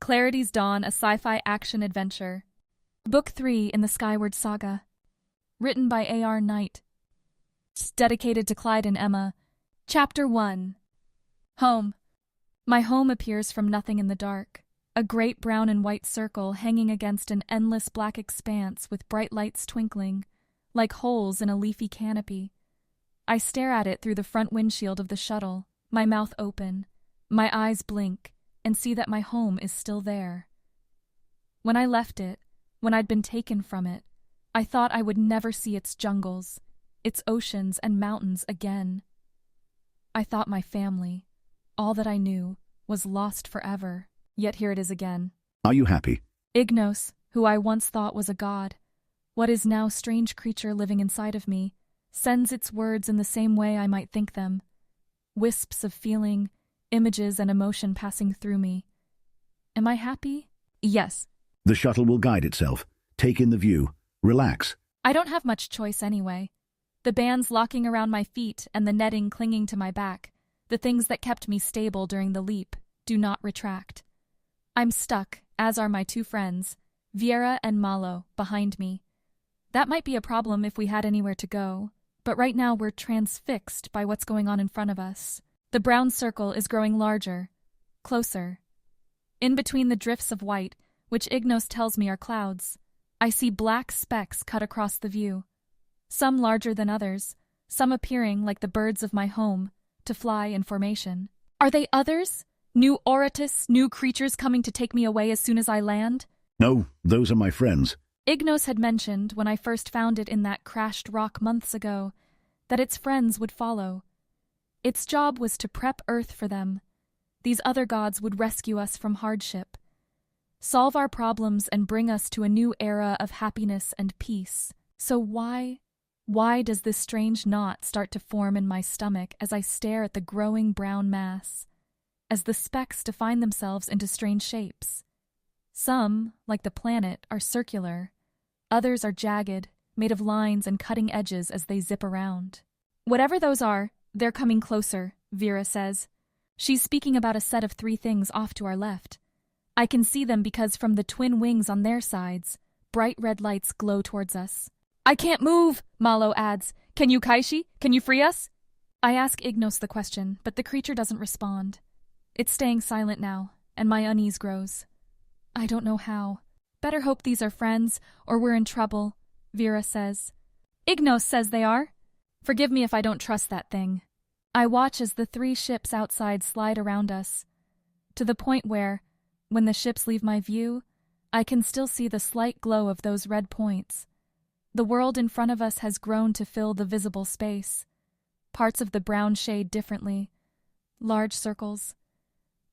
Clarity's Dawn, a sci-fi action-adventure. Book 3 in the Skyward Saga. Written by A.R. Knight. Dedicated to Clyde and Emma. Chapter 1. Home. My home appears from nothing in the dark. A great brown and white circle hanging against an endless black expanse with bright lights twinkling, like holes in a leafy canopy. I stare at it through the front windshield of the shuttle, my mouth open, my eyes blink, and see that my home is still there. When I left it, when I'd been taken from it, I thought I would never see its jungles, its oceans and mountains again. I thought my family, all that I knew, was lost forever, yet here it is again. Are you happy? Ignos, who I once thought was a god, what is now strange creature living inside of me, sends its words in the same way I might think them. Wisps of feeling, images and emotion passing through me. Am I happy? Yes. The shuttle will guide itself. Take in the view. Relax. I don't have much choice anyway. The bands locking around my feet and the netting clinging to my back, the things that kept me stable during the leap, do not retract. I'm stuck, as are my two friends, Viera and Malo, behind me. That might be a problem if we had anywhere to go, but right now we're transfixed by what's going on in front of us. The brown circle is growing larger, closer. In between the drifts of white, which Ignos tells me are clouds, I see black specks cut across the view. Some larger than others, some appearing like the birds of my home, to fly in formation. Are they others? New Oratus, new creatures coming to take me away as soon as I land? No, those are my friends. Ignos had mentioned, when I first found it in that crashed rock months ago, that its friends would follow. Its job was to prep Earth for them. These other gods would rescue us from hardship, solve our problems and bring us to a new era of happiness and peace. So why does this strange knot start to form in my stomach as I stare at the growing brown mass, as the specks define themselves into strange shapes? Some, like the planet, are circular. Others are jagged, made of lines and cutting edges as they zip around. Whatever those are, they're coming closer, Viera says. She's speaking about a set of 3 things off to our left. I can see them because from the twin wings on their sides, bright red lights glow towards us. I can't move, Malo adds. Can you, Kaishi? Can you free us? I ask Ignos the question, but the creature doesn't respond. It's staying silent now, and my unease grows. I don't know how. Better hope these are friends, or we're in trouble, Viera says. Ignos says they are. Forgive me if I don't trust that thing. I watch as the 3 ships outside slide around us, to the point where, when the ships leave my view, I can still see the slight glow of those red points. The world in front of us has grown to fill the visible space. Parts of the brown shade differently. Large circles.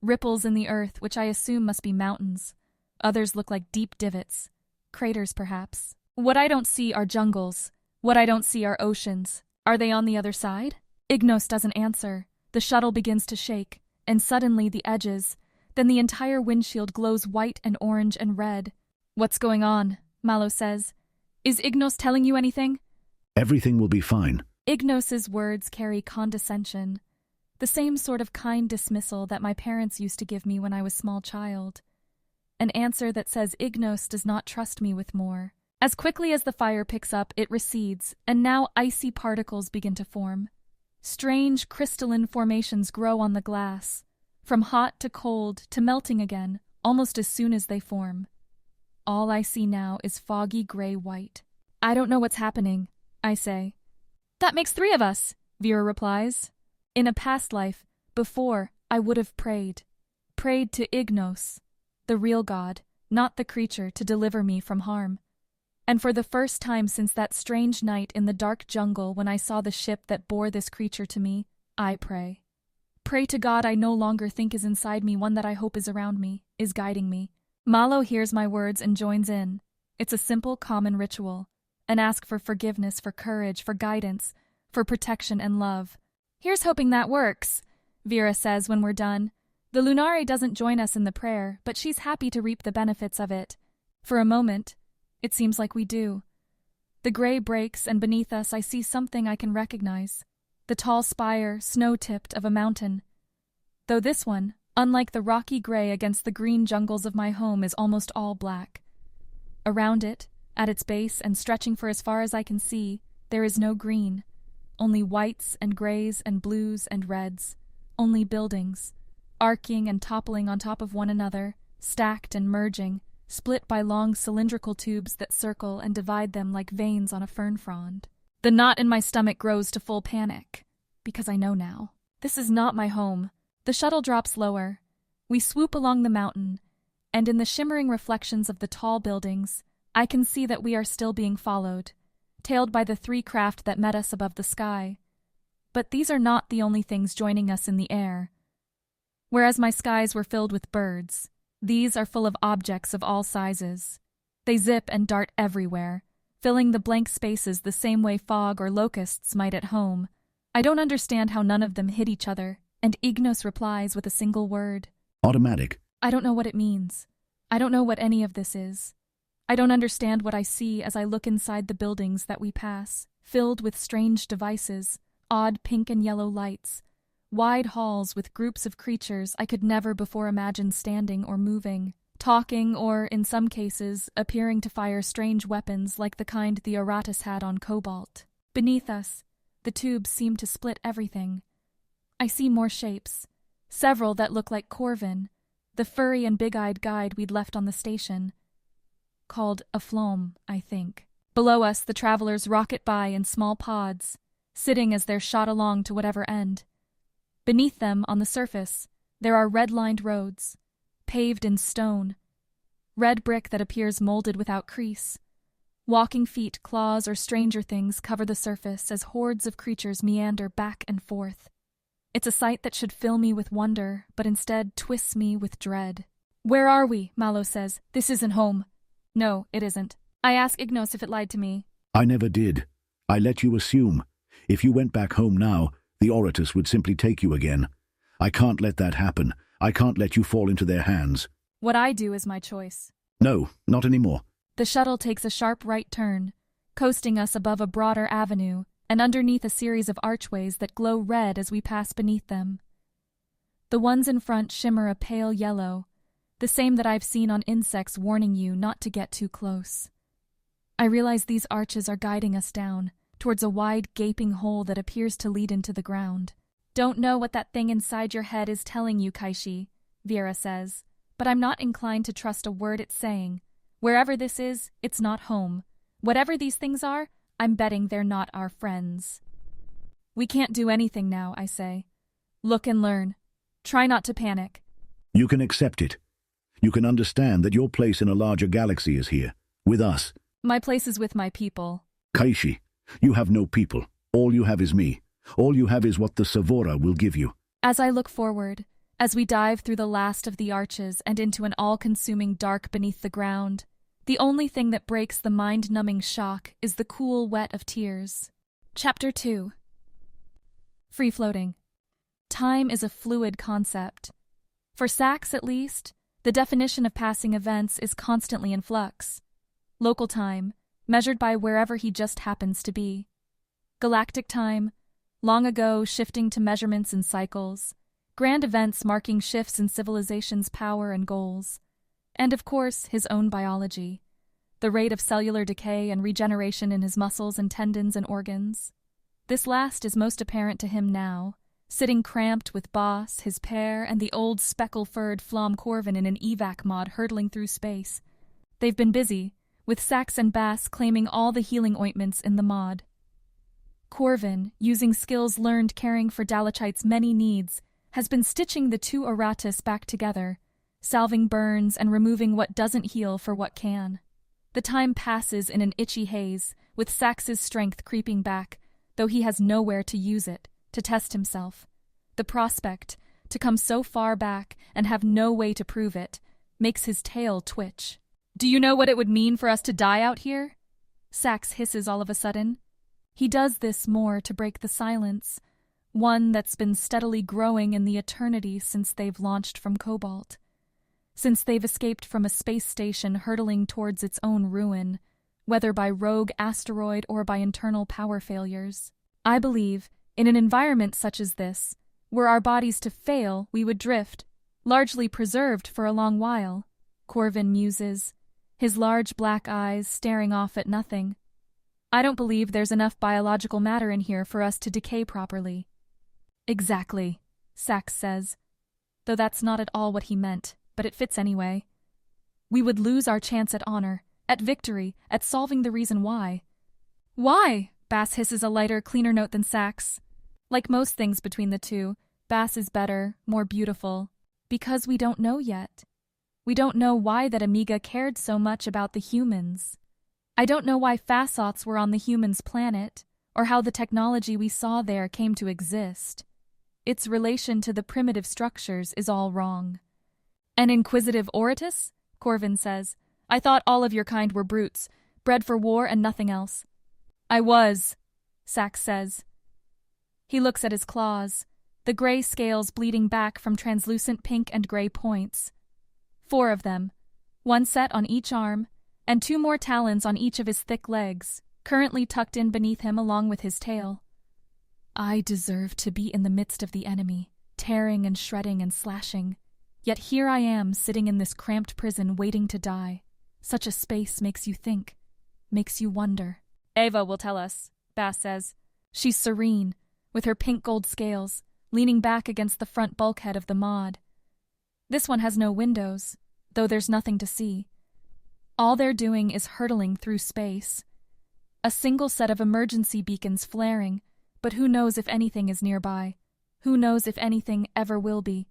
Ripples in the earth, which I assume must be mountains. Others look like deep divots. Craters, perhaps. What I don't see are jungles. What I don't see are oceans. Are they on the other side? Ignos doesn't answer. The shuttle begins to shake, and suddenly the edges, then the entire windshield glows white and orange and red. What's going on? Malo says. Is Ignos telling you anything? Everything will be fine. Ignos's words carry condescension, the same sort of kind dismissal that my parents used to give me when I was a small child. An answer that says Ignos does not trust me with more. As quickly as the fire picks up, it recedes, and now icy particles begin to form. Strange crystalline formations grow on the glass, from hot to cold to melting again, almost as soon as they form. All I see now is foggy gray-white. I don't know what's happening, I say. That makes 3 of us, Viera replies. In a past life, before, I would have prayed to Ignos, the real god, not the creature, to deliver me from harm. And for the first time since that strange night in the dark jungle when I saw the ship that bore this creature to me, I pray. Pray to God I no longer think is inside me, one that I hope is around me, is guiding me. Malo hears my words and joins in. It's a simple, common ritual. An ask for forgiveness, for courage, for guidance, for protection and love. Here's hoping that works, Viera says when we're done. The Lunare doesn't join us in the prayer, but she's happy to reap the benefits of it. For a moment, it seems like we do. The gray breaks, and beneath us I see something I can recognize. The tall spire, snow-tipped, of a mountain. Though this one, Unlike the rocky gray against the green jungles of my home is almost all black. Around it, at its base and stretching for as far as I can see, there is no green. Only whites and grays and blues and reds. Only buildings, arcing and toppling on top of one another, stacked and merging, split by long cylindrical tubes that circle and divide them like veins on a fern frond. The knot in my stomach grows to full panic, because I know now. This is not my home. The shuttle drops lower. We swoop along the mountain, and in the shimmering reflections of the tall buildings, I can see that we are still being followed, tailed by the 3 craft that met us above the sky. But these are not the only things joining us in the air. Whereas my skies were filled with birds, these are full of objects of all sizes. They zip and dart everywhere, filling the blank spaces the same way fog or locusts might at home. I don't understand how none of them hit each other, and Ignos replies with a single word. Automatic. I don't know what it means. I don't know what any of this is. I don't understand what I see as I look inside the buildings that we pass, filled with strange devices, odd pink and yellow lights, wide halls with groups of creatures I could never before imagine standing or moving, talking or, in some cases, appearing to fire strange weapons like the kind the Aratus had on Cobalt. Beneath us, the tubes seem to split everything. I see more shapes, several that look like Corvin, the furry and big-eyed guide we'd left on the station. Called a flom, I think. Below us, the travelers rocket by in small pods, sitting as they're shot along to whatever end. Beneath them, on the surface, there are red-lined roads, paved in stone, red brick that appears molded without crease. Walking feet, claws, or stranger things cover the surface as hordes of creatures meander back and forth. It's a sight that should fill me with wonder, but instead twists me with dread. "Where are we?" Malo says. "This isn't home." No, it isn't. I ask Ignos if it lied to me. I never did. I let you assume. If you went back home now, the Oratus would simply take you again. I can't let that happen. I can't let you fall into their hands. What I do is my choice. No, not anymore. The shuttle takes a sharp right turn, coasting us above a broader avenue and underneath a series of archways that glow red as we pass beneath them. The ones in front shimmer a pale yellow, the same that I've seen on insects warning you not to get too close. I realize these arches are guiding us down, towards a wide gaping hole that appears to lead into the ground. "Don't know what that thing inside your head is telling you, Kaishi," Vera says, but I'm not inclined to trust a word it's saying. Wherever this is, it's not home. Whatever these things are, I'm betting they're not our friends. "We can't do anything now," I say. "Look and learn. Try not to panic." You can accept it. You can understand that your place in a larger galaxy is here, with us. My place is with my people. Kaishi, you have no people. All you have is me. All you have is what the Sevora will give you. As I look forward, as we dive through the last of the arches and into an all-consuming dark beneath the ground, the only thing that breaks the mind-numbing shock is the cool wet of tears. Chapter 2. Free-floating. Time is a fluid concept. For Sax, at least, the definition of passing events is constantly in flux. Local time, measured by wherever he just happens to be. Galactic time, long ago shifting to measurements and cycles. Grand events marking shifts in civilization's power and goals. And of course, his own biology. The rate of cellular decay and regeneration in his muscles and tendons and organs. This last is most apparent to him now, sitting cramped with Boss, his pair, and the old speckle-furred Flom Corvin in an evac mod hurtling through space. They've been busy, with Sax and Bass claiming all the healing ointments in the mod. Corvin, using skills learned caring for Dalachite's many needs, has been stitching the 2 Aratus back together, salving burns and removing what doesn't heal for what can. The time passes in an itchy haze, with Sax's strength creeping back, though he has nowhere to use it, to test himself. The prospect, to come so far back and have no way to prove it, makes his tail twitch. "Do you know what it would mean for us to die out here?" Sax hisses all of a sudden. He does this more to break the silence, one that's been steadily growing in the eternity since they've launched from Cobalt. Since they've escaped from a space station hurtling towards its own ruin, whether by rogue asteroid or by internal power failures. I believe, in an environment such as this, were our bodies to fail, we would drift, Largely preserved for a long while, Corvin muses, his large black eyes staring off at nothing. I don't believe there's enough biological matter in here for us to decay properly. Exactly, Sax says, though that's not at all what he meant, but it fits anyway. We would lose our chance at honor, at victory, at solving the reason why. Why? Bass hisses a lighter, cleaner note than Sax. Like most things between the two, Bass is better, more beautiful. Because we don't know yet. We don't know why that Amiga cared so much about the humans. I don't know why Fasots were on the humans' planet, or how the technology we saw there came to exist. Its relation to the primitive structures is all wrong. An inquisitive Oratus? Corvin says. I thought all of your kind were brutes, bred for war and nothing else. I was, Sax says. He looks at his claws, the gray scales bleeding back from translucent pink and gray points. 4 of them, 1 set on each arm, and 2 more talons on each of his thick legs, currently tucked in beneath him along with his tail. I deserve to be in the midst of the enemy, tearing and shredding and slashing. Yet here I am, sitting in this cramped prison, waiting to die. Such a space makes you think, makes you wonder. Ava will tell us, Bass says. She's serene, with her pink gold scales, leaning back against the front bulkhead of the mod. This one has no windows, though there's nothing to see. All they're doing is hurtling through space. A single set of emergency beacons flaring, but who knows if anything is nearby? Who knows if anything ever will be?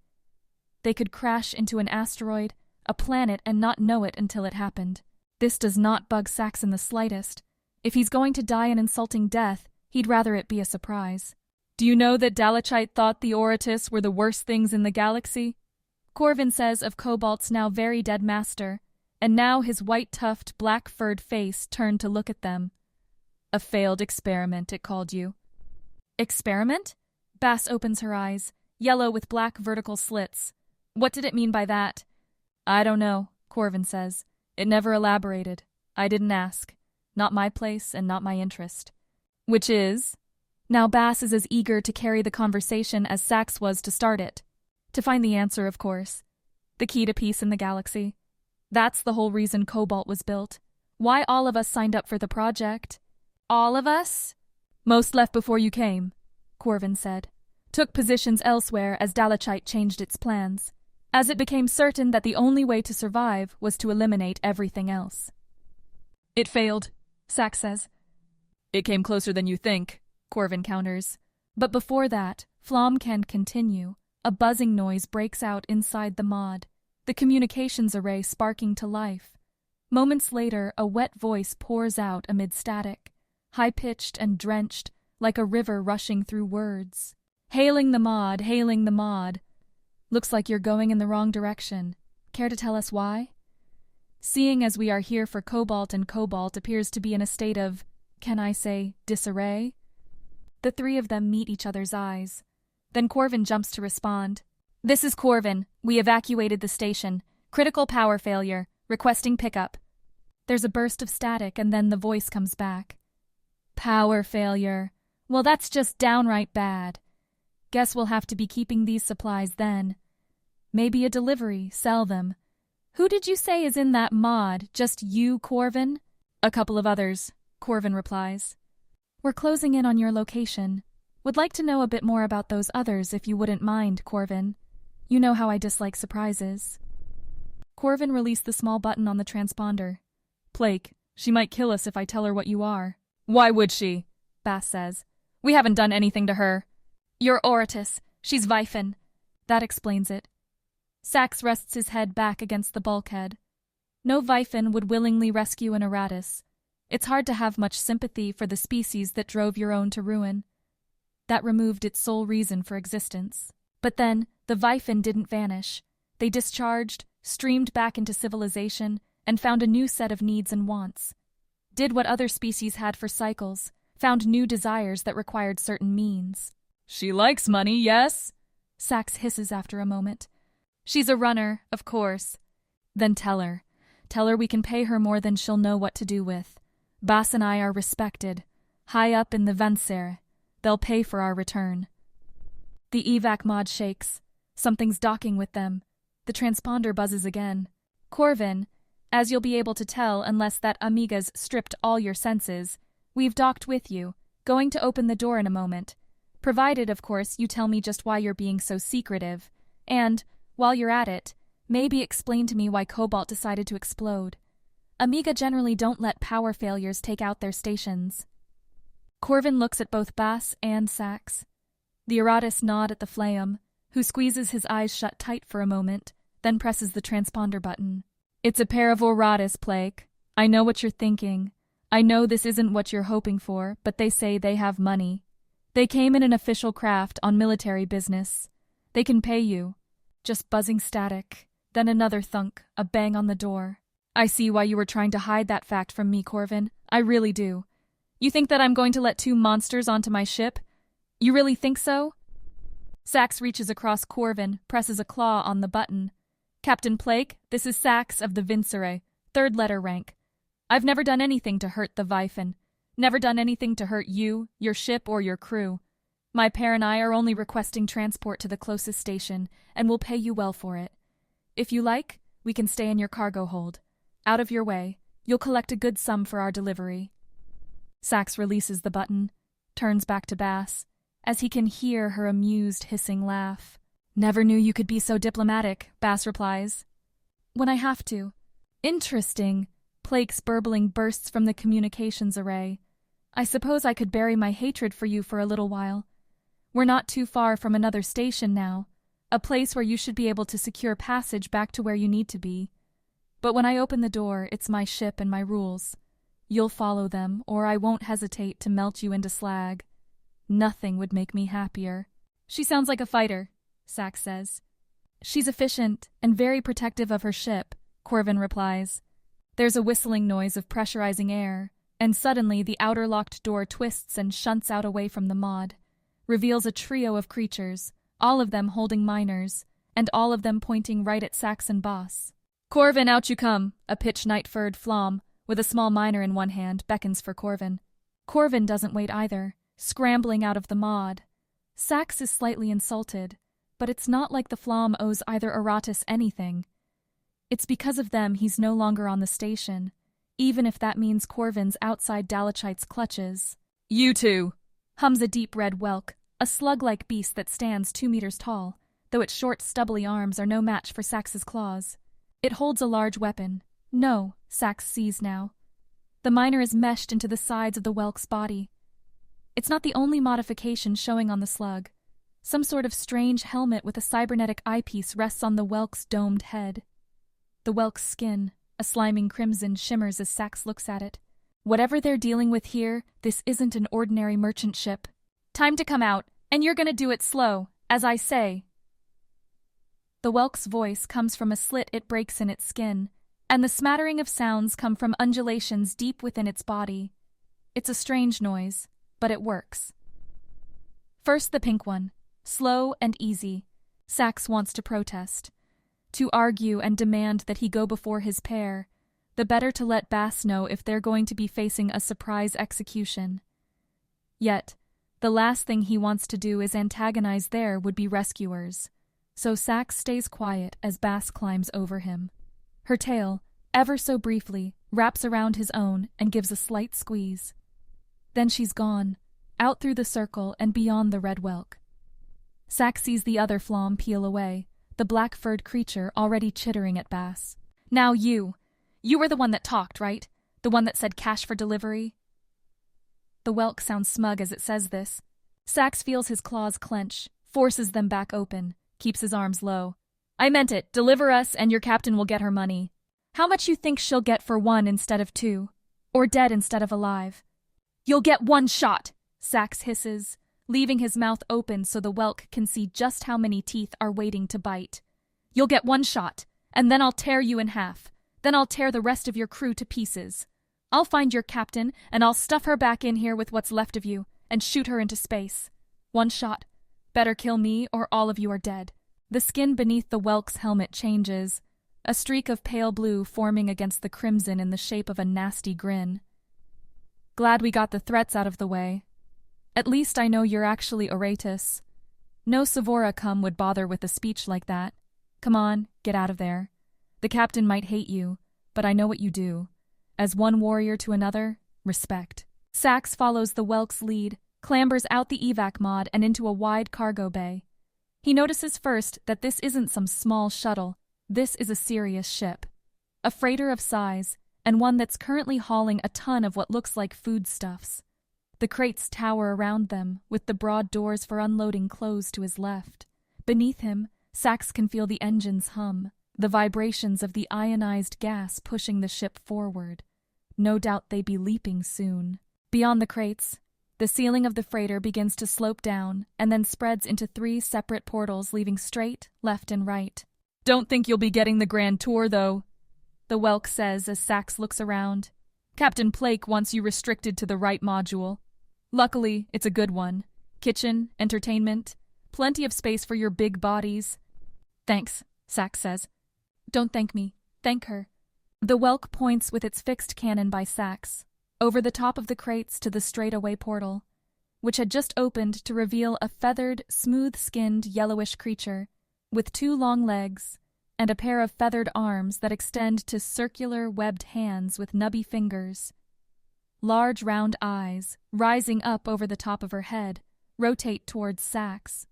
They could crash into an asteroid, a planet, and not know it until it happened. This does not bug Sax in the slightest. If he's going to die an insulting death, he'd rather it be a surprise. Do you know that Dalachite thought the Oratus were the worst things in the galaxy? Corvin says of Cobalt's now very dead master, and now his white-tufted, black-furred face turned to look at them. A failed experiment, it called you. Experiment? Bass opens her eyes, yellow with black vertical slits. What did it mean by that? I don't know, Corvin says. It never elaborated. I didn't ask. Not my place and not my interest. Which is? Now Bass is as eager to carry the conversation as Sax was to start it. To find the answer, of course. The key to peace in the galaxy. That's the whole reason Cobalt was built. Why all of us signed up for the project. All of us? Most left before you came, Corvin said. Took positions elsewhere as Dalachite changed its plans, as it became certain that the only way to survive was to eliminate everything else. It failed, Sax says. It came closer than you think, Corvin counters. But before that, Flom can continue. A buzzing noise breaks out inside the mod, the communications array sparking to life. Moments later, a wet voice pours out amid static, high-pitched and drenched, like a river rushing through words. Hailing the mod, hailing the mod. Looks like you're going in the wrong direction. Care to tell us why? Seeing as we are here for Cobalt, and Cobalt appears to be in a state of, can I say, disarray? The 3 of them meet each other's eyes. Then Corvin jumps to respond. This is Corvin. We evacuated the station. Critical power failure. Requesting pickup. There's a burst of static, and then the voice comes back. Power failure. Well, that's just downright bad. Guess we'll have to be keeping these supplies then. Maybe a delivery, sell them. Who did you say is in that mod? Just you, Corvin? A couple of others, Corvin replies. We're closing in on your location. Would like to know a bit more about those others if you wouldn't mind, Corvin. You know how I dislike surprises. Corvin released the small button on the transponder. Plake, she might kill us if I tell her what you are. Why would she? Bass says. We haven't done anything to her. You're Oratus. She's Vifin. That explains it. Sax rests his head back against the bulkhead. No Vifin would willingly rescue an Eratus. It's hard to have much sympathy for the species that drove your own to ruin. That removed its sole reason for existence. But then, the Vifin didn't vanish. They discharged, streamed back into civilization, and found a new set of needs and wants. Did what other species had for cycles, found new desires that required certain means. She likes money, yes? Sax hisses after a moment. She's a runner, of course. Then tell her. Tell her we can pay her more than she'll know what to do with. Bass and I are respected. High up in the Venser. They'll pay for our return. The evac mod shakes. Something's docking with them. The transponder buzzes again. Corvin, as you'll be able to tell unless that amiga's stripped all your senses, we've docked with you, going to open the door in a moment. Provided, of course, you tell me just why you're being so secretive. And, while you're at it, maybe explain to me why Cobalt decided to explode. Amiga generally don't let power failures take out their stations. Corvin looks at both Bass and Sax. The Eratus nod at the Flayum, who squeezes his eyes shut tight for a moment, then presses the transponder button. It's a pair of Eratus, Plake. I know what you're thinking. I know this isn't what you're hoping for, but they say they have money. They came in an official craft on military business. They can pay you. Just buzzing static, then another thunk, a bang on the door. I see why you were trying to hide that fact from me, Corvin. I really do. You think that I'm going to let two monsters onto my ship? You really think so? Sax reaches across Corvin, presses a claw on the button. Captain Plake, this is Sax of the Vincere, 3rd letter rank. I've never done anything to hurt the Vifen. Never done anything to hurt you, your ship, or your crew. My pair and I are only requesting transport to the closest station, and we'll pay you well for it. If you like, we can stay in your cargo hold. Out of your way, you'll collect a good sum for our delivery. Sax releases the button, turns back to Bass, as he can hear her amused hissing laugh. Never knew you could be so diplomatic, Bass replies. When I have to. Interesting. Plake's burbling bursts from the communications array. I suppose I could bury my hatred for you for a little while. We're not too far from another station now, a place where you should be able to secure passage back to where you need to be. But when I open the door, it's my ship and my rules. You'll follow them, or I won't hesitate to melt you into slag. Nothing would make me happier. She sounds like a fighter, Sax says. She's efficient and very protective of her ship, Corvin replies. There's a whistling noise of pressurizing air, and suddenly the outer locked door twists and shunts out away from the mod, reveals a trio of creatures, all of them holding miners, and all of them pointing right at Sax and Boss. Corvin, out you come, a pitch night-furred Flom, with a small miner in one hand, beckons for Corvin. Corvin doesn't wait either, scrambling out of the mod. Sax is slightly insulted, but it's not like the Flom owes either Eratus anything. It's because of them he's no longer on the station, even if that means Corvin's outside Dalachite's clutches. You two, hums a deep red whelk, a slug-like beast that stands 2 meters tall, though its short, stubbly arms are no match for Sax's claws. It holds a large weapon. No, Sax sees now. The miner is meshed into the sides of the whelk's body. It's not the only modification showing on the slug. Some sort of strange helmet with a cybernetic eyepiece rests on the whelk's domed head. The whelk's skin, a sliming crimson, shimmers as Sax looks at it. Whatever they're dealing with here, this isn't an ordinary merchant ship. Time to come out, and you're gonna do it slow, as I say. The whelk's voice comes from a slit it breaks in its skin, and the smattering of sounds come from undulations deep within its body. It's a strange noise, but it works. First the pink one, slow and easy. Sax wants to protest, to argue and demand that he go before his pair, the better to let Bass know if they're going to be facing a surprise execution. Yet, the last thing he wants to do is antagonize their would-be rescuers, so Sax stays quiet as Bass climbs over him. Her tail, ever so briefly, wraps around his own and gives a slight squeeze. Then she's gone, out through the circle and beyond the red whelk. Sax sees the other Flom peel away, the black-furred creature already chittering at Bass. Now you were the one that talked, right? The one that said cash for delivery? The whelk sounds smug as it says this. Sax feels his claws clench, forces them back open, keeps his arms low. I meant it. Deliver us and your captain will get her money. How much you think she'll get for 1 instead of 2? Or dead instead of alive? You'll get 1 shot, Sax hisses, leaving his mouth open so the whelk can see just how many teeth are waiting to bite. You'll get 1 shot, and then I'll tear you in half. Then I'll tear the rest of your crew to pieces. I'll find your captain, and I'll stuff her back in here with what's left of you, and shoot her into space. 1 shot. Better kill me, or all of you are dead. The skin beneath the whelk's helmet changes, a streak of pale blue forming against the crimson in the shape of a nasty grin. Glad we got the threats out of the way. At least I know you're actually Eratus. No Sevora come would bother with a speech like that. Come on, get out of there. The captain might hate you, but I know what you do. As one warrior to another, respect. Sax follows the Whelk's lead, clambers out the evac mod and into a wide cargo bay. He notices first that this isn't some small shuttle. This is a serious ship. A freighter of size, and one that's currently hauling a ton of what looks like foodstuffs. The crates tower around them, with the broad doors for unloading closed to his left. Beneath him, Sax can feel the engines hum, the vibrations of the ionized gas pushing the ship forward. No doubt they be leaping soon. Beyond the crates, the ceiling of the freighter begins to slope down and then spreads into 3 separate portals leaving straight, left, and right. Don't think you'll be getting the grand tour, though, the Whelk says as Sax looks around. Captain Plake wants you restricted to the right module. Luckily, it's a good one. Kitchen, entertainment, plenty of space for your big bodies. Thanks, Sax says. Don't thank me. Thank her. The Whelk points with its fixed cannon by Sax, over the top of the crates to the straightaway portal, which had just opened to reveal a feathered, smooth-skinned, yellowish creature, with 2 long legs, and a pair of feathered arms that extend to circular, webbed hands with nubby fingers. Large, round eyes, rising up over the top of her head, rotate towards Sax.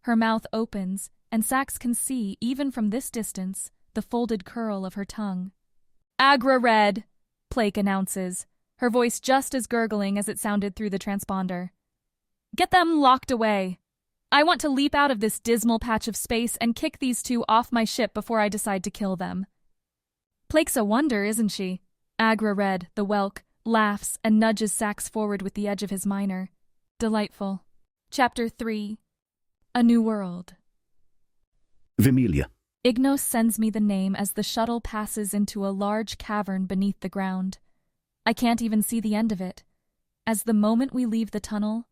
Her mouth opens, and Sax can see, even from this distance, the folded curl of her tongue. Agra Red, Plake announces, her voice just as gurgling as it sounded through the transponder. Get them locked away. I want to leap out of this dismal patch of space and kick these 2 off my ship before I decide to kill them. Plake's a wonder, isn't she? Agra Red, the Whelk, laughs and nudges Sax forward with the edge of his miner. Delightful. Chapter 3. A New World. Vimelia. Ignos sends me the name as the shuttle passes into a large cavern beneath the ground. I can't even see the end of it. As the moment we leave the tunnel,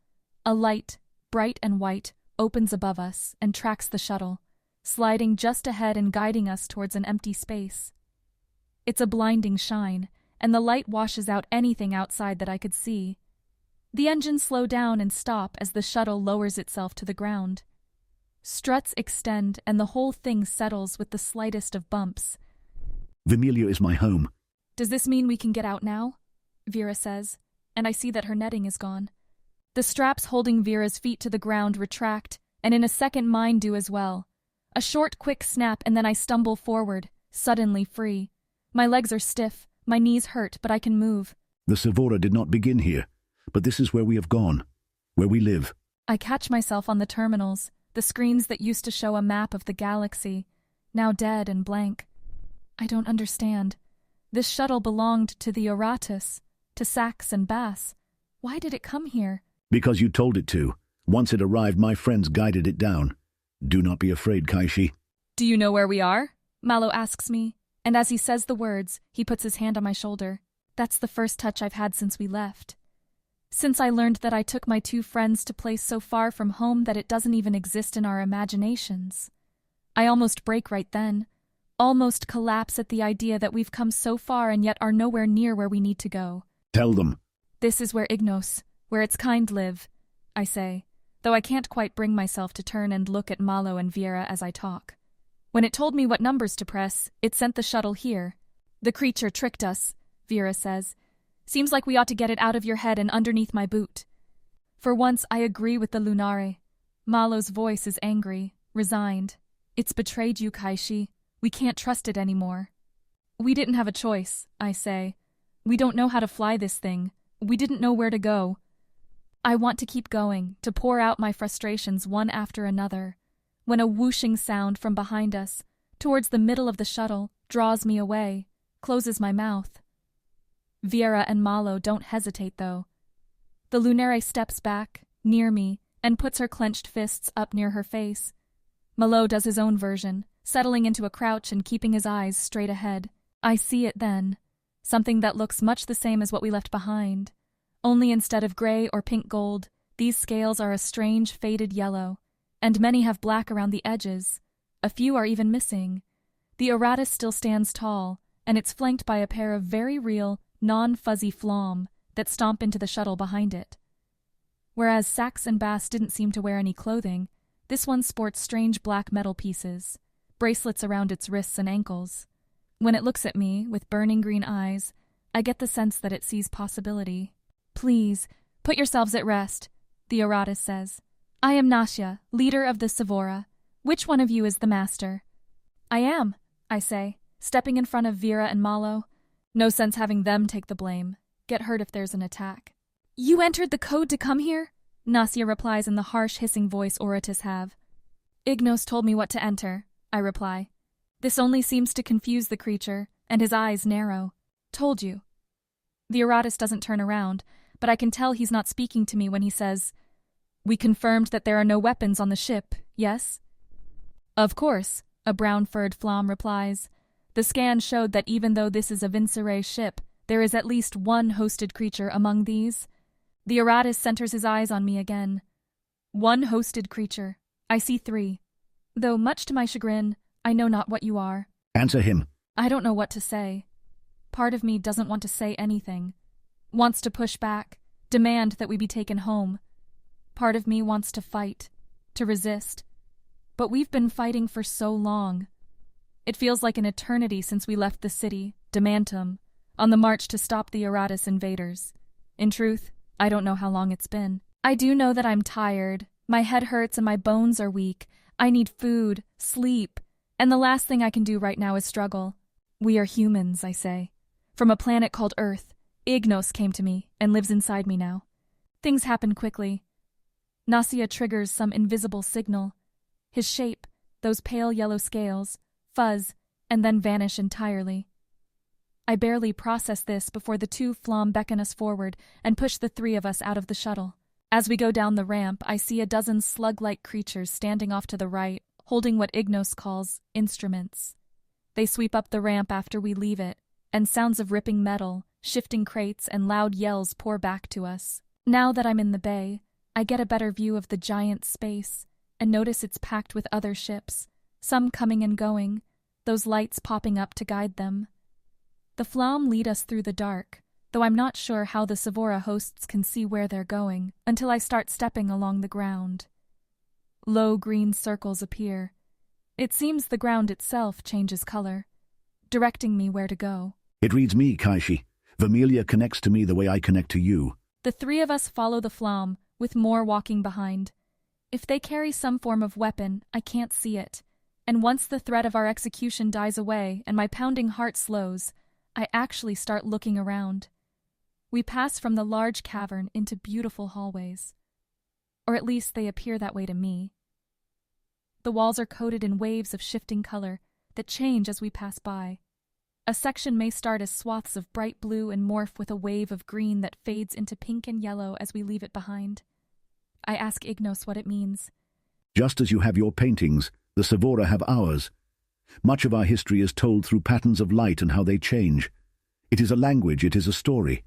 a light, bright and white, opens above us and tracks the shuttle, sliding just ahead and guiding us towards an empty space. It's a blinding shine, and the light washes out anything outside that I could see. The engines slow down and stop as the shuttle lowers itself to the ground. Struts extend, and the whole thing settles with the slightest of bumps. Vimelia is my home. Does this mean we can get out now? Vera says, and I see that her netting is gone. The straps holding Vera's feet to the ground retract, and in a second mine do as well. A short, quick snap, and then I stumble forward, suddenly free. My legs are stiff, my knees hurt, but I can move. The Sevora did not begin here, but this is where we have gone, where we live. I catch myself on the terminals, the screens that used to show a map of the galaxy, now dead and blank. I don't understand. This shuttle belonged to the Auratus, to Sax and Bass. Why did it come here? Because you told it to. Once it arrived, my friends guided it down. Do not be afraid, Kaishi. Do you know where we are? Mallow asks me, and as he says the words, he puts his hand on my shoulder. That's the first touch I've had since we left. Since I learned that I took my 2 friends to a place so far from home that it doesn't even exist in our imaginations. I almost break right then, almost collapse at the idea that we've come so far and yet are nowhere near where we need to go. Tell them. This is where Ignos, where its kind live, I say, though I can't quite bring myself to turn and look at Mallow and Viera as I talk. When it told me what numbers to press, it sent the shuttle here. The creature tricked us, Viera says. Seems like we ought to get it out of your head and underneath my boot. For once, I agree with the Lunare. Mallow's voice is angry, resigned. It's betrayed you, Kaishi. We can't trust it anymore. We didn't have a choice, I say. We don't know how to fly this thing. We didn't know where to go. I want to keep going, to pour out my frustrations one after another, when a whooshing sound from behind us, towards the middle of the shuttle, draws me away, closes my mouth. Viera and Mallow don't hesitate, though. The Lunare steps back, near me, and puts her clenched fists up near her face. Mallow does his own version, settling into a crouch and keeping his eyes straight ahead. I see it then, something that looks much the same as what we left behind. Only instead of gray or pink gold, these scales are a strange faded yellow, and many have black around the edges. A few are even missing. The Auratus still stands tall, and it's flanked by a pair of very real, non-fuzzy flom that stomp into the shuttle behind it. Whereas Sax and Bass didn't seem to wear any clothing, this one sports strange black metal pieces, bracelets around its wrists and ankles. When it looks at me with burning green eyes, I get the sense that it sees possibility. "Please, put yourselves at rest," the Aratus says. "I am Nasya, leader of the Sevora. Which one of you is the master?" "I am," I say, stepping in front of Vera and Malo. No sense having them take the blame. Get hurt if there's an attack. "You entered the code to come here?" Nasya replies in the harsh, hissing voice Oratus have. "Ignos told me what to enter," I reply. This only seems to confuse the creature, and his eyes narrow. "Told you." The Aratus doesn't turn around, but I can tell he's not speaking to me when he says, "We confirmed that there are no weapons on the ship, yes?" "Of course," a brown-furred Flam replies. "The scan showed that even though this is a Vinciray ship, there is at least one hosted creature among these." The Aratus centers his eyes on me again. "One hosted creature. I see 3. Though much to my chagrin, I know not what you are." "Answer him." I don't know what to say. Part of me doesn't want to say anything. Wants to push back, demand that we be taken home. Part of me wants to fight, to resist. But we've been fighting for so long. It feels like an eternity since we left the city, Demantum, on the march to stop the Aratus invaders. In truth, I don't know how long it's been. I do know that I'm tired. My head hurts and my bones are weak. I need food, sleep, and the last thing I can do right now is struggle. "We are humans," I say. "From a planet called Earth. Ignos came to me and lives inside me now." Things happen quickly. Nasya triggers some invisible signal. His shape, those pale yellow scales, fuzz, and then vanish entirely. I barely process this before the 2 Flam beckon us forward and push the 3 of us out of the shuttle. As we go down the ramp, I see a dozen slug-like creatures standing off to the right, holding what Ignos calls instruments. They sweep up the ramp after we leave it, and sounds of ripping metal, shifting crates, and loud yells pour back to us. Now that I'm in the bay, I get a better view of the giant space, and notice it's packed with other ships, some coming and going, those lights popping up to guide them. The Flam lead us through the dark, though I'm not sure how the Sevora hosts can see where they're going until I start stepping along the ground. Low green circles appear. It seems the ground itself changes color, directing me where to go. "It reads me, Kaishi. Vermelia connects to me the way I connect to you." The 3 of us follow the Flam, with more walking behind. If they carry some form of weapon, I can't see it, and once the threat of our execution dies away and my pounding heart slows, I actually start looking around. We pass from the large cavern into beautiful hallways. Or at least they appear that way to me. The walls are coated in waves of shifting color that change as we pass by. A section may start as swaths of bright blue and morph with a wave of green that fades into pink and yellow as we leave it behind. I ask Ignos what it means. "Just as you have your paintings, the Sevora have ours. Much of our history is told through patterns of light and how they change. It is a language, it is a story.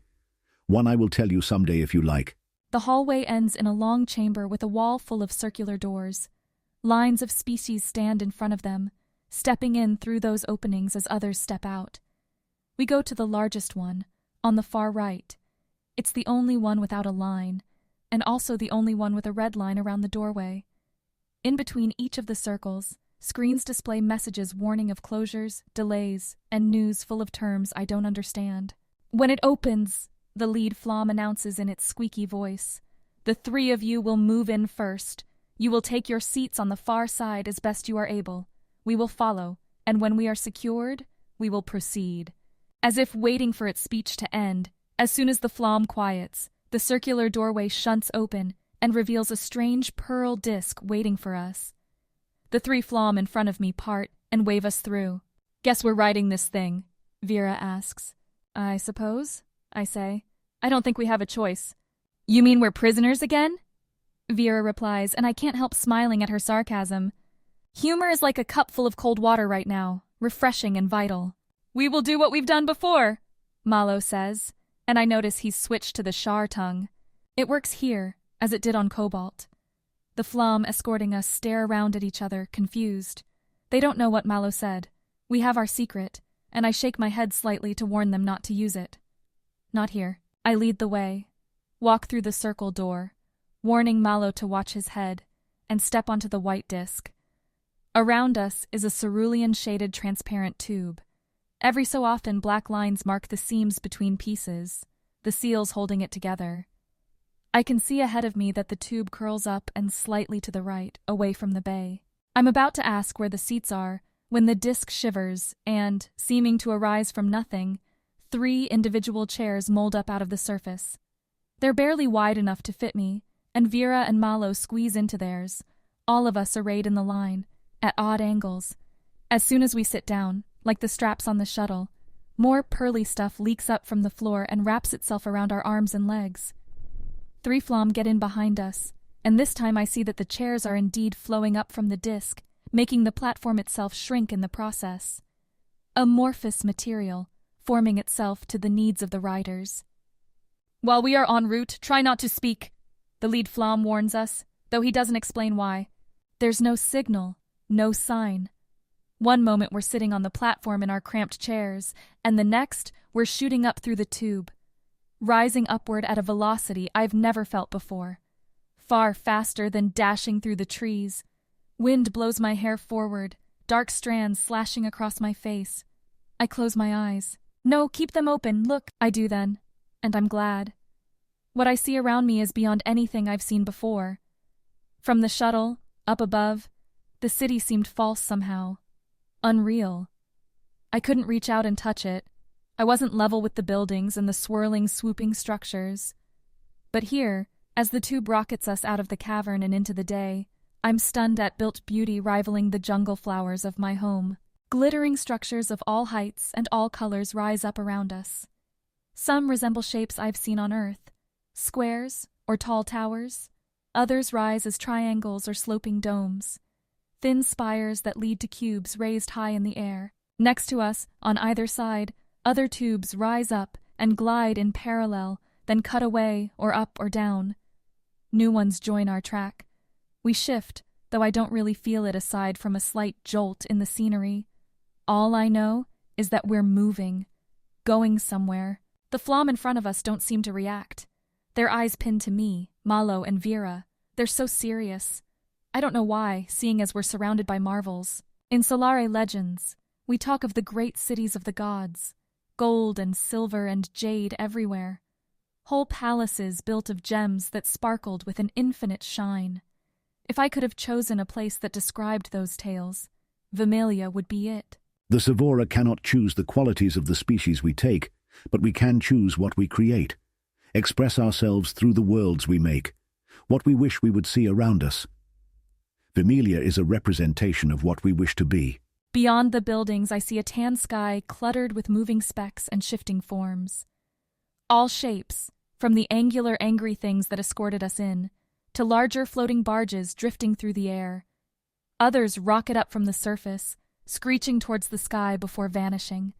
One I will tell you someday if you like." The hallway ends in a long chamber with a wall full of circular doors. Lines of species stand in front of them, stepping in through those openings as others step out. We go to the largest one, on the far right. It's the only one without a line, and also the only one with a red line around the doorway. In between each of the circles, screens display messages warning of closures, delays, and news full of terms I don't understand. "When it opens," the lead Flam announces in its squeaky voice, "the 3 of you will move in first. You will take your seats on the far side as best you are able. We will follow, and when we are secured, we will proceed." As if waiting for its speech to end, as soon as the Flam quiets, the circular doorway shunts open and reveals a strange pearl disc waiting for us. The 3 Flam in front of me part and wave us through. "Guess we're riding this thing," Vera asks. "I suppose," I say. "I don't think we have a choice." "You mean we're prisoners again?" Vera replies, and I can't help smiling at her sarcasm. Humor is like a cup full of cold water right now, refreshing and vital. "We will do what we've done before," Malo says, and I notice he's switched to the Shar tongue. It works here, as it did on Cobalt. The Flam escorting us stare around at each other, confused. They don't know what Malo said. We have our secret, and I shake my head slightly to warn them not to use it. Not here. I lead the way, walk through the circle door, warning Malo to watch his head, and step onto the white disc. Around us is a cerulean-shaded transparent tube. Every so often black lines mark the seams between pieces, the seals holding it together. I can see ahead of me that the tube curls up and slightly to the right, away from the bay. I'm about to ask where the seats are, when the disc shivers and, seeming to arise from nothing, 3 individual chairs mold up out of the surface. They're barely wide enough to fit me, and Vera and Malo squeeze into theirs, all of us arrayed in the line, at odd angles. As soon as we sit down, like the straps on the shuttle, more pearly stuff leaks up from the floor and wraps itself around our arms and legs. 3 Flom get in behind us, and this time I see that the chairs are indeed flowing up from the disc, making the platform itself shrink in the process. Amorphous material, forming itself to the needs of the riders. "While we are en route, try not to speak," the lead Flom warns us, though he doesn't explain why. There's no signal, no sign. One moment we're sitting on the platform in our cramped chairs, and the next we're shooting up through the tube, rising upward at a velocity I've never felt before, far faster than dashing through the trees. Wind blows my hair forward, dark strands slashing across my face. I close my eyes. "No, keep them open, look," I do then, and I'm glad. What I see around me is beyond anything I've seen before. From the shuttle, up above, the city seemed false somehow. Unreal. I couldn't reach out and touch it. I wasn't level with the buildings and the swirling, swooping structures. But here, as the tube rockets us out of the cavern and into the day, I'm stunned at built beauty rivaling the jungle flowers of my home. Glittering structures of all heights and all colors rise up around us. Some resemble shapes I've seen on Earth, squares or tall towers. Others rise as triangles or sloping domes, thin spires that lead to cubes raised high in the air. Next to us, on either side, other tubes rise up and glide in parallel, then cut away or up or down. New ones join our track. We shift, though I don't really feel it aside from a slight jolt in the scenery. All I know is that we're moving, going somewhere. The Flom in front of us don't seem to react. Their eyes pinned to me, Malo, and Vera. They're so serious. I don't know why, seeing as we're surrounded by marvels. In Solare legends, we talk of the great cities of the gods, gold and silver and jade everywhere. Whole palaces built of gems that sparkled with an infinite shine. If I could have chosen a place that described those tales, Villainy would be it. The Sevora cannot choose the qualities of the species we take, but we can choose what we create, express ourselves through the worlds we make, what we wish we would see around us. Villainy is a representation of what we wish to be. Beyond the buildings, I see a tan sky cluttered with moving specks and shifting forms. All shapes, from the angular, angry things that escorted us in, to larger floating barges drifting through the air. Others rocket up from the surface, screeching towards the sky before vanishing.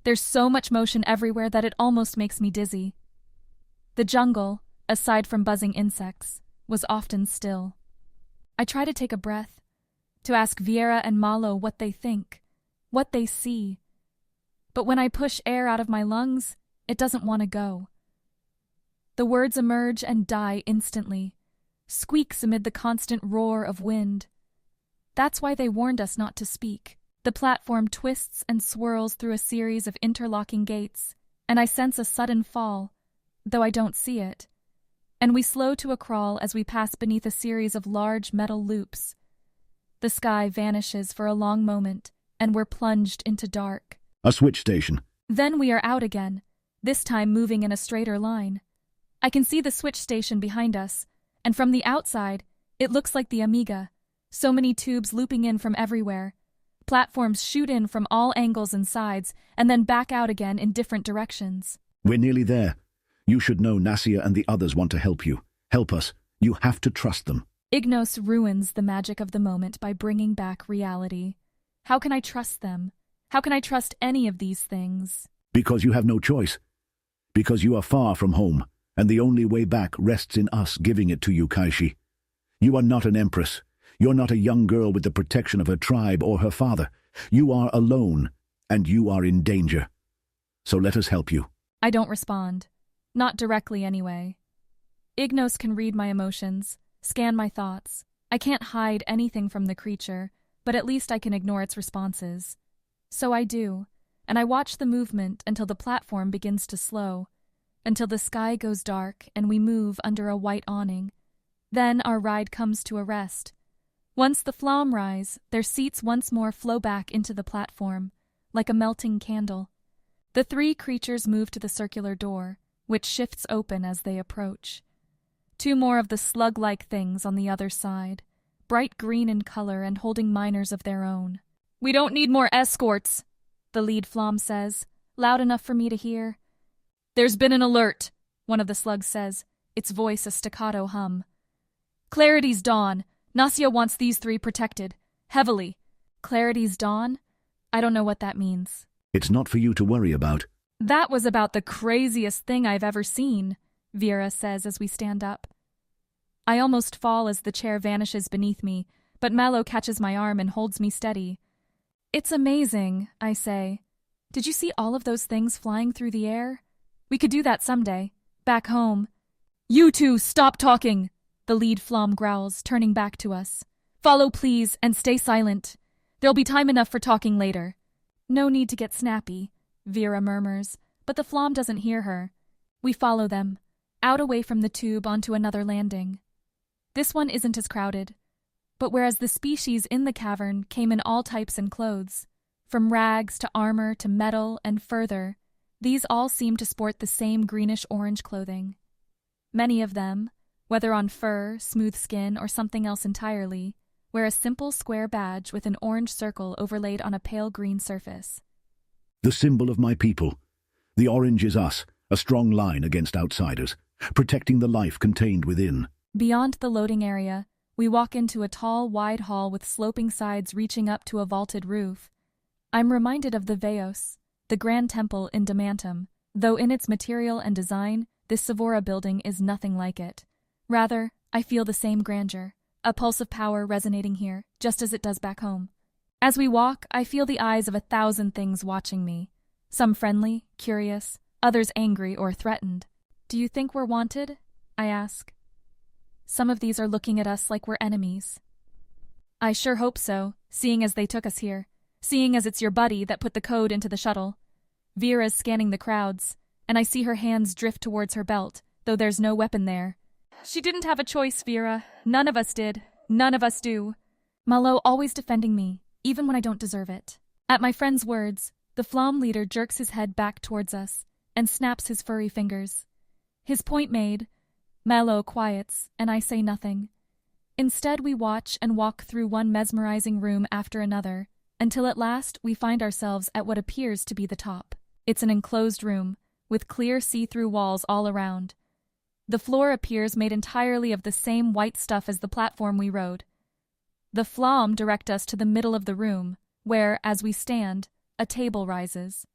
There's so much motion everywhere that it almost makes me dizzy. The jungle, aside from buzzing insects, was often still. I try to take a breath, to ask Vera and Malo what they think, what they see. But when I push air out of my lungs, it doesn't want to go. The words emerge and die instantly, squeaks amid the constant roar of wind. That's why they warned us not to speak. The platform twists and swirls through a series of interlocking gates, and I sense a sudden fall, though I don't see it. And we slow to a crawl as we pass beneath a series of large metal loops. The sky vanishes for a long moment, and we're plunged into dark. A switch station. Then we are out again, this time moving in a straighter line. I can see the switch station behind us, and from the outside, it looks like the Amiga. So many tubes looping in from everywhere. Platforms shoot in from all angles and sides, and then back out again in different directions. We're nearly there. You should know Nasia and the others want to help you. Help us. You have to trust them. Ignos ruins the magic of the moment by bringing back reality. How can I trust them? How can I trust any of these things? Because you have no choice. Because you are far from home, and the only way back rests in us giving it to you, Kaishi. You are not an empress. You're not a young girl with the protection of her tribe or her father. You are alone, and you are in danger. So let us help you. I don't respond. Not directly, anyway. Ignos can read my emotions, scan my thoughts. I can't hide anything from the creature, but at least I can ignore its responses. So I do, and I watch the movement until the platform begins to slow, until the sky goes dark and we move under a white awning. Then our ride comes to a rest. Once the Flam rise, their seats once more flow back into the platform, like a melting candle. The three creatures move to the circular door, which shifts open as they approach. Two more of the slug-like things on the other side, bright green in color and holding miners of their own. "We don't need more escorts," the lead Flam says, loud enough for me to hear. "There's been an alert," one of the slugs says, its voice a staccato hum. "Clarity's dawn. Nasia wants these three protected. Heavily." Clarity's dawn? I don't know what that means. It's not for you to worry about. "That was about the craziest thing I've ever seen," Vera says as we stand up. I almost fall as the chair vanishes beneath me, but Mallow catches my arm and holds me steady. "It's amazing," I say. "Did you see all of those things flying through the air? We could do that someday. Back home." "You two, stop talking!" the lead Flam growls, turning back to us. "Follow, please, and stay silent. There'll be time enough for talking later." "No need to get snappy," Vera murmurs, but the Flam doesn't hear her. We follow them, out away from the tube onto another landing. This one isn't as crowded, but whereas the species in the cavern came in all types and clothes, from rags to armor to metal and further, these all seem to sport the same greenish-orange clothing. Many of them, whether on fur, smooth skin, or something else entirely, wear a simple square badge with an orange circle overlaid on a pale green surface. The symbol of my people. The orange is us, a strong line against outsiders, protecting the life contained within. Beyond the loading area, we walk into a tall, wide hall with sloping sides reaching up to a vaulted roof. I'm reminded of the Veos, the Grand Temple in Demantum, though in its material and design, this Sevora building is nothing like it. Rather, I feel the same grandeur, a pulse of power resonating here, just as it does back home. As we walk, I feel the eyes of 1,000 things watching me, some friendly, curious, others angry or threatened. "Do you think we're wanted?" I ask. Some of these are looking at us like we're enemies. "I sure hope so, seeing as they took us here, seeing as it's your buddy that put the code into the shuttle." Vera's scanning the crowds, and I see her hands drift towards her belt, though there's no weapon there. "She didn't have a choice, Vera. None of us did. None of us do." Mallow always defending me, even when I don't deserve it. At my friend's words, the Flam leader jerks his head back towards us and snaps his furry fingers. His point made, Mallow quiets, and I say nothing. Instead, we watch and walk through one mesmerizing room after another, until at last we find ourselves at what appears to be the top. It's an enclosed room, with clear see-through walls all around. The floor appears made entirely of the same white stuff as the platform we rode. The Flam direct us to the middle of the room, where, as we stand, a table rises.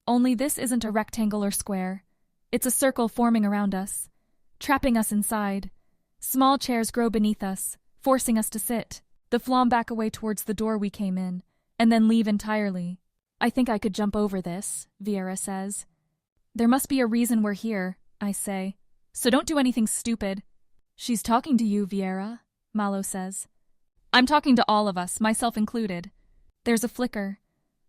Only this isn't a rectangle or square. It's a circle forming around us, trapping us inside. Small chairs grow beneath us, forcing us to sit. The Flam back away towards the door we came in, and then leave entirely. "I think I could jump over this," Vera says. "There must be a reason we're here," I say. "So don't do anything stupid." "She's talking to you, Viera," Mallow says. "I'm talking to all of us, myself included." There's a flicker,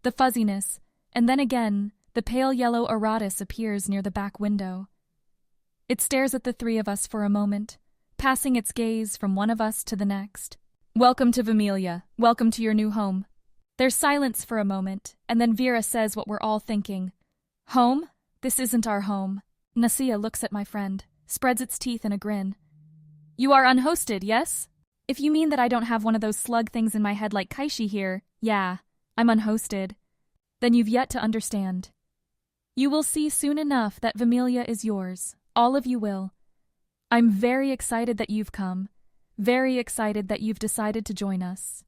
the fuzziness, and then again, the pale yellow Aratus appears near the back window. It stares at the three of us for a moment, passing its gaze from one of us to the next. "Welcome to Villainy. Welcome to your new home." There's silence for a moment, and then Vera says what we're all thinking. "Home? This isn't our home." Nasia looks at my friend, spreads its teeth in a grin. "You are unhosted, yes? If you mean that I don't have one of those slug things in my head like Kaishi here, yeah, I'm unhosted. Then you've yet to understand. You will see soon enough that Villainy is yours. All of you will. I'm very excited that you've come. Very excited that you've decided to join us."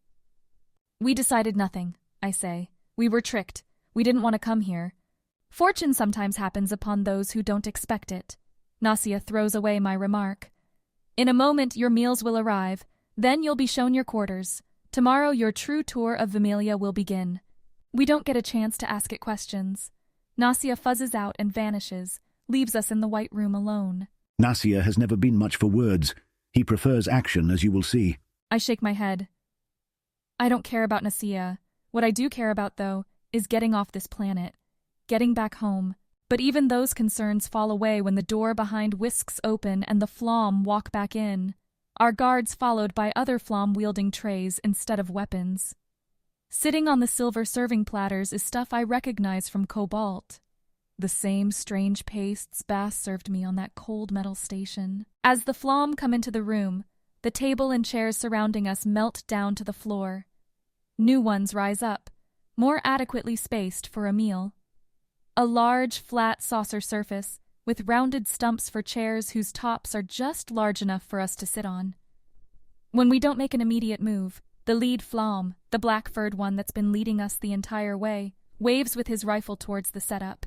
"We decided nothing," I say. "We were tricked. We didn't want to come here. Fortune sometimes happens upon those who don't expect it." Nasia throws away my remark. "In a moment your meals will arrive. Then you'll be shown your quarters. Tomorrow your true tour of Villainy will begin." We don't get a chance to ask it questions. Nasia fuzzes out and vanishes, leaves us in the white room alone. Nasia has never been much for words. He prefers action, as you will see. I shake my head. I don't care about Nicaea. What I do care about, though, is getting off this planet, getting back home. But even those concerns fall away when the door behind whisks open and the Flom walk back in, our guards followed by other Flom-wielding trays instead of weapons. Sitting on the silver serving platters is stuff I recognize from Cobalt. The same strange pastes Bass served me on that cold metal station. As the Flom come into the room, the table and chairs surrounding us melt down to the floor. New ones rise up, more adequately spaced for a meal. A large, flat saucer surface, with rounded stumps for chairs whose tops are just large enough for us to sit on. When we don't make an immediate move, the lead Flom, the black-furred one that's been leading us the entire way, waves with his rifle towards the setup.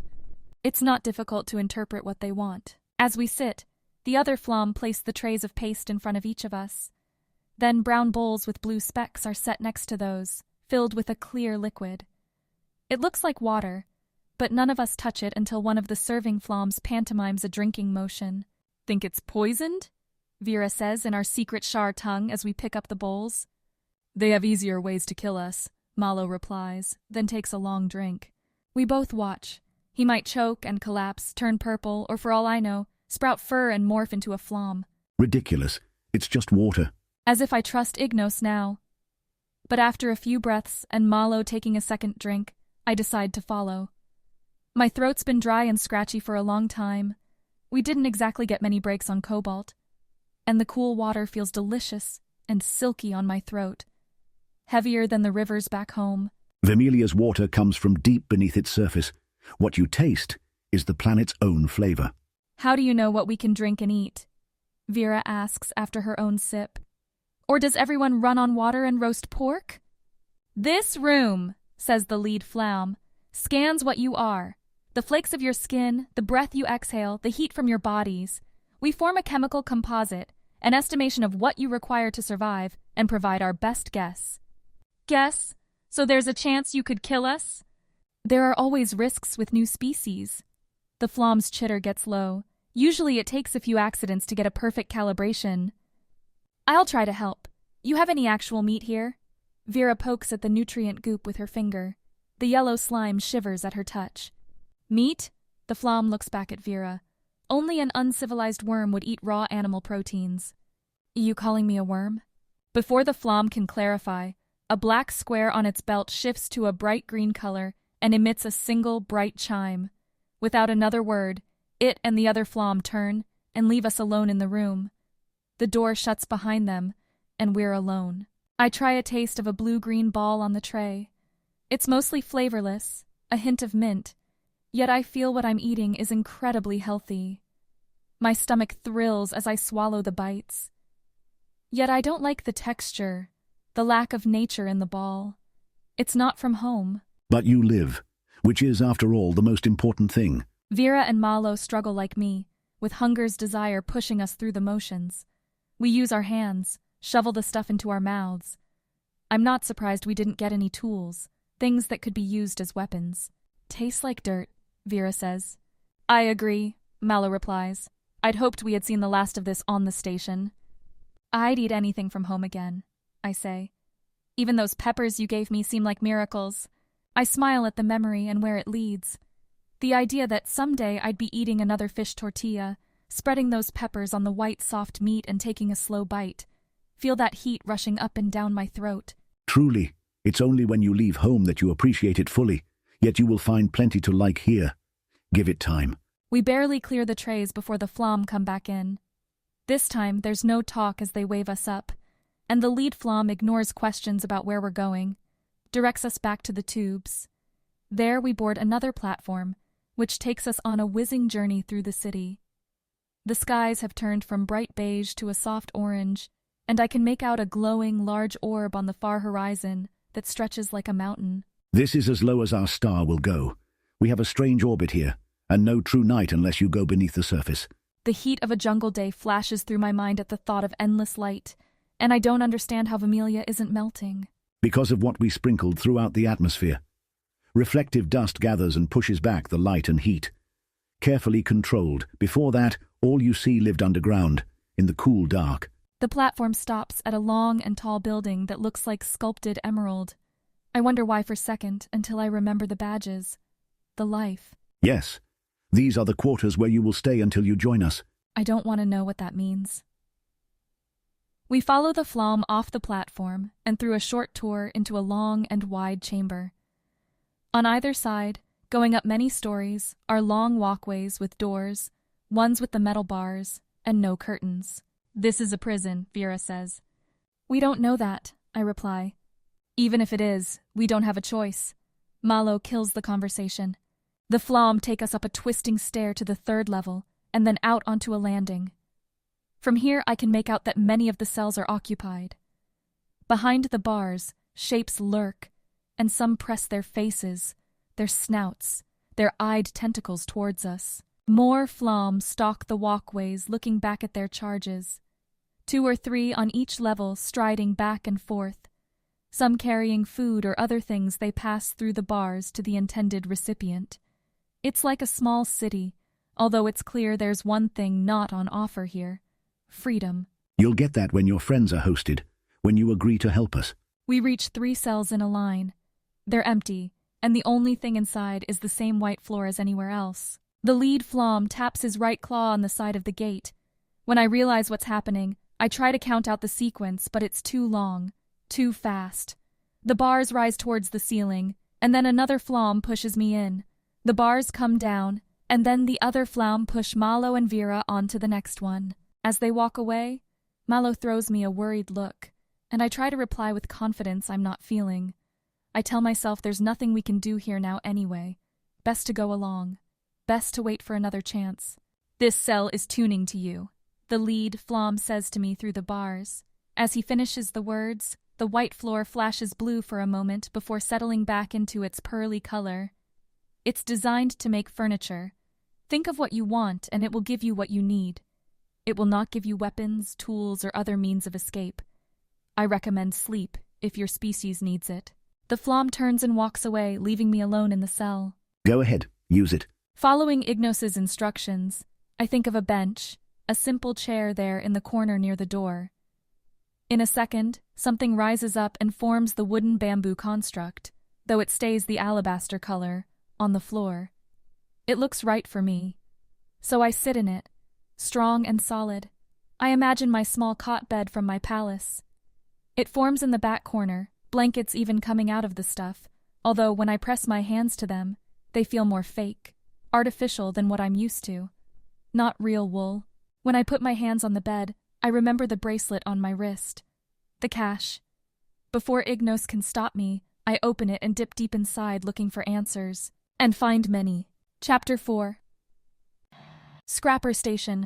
It's not difficult to interpret what they want. As we sit, the other Flom place the trays of paste in front of each of us. Then brown bowls with blue specks are set next to those, filled with a clear liquid. It looks like water, but none of us touch it until one of the serving Floms pantomimes a drinking motion. "Think it's poisoned?" Vera says in our secret Shar tongue as we pick up the bowls. "They have easier ways to kill us," Malo replies, then takes a long drink. We both watch. He might choke and collapse, turn purple, or for all I know, sprout fur and morph into a Flom. Ridiculous. It's just water. As if I trust Ignos now. But after a few breaths and Malo taking a second drink, I decide to follow. My throat's been dry and scratchy for a long time. We didn't exactly get many breaks on Cobalt. And the cool water feels delicious and silky on my throat. Heavier than the rivers back home. Vermilia's water comes from deep beneath its surface. What you taste is the planet's own flavor. How do you know what we can drink and eat? Vera asks after her own sip. Or does everyone run on water and roast pork? This room, says the lead Flom, scans what you are. The flakes of your skin, the breath you exhale, the heat from your bodies. We form a chemical composite, an estimation of what you require to survive, and provide our best guess. Guess? So there's a chance you could kill us? There are always risks with new species. The Flom's chitter gets low. Usually it takes a few accidents to get a perfect calibration. I'll try to help. You have any actual meat here? Vera pokes at the nutrient goop with her finger. The yellow slime shivers at her touch. Meat? The Flom looks back at Vera. Only an uncivilized worm would eat raw animal proteins. You calling me a worm? Before the Flom can clarify, a black square on its belt shifts to a bright green color and emits a single bright chime. Without another word, it and the other Flom turn and leave us alone in the room. The door shuts behind them, and we're alone. I try a taste of a blue-green ball on the tray. It's mostly flavorless, a hint of mint, yet I feel what I'm eating is incredibly healthy. My stomach thrills as I swallow the bites. Yet I don't like the texture, the lack of nature in the ball. It's not from home. But you live, which is, after all, the most important thing. Vera and Malo struggle like me, with hunger's desire pushing us through the motions. We use our hands, shovel the stuff into our mouths. I'm not surprised we didn't get any tools, things that could be used as weapons. Tastes like dirt, Vera says. I agree, Malo replies. I'd hoped we had seen the last of this on the station. I'd eat anything from home again, I say. Even those peppers you gave me seem like miracles. I smile at the memory and where it leads. The idea that someday I'd be eating another fish tortilla, spreading those peppers on the white soft meat and taking a slow bite. Feel that heat rushing up and down my throat. Truly, it's only when you leave home that you appreciate it fully, yet you will find plenty to like here. Give it time. We barely clear the trays before the Flom come back in. This time, there's no talk as they wave us up, and the lead Flom ignores questions about where we're going, directs us back to the tubes. There we board another platform, which takes us on a whizzing journey through the city. The skies have turned from bright beige to a soft orange, and I can make out a glowing, large orb on the far horizon that stretches like a mountain. This is as low as our star will go. We have a strange orbit here, and no true night unless you go beneath the surface. The heat of a jungle day flashes through my mind at the thought of endless light, and I don't understand how Vermilia isn't melting. Because of what we sprinkled throughout the atmosphere. Reflective dust gathers and pushes back the light and heat. Carefully controlled. Before that, all you see lived underground, in the cool dark. The platform stops at a long and tall building that looks like sculpted emerald. I wonder why for a second until I remember the badges. The life. Yes. These are the quarters where you will stay until you join us. I don't want to know what that means. We follow the Flom off the platform and through a short tour into a long and wide chamber. On either side, going up many stories, are long walkways with doors, ones with the metal bars, and no curtains. This is a prison, Vera says. We don't know that, I reply. Even if it is, we don't have a choice. Malo kills the conversation. The Flom take us up a twisting stair to the 3rd level, and then out onto a landing. From here I can make out that many of the cells are occupied. Behind the bars, shapes lurk, and some press their faces, their snouts, their eyed tentacles towards us. More Flom stalk the walkways looking back at their charges. 2 or 3 on each level striding back and forth, some carrying food or other things they pass through the bars to the intended recipient. It's like a small city, although it's clear there's one thing not on offer here: freedom. You'll get that when your friends are hosted, when you agree to help us. We reach 3 cells in a line. They're empty, and the only thing inside is the same white floor as anywhere else. The lead Flom taps his right claw on the side of the gate. When I realize what's happening, I try to count out the sequence, but it's too long, too fast. The bars rise towards the ceiling, and then another Flom pushes me in. The bars come down, and then the other Flom push Malo and Vera onto the next one. As they walk away, Malo throws me a worried look, and I try to reply with confidence I'm not feeling. I tell myself there's nothing we can do here now anyway. Best to go along. Best to wait for another chance. This cell is tuning to you, the lead Flom says to me through the bars. As he finishes the words, the white floor flashes blue for a moment before settling back into its pearly color. It's designed to make furniture. Think of what you want and it will give you what you need. It will not give you weapons, tools, or other means of escape. I recommend sleep if your species needs it. The Flom turns and walks away, leaving me alone in the cell. Go ahead, use it. Following Ignos's instructions, I think of a bench, a simple chair there in the corner near the door. In a second, something rises up and forms the wooden bamboo construct, though it stays the alabaster color, on the floor. It looks right for me. So I sit in it, strong and solid. I imagine my small cot bed from my palace. It forms in the back corner, blankets even coming out of the stuff, although when I press my hands to them, they feel more fake, artificial than what I'm used to. Not real wool. When I put my hands on the bed, I remember the bracelet on my wrist. The cache. Before Ignos can stop me, I open it and dip deep inside looking for answers. And find many. Chapter 4. Scrapper Station.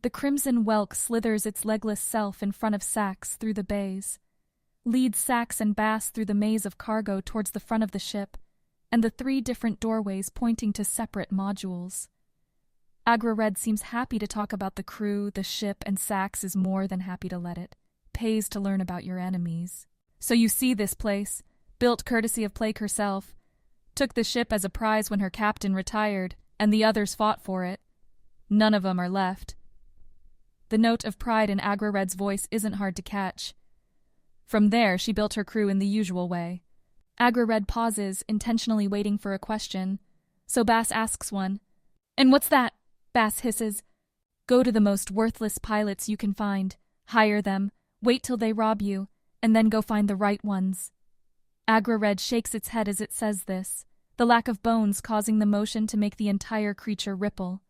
The crimson whelk slithers its legless self in front of Sax through the bays. Leads Sax and Bass through the maze of cargo towards the front of the ship, and the 3 different doorways pointing to separate modules. Agra-Red seems happy to talk about the crew, the ship, and Sax is more than happy to let it. Pays to learn about your enemies. So you see this place, built courtesy of Plague herself. Took the ship as a prize when her captain retired, and the others fought for it. None of 'em are left. The note of pride in Agra-Red's voice isn't hard to catch. From there, she built her crew in the usual way. Agra-Red pauses, intentionally waiting for a question, so Bass asks one. "And what's that?" Bass hisses. "Go to the most worthless pilots you can find, hire them, wait till they rob you, and then go find the right ones." Agra-Red shakes its head as it says this, the lack of bones causing the motion to make the entire creature ripple.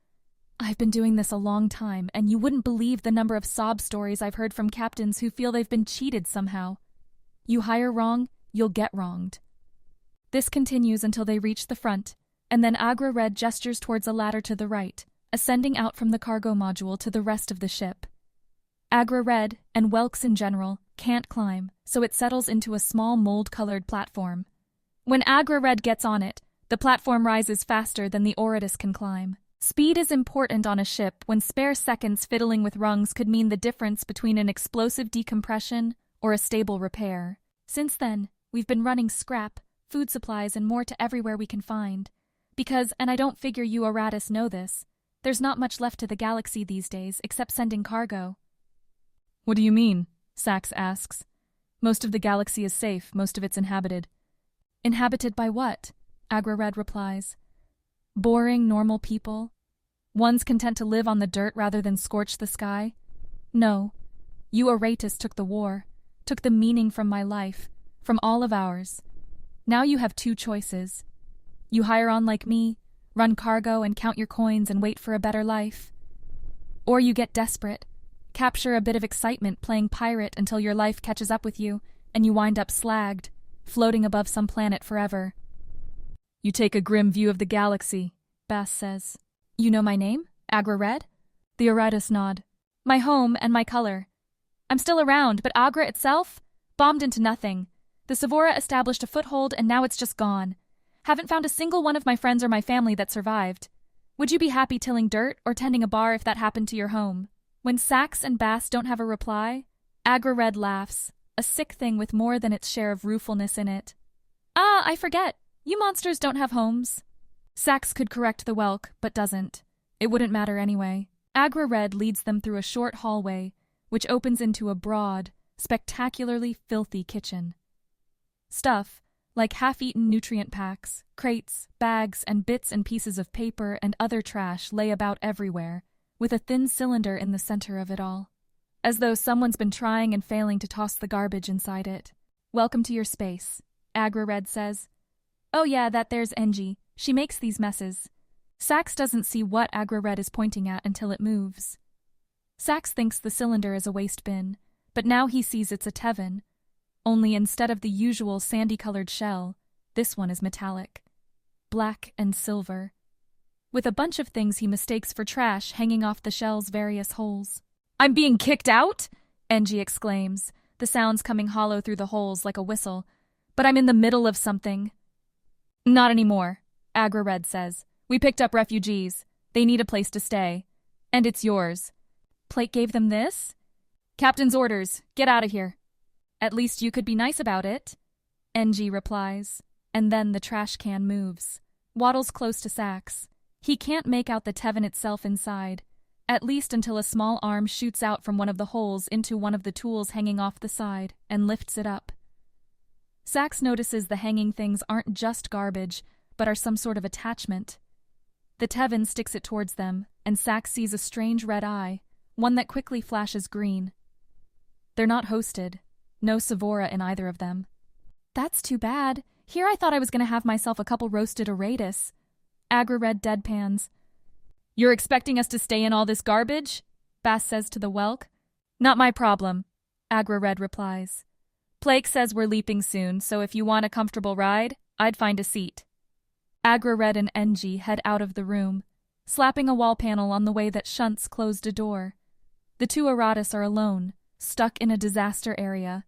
"I've been doing this a long time, and you wouldn't believe the number of sob stories I've heard from captains who feel they've been cheated somehow. You hire wrong, you'll get wronged." This continues until they reach the front, and then Agra-Red gestures towards a ladder to the right, ascending out from the cargo module to the rest of the ship. Agra-Red, and whelks in general, can't climb, so it settles into a small mold-colored platform. When Agra-Red gets on it, the platform rises faster than the Oritus can climb. Speed is important on a ship when spare seconds fiddling with rungs could mean the difference between an explosive decompression or a stable repair. Since then, we've been running scrap, food supplies, and more to everywhere we can find. Because, and I don't figure you Aratus know this, there's not much left to the galaxy these days except sending cargo. What do you mean? Sax asks. Most of the galaxy is safe, most of it's inhabited. Inhabited by what? Agra-Red replies. Boring, normal people? Ones content to live on the dirt rather than scorch the sky? No. You Aratus took the war, took the meaning from my life, from all of ours. Now you have two choices. You hire on like me, run cargo and count your coins and wait for a better life. Or you get desperate, capture a bit of excitement playing pirate until your life catches up with you and you wind up slagged, floating above some planet forever. You take a grim view of the galaxy, Bass says. You know my name? Agra-Red? The Aratus nod. My home and my color. I'm still around, but Agra itself? Bombed into nothing. The Sevora established a foothold and now it's just gone. Haven't found a single one of my friends or my family that survived. Would you be happy tilling dirt or tending a bar if that happened to your home? When Sax and Bass don't have a reply, Agra-Red laughs, a sick thing with more than its share of ruefulness in it. Ah, I forget. You monsters don't have homes. Sax could correct the whelk, but doesn't. It wouldn't matter anyway. Agra-Red leads them through a short hallway, which opens into a broad, spectacularly filthy kitchen. Stuff, like half-eaten nutrient packs, crates, bags, and bits and pieces of paper and other trash lay about everywhere, with a thin cylinder in the center of it all. As though someone's been trying and failing to toss the garbage inside it. Welcome to your space, Agra-Red says. Oh yeah, that there's Engie. She makes these messes. Sax doesn't see what Agra-Red is pointing at until it moves. Sax thinks the cylinder is a waste bin, but now he sees it's a Tevin. Only instead of the usual sandy-colored shell, this one is metallic. Black and silver. With a bunch of things he mistakes for trash hanging off the shell's various holes. I'm being kicked out? Engie exclaims, the sounds coming hollow through the holes like a whistle. But I'm in the middle of something. Not anymore, Agra-Red says. We picked up refugees. They need a place to stay. And it's yours. Plate gave them this? Captain's orders. Get out of here. At least you could be nice about it, Engie replies. And then the trash can moves. Waddles close to Sax. He can't make out the Tevin itself inside, at least until a small arm shoots out from one of the holes into one of the tools hanging off the side and lifts it up. Sax notices the hanging things aren't just garbage, but are some sort of attachment. The Tevin sticks it towards them, and Sax sees a strange red eye, one that quickly flashes green. They're not hosted. No Sevora in either of them. That's too bad. Here I thought I was going to have myself a couple roasted Aratus. Agra-Red deadpans. You're expecting us to stay in all this garbage? Bass says to the whelk. Not my problem, Agra-Red replies. Plake says we're leaping soon, so if you want a comfortable ride, I'd find a seat. Agra-Red and Engie head out of the room, slapping a wall panel on the way that shunts closed a door. The two Aratus are alone, stuck in a disaster area.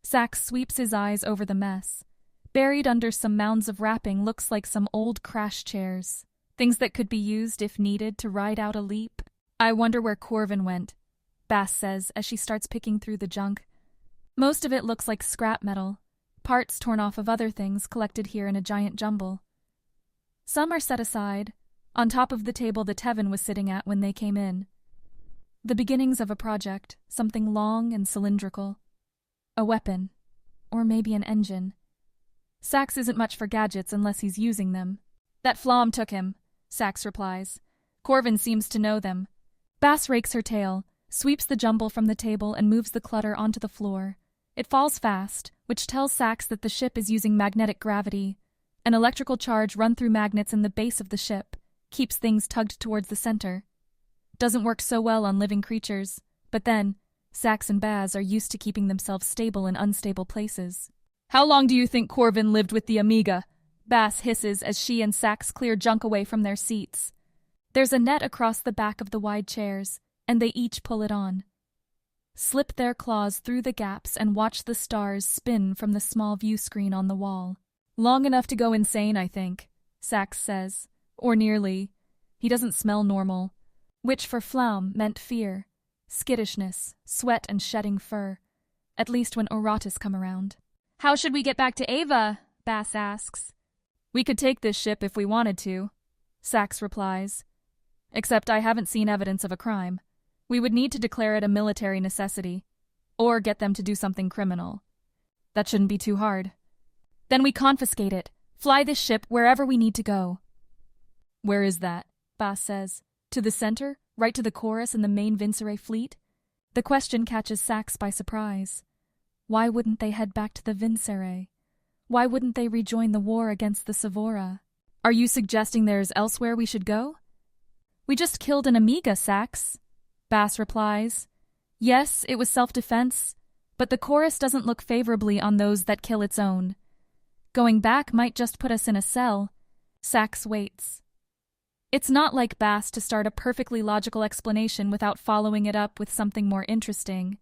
Sax sweeps his eyes over the mess. Buried under some mounds of wrapping looks like some old crash chairs. Things that could be used if needed to ride out a leap. I wonder where Corvin went, Bass says as she starts picking through the junk. Most of it looks like scrap metal, parts torn off of other things collected here in a giant jumble. Some are set aside, on top of the table the Tevin was sitting at when they came in. The beginnings of a project, something long and cylindrical. A weapon, or maybe an engine. Sax isn't much for gadgets unless he's using them. That Flom took him, Sax replies. Corvin seems to know them. Bass rakes her tail, sweeps the jumble from the table and moves the clutter onto the floor. It falls fast, which tells Sax that the ship is using magnetic gravity. An electrical charge run through magnets in the base of the ship, keeps things tugged towards the center. Doesn't work so well on living creatures, but then, Sax and Baz are used to keeping themselves stable in unstable places. How long do you think Corvin lived with the Amiga? Bass hisses as she and Sax clear junk away from their seats. There's a net across the back of the wide chairs, and they each pull it on. Slip their claws through the gaps and watch the stars spin from the small view screen on the wall. Long enough to go insane, I think, Sax says. Or nearly. He doesn't smell normal. Which for Flaum meant fear, skittishness, sweat and shedding fur. At least when Aratus come around. How should we get back to Ava? Bass asks. We could take this ship if we wanted to, Sax replies. Except I haven't seen evidence of a crime. We would need to declare it a military necessity. or get them to do something criminal. That shouldn't be too hard. Then we confiscate it, fly this ship wherever we need to go. Where is that? Bass says. To the center, right to the chorus and the main Vincere fleet? The question catches Sax by surprise. Why wouldn't they head back to the Vincere? Why wouldn't they rejoin the war against the Sevora? Are you suggesting there's elsewhere we should go? We just killed an Amiga, Sax. Bass replies. Yes, it was self-defense, but the chorus doesn't look favorably on those that kill its own. Going back might just put us in a cell. Sax waits. It's not like Bass to start a perfectly logical explanation without following it up with something more interesting.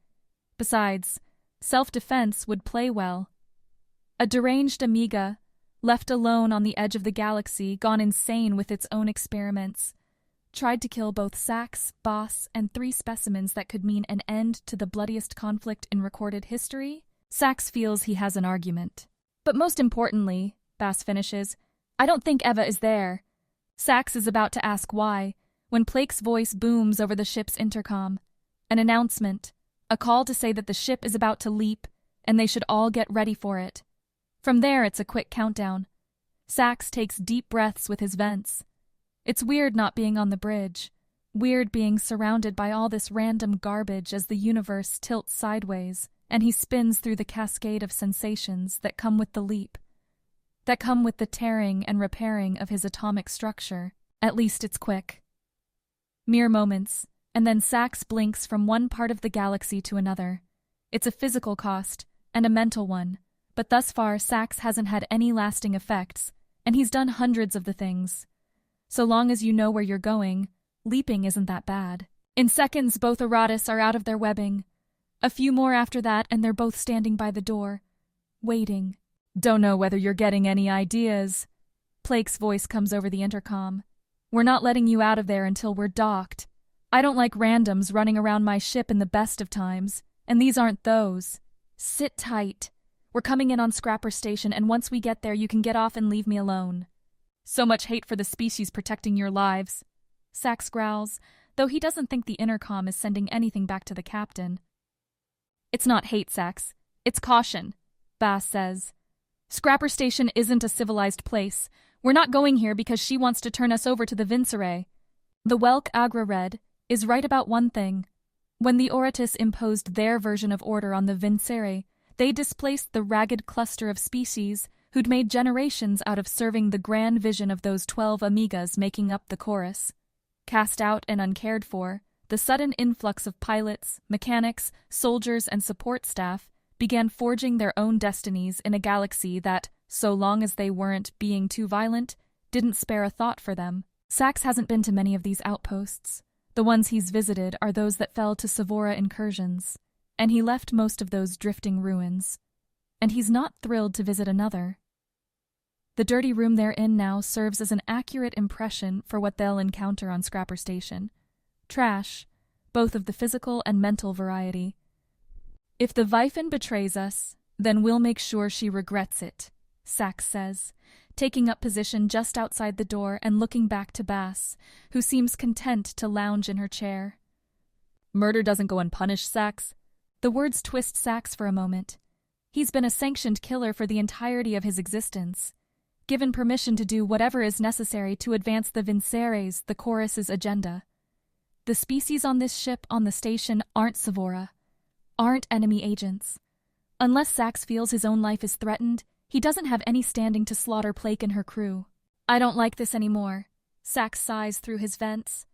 Besides, self-defense would play well. A deranged Amiga, left alone on the edge of the galaxy, gone insane with its own experiments, tried to kill both Sax, Boss, and 3 specimens that could mean an end to the bloodiest conflict in recorded history. Sax feels he has an argument. But most importantly, Bass finishes, I don't think Eva is there. Sax is about to ask why, when Plake's voice booms over the ship's intercom. An announcement, a call to say that the ship is about to leap, and they should all get ready for it. From there, it's a quick countdown. Sax takes deep breaths with his vents. It's weird not being on the bridge. Weird being surrounded by all this random garbage as the universe tilts sideways, and he spins through the cascade of sensations that come with the leap, that come with the tearing and repairing of his atomic structure. At least it's quick. Mere moments, and then Sax blinks from one part of the galaxy to another. It's a physical cost, and a mental one, but thus far Sax hasn't had any lasting effects, and he's done hundreds of the things. So long as you know where you're going, leaping isn't that bad. In seconds, both Aratus are out of their webbing. A few more after that, and they're both standing by the door, waiting. Don't know whether you're getting any ideas. Plake's voice comes over the intercom. We're not letting you out of there until we're docked. I don't like randoms running around my ship in the best of times, and these aren't those. Sit tight. We're coming in on Scrapper Station, and once we get there, you can get off and leave me alone. So much hate for the species protecting your lives. Sax growls, though he doesn't think the intercom is sending anything back to the captain. It's not hate, Sax. It's caution, Bass says. Scrapper Station isn't a civilized place. We're not going here because she wants to turn us over to the Vincere. The Welk Agra Red is right about one thing. When the Oratus imposed their version of order on the Vincere, they displaced the ragged cluster of species who'd made generations out of serving the grand vision of those 12 Amigas making up the chorus. Cast out and uncared for, the sudden influx of pilots, mechanics, soldiers, and support staff began forging their own destinies in a galaxy that, so long as they weren't being too violent, didn't spare a thought for them. Sax hasn't been to many of these outposts. The ones he's visited are those that fell to Sevora incursions, and he left most of those drifting ruins. And he's not thrilled to visit another. The dirty room they're in now serves as an accurate impression for what they'll encounter on Scrapper Station. Trash, both of the physical and mental variety. If the Vifen betrays us, then we'll make sure she regrets it, Sax says, taking up position just outside the door and looking back to Bass, who seems content to lounge in her chair. Murder doesn't go unpunished, Sax. The words twist Sax for a moment. He's been a sanctioned killer for the entirety of his existence, given permission to do whatever is necessary to advance the Vincere's, the chorus's agenda. The species on this ship on the station aren't Sevora, aren't enemy agents. Unless Sax feels his own life is threatened, he doesn't have any standing to slaughter Plake and her crew. I don't like this anymore. Sax sighs through his vents.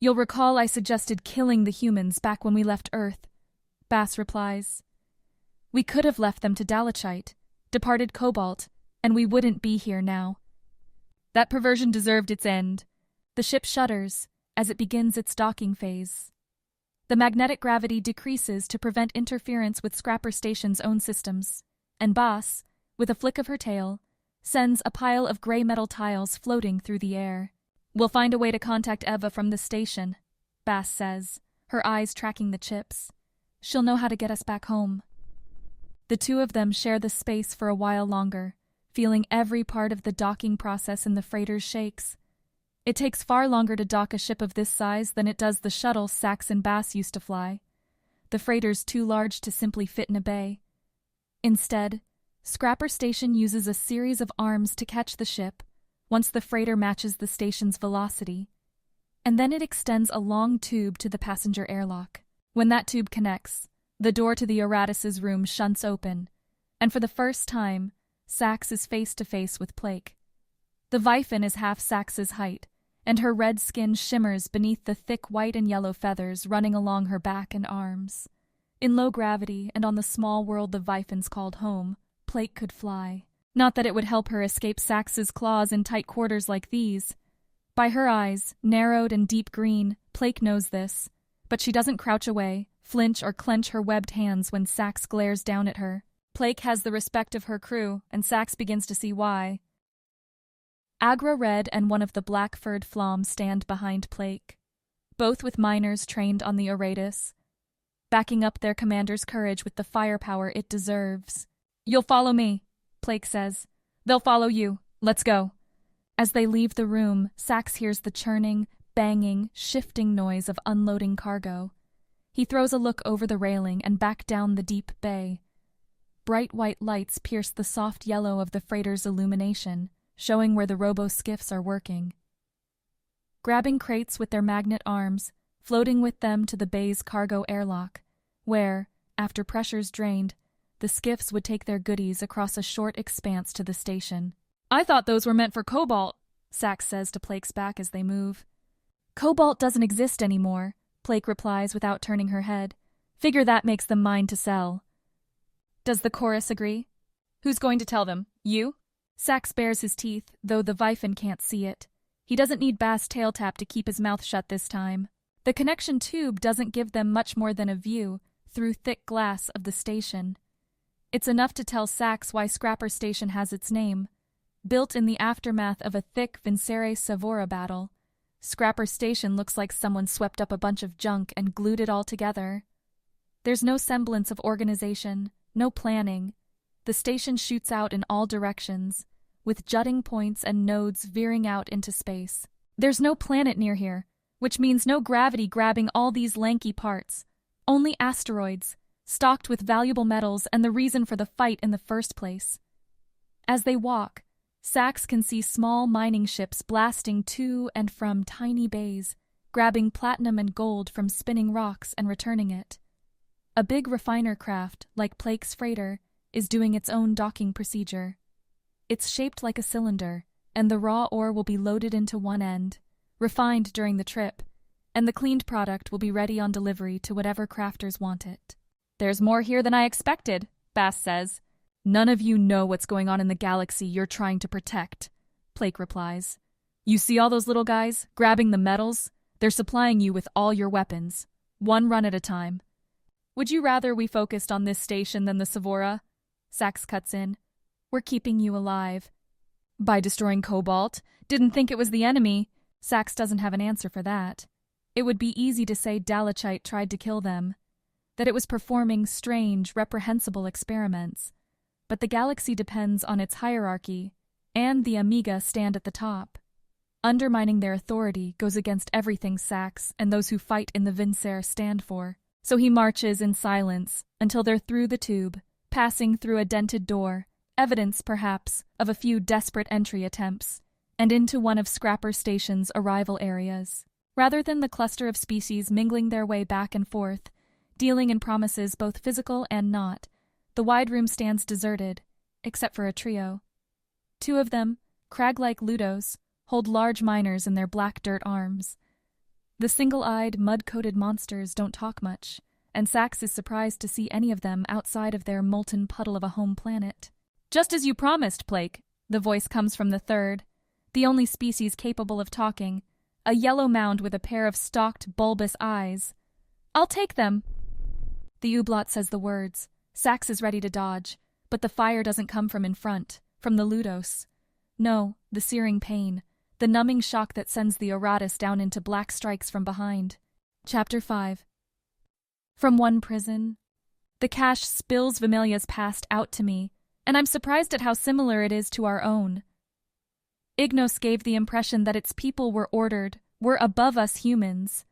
You'll recall I suggested killing the humans back when we left Earth. Bass replies. We could have left them to Dalachite, departed Cobalt, and we wouldn't be here now. That perversion deserved its end. The ship shudders as it begins its docking phase. The magnetic gravity decreases to prevent interference with Scrapper Station's own systems, and Bass, with a flick of her tail, sends a pile of gray metal tiles floating through the air. We'll find a way to contact Eva from the station, Bass says, her eyes tracking the chips. She'll know how to get us back home. The two of them share the space for a while longer, feeling every part of the docking process in the freighter's shakes. It takes far longer to dock a ship of this size than it does the shuttle Sax and Bass used to fly. the freighter's too large to simply fit in a bay. Instead, Scrapper Station uses a series of arms to catch the ship once the freighter matches the station's velocity, and then it extends a long tube to the passenger airlock. When that tube connects, the door to the Aratus's room shunts open, and for the first time, Sax is face to face with Plake. The Vifen is half Sax's height, and her red skin shimmers beneath the thick white and yellow feathers running along her back and arms. In low gravity and on the small world the Vifens called home, Plake could fly. Not that it would help her escape Sax's claws in tight quarters like these. By her eyes, narrowed and deep green, Plake knows this, but she doesn't crouch away, flinch or clench her webbed hands when Sax glares down at her. Plake has the respect of her crew, and Sax begins to see why. Agra Red and one of the black-furred Flom stand behind Plake, both with miners trained on the Aratus, backing up their commander's courage with the firepower it deserves. "You'll follow me," Plake says. "They'll follow you. Let's go." As they leave the room, Sax hears the churning, banging, shifting noise of unloading cargo. He throws a look over the railing and back down the deep bay. Bright white lights pierce the soft yellow of the freighter's illumination, showing where the robo-skiffs are working. Grabbing crates with their magnet arms, floating with them to the bay's cargo airlock, where, after pressures drained, the skiffs would take their goodies across a short expanse to the station. "I thought those were meant for cobalt," Sax says to Plake's back as they move. "Cobalt doesn't exist anymore," Plake replies without turning her head. "Figure that makes them mine to sell." Does the chorus agree? "Who's going to tell them? You?" Sax bares his teeth, though the Vifen can't see it. He doesn't need Bass Tailtap to keep his mouth shut this time. The connection tube doesn't give them much more than a view, through thick glass, of the station. It's enough to tell Sax why Scrapper Station has its name. Built in the aftermath of a thick Villainy-Sevora battle, Scrapper Station looks like someone swept up a bunch of junk and glued it all together. There's no semblance of organization, no planning. The station shoots out in all directions, with jutting points and nodes veering out into space. There's no planet near here, which means no gravity grabbing all these lanky parts. Only asteroids, stocked with valuable metals and the reason for the fight in the first place. As they walk, Sax can see small mining ships blasting to and from tiny bays, grabbing platinum and gold from spinning rocks and returning it. A big refiner craft, like Plake's freighter, is doing its own docking procedure. It's shaped like a cylinder, and the raw ore will be loaded into one end, refined during the trip, and the cleaned product will be ready on delivery to whatever crafters want it. "There's more here than I expected," Bass says. "None of you know what's going on in the galaxy you're trying to protect," Plake replies. "You see all those little guys grabbing the metals? They're supplying you with all your weapons, one run at a time." "Would you rather we focused on this station than the Sevora?" Sax cuts in. "We're keeping you alive." "By destroying cobalt? Didn't think it was the enemy." Sax doesn't have an answer for that. It would be easy to say Dalachite tried to kill them, that it was performing strange, reprehensible experiments. But the galaxy depends on its hierarchy, and the Amiga stand at the top. Undermining their authority goes against everything Sax and those who fight in the Vincer stand for. So he marches in silence until they're through the tube, passing through a dented door, evidence, perhaps, of a few desperate entry attempts, and into one of Scrapper Station's arrival areas. Rather than the cluster of species mingling their way back and forth, dealing in promises both physical and not, the wide room stands deserted, except for a trio. Two of them, crag-like Ludos, hold large miners in their black dirt arms. The single-eyed, mud-coated monsters don't talk much, and Sax is surprised to see any of them outside of their molten puddle of a home planet. "Just as you promised, Plake," the voice comes from the third, the only species capable of talking, a yellow mound with a pair of stalked, bulbous eyes. "I'll take them." The Ublot says the words. Sax is ready to dodge, but the fire doesn't come from in front, from the Ludos. No, the searing pain, the numbing shock that sends the Aratus down into black strikes from behind. Chapter 5. From one prison. The cache spills Vamilia's past out to me, and I'm surprised at how similar it is to our own. Ignos gave the impression that its people were ordered, were above us humans.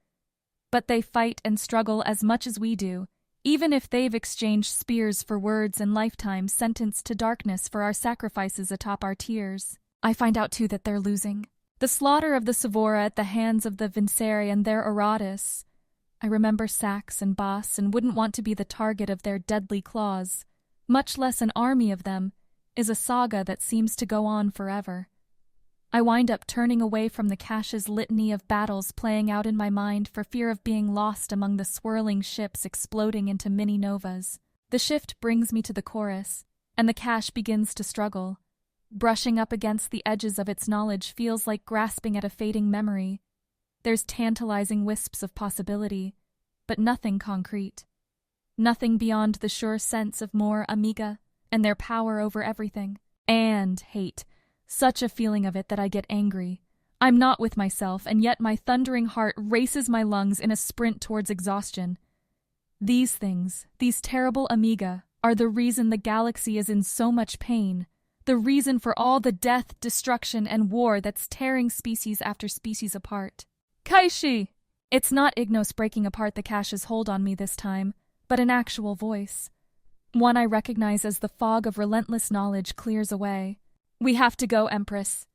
But they fight and struggle as much as we do, Even if they've exchanged spears for words and lifetimes sentenced to darkness for our sacrifices atop our tears. I find out too that they're losing. The slaughter of the Sevora at the hands of the Vincere and their Eratus. I remember Sax and Boss and wouldn't want to be the target of their deadly claws. Much less an army of them, is a saga that seems to go on forever. I wind up turning away from the cache's litany of battles playing out in my mind for fear of being lost among the swirling ships exploding into mini-novas. The shift brings me to the chorus, and the cache begins to struggle. Brushing up against the edges of its knowledge feels like grasping at a fading memory. There's tantalizing wisps of possibility, but nothing concrete. Nothing beyond the sure sense of more Amiga and their power over everything. And hate. Such a feeling of it that I get angry. I'm not with myself, and yet my thundering heart races my lungs in a sprint towards exhaustion. These things, these terrible Amiga, are the reason the galaxy is in so much pain, the reason for all the death, destruction, and war that's tearing species after species apart. Kaishi! It's not Ignos breaking apart the cache's hold on me this time, but an actual voice. One I recognize as the fog of relentless knowledge clears away. We have to go, Empress.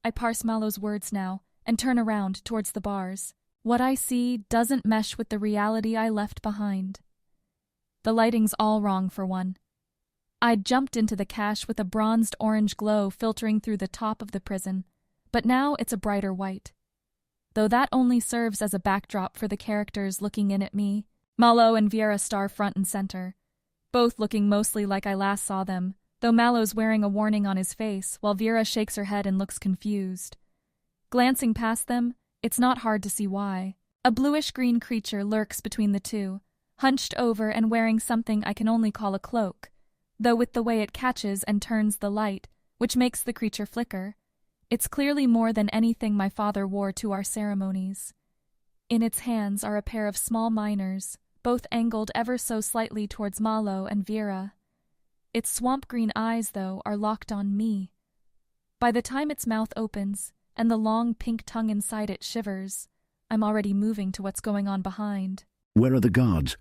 I parse Malo's words now and turn around towards the bars. What I see doesn't mesh with the reality I left behind. The lighting's all wrong for one. I'd jumped into the cache with a bronzed orange glow filtering through the top of the prison, but now it's a brighter white. Though that only serves as a backdrop for the characters looking in at me. Malo and Viera star front and center, both looking mostly like I last saw them, though Malo's wearing a warning on his face while Viera shakes her head and looks confused. Glancing past them, it's not hard to see why. A bluish-green creature lurks between the two, hunched over and wearing something I can only call a cloak, though with the way it catches and turns the light, which makes the creature flicker, it's clearly more than anything my father wore to our ceremonies. In its hands are a pair of small minors, both angled ever so slightly towards Malo and Viera. Its swamp-green eyes, though, are locked on me. By the time its mouth opens, and the long pink tongue inside it shivers, I'm already moving to what's going on behind. Where are the guards?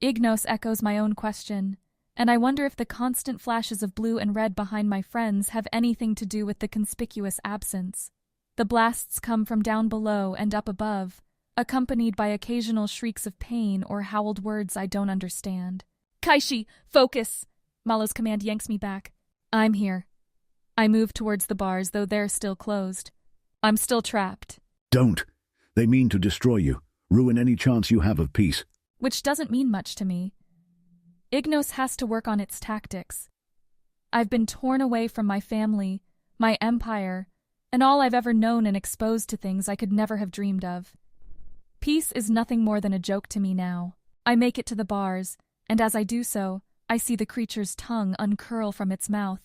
Ignos echoes my own question, and I wonder if the constant flashes of blue and red behind my friends have anything to do with the conspicuous absence. The blasts come from down below and up above, accompanied by occasional shrieks of pain or howled words I don't understand. Kaishi, focus! Malo's command yanks me back. I'm here. I move towards the bars, though they're still closed. I'm still trapped. Don't. They mean to destroy you, ruin any chance you have of peace. Which doesn't mean much to me. Ignos has to work on its tactics. I've been torn away from my family, my empire, and all I've ever known and exposed to things I could never have dreamed of. Peace is nothing more than a joke to me now. I make it to the bars, and as I do so, I see the creature's tongue uncurl from its mouth.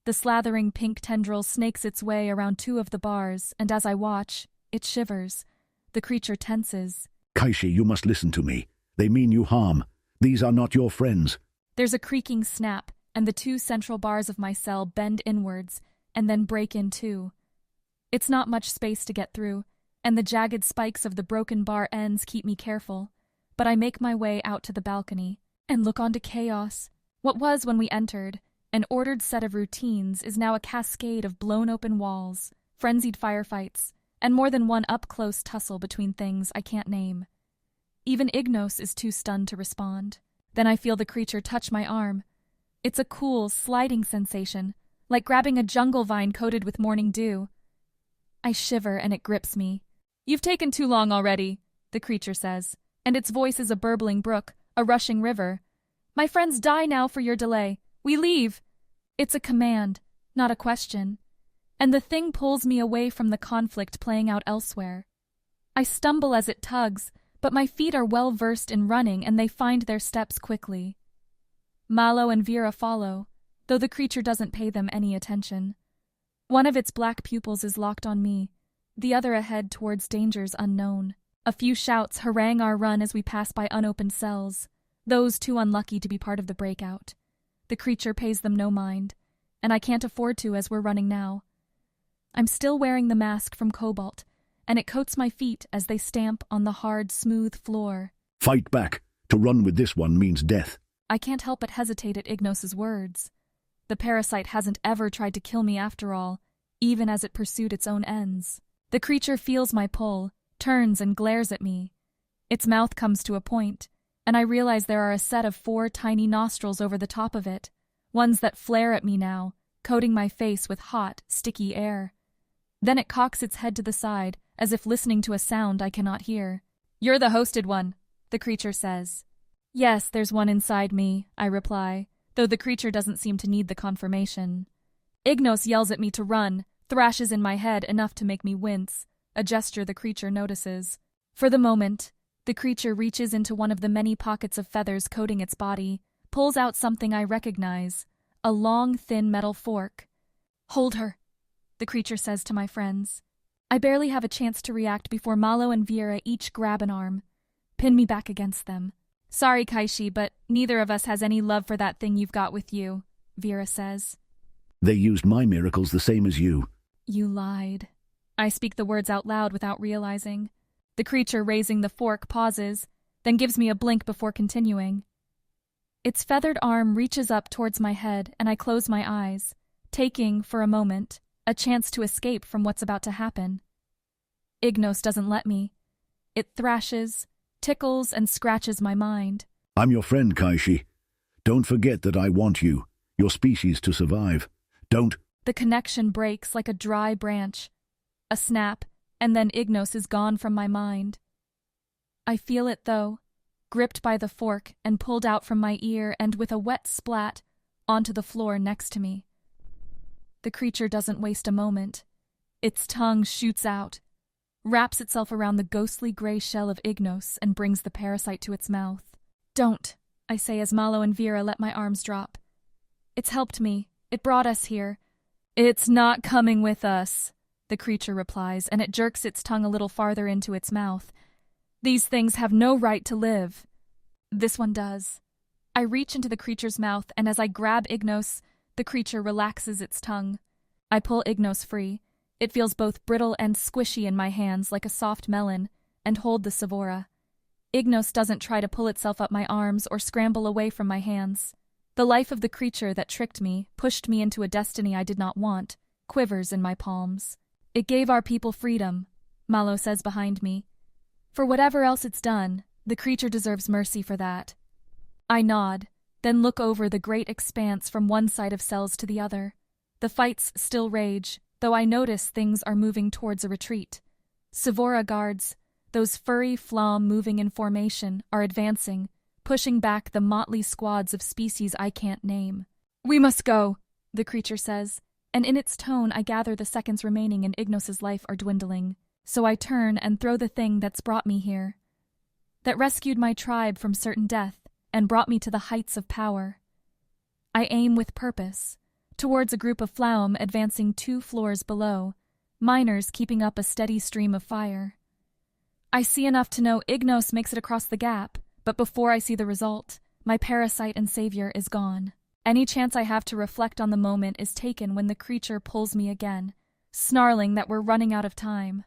The slathering pink tendril snakes its way around two of the bars, and as I watch, it shivers. The creature tenses. Kaishi, you must listen to me. They mean you harm. These are not your friends. There's a creaking snap, and the two central bars of my cell bend inwards, and then break in two. It's not much space to get through, and the jagged spikes of the broken bar ends keep me careful, but I make my way out to the balcony and look onto chaos. What was when we entered, an ordered set of routines, is now a cascade of blown-open walls, frenzied firefights, and more than one up-close tussle between things I can't name. Even Ignos is too stunned to respond. Then I feel the creature touch my arm. It's a cool, sliding sensation, like grabbing a jungle vine coated with morning dew. I shiver and it grips me. You've taken too long already, the creature says, and its voice is a burbling brook, a rushing river. My friends die now for your delay. We leave. It's a command, not a question. And the thing pulls me away from the conflict playing out elsewhere. I stumble as it tugs, but my feet are well versed in running and they find their steps quickly. Malo and Viera follow, though the creature doesn't pay them any attention. One of its black pupils is locked on me, the other ahead towards dangers unknown. A few shouts harangue our run as we pass by unopened cells, those too unlucky to be part of the breakout. The creature pays them no mind, and I can't afford to as we're running now. I'm still wearing the mask from Cobalt, and it coats my feet as they stamp on the hard, smooth floor. Fight back. To run with this one means death. I can't help but hesitate at Ignos's words. The parasite hasn't ever tried to kill me after all, even as it pursued its own ends. The creature feels my pull, turns and glares at me. Its mouth comes to a point, and I realize there are a set of 4 tiny nostrils over the top of it, ones that flare at me now, coating my face with hot, sticky air. Then it cocks its head to the side, as if listening to a sound I cannot hear. "You're the hosted one," the creature says. "Yes, there's one inside me," I reply, though the creature doesn't seem to need the confirmation. Ignos yells at me to run, thrashes in my head enough to make me wince, a gesture the creature notices. For the moment, the creature reaches into one of the many pockets of feathers coating its body, pulls out something I recognize, a long, thin metal fork. "Hold her," the creature says to my friends. I barely have a chance to react before Malo and Vera each grab an arm, pin me back against them. "Sorry, Kaishi, but neither of us has any love for that thing you've got with you," Vera says. They used my miracles the same as you. "You lied." I speak the words out loud without realizing. The creature raising the fork pauses, then gives me a blink before continuing. Its feathered arm reaches up towards my head, and I close my eyes, taking, for a moment, a chance to escape from what's about to happen. Ignos doesn't let me. It thrashes, tickles, and scratches my mind. I'm your friend, Kaishi. Don't forget that I want you, your species, to survive. Don't. The connection breaks like a dry branch. A snap, and then Ignos is gone from my mind. I feel it, though, gripped by the fork and pulled out from my ear and with a wet splat onto the floor next to me. The creature doesn't waste a moment. Its tongue shoots out, wraps itself around the ghostly gray shell of Ignos and brings the parasite to its mouth. "Don't," I say as Malo and Vera let my arms drop. "It's helped me. It brought us here." "It's not coming with us," the creature replies, and it jerks its tongue a little farther into its mouth. "These things have no right to live." This one does. I reach into the creature's mouth, and as I grab Ignos, the creature relaxes its tongue. I pull Ignos free. It feels both brittle and squishy in my hands like a soft melon, and hold the Sevora. Ignos doesn't try to pull itself up my arms or scramble away from my hands. The life of the creature that tricked me, pushed me into a destiny I did not want, quivers in my palms. "It gave our people freedom," Malo says behind me. "For whatever else it's done, the creature deserves mercy for that." I nod, then look over the great expanse from one side of cells to the other. The fights still rage, though I notice things are moving towards a retreat. Sevora guards, those furry flaum moving in formation, are advancing, pushing back the motley squads of species I can't name. "We must go," the creature says, and in its tone I gather the seconds remaining in Ignos's life are dwindling. So I turn and throw the thing that's brought me here, that rescued my tribe from certain death and brought me to the heights of power. I aim with purpose, towards a group of flaum advancing 2 floors below, miners keeping up a steady stream of fire. I see enough to know Ignos makes it across the gap, but before I see the result, my parasite and savior is gone. Any chance I have to reflect on the moment is taken when the creature pulls me again, snarling that we're running out of time.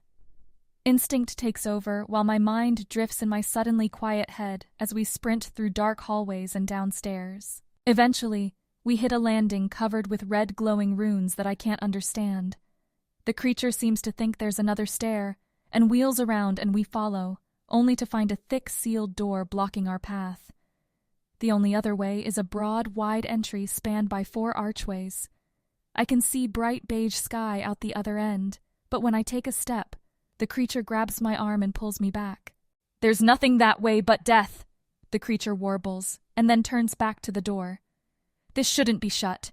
Instinct takes over while my mind drifts in my suddenly quiet head as we sprint through dark hallways and downstairs. Eventually, we hit a landing covered with red glowing runes that I can't understand. The creature seems to think there's another stair, and wheels around and we follow, only to find a thick sealed door blocking our path. The only other way is a broad, wide entry spanned by 4 archways. I can see bright beige sky out the other end, but when I take a step, the creature grabs my arm and pulls me back. "There's nothing that way but death," the creature warbles, and then turns back to the door. "This shouldn't be shut."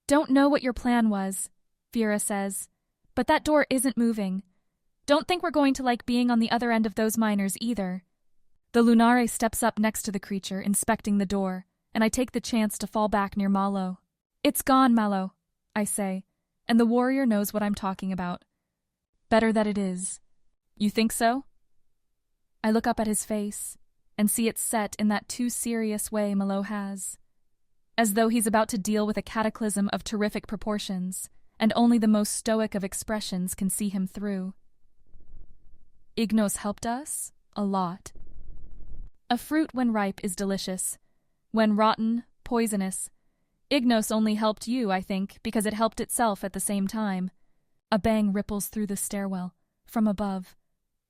"Don't know what your plan was," Vera says, "but that door isn't moving. Don't think we're going to like being on the other end of those miners either." The Lunare steps up next to the creature, inspecting the door, and I take the chance to fall back near Malo. "It's gone, Malo," I say, and the warrior knows what I'm talking about. "Better that it is." "You think so?" I look up at his face and see it set in that too serious way Malo has, as though he's about to deal with a cataclysm of terrific proportions, and only the most stoic of expressions can see him through. "Ignos helped us a lot." A fruit when ripe is delicious. When rotten, poisonous. Ignos only helped you, I think, because it helped itself at the same time. A bang ripples through the stairwell, from above.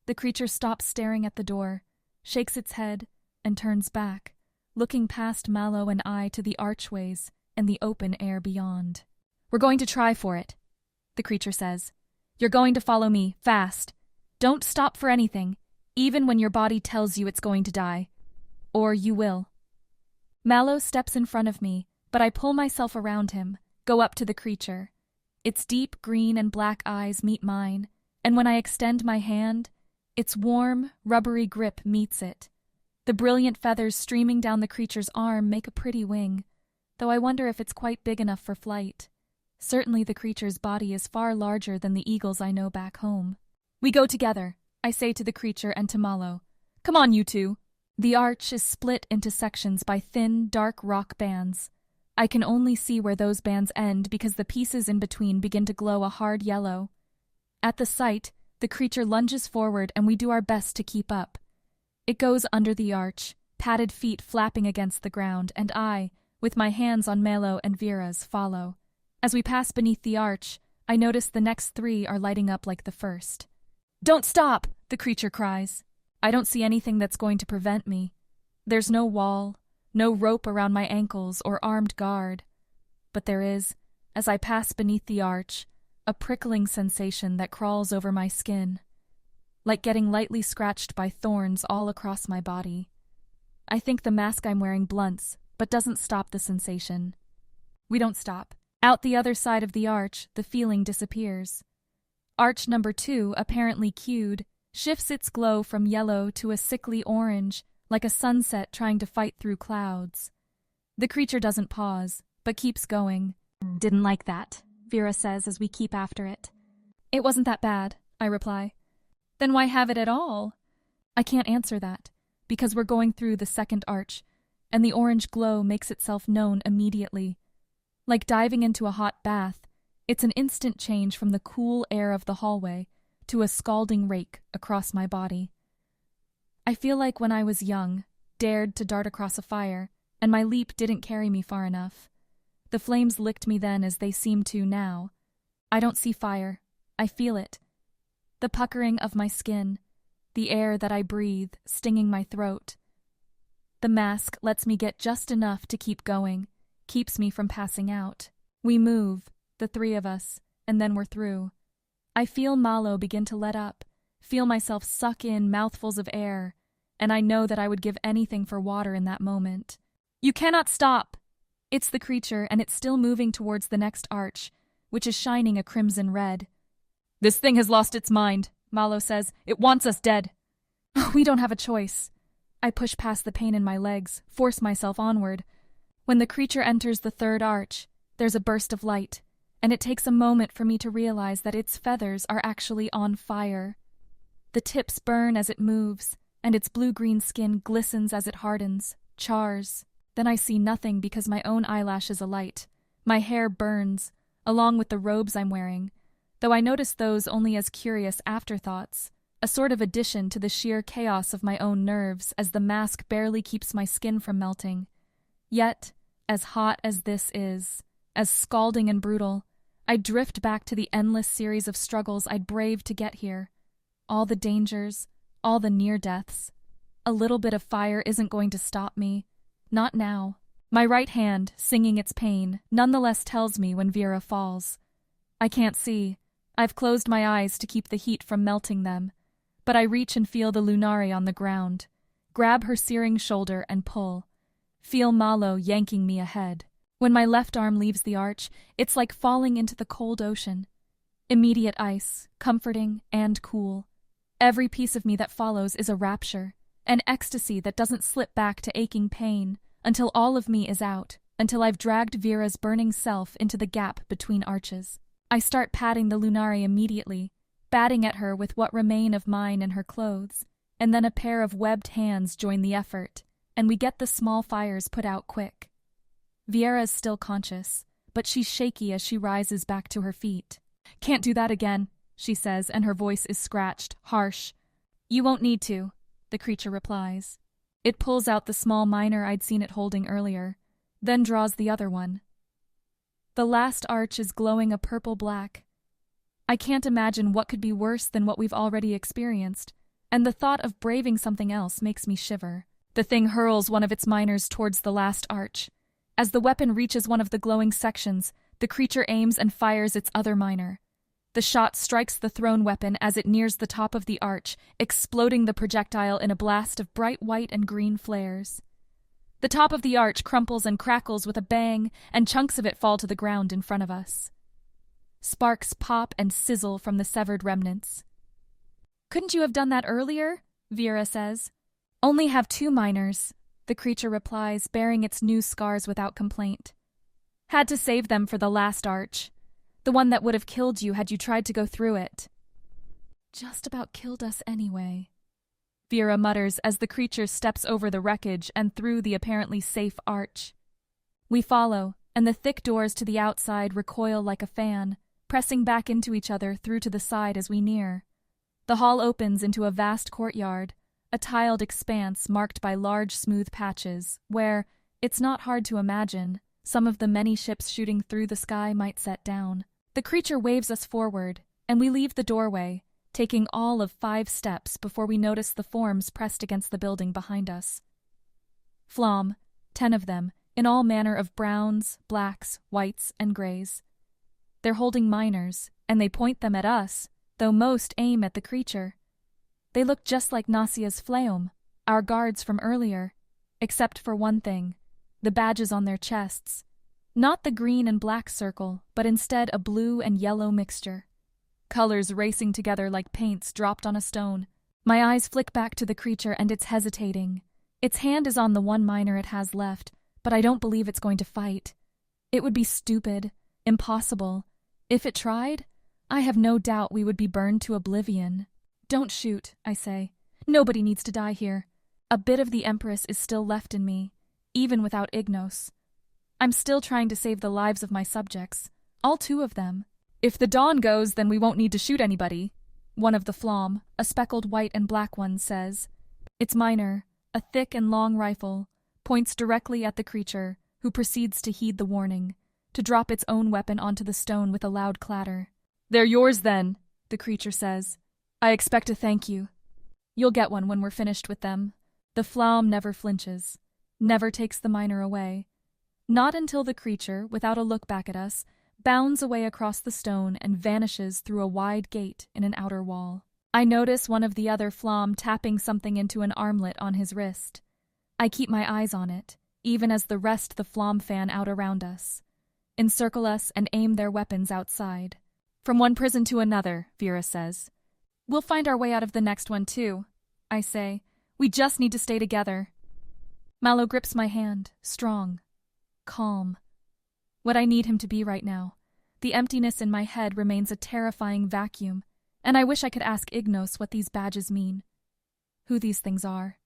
The creature stops staring at the door, shakes its head, and turns back, looking past Mallow and I to the archways and the open air beyond. "We're going to try for it," the creature says. "You're going to follow me, fast. Don't stop for anything, even when your body tells you it's going to die. Or you will." Mallow steps in front of me, but I pull myself around him, go up to the creature. Its deep green and black eyes meet mine, and when I extend my hand, its warm, rubbery grip meets it. The brilliant feathers streaming down the creature's arm make a pretty wing, though I wonder if it's quite big enough for flight. Certainly the creature's body is far larger than the eagles I know back home. "We go together," I say to the creature and to Mallow. "Come on, you two." The arch is split into sections by thin, dark rock bands. I can only see where those bands end because the pieces in between begin to glow a hard yellow. At the sight, the creature lunges forward and we do our best to keep up. It goes under the arch, padded feet flapping against the ground, and I, with my hands on Mallow and Vera's, follow. As we pass beneath the arch, I notice the next three are lighting up like the first. "Don't stop!" the creature cries. I don't see anything that's going to prevent me. There's no wall, no rope around my ankles or armed guard. But there is, as I pass beneath the arch, a prickling sensation that crawls over my skin, like getting lightly scratched by thorns all across my body. I think the mask I'm wearing blunts, but doesn't stop the sensation. We don't stop. Out the other side of the arch, the feeling disappears. Arch number 2, apparently cued, shifts its glow from yellow to a sickly orange, like a sunset trying to fight through clouds. The creature doesn't pause, but keeps going. "Didn't like that," Vera says as we keep after it. "It wasn't that bad," I reply. "Then why have it at all?" I can't answer that, because we're going through the second arch, and the orange glow makes itself known immediately. Like diving into a hot bath, it's an instant change from the cool air of the hallway to a scalding rake across my body. I feel like when I was young, dared to dart across a fire, and my leap didn't carry me far enough. The flames licked me then as they seem to now. I don't see fire. I feel it. The puckering of my skin, the air that I breathe stinging my throat. The mask lets me get just enough to keep going, keeps me from passing out. We move, the three of us, and then we're through. I feel Mallow begin to let up, feel myself suck in mouthfuls of air, and I know that I would give anything for water in that moment. "You cannot stop!" It's the creature, and it's still moving towards the next arch, which is shining a crimson red. "This thing has lost its mind," Mallow says. "It wants us dead." We don't have a choice. I push past the pain in my legs, force myself onward. When the creature enters the third arch, there's a burst of light, and it takes a moment for me to realize that its feathers are actually on fire. The tips burn as it moves, and its blue-green skin glistens as it hardens, chars. Then I see nothing because my own eyelashes alight. My hair burns, along with the robes I'm wearing, though I notice those only as curious afterthoughts, a sort of addition to the sheer chaos of my own nerves as the mask barely keeps my skin from melting. Yet, as hot as this is, as scalding and brutal, I drift back to the endless series of struggles I'd braved to get here. All the dangers, all the near-deaths. A little bit of fire isn't going to stop me. Not now. My right hand, singing its pain, nonetheless tells me when Vera falls. I can't see. I've closed my eyes to keep the heat from melting them. But I reach and feel the Lunari on the ground, grab her searing shoulder and pull. Feel Mallow yanking me ahead. When my left arm leaves the arch, it's like falling into the cold ocean. Immediate ice, comforting and cool. Every piece of me that follows is a rapture, an ecstasy that doesn't slip back to aching pain until all of me is out, until I've dragged Vera's burning self into the gap between arches. I start patting the Lunari immediately, batting at her with what remain of mine and her clothes, and then a pair of webbed hands join the effort, and we get the small fires put out quick. Vera's still conscious, but she's shaky as she rises back to her feet. "Can't do that again," she says, and her voice is scratched, harsh. "You won't need to," the creature replies. It pulls out the small miner I'd seen it holding earlier, then draws the other one. The last arch is glowing a purple-black. I can't imagine what could be worse than what we've already experienced, and the thought of braving something else makes me shiver. The thing hurls one of its miners towards the last arch. As the weapon reaches one of the glowing sections, the creature aims and fires its other miner. The shot strikes the thrown weapon as it nears the top of the arch, exploding the projectile in a blast of bright white and green flares. The top of the arch crumples and crackles with a bang, and chunks of it fall to the ground in front of us. Sparks pop and sizzle from the severed remnants. "Couldn't you have done that earlier?" Vera says. "Only have 2 miners," the creature replies, bearing its new scars without complaint. "Had to save them for the last arch. The one that would have killed you had you tried to go through it." "Just about killed us anyway," Vera mutters as the creature steps over the wreckage and through the apparently safe arch. We follow, and the thick doors to the outside recoil like a fan, pressing back into each other through to the side as we near. The hall opens into a vast courtyard, a tiled expanse marked by large smooth patches, where, it's not hard to imagine, some of the many ships shooting through the sky might set down. The creature waves us forward, and we leave the doorway, taking all of 5 steps before we notice the forms pressed against the building behind us. Flom, 10 of them, in all manner of browns, blacks, whites, and grays. They're holding miners, and they point them at us, though most aim at the creature. They look just like Nasia's Flaum, our guards from earlier, except for one thing, the badges on their chests. Not the green and black circle, but instead a blue and yellow mixture. Colors racing together like paints dropped on a stone. My eyes flick back to the creature and it's hesitating. Its hand is on the one miner it has left, but I don't believe it's going to fight. It would be stupid, impossible. If it tried, I have no doubt we would be burned to oblivion. "Don't shoot," I say. "Nobody needs to die here. A bit of the Empress is still left in me, even without Ignos. I'm still trying to save the lives of my subjects, all 2 of them. If the dawn goes, then we won't need to shoot anybody," one of the Flom, a speckled white and black one, says. Its miner, a thick and long rifle, points directly at the creature, who proceeds to heed the warning, to drop its own weapon onto the stone with a loud clatter. "They're yours then," the creature says. "I expect to thank you." "You'll get one when we're finished with them." The Flom never flinches, never takes the miner away. Not until the creature, without a look back at us, bounds away across the stone and vanishes through a wide gate in an outer wall. I notice one of the other Flom tapping something into an armlet on his wrist. I keep my eyes on it, even as the rest the Flom fan out around us, encircle us and aim their weapons outside. "From one prison to another," Vera says. "We'll find our way out of the next one too," I say. "We just need to stay together." Mallow grips my hand, strong, calm. What I need him to be right now. The emptiness in my head remains a terrifying vacuum, and I wish I could ask Ignos what these badges mean, who these things are.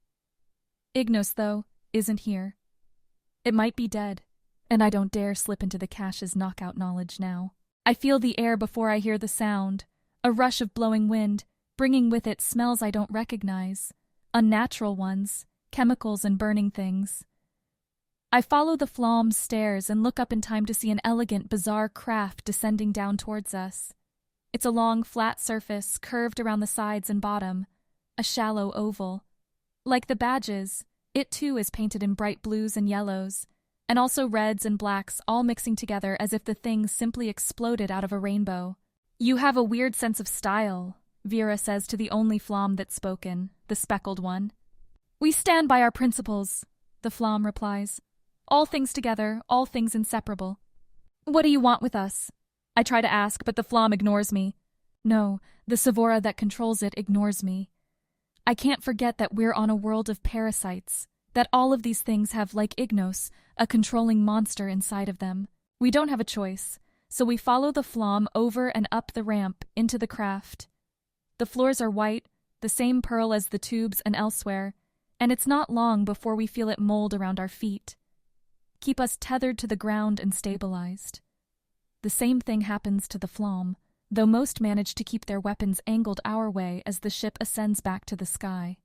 Ignos, though, isn't here. It might be dead, and I don't dare slip into the cache's knockout knowledge now. I feel the air before I hear the sound, a rush of blowing wind, bringing with it smells I don't recognize, unnatural ones, chemicals and burning things. I follow the Flom's stairs and look up in time to see an elegant, bizarre craft descending down towards us. It's a long, flat surface, curved around the sides and bottom, a shallow oval. Like the badges, it too is painted in bright blues and yellows, and also reds and blacks all mixing together as if the thing simply exploded out of a rainbow. "You have a weird sense of style," Vera says to the only Flom that's spoken, the speckled one. "We stand by our principles," the Flom replies. "All things together, all things inseparable." "What do you want with us?" I try to ask, but the Flom ignores me. No, the Sevora that controls it ignores me. I can't forget that we're on a world of parasites, that all of these things have, like Ignos, a controlling monster inside of them. We don't have a choice, so we follow the Flom over and up the ramp into the craft. The floors are white, the same pearl as the tubes and elsewhere, and it's not long before we feel it mold around our feet. Keep us tethered to the ground and stabilized. The same thing happens to the Flom, though most manage to keep their weapons angled our way as the ship ascends back to the sky.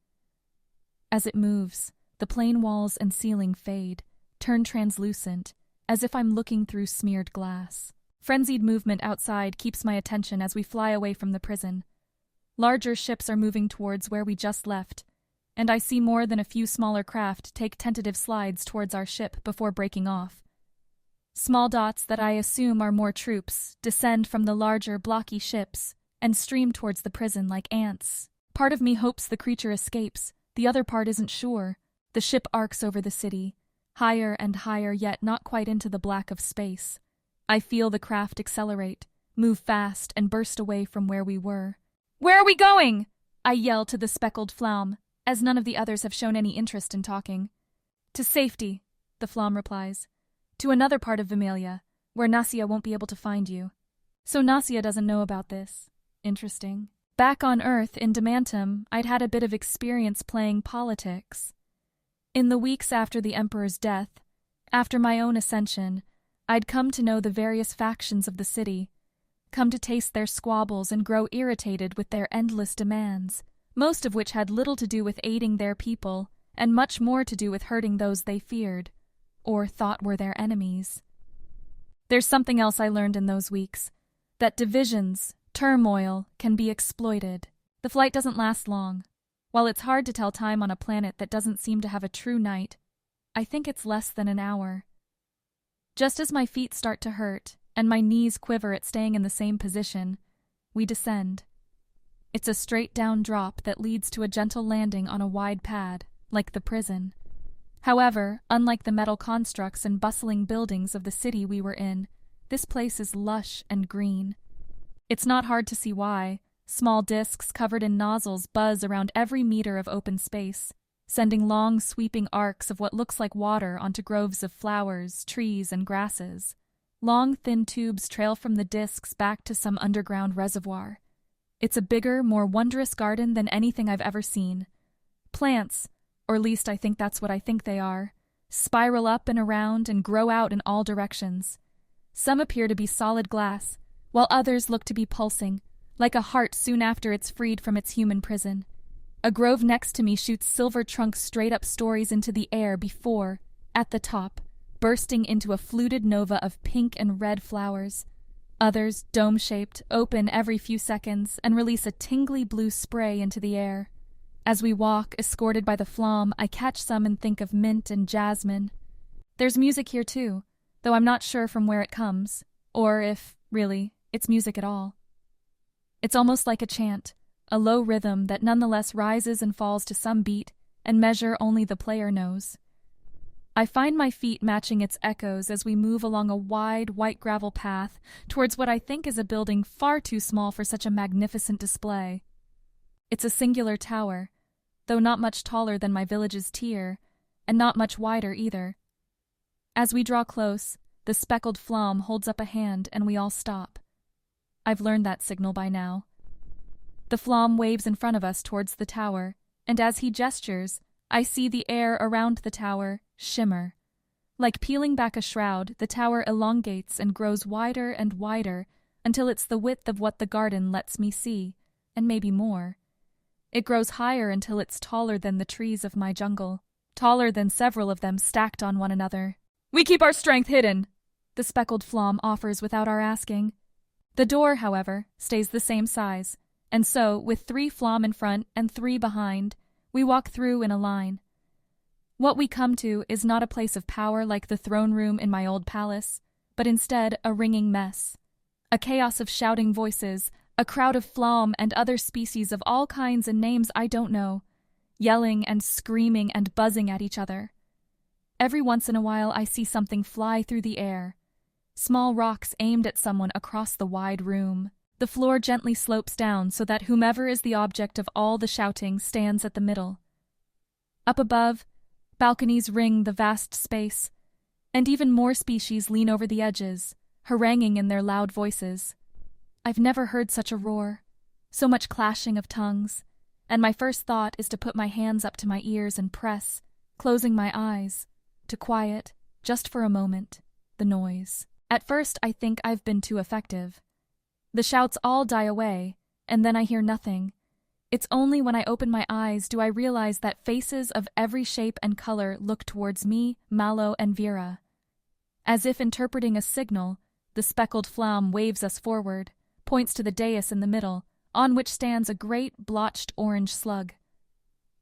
As it moves, The plain walls and ceiling fade, turn translucent, as if I'm looking through smeared glass. Frenzied movement outside keeps my attention as we fly away from the prison. Larger ships are moving towards where we just left, and I see more than a few smaller craft take tentative slides towards our ship before breaking off. Small dots that I assume are more troops descend from the larger, blocky ships and stream towards the prison like ants. Part of me hopes the creature escapes, the other part isn't sure. The ship arcs over the city, higher and higher, yet not quite into the black of space. I feel the craft accelerate, move fast, and burst away from where we were. "Where are we going?" I yell to the speckled Flamme, as none of the others have shown any interest in talking. "To safety," the Flamme replies. "To another part of Vimalia, where Nasia won't be able to find you." So Nasia doesn't know about this. Interesting. Back on Earth, in Demantum, I'd had a bit of experience playing politics. In the weeks after the Emperor's death, after my own ascension, I'd come to know the various factions of the city, come to taste their squabbles and grow irritated with their endless demands, most of which had little to do with aiding their people and much more to do with hurting those they feared, or thought were their enemies. There's something else I learned in those weeks, that divisions, turmoil, can be exploited. The flight doesn't last long. While it's hard to tell time on a planet that doesn't seem to have a true night, I think it's less than an hour. Just as my feet start to hurt and my knees quiver at staying in the same position, we descend. It's a straight-down drop that leads to a gentle landing on a wide pad, like the prison. However, unlike the metal constructs and bustling buildings of the city we were in, this place is lush and green. It's not hard to see why. Small discs covered in nozzles buzz around every meter of open space, sending long, sweeping arcs of what looks like water onto groves of flowers, trees, and grasses. Long, thin tubes trail from the discs back to some underground reservoir. It's a bigger, more wondrous garden than anything I've ever seen. Plants, or at least I think that's what I think they are, spiral up and around and grow out in all directions. Some appear to be solid glass, while others look to be pulsing, like a heart soon after it's freed from its human prison. A grove next to me shoots silver trunks straight up stories into the air before, at the top, bursting into a fluted nova of pink and red flowers. Others, dome-shaped, open every few seconds and release a tingly blue spray into the air. As we walk, escorted by the Flamme, I catch some and think of mint and jasmine. There's music here too, though I'm not sure from where it comes, or if, really, it's music at all. It's almost like a chant, a low rhythm that nonetheless rises and falls to some beat and measure only the player knows. I find my feet matching its echoes as we move along a wide, white gravel path towards what I think is a building far too small for such a magnificent display. It's a singular tower, though not much taller than my village's tier, and not much wider either. As we draw close, the speckled Flamme holds up a hand and we all stop. I've learned that signal by now. The Flamme waves in front of us towards the tower, and as he gestures, I see the air around the tower shimmer. Like peeling back a shroud, the tower elongates and grows wider and wider until it's the width of what the garden lets me see, and maybe more. It grows higher until it's taller than the trees of my jungle, taller than several of them stacked on one another. "We keep our strength hidden," the speckled Flamme offers without our asking. The door, however, stays the same size, and so, with 3 Flamme in front and 3 behind, we walk through in a line. What we come to is not a place of power like the throne room in my old palace, but instead a ringing mess. A chaos of shouting voices, a crowd of Flamme and other species of all kinds and names I don't know, yelling and screaming and buzzing at each other. Every once in a while I see something fly through the air. Small rocks aimed at someone across the wide room. The floor gently slopes down so that whomever is the object of all the shouting stands at the middle. Up above, balconies ring the vast space, and even more species lean over the edges, haranguing in their loud voices. I've never heard such a roar, so much clashing of tongues, and my first thought is to put my hands up to my ears and press, closing my eyes, to quiet, just for a moment, the noise. At first I think I've been too effective. The shouts all die away, and then I hear nothing. It's only when I open my eyes do I realize that faces of every shape and color look towards me, Mallow, and Vera. As if interpreting a signal, the speckled flamme waves us forward, points to the dais in the middle, on which stands a great blotched orange slug.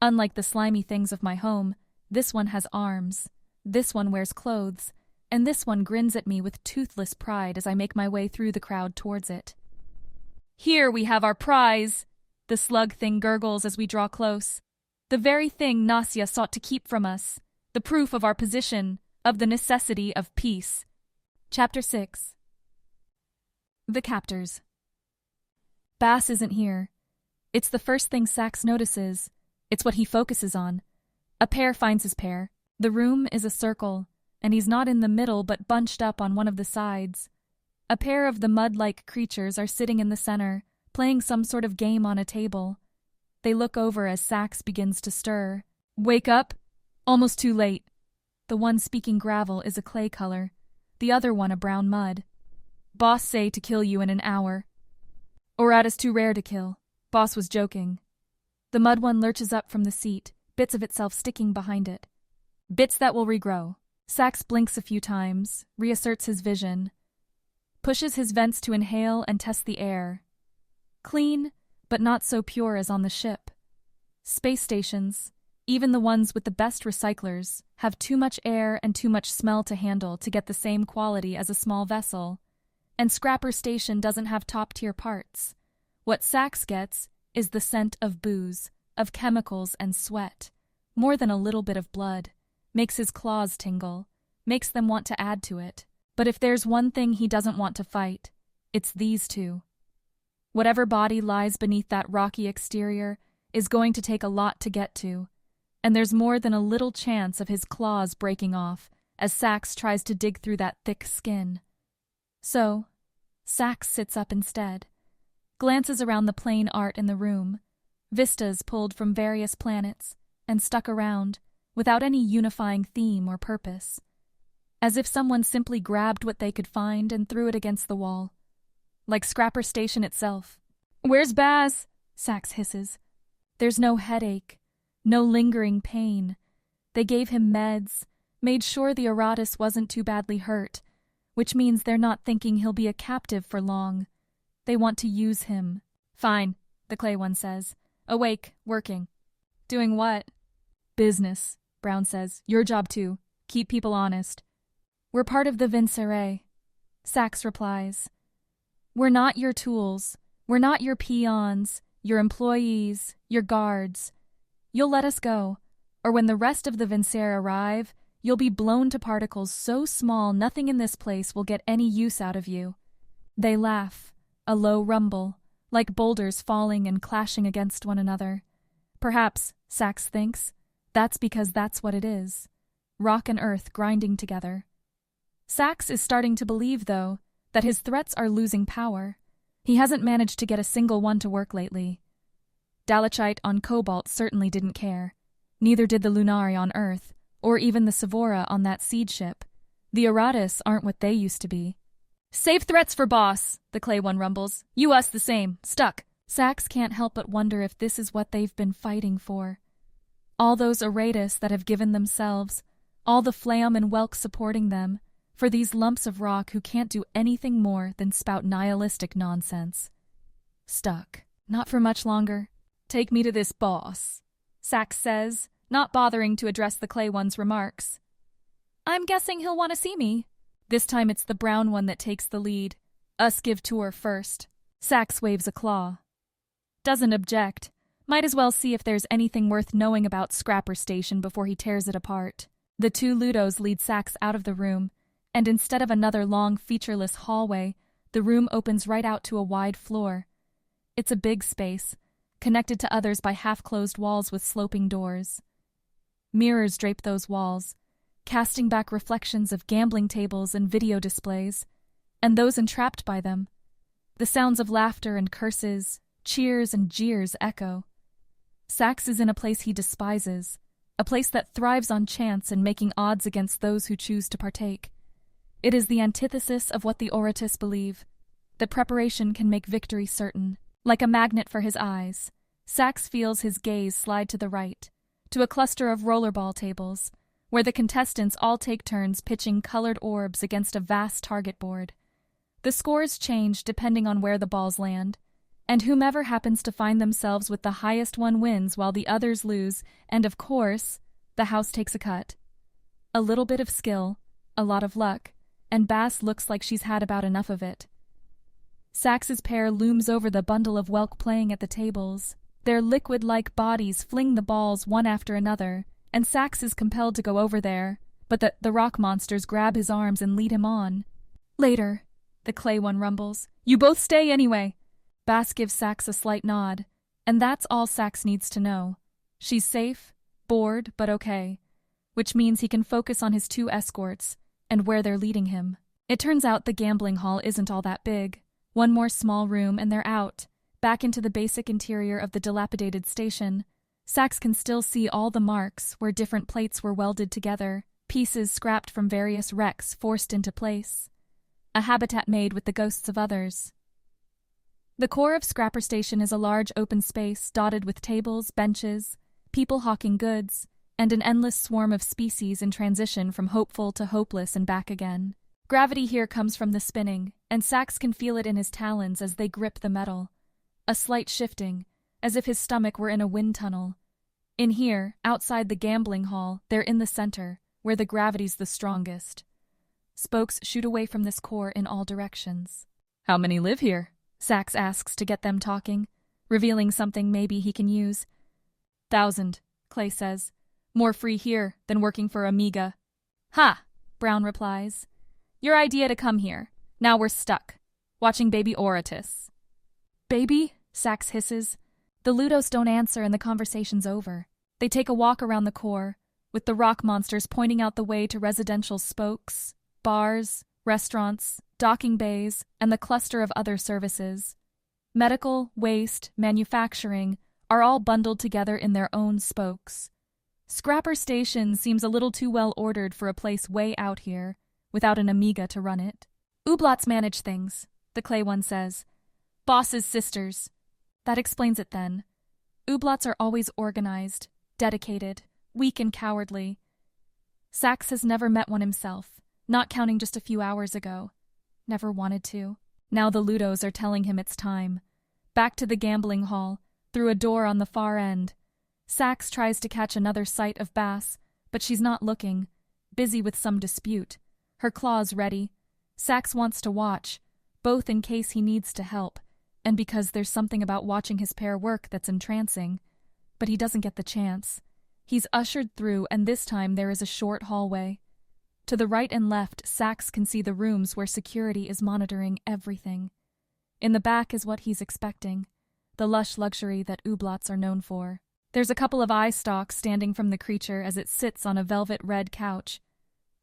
Unlike the slimy things of my home, this one has arms, this one wears clothes, and this one grins at me with toothless pride as I make my way through the crowd towards it. "Here we have our prize," the slug thing gurgles as we draw close. "The very thing Nasia sought to keep from us, the proof of our position, of the necessity of peace." Chapter 6. The Captors. Bass isn't here. It's the first thing Sax notices. It's what he focuses on. A pair finds his pair. The room is a circle, and he's not in the middle but bunched up on one of the sides. A pair of the mud-like creatures are sitting in the center, playing some sort of game on a table. They look over as Sax begins to stir. "Wake up! Almost too late." The one speaking gravel is a clay color, the other one a brown mud. "Boss say to kill you in an hour." "Orata's too rare to kill. Boss was joking." The mud one lurches up from the seat, bits of itself sticking behind it. "Bits that will regrow." Sax blinks a few times, reasserts his vision, pushes his vents to inhale and test the air. Clean, but not so pure as on the ship. Space stations, even the ones with the best recyclers, have too much air and too much smell to handle to get the same quality as a small vessel. And Scrapper Station doesn't have top-tier parts. What Sax gets is the scent of booze, of chemicals and sweat, more than a little bit of blood, makes his claws tingle, makes them want to add to it. But if there's one thing he doesn't want to fight, it's these two. Whatever body lies beneath that rocky exterior is going to take a lot to get to, and there's more than a little chance of his claws breaking off as Sax tries to dig through that thick skin. So, Sax sits up instead, glances around the plain art in the room, vistas pulled from various planets and stuck around, without any unifying theme or purpose, as if someone simply grabbed what they could find and threw it against the wall, like Scrapper Station itself. "Where's Baz?" Sax hisses. There's no headache, no lingering pain. They gave him meds, made sure the Aratus wasn't too badly hurt, which means they're not thinking he'll be a captive for long. They want to use him. "Fine," the clay one says. "Awake, working." "Doing what?" "Business," Brown says. "Your job too. Keep people honest." "We're part of the Vincere," Sax replies. "We're not your tools. We're not your peons, your employees, your guards. You'll let us go, or when the rest of the Vincere arrive, you'll be blown to particles so small nothing in this place will get any use out of you." They laugh, a low rumble, like boulders falling and clashing against one another. Perhaps, Sax thinks, that's because that's what it is. Rock and earth grinding together. Sax is starting to believe, though, that his threats are losing power. He hasn't managed to get a single one to work lately. Dalachite on Cobalt certainly didn't care. Neither did the Lunari on Earth, or even the Sevora on that seed ship. The Aratus aren't what they used to be. "Save threats for boss," the clay one rumbles. "You us the same. Stuck." Sax can't help but wonder if this is what they've been fighting for. All those Aratus that have given themselves, all the Flam and Welk supporting them, for these lumps of rock who can't do anything more than spout nihilistic nonsense. Stuck. Not for much longer. "Take me to this boss," Sax says, not bothering to address the clay one's remarks. "I'm guessing he'll want to see me." This time it's the brown one that takes the lead. "Us give tour first." Sax waves a claw. Doesn't object. Might as well see if there's anything worth knowing about Scrapper Station before he tears it apart. The two Ludos lead Sax out of the room, and instead of another long, featureless hallway, the room opens right out to a wide floor. It's a big space, connected to others by half-closed walls with sloping doors. Mirrors drape those walls, casting back reflections of gambling tables and video displays, and those entrapped by them. The sounds of laughter and curses, cheers and jeers echo. Sax is in a place he despises, a place that thrives on chance and making odds against those who choose to partake. It is the antithesis of what the Oratus believe, that preparation can make victory certain. Like a magnet for his eyes, Sax feels his gaze slide to the right, to a cluster of rollerball tables, where the contestants all take turns pitching colored orbs against a vast target board. The scores change depending on where the balls land, and whomever happens to find themselves with the highest one wins while the others lose, and of course, the house takes a cut. A little bit of skill, a lot of luck, and Bass looks like she's had about enough of it. Sax's pair looms over the bundle of Welk playing at the tables. Their liquid-like bodies fling the balls one after another, and Sax is compelled to go over there, but the rock monsters grab his arms and lead him on. Later, the clay one rumbles. You both stay anyway. Bass gives Sax a slight nod, and that's all Sax needs to know. She's safe, bored, but okay, which means he can focus on his two escorts and where they're leading him. It turns out the gambling hall isn't all that big. One more small room and they're out, back into the basic interior of the dilapidated station. Sax can still see all the marks where different plates were welded together, pieces scrapped from various wrecks forced into place. A habitat made with the ghosts of others. The core of Scrapper Station is a large open space dotted with tables, benches, people hawking goods, and an endless swarm of species in transition from hopeful to hopeless and back again. Gravity here comes from the spinning, and Sax can feel it in his talons as they grip the metal. A slight shifting, as if his stomach were in a wind tunnel. In here, outside the gambling hall, they're in the center, where the gravity's the strongest. Spokes shoot away from this core in all directions. How many live here? Sax asks to get them talking, revealing something maybe he can use. 1,000, Clay says. More free here than working for Amiga. Ha! Brown replies. Your idea to come here. Now we're stuck. Watching baby Oratus. Baby? Sax hisses. The Ludos don't answer and the conversation's over. They take a walk around the core, with the rock monsters pointing out the way to residential spokes, bars, restaurants, docking bays, and the cluster of other services. Medical, waste, manufacturing are all bundled together in their own spokes. Scrapper Station seems a little too well ordered for a place way out here, without an Amiga to run it. Ooblots manage things, the clay one says. Boss's sisters. That explains it then. Ooblots are always organized, dedicated, weak and cowardly. Sax has never met one himself, not counting just a few hours ago. Never wanted to. Now the Ludos are telling him it's time. Back to the gambling hall, through a door on the far end. Sax tries to catch another sight of Bass, but she's not looking, busy with some dispute. Her claws ready. Sax wants to watch, both in case he needs to help, and because there's something about watching his pair work that's entrancing. But he doesn't get the chance. He's ushered through, and this time there is a short hallway. To the right and left, Sax can see the rooms where security is monitoring everything. In the back is what he's expecting, the lush luxury that Ooblots are known for. There's a couple of eye stalks standing from the creature as it sits on a velvet red couch.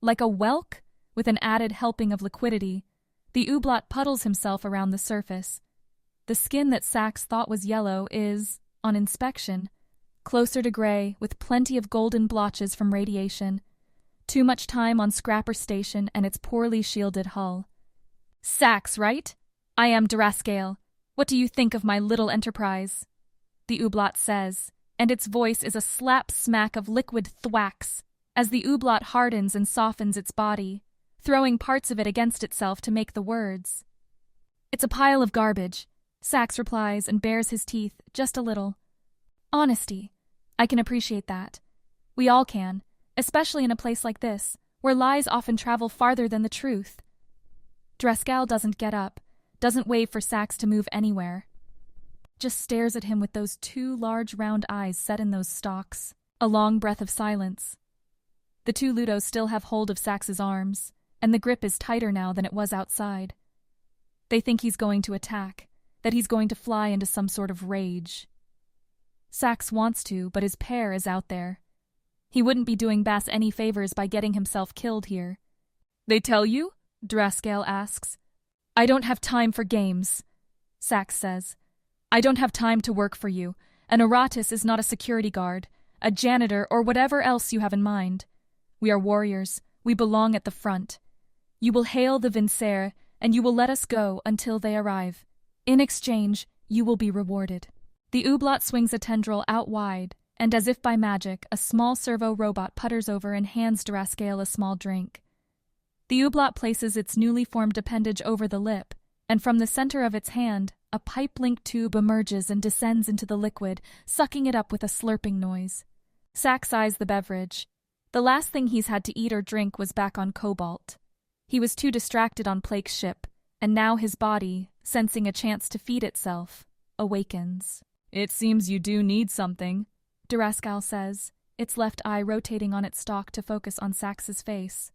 Like a whelk, with an added helping of liquidity, the Ooblot puddles himself around the surface. The skin that Sax thought was yellow is, on inspection, closer to gray with plenty of golden blotches from radiation. Too much time on Scrapper Station and its poorly shielded hull. Sax, right? I am Durascale. What do you think of my little enterprise? The Ooblot says, and its voice is a slap smack of liquid thwacks as the Ooblot hardens and softens its body, throwing parts of it against itself to make the words. It's a pile of garbage, Sax replies and bares his teeth just a little. Honesty. I can appreciate that. We all can, especially in a place like this, where lies often travel farther than the truth. Drescal doesn't get up, doesn't wave for Sax to move anywhere. Just stares at him with those two large round eyes set in those stalks. A long breath of silence. The two Ludos still have hold of Sax's arms, and the grip is tighter now than it was outside. They think he's going to attack, that he's going to fly into some sort of rage. Sax wants to, but his pair is out there. He wouldn't be doing Bass any favors by getting himself killed here. They tell you? Durascale asks. I don't have time for games, Sax says. I don't have time to work for you. An Oratus is not a security guard, a janitor, or whatever else you have in mind. We are warriors. We belong at the front. You will hail the Vincere, and you will let us go until they arrive. In exchange, you will be rewarded. The Ooblot swings a tendril out wide, and as if by magic, a small servo robot putters over and hands Durascale a small drink. The Ooblot places its newly formed appendage over the lip, and from the center of its hand, a pipe-linked tube emerges and descends into the liquid, sucking it up with a slurping noise. Sax eyes the beverage. The last thing he's had to eat or drink was back on Cobalt. He was too distracted on Plake's ship, and now his body, sensing a chance to feed itself, awakens. "It seems you do need something," Durascale says, its left eye rotating on its stalk to focus on Sax's face.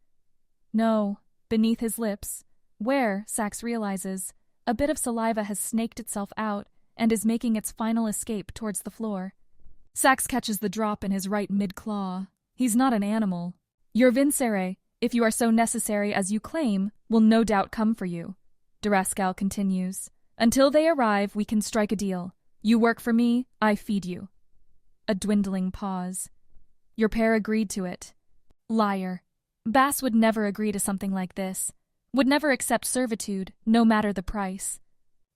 No, beneath his lips, where, Sax realizes, a bit of saliva has snaked itself out and is making its final escape towards the floor. Sax catches the drop in his right mid-claw. He's not an animal. "Your vincere, if you are so necessary as you claim, will no doubt come for you," Durascale continues. "Until they arrive, we can strike a deal. You work for me, I feed you." A dwindling pause. "Your pair agreed to it." Liar. Bass would never agree to something like this. Would never accept servitude, no matter the price.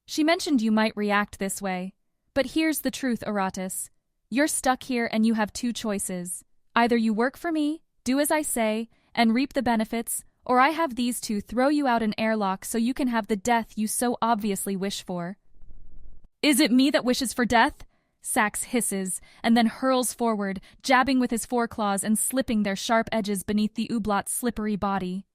"She mentioned you might react this way. But here's the truth, Aratus. You're stuck here and you have two choices. Either you work for me, do as I say, and reap the benefits, or I have these two throw you out an airlock so you can have the death you so obviously wish for." "Is it me that wishes for death?" Sax hisses, and then hurls forward, jabbing with his foreclaws and slipping their sharp edges beneath the Ooblot's slippery body.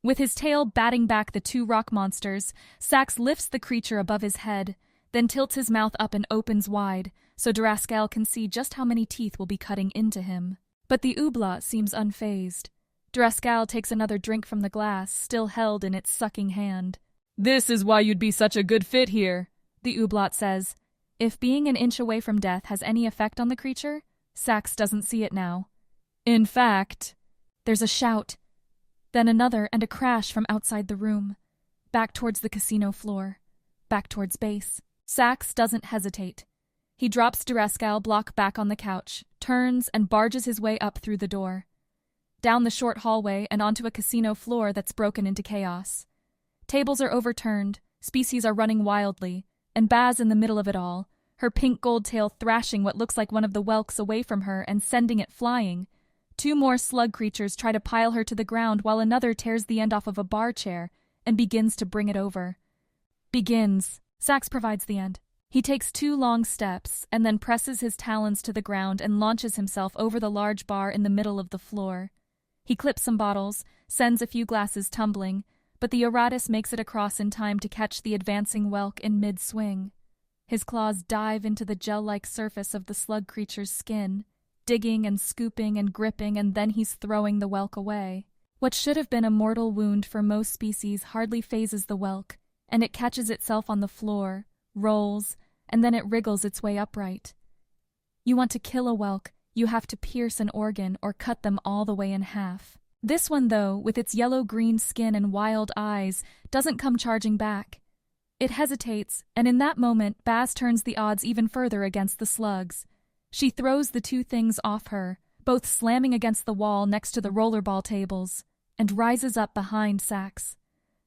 With his tail batting back the two rock monsters, Sax lifts the creature above his head, then tilts his mouth up and opens wide, so Durascale can see just how many teeth will be cutting into him. But the Ooblot seems unfazed. Durascale takes another drink from the glass, still held in its sucking hand. "This is why you'd be such a good fit here," the Ooblot says. If being an inch away from death has any effect on the creature, Sax doesn't see it now. "In fact..." There's a shout, then another and a crash from outside the room. Back towards the casino floor. Back towards base. Sax doesn't hesitate. He drops Durascale block back on the couch, turns, and barges his way up through the door. Down the short hallway and onto a casino floor that's broken into chaos. Tables are overturned, species are running wildly, and Baz in the middle of it all, her pink gold tail thrashing what looks like one of the whelks away from her and sending it flying. Two more slug creatures try to pile her to the ground while another tears the end off of a bar chair and begins to bring it over. Sax provides the end. He takes 2 long steps and then presses his talons to the ground and launches himself over the large bar in the middle of the floor. He clips some bottles, sends a few glasses tumbling, but the Aratus makes it across in time to catch the advancing whelk in mid-swing. His claws dive into the gel-like surface of the slug creature's skin, digging and scooping and gripping, and then he's throwing the whelk away. What should have been a mortal wound for most species hardly phases the whelk, and it catches itself on the floor, rolls, and then it wriggles its way upright. You want to kill a whelk, you have to pierce an organ or cut them all the way in half. This one, though, with its yellow-green skin and wild eyes, doesn't come charging back. It hesitates, and in that moment, Baz turns the odds even further against the slugs. She throws the two things off her, both slamming against the wall next to the rollerball tables, and rises up behind Sax.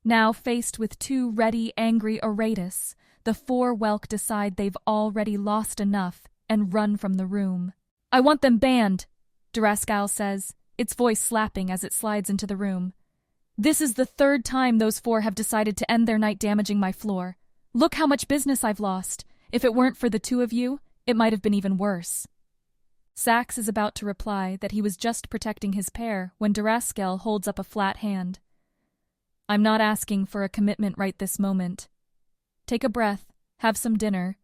Now faced with 2 ready, angry Aratus, the 4 whelk decide they've already lost enough and run from the room. "I want them banned," Durascale says, its voice slapping as it slides into the room. "This is the 3rd time those 4 have decided to end their night damaging my floor. Look how much business I've lost. If it weren't for the 2 of you, it might have been even worse." Sax is about to reply that he was just protecting his pair when Durascale holds up a flat hand. "I'm not asking for a commitment right this moment. Take a breath, have some dinner,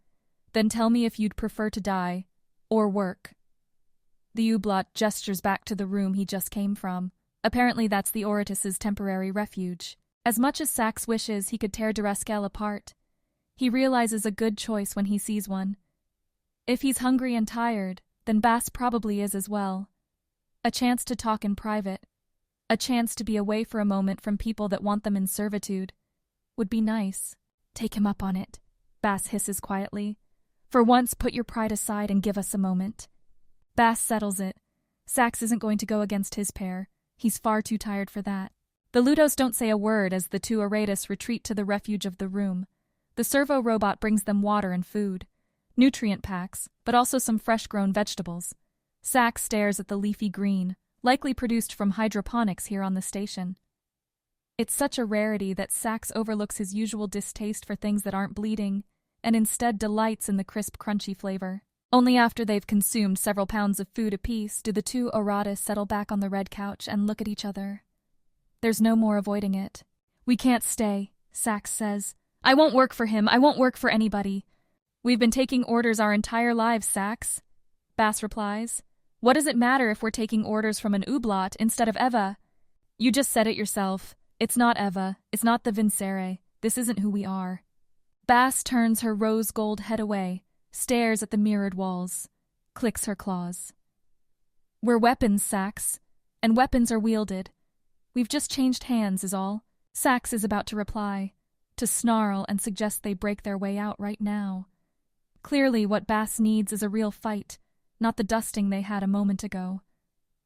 then tell me if you'd prefer to die, or work." The Ooblot gestures back to the room he just came from. Apparently that's the Oratus's temporary refuge. As much as Sax wishes he could tear Durascale apart, he realizes a good choice when he sees one. If he's hungry and tired, then Bass probably is as well. A chance to talk in private, a chance to be away for a moment from people that want them in servitude, would be nice. "Take him up on it," Bass hisses quietly. "For once, put your pride aside and give us a moment." Bass settles it. Sax isn't going to go against his pair. He's far too tired for that. The Ludos don't say a word as the 2 Aratus retreat to the refuge of the room. The servo robot brings them water and food. nutrient packs, but also some fresh-grown vegetables. Sax stares at the leafy green, likely produced from hydroponics here on the station. It's such a rarity that Sax overlooks his usual distaste for things that aren't bleeding, and instead delights in the crisp, crunchy flavor. Only after they've consumed several pounds of food apiece do the two Oratas settle back on the red couch and look at each other. There's no more avoiding it. "We can't stay," Sax says. "I won't work for him. I won't work for anybody." "We've been taking orders our entire lives, Sax," Bass replies. "What does it matter if we're taking orders from an Ublot instead of Eva?" "You just said it yourself. It's not Eva. It's not the Vincere. This isn't who we are." Bass turns her rose-gold head away, stares at the mirrored walls, clicks her claws. "We're weapons, Sax, and weapons are wielded. We've just changed hands, is all." Sax is about to reply, to snarl and suggest they break their way out right now. Clearly, what Bass needs is a real fight, not the dusting they had a moment ago.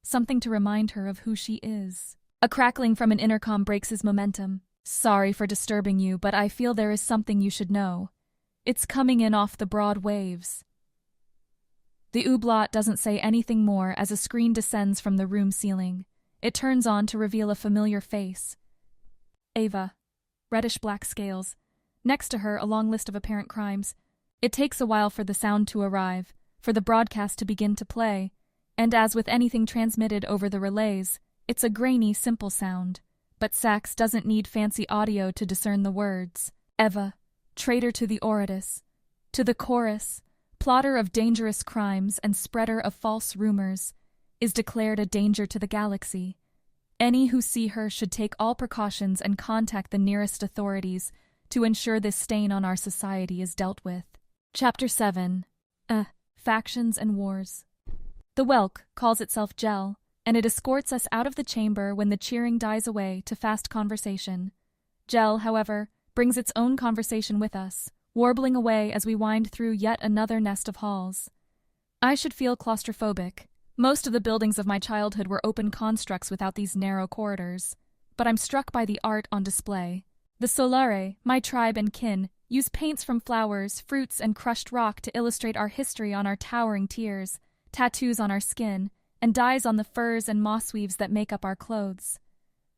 Something to remind her of who she is. A crackling from an intercom breaks his momentum. "Sorry for disturbing you, but I feel there is something you should know. It's coming in off the broad waves." The Ublot doesn't say anything more as a screen descends from the room ceiling. It turns on to reveal a familiar face. Ava. Reddish-black scales. Next to her, a long list of apparent crimes. It takes a while for the sound to arrive, for the broadcast to begin to play, and as with anything transmitted over the relays, it's a grainy, simple sound. But Sax doesn't need fancy audio to discern the words. Eva, traitor to the Oratus, to the chorus, plotter of dangerous crimes and spreader of false rumors, is declared a danger to the galaxy. Any who see her should take all precautions and contact the nearest authorities to ensure this stain on our society is dealt with. Chapter 7. Factions and Wars. The Whelk calls itself Gel, and it escorts us out of the chamber when the cheering dies away to fast conversation. Gel, however, brings its own conversation with us, warbling away as we wind through yet another nest of halls. I should feel claustrophobic. Most of the buildings of my childhood were open constructs without these narrow corridors, but I'm struck by the art on display. The Solare, my tribe and kin, use paints from flowers, fruits, and crushed rock to illustrate our history on our towering tiers, tattoos on our skin, and dyes on the furs and moss weaves that make up our clothes.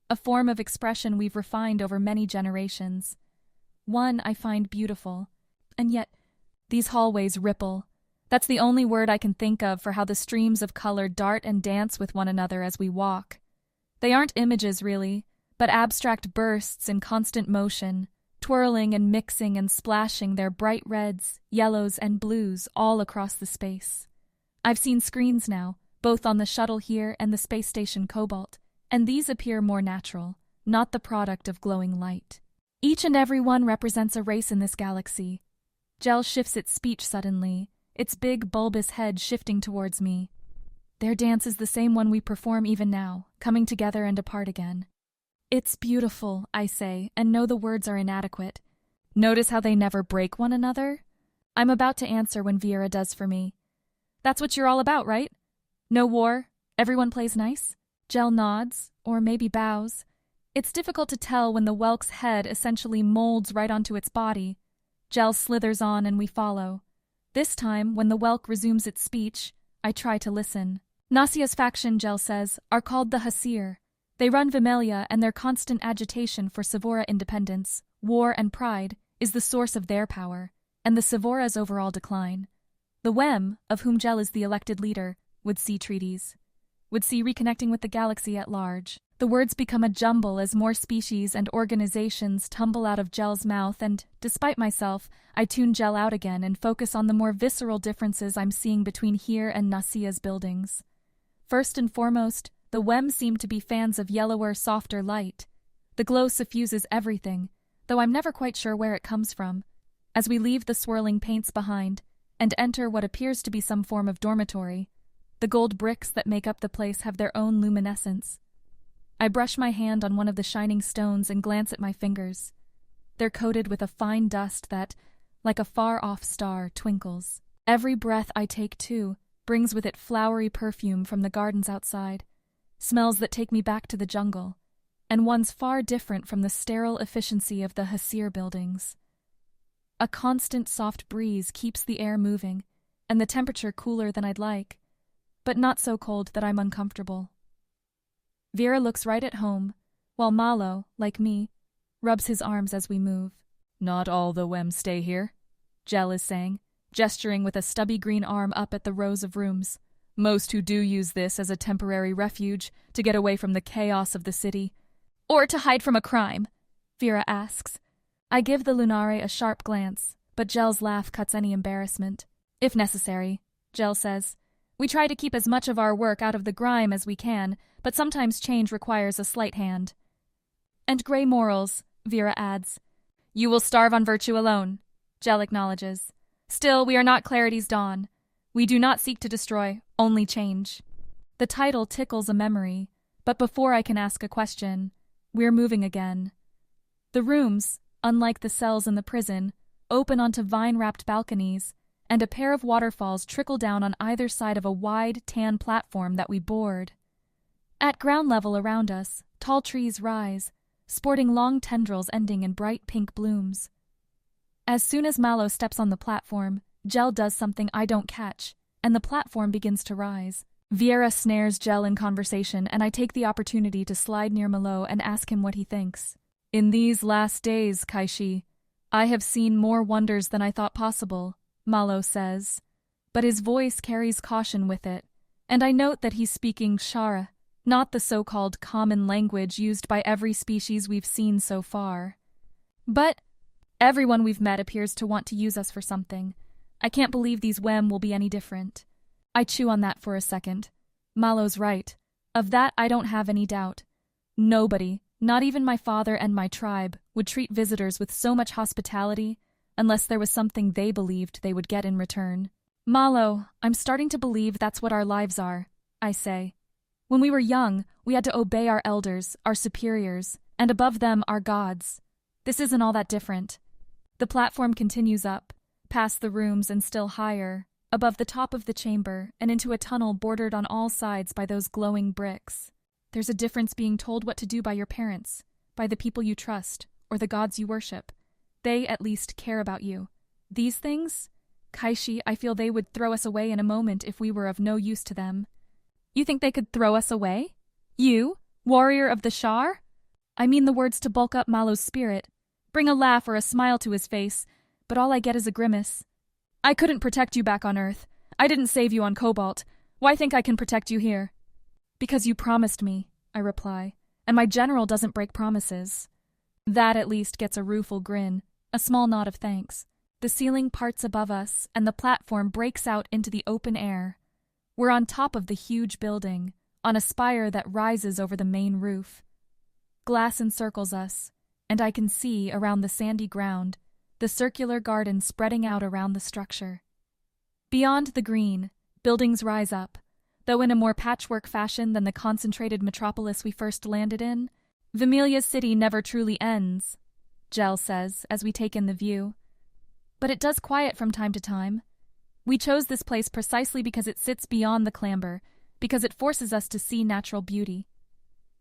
A form of expression we've refined over many generations. One I find beautiful, and yet these hallways ripple. That's the only word I can think of for how the streams of color dart and dance with one another as we walk. They aren't images, really, but abstract bursts in constant motion, twirling and mixing and splashing their bright reds, yellows, and blues all across the space. I've seen screens now, both on the shuttle here and the space station Cobalt, and these appear more natural, not the product of glowing light. Each and every one represents a race in this galaxy. Gel shifts its speech suddenly, its big bulbous head shifting towards me. Their dance is the same one we perform even now, coming together and apart again. "It's beautiful," I say, and know the words are inadequate. Notice how they never break one another? I'm about to answer when Viera does for me. "That's what you're all about, right? No war? Everyone plays nice?" Gel nods, or maybe bows. It's difficult to tell when the Whelk's head essentially molds right onto its body. Gel slithers on and we follow. This time, when the Whelk resumes its speech, I try to listen. Nasia's faction, Gel says, are called the Hasir. They run Vimelia, and their constant agitation for Sevora independence, war, and pride is the source of their power, and the Sevora's overall decline. The Wem, of whom Gel is the elected leader, would see treaties, would see reconnecting with the galaxy at large. The words become a jumble as more species and organizations tumble out of Gel's mouth, and, despite myself, I tune Gel out again and focus on the more visceral differences I'm seeing between here and Nasia's buildings. First and foremost, the Wem seem to be fans of yellower, softer light. The glow suffuses everything, though I'm never quite sure where it comes from. As we leave the swirling paints behind and enter what appears to be some form of dormitory, the gold bricks that make up the place have their own luminescence. I brush my hand on one of the shining stones and glance at my fingers. They're coated with a fine dust that, like a far-off star, twinkles. Every breath I take, too, brings with it flowery perfume from the gardens outside, smells that take me back to the jungle, and ones far different from the sterile efficiency of the Hasir buildings. A constant soft breeze keeps the air moving, and the temperature cooler than I'd like, but not so cold that I'm uncomfortable. Vera looks right at home, while Malo, like me, rubs his arms as we move. Not all the Wem stay here, Jel is saying, gesturing with a stubby green arm up at the rows of rooms. Most who do use this as a temporary refuge to get away from the chaos of the city. Or to hide from a crime, Vera asks. I give the Lunare a sharp glance, but Jel's laugh cuts any embarrassment. If necessary, Jel says. We try to keep as much of our work out of the grime as we can, but sometimes change requires a slight hand. And gray morals, Vera adds. You will starve on virtue alone, Jel acknowledges. Still, we are not Clarity's Dawn. We do not seek to destroy, only change. The title tickles a memory, but before I can ask a question, we're moving again. The rooms, unlike the cells in the prison, open onto vine-wrapped balconies, and a pair of waterfalls trickle down on either side of a wide, tan platform that we board. At ground level around us, tall trees rise, sporting long tendrils ending in bright pink blooms. As soon as Malo steps on the platform, Jel does something I don't catch, and the platform begins to rise. Viera snares Jel in conversation, and I take the opportunity to slide near Malo and ask him what he thinks. In these last days, Kaishi, I have seen more wonders than I thought possible, Malo says, but his voice carries caution with it, and I note that he's speaking Shara, not the so-called common language used by every species we've seen so far. But everyone we've met appears to want to use us for something. I can't believe these Wem will be any different. I chew on that for a second. Malo's right. Of that I don't have any doubt. Nobody, not even my father and my tribe, would treat visitors with so much hospitality unless there was something they believed they would get in return. Malo, I'm starting to believe that's what our lives are, I say. When we were young, we had to obey our elders, our superiors, and above them our gods. This isn't all that different. The platform continues up, past the rooms and still higher, above the top of the chamber and into a tunnel bordered on all sides by those glowing bricks. There's a difference being told what to do by your parents, by the people you trust, or the gods you worship. They, at least, care about you. These things? Kaishi, I feel they would throw us away in a moment if we were of no use to them. You think they could throw us away? You, warrior of the Shar? I mean the words to bulk up Malo's spirit, bring a laugh or a smile to his face, but all I get is a grimace. I couldn't protect you back on Earth. I didn't save you on Cobalt. Why think I can protect you here? Because you promised me, I reply, and my general doesn't break promises. That at least gets a rueful grin, a small nod of thanks. The ceiling parts above us, and the platform breaks out into the open air. We're on top of the huge building, on a spire that rises over the main roof. Glass encircles us, and I can see, around the sandy ground, the circular garden spreading out around the structure. Beyond the green, buildings rise up, though in a more patchwork fashion than the concentrated metropolis we first landed in. Vamilia's city never truly ends, Jel says as we take in the view. But it does quiet from time to time. We chose this place precisely because it sits beyond the clamber, because it forces us to see natural beauty.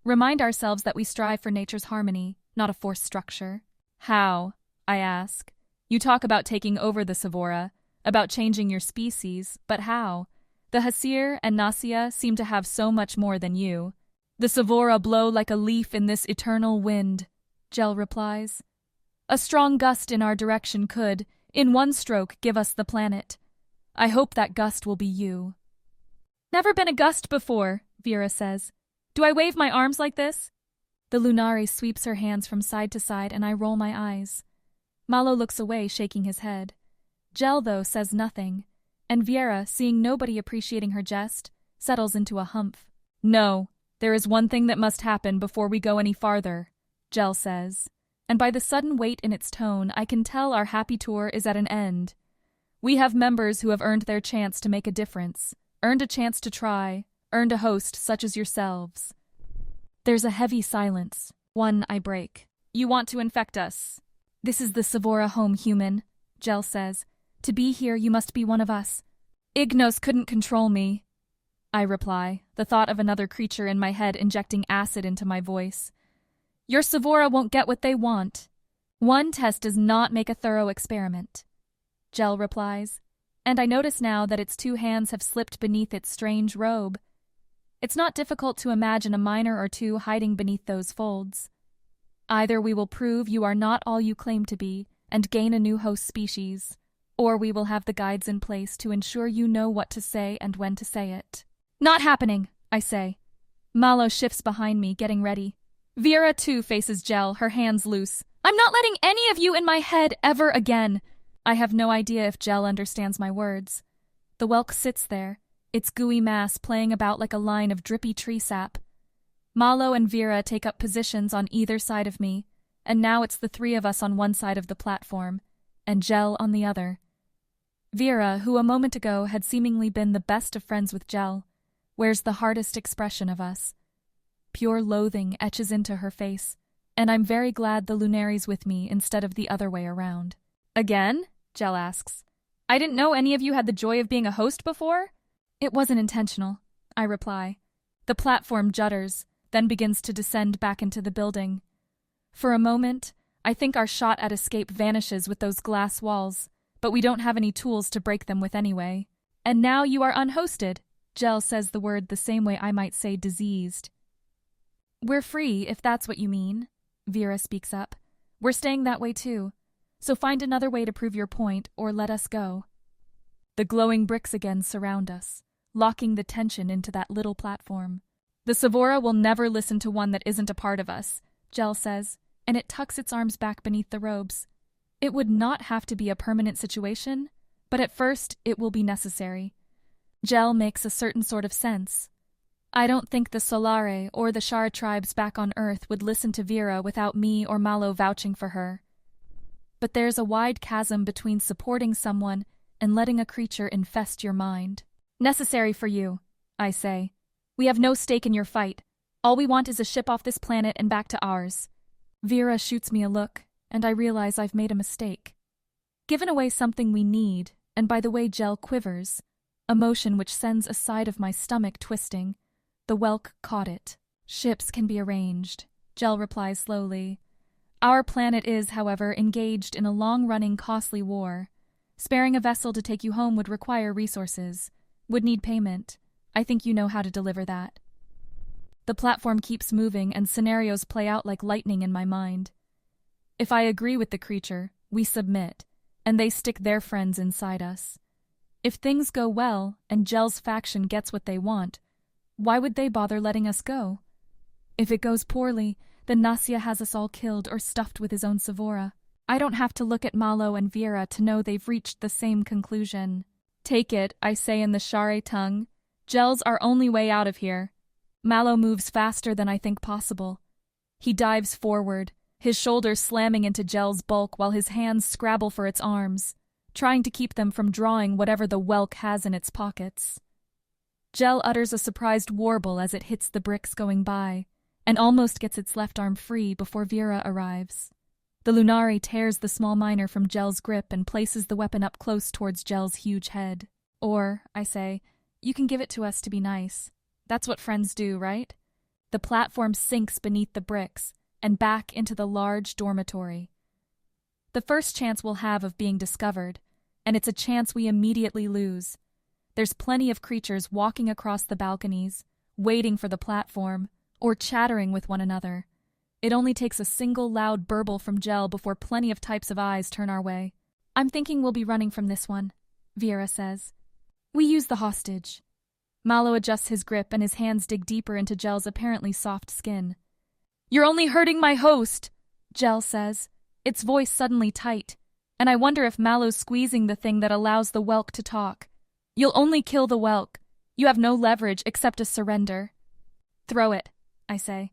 Remind ourselves that we strive for nature's harmony, not a forced structure. How? I ask. You talk about taking over the Sevora, about changing your species, but how? The Hasir and Nasia seem to have so much more than you. The Sevora blow like a leaf in this eternal wind, Jel replies. A strong gust in our direction could, in one stroke, give us the planet. I hope that gust will be you. Never been a gust before, Vera says. Do I wave my arms like this? The Lunare sweeps her hands from side to side and I roll my eyes. Malo looks away, shaking his head. Jel, though, says nothing, and Viera, seeing nobody appreciating her jest, settles into a humph. No, there is one thing that must happen before we go any farther, Jel says, and by the sudden weight in its tone I can tell our happy tour is at an end. We have members who have earned their chance to make a difference, earned a chance to try, earned a host such as yourselves. There's a heavy silence, one I break. You want to infect us. This is the Sevora home, human, Jel says. To be here, you must be one of us. Ignos couldn't control me, I reply, the thought of another creature in my head injecting acid into my voice. Your Sevora won't get what they want. One test does not make a thorough experiment, Gel replies, and I notice now that its two hands have slipped beneath its strange robe. It's not difficult to imagine a miner or two hiding beneath those folds. Either we will prove you are not all you claim to be and gain a new host species, or we will have the guides in place to ensure you know what to say and when to say it. Not happening, I say. Malo shifts behind me, getting ready. Vera, too, faces Gel, her hands loose. I'm not letting any of you in my head ever again. I have no idea if Gel understands my words. The whelk sits there, its gooey mass playing about like a line of drippy tree sap. Malo and Vera take up positions on either side of me, and now it's the three of us on one side of the platform, and Gel on the other. Vera, who a moment ago had seemingly been the best of friends with Gel, wears the hardest expression of us. Pure loathing etches into her face, and I'm very glad the Lunary's with me instead of the other way around. Again? Gel asks. I didn't know any of you had the joy of being a host before? It wasn't intentional, I reply. The platform judders, then begins to descend back into the building. For a moment, I think our shot at escape vanishes with those glass walls, but we don't have any tools to break them with anyway. And now you are unhosted. Gel says the word the same way I might say diseased. We're free, if that's what you mean, Vera speaks up. We're staying that way too, so find another way to prove your point or let us go. The glowing bricks again surround us, locking the tension into that little platform. The Sevora will never listen to one that isn't a part of us, Gel says, and it tucks its arms back beneath the robes. It would not have to be a permanent situation, but at first it will be necessary. Gel makes a certain sort of sense. I don't think the Solare or the Shar tribes back on Earth would listen to Vera without me or Malo vouching for her. But there's a wide chasm between supporting someone and letting a creature infest your mind. Necessary for you, I say. We have no stake in your fight. All we want is a ship off this planet and back to ours. Vera shoots me a look, and I realize I've made a mistake. Given away something we need, and by the way Gel quivers, a motion which sends a side of my stomach twisting, the whelk caught it. Ships can be arranged, Gel replies slowly. Our planet is, however, engaged in a long-running, costly war. Sparing a vessel to take you home would require resources, would need payment. I think you know how to deliver that. The platform keeps moving and scenarios play out like lightning in my mind. If I agree with the creature, we submit, and they stick their friends inside us. If things go well and Gel's faction gets what they want, why would they bother letting us go? If it goes poorly, then Nasya has us all killed or stuffed with his own Sevora. I don't have to look at Malo and Vera to know they've reached the same conclusion. Take it, I say in the Share tongue. Gel's our only way out of here. Malo moves faster than I think possible. He dives forward, his shoulders slamming into Gel's bulk while his hands scrabble for its arms, trying to keep them from drawing whatever the whelk has in its pockets. Gel utters a surprised warble as it hits the bricks going by, and almost gets its left arm free before Vera arrives. The Lunari tears the small miner from Gel's grip and places the weapon up close towards Gel's huge head. Or, I say, you can give it to us to be nice. That's what friends do, right? The platform sinks beneath the bricks and back into the large dormitory. The first chance we'll have of being discovered, and it's a chance we immediately lose. There's plenty of creatures walking across the balconies, waiting for the platform, or chattering with one another. It only takes a single loud burble from Gel before plenty of types of eyes turn our way. I'm thinking we'll be running from this one, Vera says. We use the hostage. Malo adjusts his grip and his hands dig deeper into Gel's apparently soft skin. You're only hurting my host, Gel says, its voice suddenly tight, and I wonder if Malo's squeezing the thing that allows the whelk to talk. You'll only kill the whelk. You have no leverage except a surrender. Throw it, I say.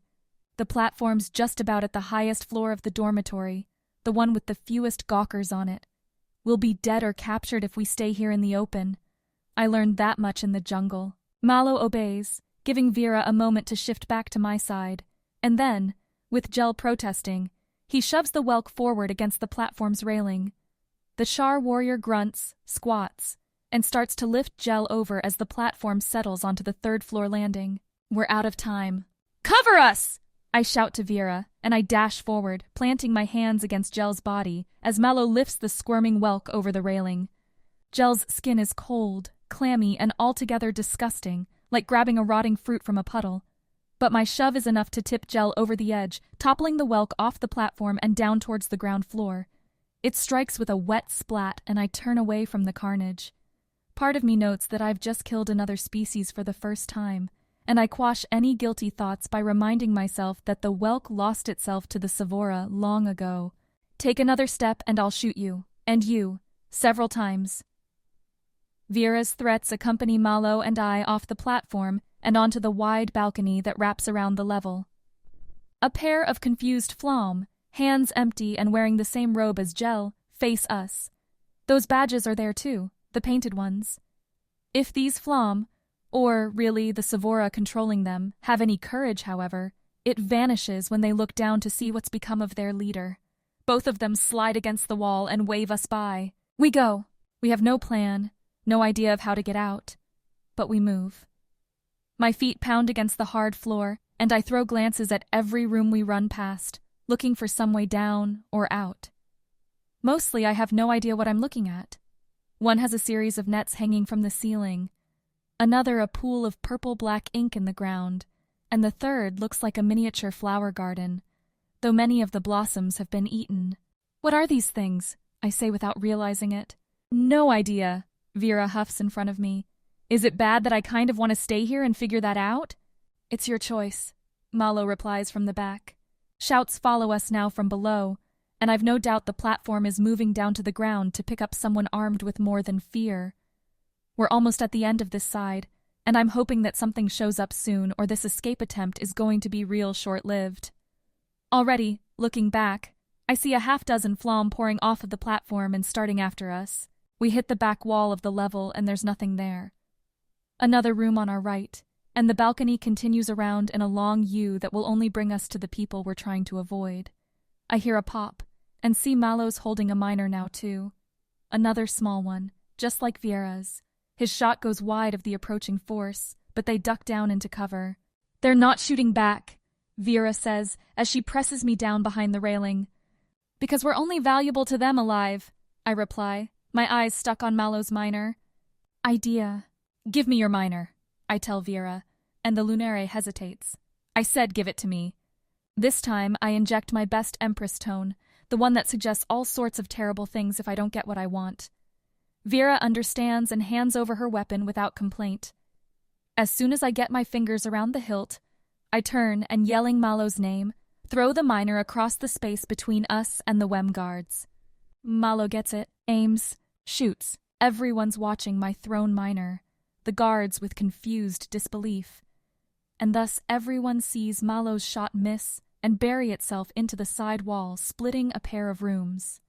The platform's just about at the highest floor of the dormitory, the one with the fewest gawkers on it. We'll be dead or captured if we stay here in the open. I learned that much in the jungle. Malo obeys, giving Vera a moment to shift back to my side, and then, with Gel protesting, he shoves the whelk forward against the platform's railing. The Shar warrior grunts, squats, and starts to lift Gel over as the platform settles onto the third-floor landing. We're out of time. Cover us! I shout to Vera, and I dash forward, planting my hands against Gel's body as Mallow lifts the squirming whelk over the railing. Gel's skin is cold, clammy, and altogether disgusting, like grabbing a rotting fruit from a puddle. But my shove is enough to tip Gel over the edge, toppling the whelk off the platform and down towards the ground floor. It strikes with a wet splat, and I turn away from the carnage. Part of me notes that I've just killed another species for the first time, and I quash any guilty thoughts by reminding myself that the whelk lost itself to the Sevora long ago. Take another step and I'll shoot you, and you, several times. Vera's threats accompany Mallow and I off the platform and onto the wide balcony that wraps around the level. A pair of confused Flom, hands empty and wearing the same robe as Gel, face us. Those badges are there too, the painted ones. If these Flom, or really the Sevora controlling them, have any courage, however, it vanishes when they look down to see what's become of their leader. Both of them slide against the wall and wave us by. We go. We have no plan, no idea of how to get out. But we move. My feet pound against the hard floor, and I throw glances at every room we run past, looking for some way down or out. Mostly I have no idea what I'm looking at. One has a series of nets hanging from the ceiling, another a pool of purple-black ink in the ground, and the third looks like a miniature flower garden, though many of the blossoms have been eaten. What are these things? I say without realizing it. No idea, Vera huffs in front of me. Is it bad that I kind of want to stay here and figure that out? It's your choice, Mallow replies from the back. Shouts follow us now from below, and I've no doubt the platform is moving down to the ground to pick up someone armed with more than fear. We're almost at the end of this side, and I'm hoping that something shows up soon or this escape attempt is going to be real short-lived. Already, looking back, I see a half-dozen Flom pouring off of the platform and starting after us. We hit the back wall of the level and there's nothing there. Another room on our right, and the balcony continues around in a long U that will only bring us to the people we're trying to avoid. I hear a pop, and see Mallow's holding a miner now too. Another small one, just like Vera's. His shot goes wide of the approaching force, but they duck down into cover. They're not shooting back, Vera says as she presses me down behind the railing. Because we're only valuable to them alive, I reply, my eyes stuck on Mallow's miner. Idea. Give me your miner, I tell Vera, and the Lunare hesitates. I said give it to me. This time I inject my best Empress tone, the one that suggests all sorts of terrible things if I don't get what I want. Vera understands and hands over her weapon without complaint. As soon as I get my fingers around the hilt, I turn and, yelling Mallow's name, throw the miner across the space between us and the Wem guards. Mallow gets it, aims, shoots. Everyone's watching my thrown miner, the guards with confused disbelief. And thus everyone sees Mallow's shot miss and bury itself into the side wall, splitting a pair of rooms.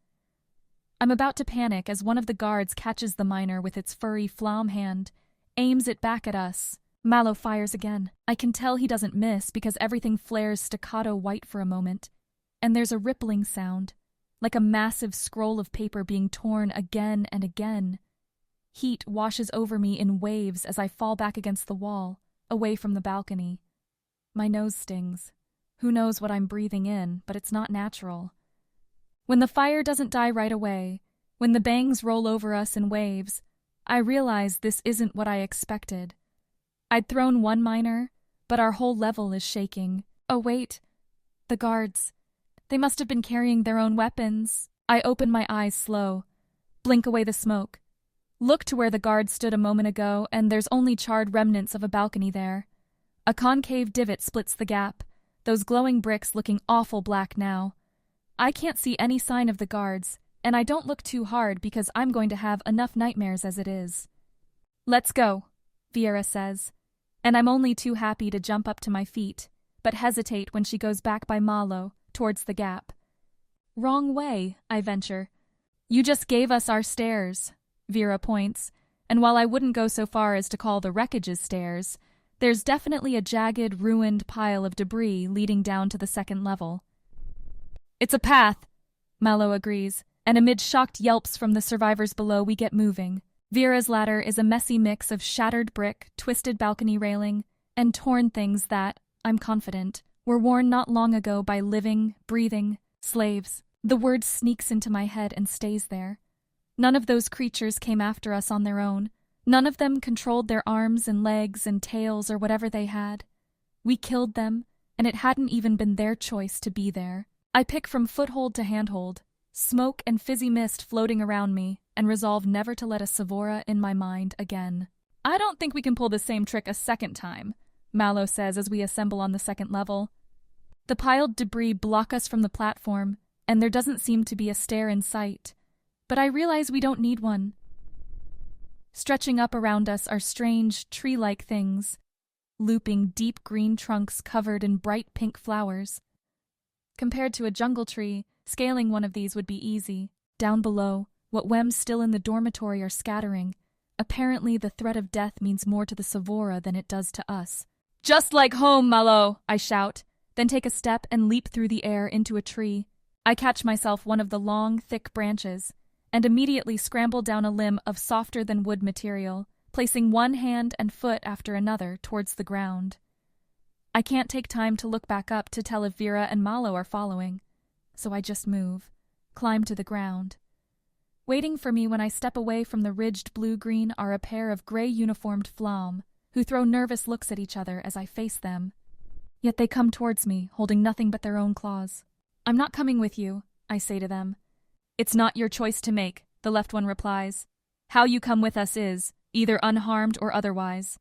I'm about to panic as one of the guards catches the miner with its furry Flom hand, aims it back at us. Mallow fires again. I can tell he doesn't miss because everything flares staccato white for a moment, and there's a rippling sound, like a massive scroll of paper being torn again and again. Heat washes over me in waves as I fall back against the wall, away from the balcony. My nose stings. Who knows what I'm breathing in, but it's not natural. When the fire doesn't die right away, when the bangs roll over us in waves, I realize this isn't what I expected. I'd thrown one miner, but our whole level is shaking. Oh wait, the guards. They must have been carrying their own weapons. I open my eyes slow, blink away the smoke. Look to where the guard stood a moment ago, and there's only charred remnants of a balcony there. A concave divot splits the gap, those glowing bricks looking awful black now. I can't see any sign of the guards, and I don't look too hard because I'm going to have enough nightmares as it is. Let's go, Vera says, and I'm only too happy to jump up to my feet, but hesitate when she goes back by Mallow, towards the gap. Wrong way, I venture. You just gave us our stairs, Vera points, and while I wouldn't go so far as to call the wreckages stairs, there's definitely a jagged, ruined pile of debris leading down to the second level. It's a path, Mallow agrees, and amid shocked yelps from the survivors below we get moving. Vera's ladder is a messy mix of shattered brick, twisted balcony railing, and torn things that, I'm confident, were worn not long ago by living, breathing slaves. The word sneaks into my head and stays there. None of those creatures came after us on their own. None of them controlled their arms and legs and tails or whatever they had. We killed them, and it hadn't even been their choice to be there. I pick from foothold to handhold, smoke and fizzy mist floating around me, and resolve never to let a Sevora in my mind again. I don't think we can pull the same trick a second time, Mallow says as we assemble on the second level. The piled debris block us from the platform, and there doesn't seem to be a stair in sight. But I realize we don't need one. Stretching up around us are strange, tree-like things, looping deep green trunks covered in bright pink flowers. Compared to a jungle tree, scaling one of these would be easy. Down below, what Wems still in the dormitory are scattering. Apparently the threat of death means more to the Sevora than it does to us. "Just like home, Mallow!" I shout, then take a step and leap through the air into a tree. I catch myself one of the long, thick branches, and immediately scramble down a limb of softer-than-wood material, placing one hand and foot after another towards the ground. I can't take time to look back up to tell if Vera and Mallow are following, so I just move, climb to the ground. Waiting for me when I step away from the ridged blue-green are a pair of gray-uniformed Flam, who throw nervous looks at each other as I face them. Yet they come towards me, holding nothing but their own claws. "I'm not coming with you," I say to them. "It's not your choice to make," the left one replies. "How you come with us is, either unharmed or otherwise."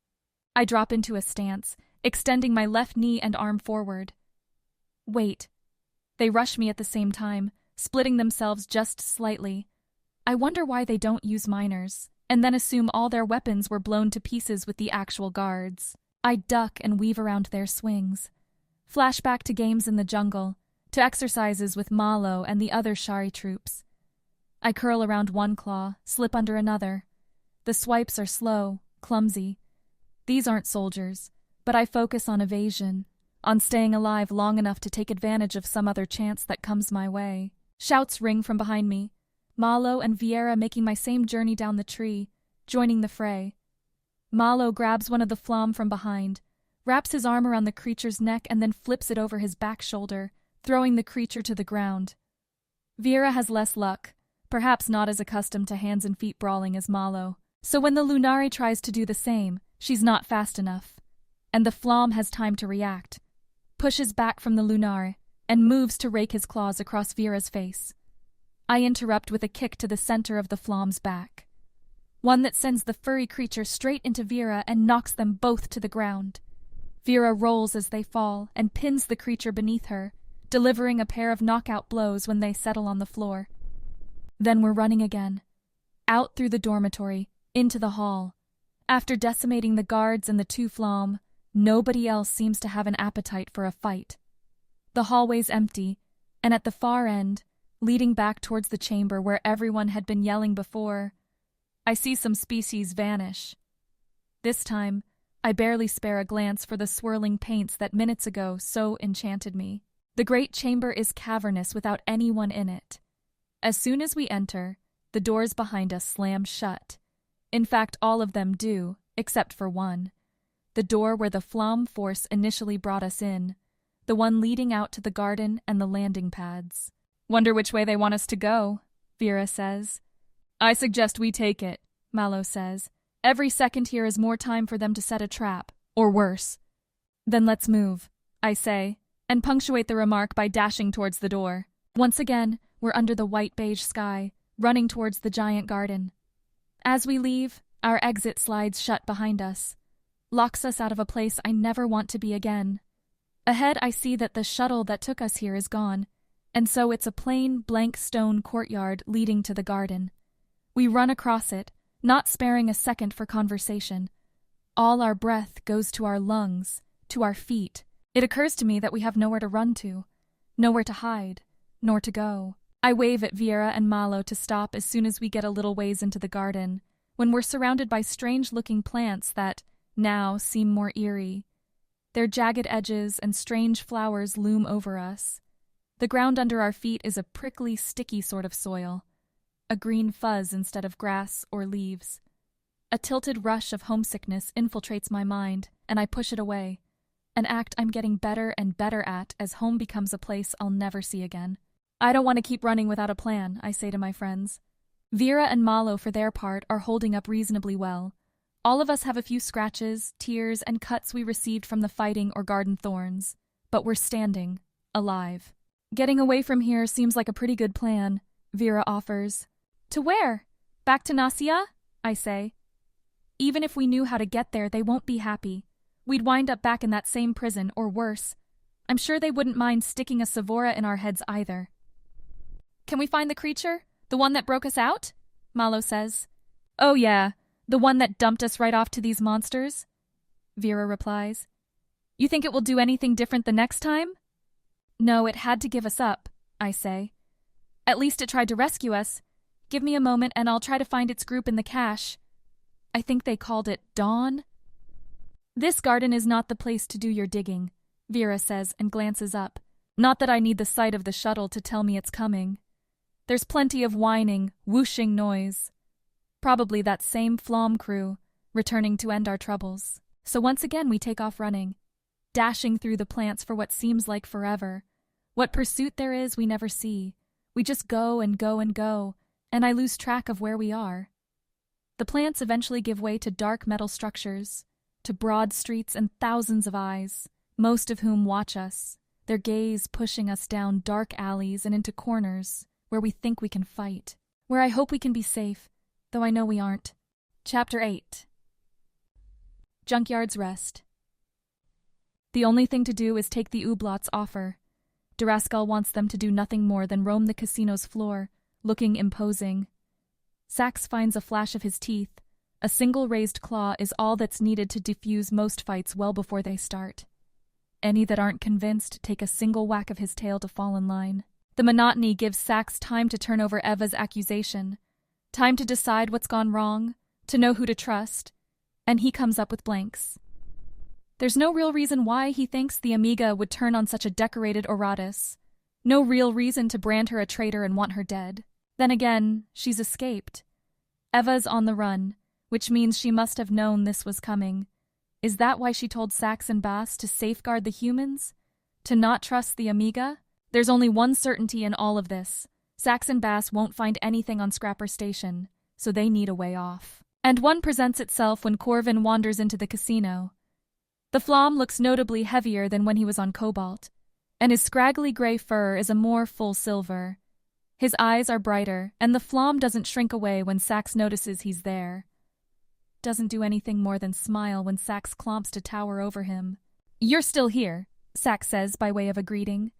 I drop into a stance, extending my left knee and arm forward. Wait. They rush me at the same time, splitting themselves just slightly. I wonder why they don't use minors, and then assume all their weapons were blown to pieces with the actual guards. I duck and weave around their swings. Flashback to games in the jungle, to exercises with Mallow and the other Shari troops. I curl around one claw, slip under another. The swipes are slow, clumsy. These aren't soldiers, but I focus on evasion, on staying alive long enough to take advantage of some other chance that comes my way. Shouts ring from behind me. Mallow and Viera making my same journey down the tree, joining the fray. Mallow grabs one of the Flam from behind, wraps his arm around the creature's neck and then flips it over his back shoulder, throwing the creature to the ground. Viera has less luck, perhaps not as accustomed to hands and feet brawling as Mallow. So when the Lunari tries to do the same, she's not fast enough. And the Flam has time to react, pushes back from the Lunar, and moves to rake his claws across Viera's face. I interrupt with a kick to the center of the Flam's back. One that sends the furry creature straight into Viera and knocks them both to the ground. Viera rolls as they fall and pins the creature beneath her, delivering a pair of knockout blows when they settle on the floor. Then we're running again. Out through the dormitory, into the hall. After decimating the guards and the two Flam, nobody else seems to have an appetite for a fight. The hallway's empty, and at the far end, leading back towards the chamber where everyone had been yelling before, I see some species vanish. This time, I barely spare a glance for the swirling paints that minutes ago so enchanted me. The great chamber is cavernous without anyone in it. As soon as we enter, the doors behind us slam shut. In fact, all of them do, except for one. The door where the Flam force initially brought us in, the one leading out to the garden and the landing pads. "Wonder which way they want us to go," Viera says. "I suggest we take it," Mallow says. "Every second here is more time for them to set a trap, or worse." "Then let's move," I say, and punctuate the remark by dashing towards the door. Once again, we're under the white-beige sky, running towards the giant garden. As we leave, our exit slides shut behind us, locks us out of a place I never want to be again. Ahead, I see that the shuttle that took us here is gone, and so it's a plain, blank stone courtyard leading to the garden. We run across it, not sparing a second for conversation. All our breath goes to our lungs, to our feet. It occurs to me that we have nowhere to run to, nowhere to hide, nor to go. I wave at Viera and Mallow to stop as soon as we get a little ways into the garden, when we're surrounded by strange-looking plants that, now, seem more eerie. Their jagged edges and strange flowers loom over us. The ground under our feet is a prickly, sticky sort of soil, a green fuzz instead of grass or leaves. A tilted rush of homesickness infiltrates my mind, and I push it away. an act I'm getting better and better at as home becomes a place I'll never see again. I don't want to keep running without a plan, I say to my friends. Vera and Malo, for their part, are holding up reasonably well. All of us have a few scratches, tears, and cuts we received from the fighting or garden thorns, but we're standing, alive. Getting away from here seems like a pretty good plan, Vera offers. To where? Back to Nasia? I say. Even if we knew how to get there, they won't be happy. We'd wind up back in that same prison, or worse. I'm sure they wouldn't mind sticking a Sevora in our heads either. Can we find the creature? The one that broke us out? Malo says. Oh yeah, the one that dumped us right off to these monsters? Vera replies. You think it will do anything different the next time? No, it had to give us up, I say. At least it tried to rescue us. Give me a moment and I'll try to find its group in the cache. I think they called it Dawn. This garden is not the place to do your digging, Vera says and glances up. Not that I need the sight of the shuttle to tell me it's coming. There's plenty of whining, whooshing noise. Probably that same Flom crew, returning to end our troubles. So once again we take off running, dashing through the plants for what seems like forever. What pursuit there is we never see. We just go and go and go, and I lose track of where we are. The plants eventually give way to dark metal structures, to broad streets and thousands of eyes, most of whom watch us, their gaze pushing us down dark alleys and into corners where we think we can fight, where I hope we can be safe, though I know we aren't. Chapter 8. Junkyard's Rest. The only thing to do is take the Ooblots' offer. Daraskal wants them to do nothing more than roam the casino's floor, looking imposing. Sax finds a flash of his teeth. A single raised claw is all that's needed to defuse most fights well before they start. Any that aren't convinced take a single whack of his tail to fall in line. The monotony gives Sax time to turn over Eva's accusation, time to decide what's gone wrong, to know who to trust, and he comes up with blanks. There's no real reason why he thinks the Amiga would turn on such a decorated Oratus. No real reason to brand her a traitor and want her dead. Then again, she's escaped. Eva's on the run, which means she must have known this was coming. Is that why she told Sax and Bass to safeguard the humans? To not trust the Amiga? There's only one certainty in all of this. Sax and Bass won't find anything on Scrapper Station, so they need a way off. And one presents itself when Corvin wanders into the casino. The Flom looks notably heavier than when he was on Cobalt, and his scraggly gray fur is a more full silver. His eyes are brighter, and the Flom doesn't shrink away when Sax notices he's there. Doesn't do anything more than smile when Sax clomps to tower over him. You're still here, Sax says by way of a greeting.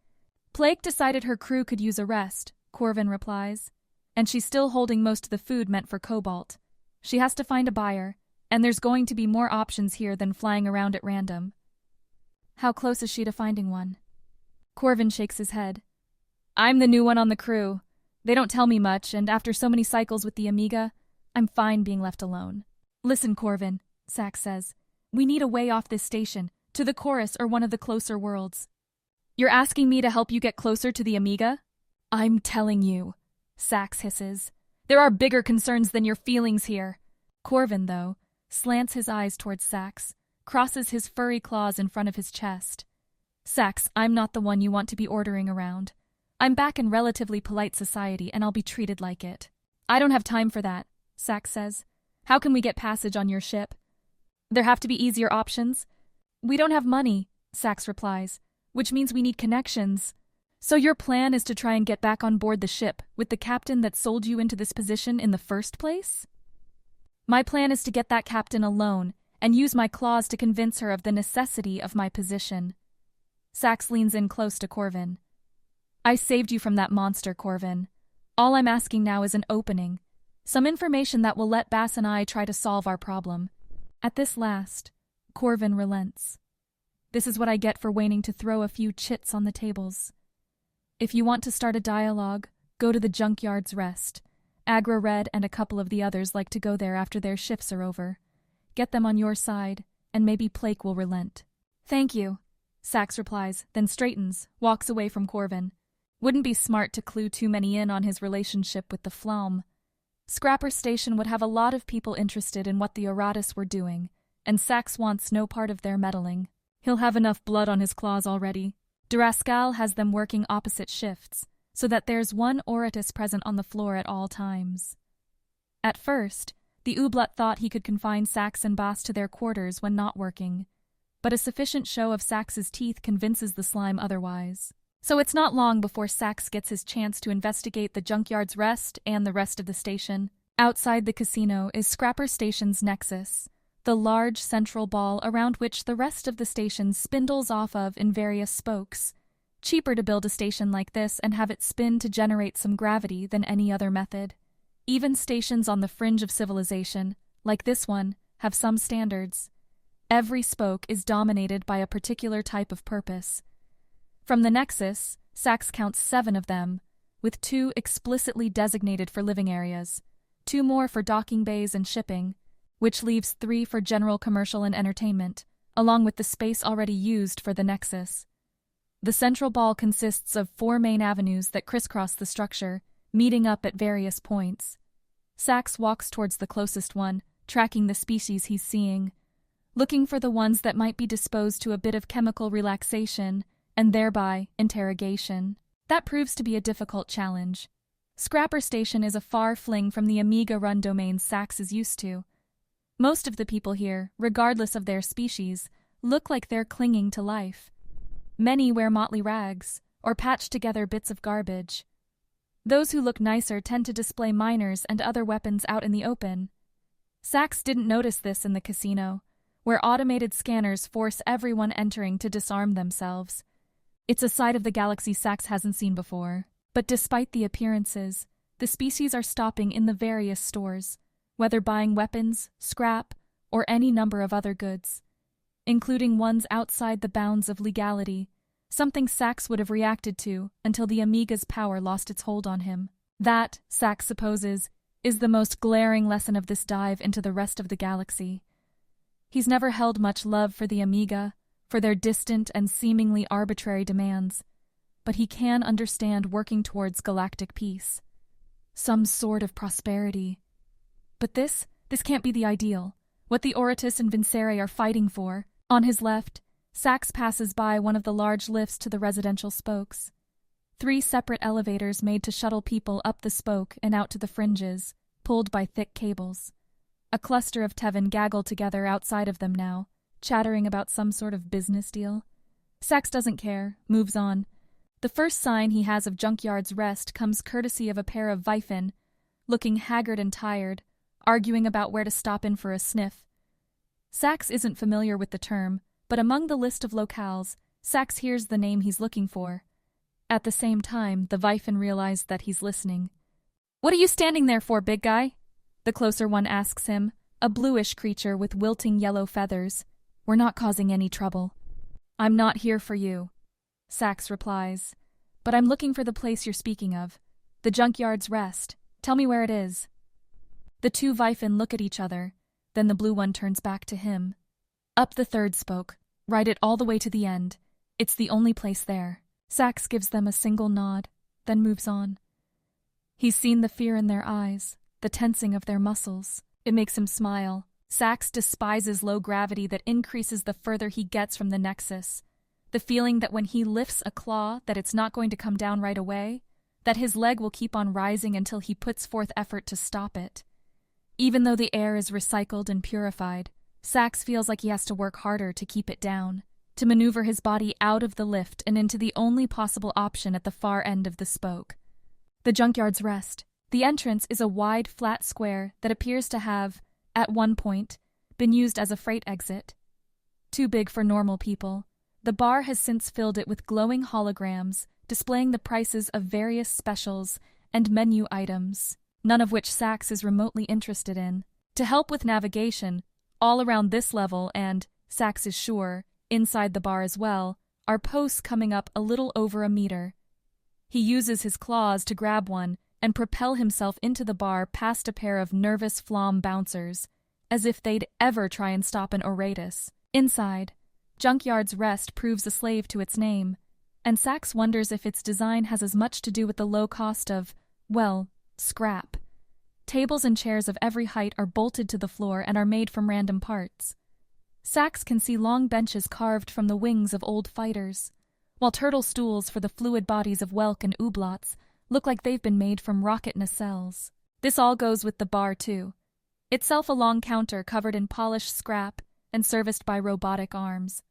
Plague decided her crew could use a rest, Corvin replies, and she's still holding most of the food meant for Cobalt. She has to find a buyer, and there's going to be more options here than flying around at random. How close is she to finding one? Corvin shakes his head. I'm the new one on the crew. They don't tell me much, and after so many cycles with the Amiga, I'm fine being left alone. Listen, Corvin, Sax says. We need a way off this station, to the Chorus or one of the closer worlds. You're asking me to help you get closer to the Amiga? I'm telling you, Sax hisses. There are bigger concerns than your feelings here. Corvin, though, slants his eyes towards Sax, crosses his furry claws in front of his chest. Sax, I'm not the one you want to be ordering around. I'm back in relatively polite society, and I'll be treated like it. I don't have time for that, Sax says. How can we get passage on your ship? There have to be easier options. We don't have money, Sax replies, which means we need connections. So your plan is to try and get back on board the ship with the captain that sold you into this position in the first place? My plan is to get that captain alone and use my claws to convince her of the necessity of my position. Sax leans in close to Corvin. I saved you from that monster, Corvin. All I'm asking now is an opening. Some information that will let Bass and I try to solve our problem. At this last, Corvin relents. This is what I get for waiting to throw a few chits on the tables. If you want to start a dialogue, go to the Junkyard's Rest. Agra Red and a couple of the others like to go there after their shifts are over. Get them on your side, and maybe Plake will relent. Thank you, Sax replies, then straightens, walks away from Corvin. Wouldn't be smart to clue too many in on his relationship with the Flom. Scrapper Station would have a lot of people interested in what the Oratus were doing, and Sax wants no part of their meddling. He'll have enough blood on his claws already. Durascal has them working opposite shifts, so that there's one Oratus present on the floor at all times. At first, the Ooblat thought he could confine Sax and Bas to their quarters when not working, but a sufficient show of Sax's teeth convinces the slime otherwise. So it's not long before Sax gets his chance to investigate the Junkyard's Rest and the rest of the station. Outside the casino is Scrapper Station's nexus, the large central ball around which the rest of the station spindles off of in various spokes. Cheaper to build a station like this and have it spin to generate some gravity than any other method. Even stations on the fringe of civilization, like this one, have some standards. Every spoke is dominated by a particular type of purpose. From the nexus, Sax counts 7 of them, with 2 explicitly designated for living areas, 2 more for docking bays and shipping, which leaves 3 for general commercial and entertainment, along with the space already used for the nexus. The central ball consists of 4 main avenues that crisscross the structure, meeting up at various points. Sax walks towards the closest one, tracking the species he's seeing, looking for the ones that might be disposed to a bit of chemical relaxation and thereby interrogation. That proves to be a difficult challenge. Scrapper Station is a far fling from the Amiga-run domains Sax is used to. Most of the people here, regardless of their species, look like they're clinging to life. Many wear motley rags, or patched together bits of garbage. Those who look nicer tend to display miners and other weapons out in the open. Sax didn't notice this in the casino, where automated scanners force everyone entering to disarm themselves. It's a side of the galaxy Sax hasn't seen before. But despite the appearances, the species are stopping in the various stores, whether buying weapons, scrap, or any number of other goods, including ones outside the bounds of legality, something Sax would have reacted to until the Amiga's power lost its hold on him. That, Sax supposes, is the most glaring lesson of this dive into the rest of the galaxy. He's never held much love for the Amiga, for their distant and seemingly arbitrary demands, but he can understand working towards galactic peace. Some sort of prosperity. But this can't be the ideal, what the Oratus and Vincere are fighting for. On his left, Sax passes by one of the large lifts to the residential spokes. 3 separate elevators made to shuttle people up the spoke and out to the fringes, pulled by thick cables. A cluster of Tevin gaggle together outside of them now, chattering about some sort of business deal. Sax doesn't care, moves on. The first sign he has of Junkyard's Rest comes courtesy of a pair of Vifen, looking haggard and tired, arguing about where to stop in for a sniff. Sax isn't familiar with the term, but among the list of locales, Sax hears the name he's looking for. At the same time, the Vifen realize that he's listening. "What are you standing there for, big guy?" The closer one asks him, a bluish creature with wilting yellow feathers. "We're not causing any trouble." "I'm not here for you," Sax replies, "but I'm looking for the place you're speaking of. The Junkyard's Rest. Tell me where it is." The 2 Vifen look at each other, then the blue one turns back to him. "Up the 3rd spoke. Ride it all the way to the end. It's the only place there." Sax gives them a single nod, then moves on. He's seen the fear in their eyes, the tensing of their muscles. It makes him smile. Sax despises low gravity that increases the further he gets from the nexus. The feeling that when he lifts a claw that it's not going to come down right away, that his leg will keep on rising until he puts forth effort to stop it. Even though the air is recycled and purified, Sax feels like he has to work harder to keep it down, to maneuver his body out of the lift and into the only possible option at the far end of the spoke. The Junkyard's Rest. The entrance is a wide, flat square that appears to have, at one point, been used as a freight exit. Too big for normal people, the bar has since filled it with glowing holograms displaying the prices of various specials and menu items, none of which Sax is remotely interested in. To help with navigation, all around this level and, Sax is sure, inside the bar as well, are posts coming up a little over a meter. He uses his claws to grab one and propel himself into the bar past a pair of nervous Flom bouncers, as if they'd ever try and stop an Oratus. Inside, Junkyard's Rest proves a slave to its name, and Sax wonders if its design has as much to do with the low cost of, well, scrap. Tables and chairs of every height are bolted to the floor and are made from random parts. Sax can see long benches carved from the wings of old fighters, while turtle stools for the fluid bodies of whelk and ooblots look like they've been made from rocket nacelles. This all goes with the bar, too. Itself a long counter covered in polished scrap and serviced by robotic arms.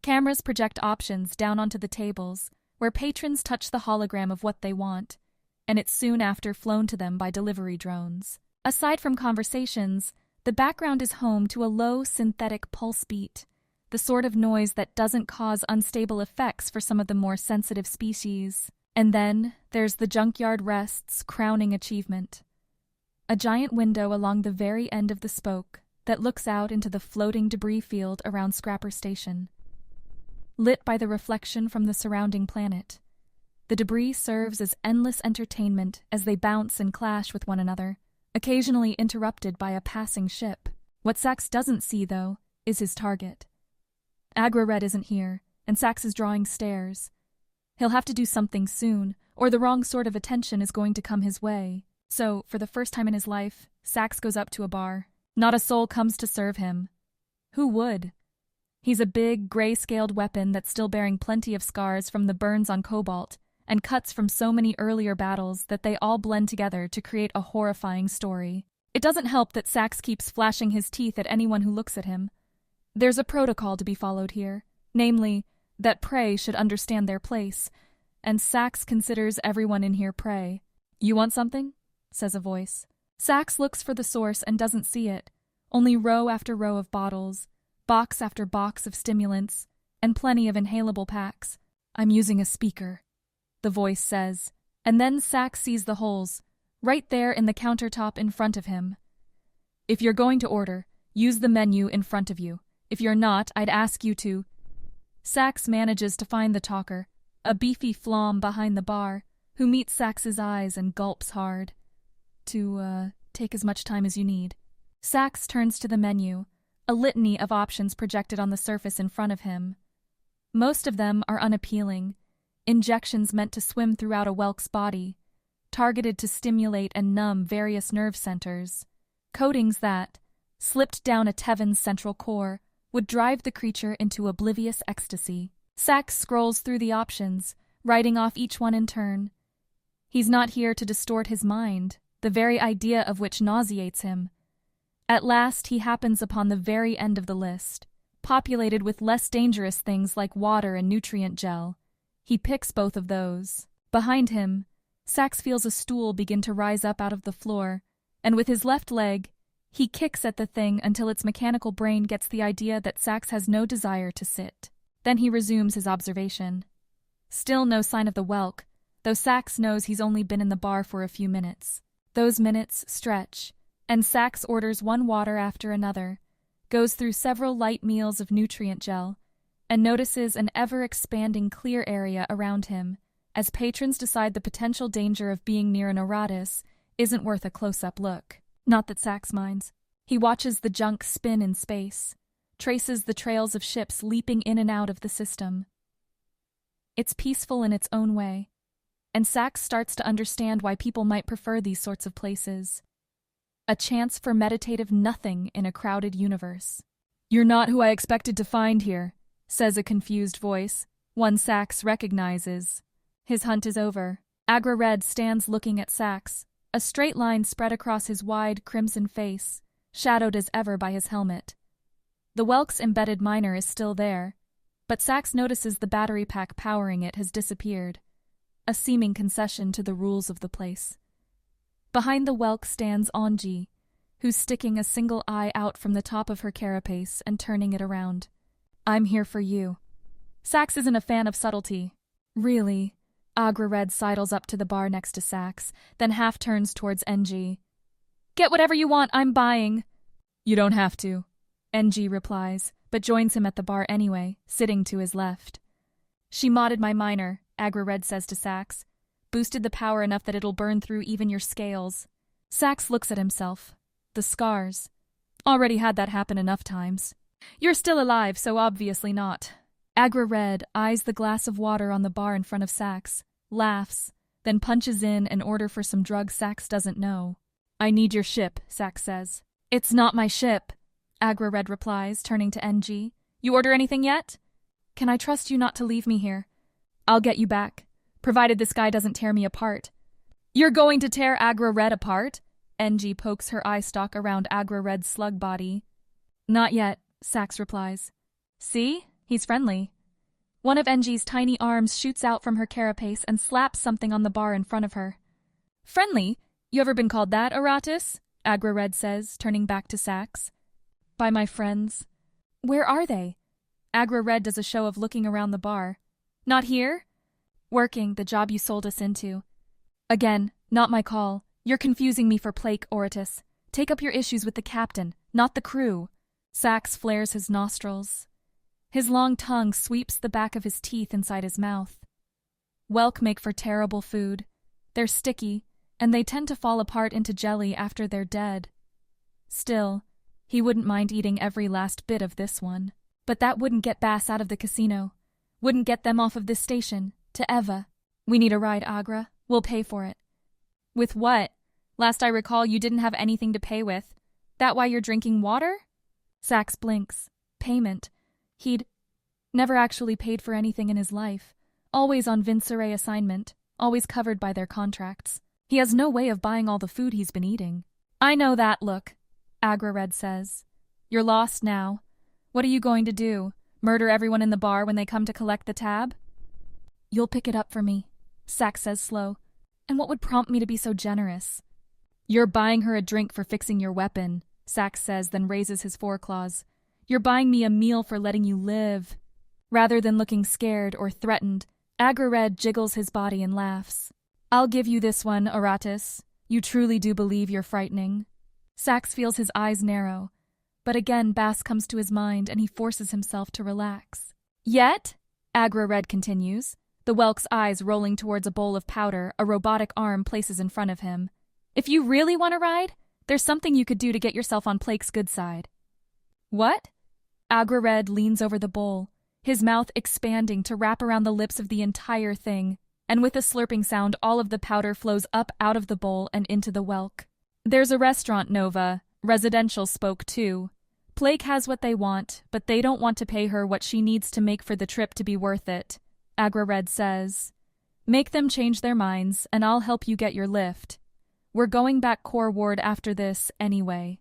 Cameras project options down onto the tables, where patrons touch the hologram of what they want, and it's soon after flown to them by delivery drones. Aside from conversations, the background is home to a low synthetic pulse beat, the sort of noise that doesn't cause unstable effects for some of the more sensitive species. And then there's the Junkyard Rest's crowning achievement. A giant window along the very end of the spoke that looks out into the floating debris field around Scrapper Station. Lit by the reflection from the surrounding planet, the debris serves as endless entertainment as they bounce and clash with one another, occasionally interrupted by a passing ship. What Sax doesn't see, though, is his target. Agra-Red isn't here, and Sax is drawing stares. He'll have to do something soon, or the wrong sort of attention is going to come his way. So, for the first time in his life, Sax goes up to a bar. Not a soul comes to serve him. Who would? He's a big, gray-scaled weapon that's still bearing plenty of scars from the burns on Cobalt, and cuts from so many earlier battles that they all blend together to create a horrifying story. It doesn't help that Sax keeps flashing his teeth at anyone who looks at him. There's a protocol to be followed here, namely, that prey should understand their place, and Sax considers everyone in here prey. "You want something?" says a voice. Sax looks for the source and doesn't see it, only row after row of bottles, box after box of stimulants, and plenty of inhalable packs. "I'm using a speaker," the voice says, and then Sax sees the holes, right there in the countertop in front of him. "If you're going to order, use the menu in front of you. If you're not, I'd ask you to—" Sax manages to find the talker, a beefy flom behind the bar, who meets Sax's eyes and gulps hard. "To, take as much time as you need." Sax turns to the menu, a litany of options projected on the surface in front of him. Most of them are unappealing, injections meant to swim throughout a whelk's body, targeted to stimulate and numb various nerve centers, coatings that, slipped down a Tevin's central core, would drive the creature into oblivious ecstasy. Sax scrolls through the options, writing off each one in turn. He's not here to distort his mind, the very idea of which nauseates him. At last he happens upon the very end of the list, populated with less dangerous things like water and nutrient gel. He picks both of those. Behind him, Sax feels a stool begin to rise up out of the floor, and with his left leg, he kicks at the thing until its mechanical brain gets the idea that Sax has no desire to sit. Then he resumes his observation. Still no sign of the whelk, though Sax knows he's only been in the bar for a few minutes. Those minutes stretch, and Sax orders one water after another, goes through several light meals of nutrient gel, and notices an ever-expanding clear area around him, as patrons decide the potential danger of being near an Eratus isn't worth a close-up look. Not that Sax minds. He watches the junk spin in space, traces the trails of ships leaping in and out of the system. It's peaceful in its own way, and Sax starts to understand why people might prefer these sorts of places. A chance for meditative nothing in a crowded universe. "You're not who I expected to find here," says a confused voice, one Sax recognizes. His hunt is over. Agra-Red stands looking at Sax, a straight line spread across his wide, crimson face, shadowed as ever by his helmet. The whelk's embedded miner is still there, but Sax notices the battery pack powering it has disappeared, a seeming concession to the rules of the place. Behind the whelk stands Anji, who's sticking a single eye out from the top of her carapace and turning it around. "I'm here for you." Sax isn't a fan of subtlety. "Really?" Agra-Red sidles up to the bar next to Sax, then half turns towards NG. "Get whatever you want, I'm buying." "You don't have to," NG replies, but joins him at the bar anyway, sitting to his left. "She modded my miner," Agra-Red says to Sax. "Boosted the power enough that it'll burn through even your scales." Sax looks at himself. The scars. Already had that happen enough times. "You're still alive, so obviously not." Agra-Red eyes the glass of water on the bar in front of Sax, laughs, then punches in an order for some drug Sax doesn't know. "I need your ship," Sax says. "It's not my ship." Agra-Red replies, turning to NG. You order anything yet? Can I trust you not to leave me here? I'll get you back, provided this guy doesn't tear me apart. You're going to tear Agra-Red apart? NG pokes her eye stalk around Agra-Red's slug body. Not yet, Sax replies. See? He's friendly. One of NG's tiny arms shoots out from her carapace and slaps something on the bar in front of her. Friendly? You ever been called that, Aratus? Agra-Red says, turning back to Sax. By my friends. Where are they? Agra-Red does a show of looking around the bar. Not here? Working, the job you sold us into. Again, not my call. You're confusing me for Plake, Oratus. Take up your issues with the captain, not the crew. Sax flares his nostrils. His long tongue sweeps the back of his teeth inside his mouth. Whelk make for terrible food. They're sticky, and they tend to fall apart into jelly after they're dead. Still, he wouldn't mind eating every last bit of this one. But that wouldn't get Bass out of the casino. Wouldn't get them off of this station, to Eva. We need a ride, Agra. We'll pay for it. With what? Last I recall, you didn't have anything to pay with. That why you're drinking water? Sax blinks. Payment. He'd never actually paid for anything in his life. Always on Vincere assignment. Always covered by their contracts. He has no way of buying all the food he's been eating. I know that look, Agra-Red says. You're lost now. What are you going to do? Murder everyone in the bar when they come to collect the tab? You'll pick it up for me, Sax says slow. And what would prompt me to be so generous? You're buying her a drink for fixing your weapon, Sax says, then raises his foreclaws. You're buying me a meal for letting you live. Rather than looking scared or threatened, Agra-Red jiggles his body and laughs. I'll give you this one, Aratus. You truly do believe you're frightening. Sax feels his eyes narrow, but again Bass comes to his mind and he forces himself to relax. Yet, Agra-Red continues, the Whelk's eyes rolling towards a bowl of powder a robotic arm places in front of him. If you really want to ride, there's something you could do to get yourself on Plake's good side. What? Agra-Red leans over the bowl, his mouth expanding to wrap around the lips of the entire thing, and with a slurping sound all of the powder flows up out of the bowl and into the Whelk. There's a restaurant, Nova. Residential spoke too. Plake has what they want, but they don't want to pay her what she needs to make for the trip to be worth it, Agra-Red says. Make them change their minds, and I'll help you get your lift. We're going back Core Ward after this, anyway.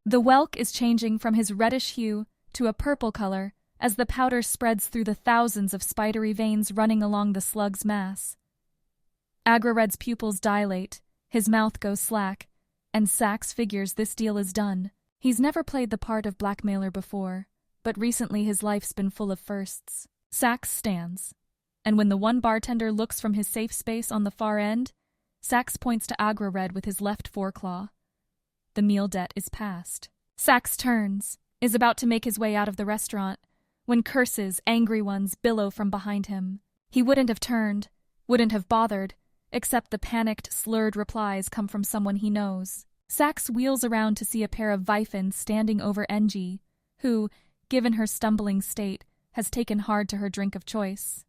The Whelk is changing from his reddish hue to a purple color as the powder spreads through the thousands of spidery veins running along the slug's mass. Agra-Red's pupils dilate, his mouth goes slack, and Sax figures this deal is done. He's never played the part of blackmailer before, but recently his life's been full of firsts. Sax stands, and when the one bartender looks from his safe space on the far end, Sax points to Agra-Red with his left foreclaw. The meal debt is past. Sax turns, is about to make his way out of the restaurant, when curses, angry ones, billow from behind him. He wouldn't have turned, wouldn't have bothered, except the panicked, slurred replies come from someone he knows. Sax wheels around to see a pair of Vifins standing over NG, who, given her stumbling state, has taken hard to her drink of choice.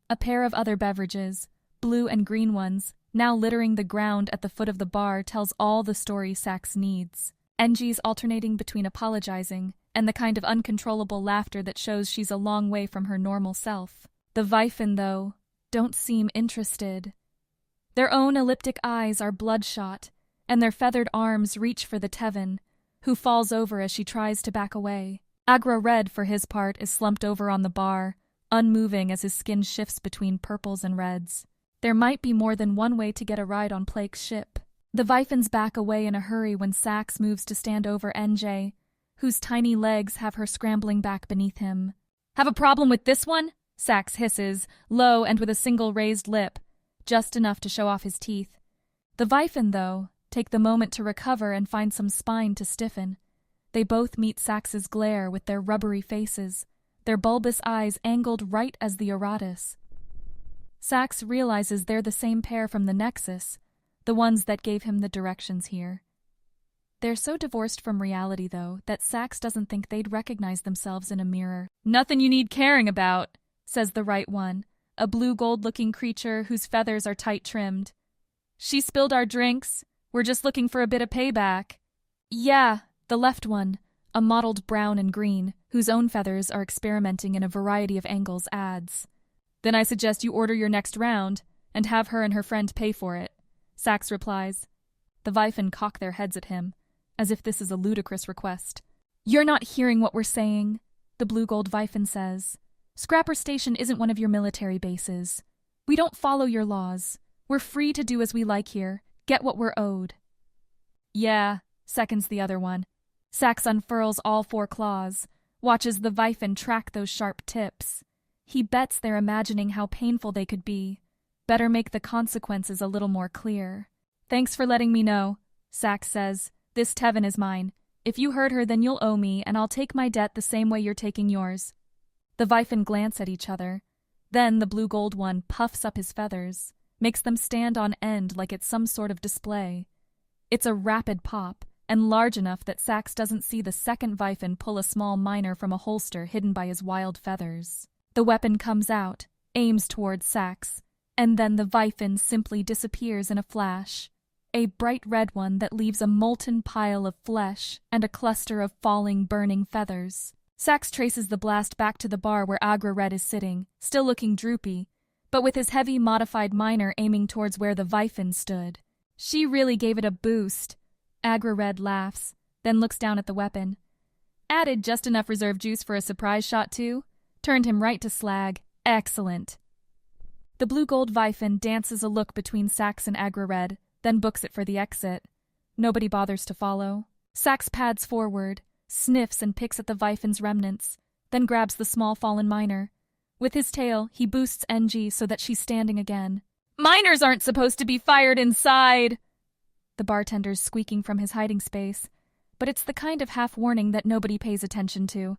A pair of other beverages, blue and green ones, now littering the ground at the foot of the bar tells all the story Sax needs. NG's alternating between apologizing and the kind of uncontrollable laughter that shows she's a long way from her normal self. The Vifin, though, don't seem interested. Their own elliptic eyes are bloodshot, and their feathered arms reach for the Tevin, who falls over as she tries to back away. Agra-Red, for his part, is slumped over on the bar, unmoving as his skin shifts between purples and reds. There might be more than one way to get a ride on Plake's ship. The Vifins back away in a hurry when Sax moves to stand over NJ, whose tiny legs have her scrambling back beneath him. Have a problem with this one? Sax hisses, low and with a single raised lip, just enough to show off his teeth. The Vifin, though, take the moment to recover and find some spine to stiffen. They both meet Sax's glare with their rubbery faces, their bulbous eyes angled right as the Aratus. Sax realizes they're the same pair from the Nexus, the ones that gave him the directions here. They're so divorced from reality, though, that Sax doesn't think they'd recognize themselves in a mirror. Nothing you need caring about, says the right one, a blue-gold-looking creature whose feathers are tight-trimmed. She spilled our drinks. We're just looking for a bit of payback. Yeah, the left one, a mottled brown and green, whose own feathers are experimenting in a variety of angles, adds, "Then I suggest you order your next round, and have her and her friend pay for it." Sax replies. The Vifen cock their heads at him, as if this is a ludicrous request. "You're not hearing what we're saying," the blue gold Vifen says. "Scrapper Station isn't one of your military bases. We don't follow your laws. We're free to do as we like here, get what we're owed." "Yeah," seconds the other one. Sax unfurls all four claws, watches the Vifen track those sharp tips. He bets they're imagining how painful they could be. Better make the consequences a little more clear. "Thanks for letting me know," Sax says. "This Tevin is mine. If you hurt her, then you'll owe me, and I'll take my debt the same way you're taking yours." The Vifen glance at each other. Then the blue gold one puffs up his feathers, makes them stand on end like it's some sort of display. It's a rapid pop, and large enough that Sax doesn't see the second Vifen pull a small miner from a holster hidden by his wild feathers. The weapon comes out, aims towards Sax, and then the Vifen simply disappears in a flash. A bright red one that leaves a molten pile of flesh and a cluster of falling, burning feathers. Sax traces the blast back to the bar where Agra Red is sitting, still looking droopy, but with his heavy, modified miner aiming towards where the Vifen stood. "She really gave it a boost." Agra Red laughs, then looks down at the weapon. "Added just enough reserve juice for a surprise shot, too. Turned him right to slag. Excellent." The blue gold Vifen dances a look between Sax and Agra Red, then books it for the exit. Nobody bothers to follow. Sax pads forward, sniffs and picks at the Vifen's remnants, then grabs the small fallen miner. With his tail, he boosts NG so that she's standing again. "Miners aren't supposed to be fired inside!" The bartender's squeaking from his hiding space, but it's the kind of half-warning that nobody pays attention to.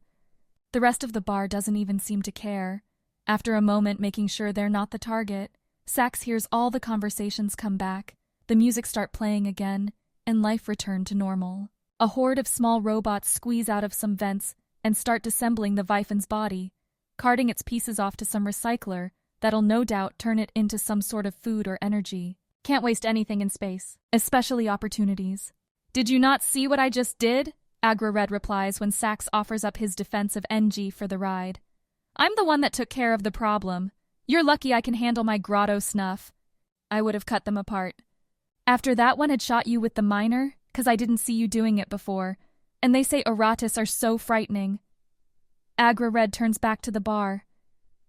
The rest of the bar doesn't even seem to care. After a moment making sure they're not the target, Sax hears all the conversations come back, the music start playing again, and life return to normal. A horde of small robots squeeze out of some vents and start dissembling the Vifen's body, carting its pieces off to some recycler that'll no doubt turn it into some sort of food or energy. Can't waste anything in space, especially opportunities. "Did you not see what I just did?" Agra Red replies when Sax offers up his defense of NG for the ride. "I'm the one that took care of the problem. You're lucky I can handle my grotto snuff." I would have cut them apart. "After that one had shot you with the miner, 'cause I didn't see you doing it before, and they say Eratis are so frightening." Agra Red turns back to the bar.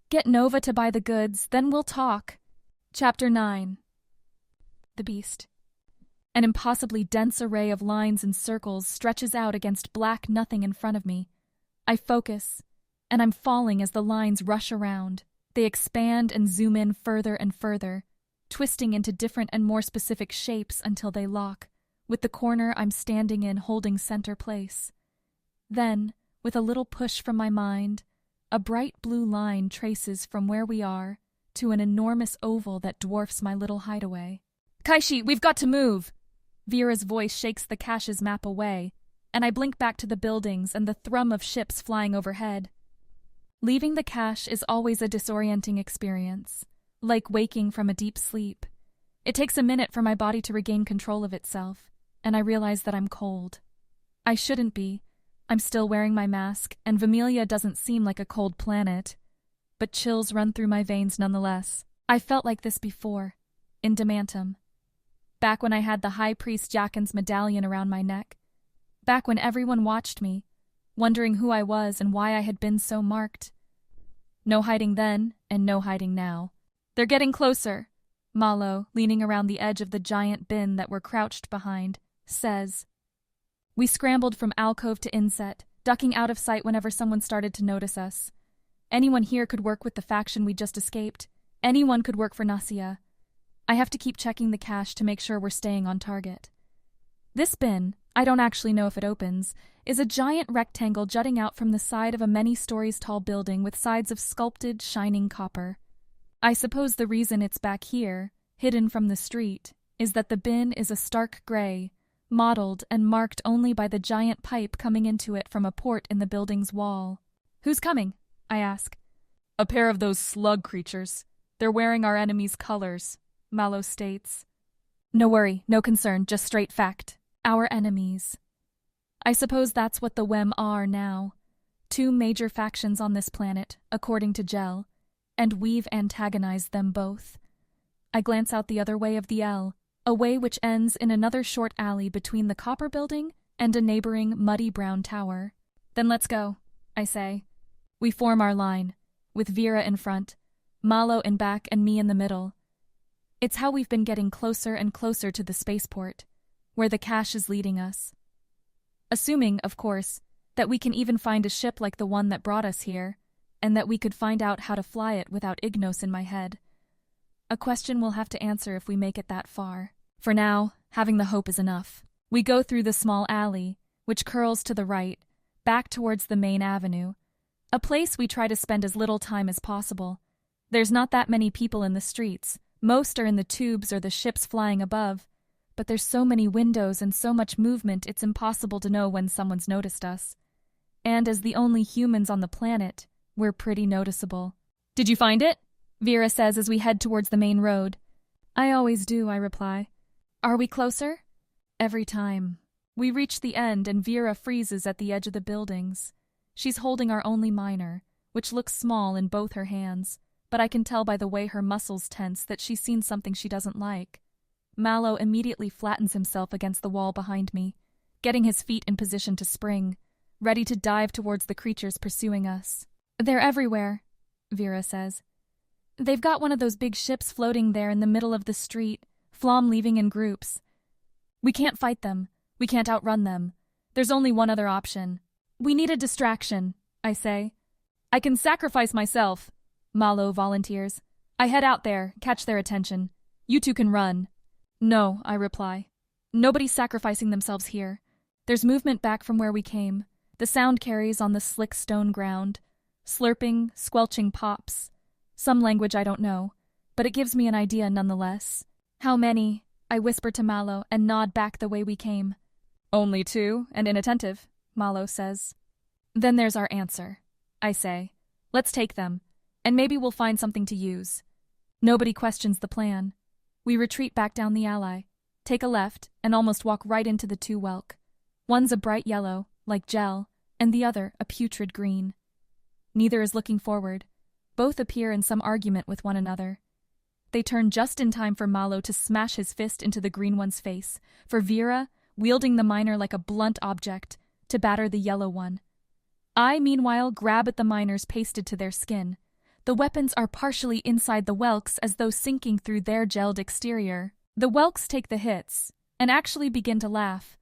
"Get Nova to buy the goods, then we'll talk." Chapter 9. The Beast. An impossibly dense array of lines and circles stretches out against black nothing in front of me. I focus, and I'm falling as the lines rush around. They expand and zoom in further and further, twisting into different and more specific shapes until they lock, with the corner I'm standing in holding center place. Then, with a little push from my mind, a bright blue line traces from where we are to an enormous oval that dwarfs my little hideaway. "Kaishi, we've got to move!" Vera's voice shakes the cache's map away, and I blink back to the buildings and the thrum of ships flying overhead. Leaving the cache is always a disorienting experience, like waking from a deep sleep. It takes a minute for my body to regain control of itself, and I realize that I'm cold. I shouldn't be. I'm still wearing my mask, and Vimelia doesn't seem like a cold planet, but chills run through my veins nonetheless. I felt like this before, in Demantum. Back when I had the High Priest Jackin's medallion around my neck. Back when everyone watched me, wondering who I was and why I had been so marked. No hiding then, and no hiding now. "They're getting closer," Malo, leaning around the edge of the giant bin that we're crouched behind, says. We scrambled from alcove to inset, ducking out of sight whenever someone started to notice us. Anyone here could work with the faction we just escaped. Anyone could work for Nasia. I have to keep checking the cache to make sure we're staying on target. This bin, I don't actually know if it opens, is a giant rectangle jutting out from the side of a many stories tall building with sides of sculpted, shining copper. I suppose the reason it's back here, hidden from the street, is that the bin is a stark gray, mottled and marked only by the giant pipe coming into it from a port in the building's wall. "Who's coming?" I ask. "A pair of those slug creatures. They're wearing our enemy's colors," Malo states. "No worry, no concern, just straight fact. Our enemies." I suppose that's what the Wem are now. Two major factions on this planet, according to Gel, and we've antagonized them both. I glance out the other way of the L, a way which ends in another short alley between the copper building and a neighboring muddy brown tower. Then let's go, I say. We form our line, with Vera in front, Malo in back and me in the middle. It's how we've been getting closer and closer to the spaceport, where the cache is leading us. Assuming, of course, that we can even find a ship like the one that brought us here, and that we could find out how to fly it without Ignos in my head. A question we'll have to answer if we make it that far. For now, having the hope is enough. We go through the small alley, which curls to the right, back towards the main avenue, a place we try to spend as little time as possible. There's not that many people in the streets. Most are in the tubes or the ships flying above, but there's so many windows and so much movement it's impossible to know when someone's noticed us. And as the only humans on the planet, we're pretty noticeable. Did you find it? Vera says as we head towards the main road. I always do, I reply. Are we closer? Every time. We reach the end and Vera freezes at the edge of the buildings. She's holding our only miner, which looks small in both her hands, but I can tell by the way her muscles tense that she's seen something she doesn't like. Malo immediately flattens himself against the wall behind me, getting his feet in position to spring, ready to dive towards the creatures pursuing us. They're everywhere, Vera says. They've got one of those big ships floating there in the middle of the street, Flom leaving in groups. We can't fight them. We can't outrun them. There's only one other option. We need a distraction, I say. I can sacrifice myself, Malo volunteers. I head out there, catch their attention. You two can run. No, I reply. Nobody's sacrificing themselves here. There's movement back from where we came. The sound carries on the slick stone ground. Slurping, squelching pops. Some language I don't know, but it gives me an idea nonetheless. How many? I whisper to Malo and nod back the way we came. Only two, and inattentive, Malo says. Then there's our answer, I say. Let's take them, and maybe we'll find something to use. Nobody questions the plan. We retreat back down the alley, take a left, and almost walk right into the two whelk. One's a bright yellow, like gel, and the other a putrid green. Neither is looking forward. Both appear in some argument with one another. They turn just in time for Malo to smash his fist into the green one's face, for Vera, wielding the miner like a blunt object, to batter the yellow one. I, meanwhile, grab at the miners pasted to their skin. The weapons are partially inside the whelks as though sinking through their gelled exterior. The whelks take the hits, and actually begin to laugh.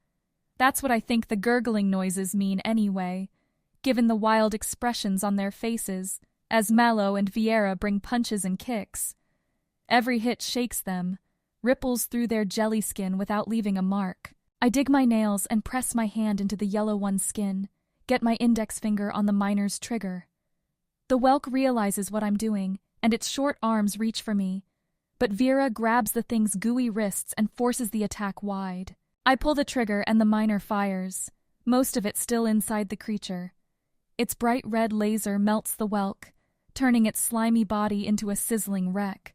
That's what I think the gurgling noises mean anyway, given the wild expressions on their faces, as Malo and Vieira bring punches and kicks. Every hit shakes them, ripples through their jelly skin without leaving a mark. I dig my nails and press my hand into the yellow one's skin, get my index finger on the miner's trigger. The whelk realizes what I'm doing, and its short arms reach for me, but Vera grabs the thing's gooey wrists and forces the attack wide. I pull the trigger and the miner fires, most of it still inside the creature. Its bright red laser melts the whelk, turning its slimy body into a sizzling wreck.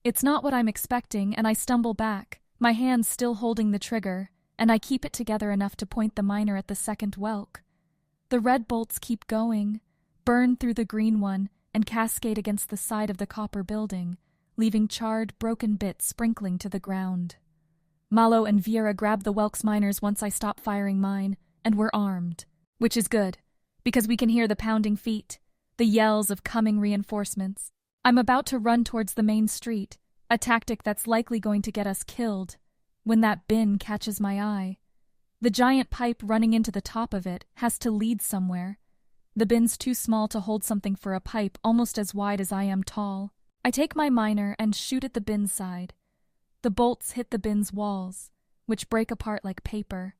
It's not what I'm expecting, and I stumble back, my hands still holding the trigger, and I keep it together enough to point the miner at the second whelk. The red bolts keep going, burn through the green one, and cascade against the side of the copper building, leaving charred, broken bits sprinkling to the ground. Malo and Vieira grab the whelk's miners once I stop firing mine, and we're armed. Which is good, because we can hear the pounding feet, the yells of coming reinforcements. I'm about to run towards the main street, a tactic that's likely going to get us killed, when that bin catches my eye. The giant pipe running into the top of it has to lead somewhere. The bin's too small to hold something for a pipe almost as wide as I am tall. I take my miner and shoot at the bin side. The bolts hit the bin's walls, which break apart like paper.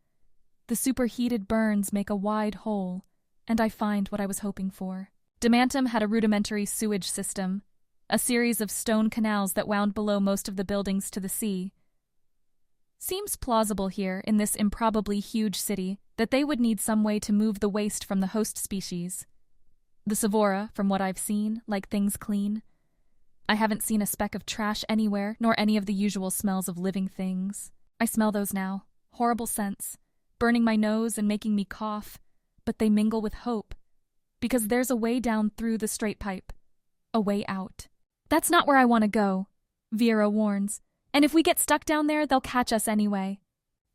The superheated burns make a wide hole, and I find what I was hoping for. Demantum had a rudimentary sewage system, a series of stone canals that wound below most of the buildings to the sea. Seems plausible here, in this improbably huge city, that they would need some way to move the waste from the host species. The Sevora, from what I've seen, like things clean. I haven't seen a speck of trash anywhere, nor any of the usual smells of living things. I smell those now. Horrible scents. burning my nose and making me cough, but they mingle with hope, because there's a way down through the straight pipe, a way out. That's not where I want to go, Vera warns, and if we get stuck down there, they'll catch us anyway.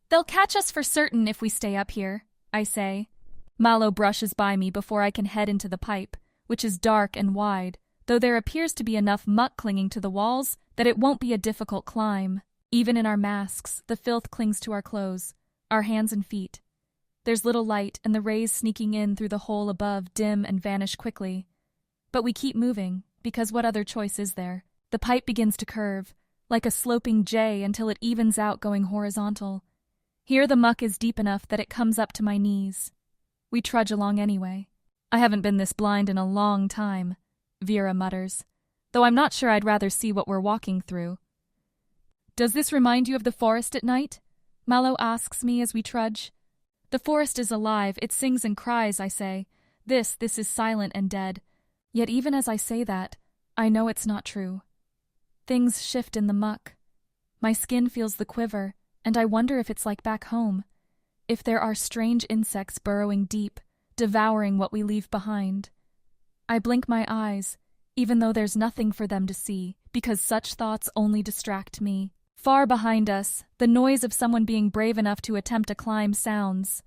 They'll catch us for certain if we stay up here, I say. Mallow brushes by me before I can head into the pipe, which is dark and wide, though there appears to be enough muck clinging to the walls that it won't be a difficult climb. Even in our masks, the filth clings to our clothes, our hands and feet. There's little light, and the rays sneaking in through the hole above dim and vanish quickly. But we keep moving, because what other choice is there? The pipe begins to curve, like a sloping J until it evens out going horizontal. Here the muck is deep enough that it comes up to my knees. We trudge along anyway. I haven't been this blind in a long time, Vera mutters, though I'm not sure I'd rather see what we're walking through. Does this remind you of the forest at night? Mallow asks me as we trudge. The forest is alive, it sings and cries, I say. This is silent and dead. Yet even as I say that, I know it's not true. Things shift in the muck. My skin feels the quiver, and I wonder if it's like back home. If there are strange insects burrowing deep, devouring what we leave behind. I blink my eyes, even though there's nothing for them to see, because such thoughts only distract me. Far behind us, the noise of someone being brave enough to attempt a climb sounds.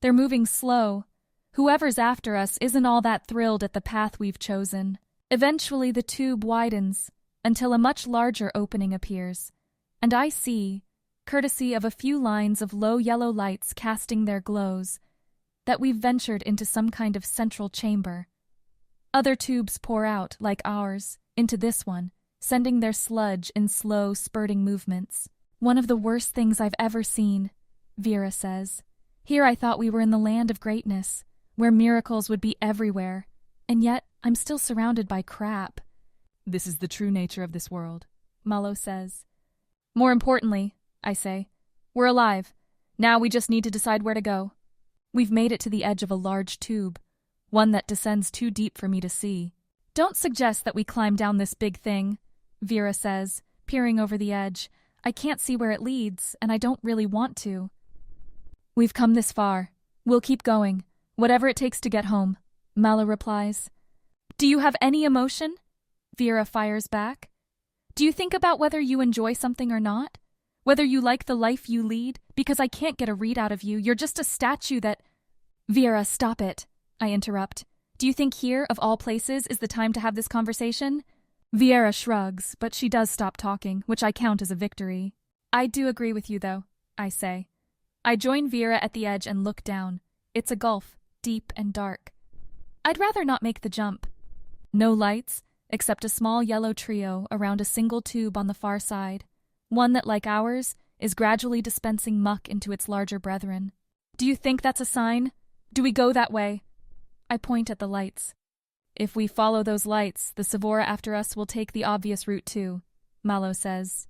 They're moving slow. Whoever's after us isn't all that thrilled at the path we've chosen. Eventually the tube widens, until a much larger opening appears, and I see, courtesy of a few lines of low yellow lights casting their glows, that we've ventured into some kind of central chamber. Other tubes pour out, like ours, into this one, sending their sludge in slow, spurting movements. One of the worst things I've ever seen, Vera says. Here I thought we were in the land of greatness, where miracles would be everywhere, and yet I'm still surrounded by crap. This is the true nature of this world, Mallow says. More importantly, I say, we're alive. Now we just need to decide where to go. We've made it to the edge of a large tube, one that descends too deep for me to see. Don't suggest that we climb down this big thing, Vera says, peering over the edge. I can't see where it leads, and I don't really want to. We've come this far. We'll keep going, whatever it takes to get home, Mallow replies. Do you have any emotion? Vera fires back. Do you think about whether you enjoy something or not? Whether you like the life you lead? Because I can't get a read out of you. You're just a statue that... Vera, stop it, I interrupt. Do you think here, of all places, is the time to have this conversation? Vera shrugs, but she does stop talking, which I count as a victory. I do agree with you, though, I say. I join Vera at the edge and look down. It's a gulf, deep and dark. I'd rather not make the jump. No lights, except a small yellow trio around a single tube on the far side, one that, like ours, is gradually dispensing muck into its larger brethren. Do you think that's a sign? Do we go that way? I point at the lights. If we follow those lights, the Sevora after us will take the obvious route too, Mallow says.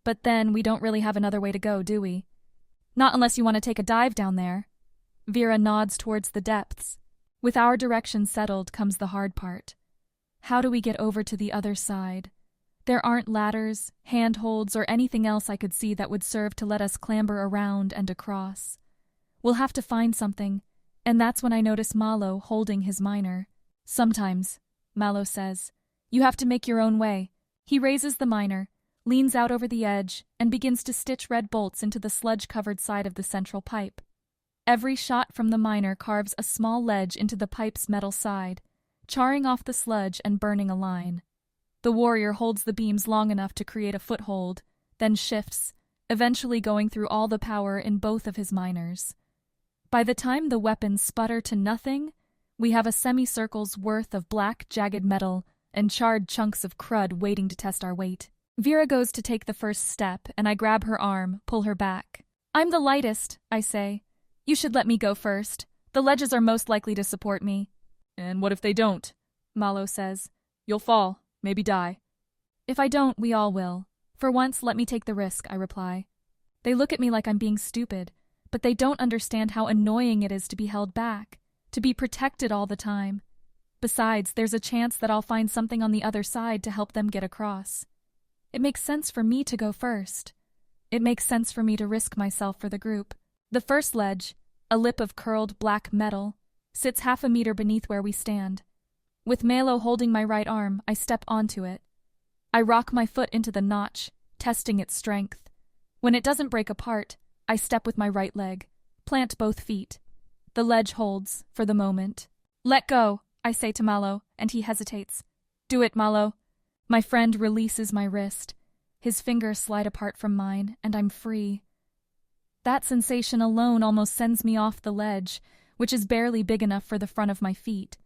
But then we don't really have another way to go, do we? Not unless you want to take a dive down there. Vera nods towards the depths. With our direction settled comes the hard part. How do we get over to the other side? There aren't ladders, handholds, or anything else I could see that would serve to let us clamber around and across. We'll have to find something, and that's when I notice Mallow holding his miner. Sometimes, Mallow says, you have to make your own way. He raises the miner, leans out over the edge, and begins to stitch red bolts into the sludge-covered side of the central pipe. Every shot from the miner carves a small ledge into the pipe's metal side, charring off the sludge and burning a line. The warrior holds the beams long enough to create a foothold, then shifts, eventually going through all the power in both of his miners. By the time the weapons sputter to nothing, we have a semicircle's worth of black, jagged metal and charred chunks of crud waiting to test our weight. Vera goes to take the first step, and I grab her arm, pull her back. I'm the lightest, I say. You should let me go first. The ledges are most likely to support me. And what if they don't? Mallow says. You'll fall, maybe die. If I don't, we all will. For once, let me take the risk, I reply. They look at me like I'm being stupid, but they don't understand how annoying it is to be held back, to be protected all the time. Besides, there's a chance that I'll find something on the other side to help them get across. It makes sense for me to go first. It makes sense for me to risk myself for the group. The first ledge, a lip of curled black metal, sits 1/2 meter beneath where we stand. With Malo holding my right arm, I step onto it. I rock my foot into the notch, testing its strength. When it doesn't break apart, I step with my right leg, plant both feet. The ledge holds, for the moment. "Let go," I say to Malo, and he hesitates. "Do it, Malo." My friend releases my wrist. His fingers slide apart from mine, and I'm free. That sensation alone almost sends me off the ledge, which is barely big enough for the front of my feet.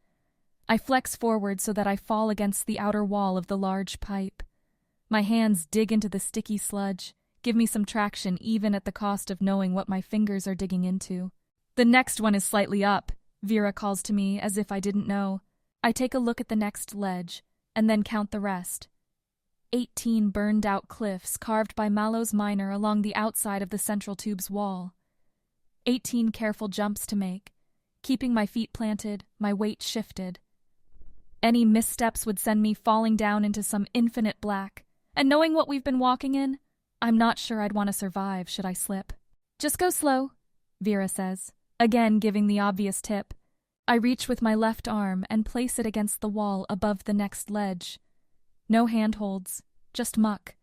I flex forward so that I fall against the outer wall of the large pipe. My hands dig into the sticky sludge, give me some traction even at the cost of knowing what my fingers are digging into. "The next one is slightly up," Vera calls to me as if I didn't know. I take a look at the next ledge, and then count the rest. 18 burned-out cliffs carved by Malo's miner along the outside of the central tube's wall. 18 careful jumps to make, keeping my feet planted, my weight shifted. Any missteps would send me falling down into some infinite black, and knowing what we've been walking in, I'm not sure I'd want to survive should I slip. "Just go slow," Vera says, again giving the obvious tip. I reach with my left arm and place it against the wall above the next ledge. No handholds, just muck.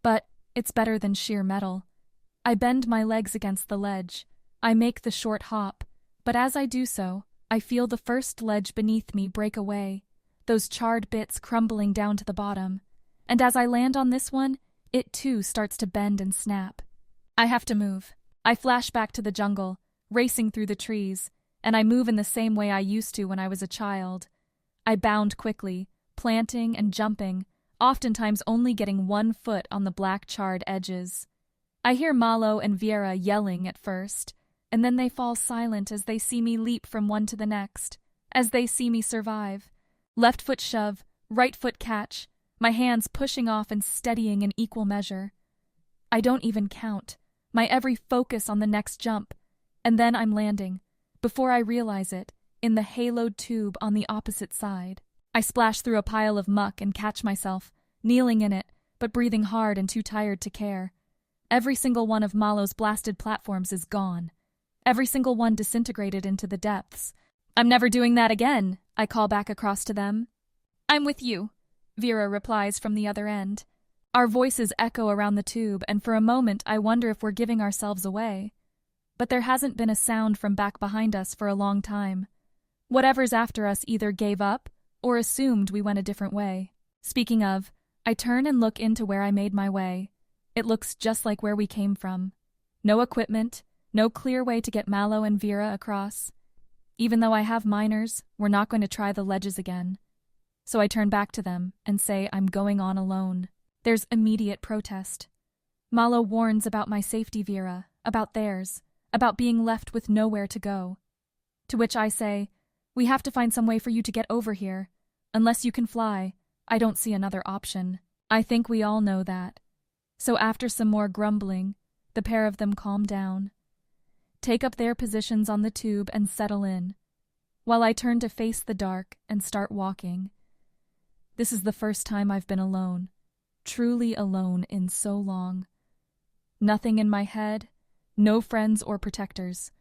But it's better than sheer metal. I bend my legs against the ledge. I make the short hop, but as I do so, I feel the first ledge beneath me break away, those charred bits crumbling down to the bottom. And as I land on this one, it too starts to bend and snap. I have to move. I flash back to the jungle, racing through the trees, and I move in the same way I used to when I was a child. I bound quickly, planting and jumping, oftentimes only getting 1 foot on the black charred edges. I hear Malo and Vera yelling at first, and then they fall silent as they see me leap from one to the next, as they see me survive. Left foot shove, right foot catch, my hands pushing off and steadying in equal measure. I don't even count, my every focus on the next jump, and then I'm landing, before I realize it, in the haloed tube on the opposite side. I splash through a pile of muck and catch myself, kneeling in it, but breathing hard and too tired to care. Every single one of Malo's blasted platforms is gone. Every single one disintegrated into the depths. "I'm never doing that again," I call back across to them. "I'm with you," Vera replies from the other end. Our voices echo around the tube, and for a moment I wonder if we're giving ourselves away. But there hasn't been a sound from back behind us for a long time. Whatever's after us either gave up or assumed we went a different way. Speaking of, I turn and look into where I made my way. It looks just like where we came from. No equipment, no clear way to get Malo and Vera across. Even though I have miners, we're not going to try the ledges again. So I turn back to them and say I'm going on alone. There's immediate protest. Malo warns about my safety, Vera, about theirs, about being left with nowhere to go. To which I say, "We have to find some way for you to get over here. Unless you can fly, I don't see another option." I think we all know that. So after some more grumbling, the pair of them calm down, take up their positions on the tube and settle in, while I turn to face the dark and start walking. This is the first time I've been alone, truly alone in so long. Nothing in my head, no friends or protectors.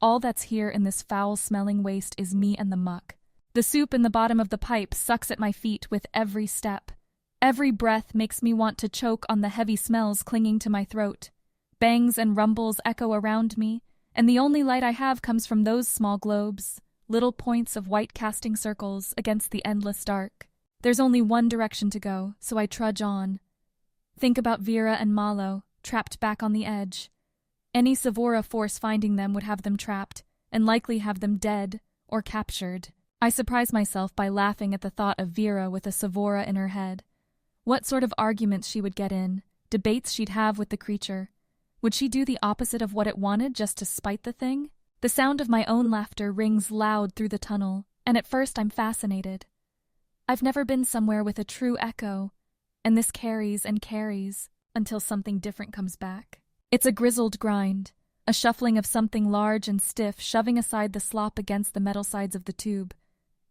All that's here in this foul-smelling waste is me and the muck. The soup in the bottom of the pipe sucks at my feet with every step. Every breath makes me want to choke on the heavy smells clinging to my throat. Bangs and rumbles echo around me, and the only light I have comes from those small globes, little points of white casting circles against the endless dark. There's only one direction to go, so I trudge on. Think about Vera and Malo, trapped back on the edge. Any Sevora force finding them would have them trapped, and likely have them dead or captured. I surprise myself by laughing at the thought of Vera with a Sevora in her head. What sort of arguments she would get in, debates she'd have with the creature. Would she do the opposite of what it wanted just to spite the thing? The sound of my own laughter rings loud through the tunnel, and at first I'm fascinated. I've never been somewhere with a true echo, and this carries and carries until something different comes back. It's a grizzled grind, a shuffling of something large and stiff shoving aside the slop against the metal sides of the tube.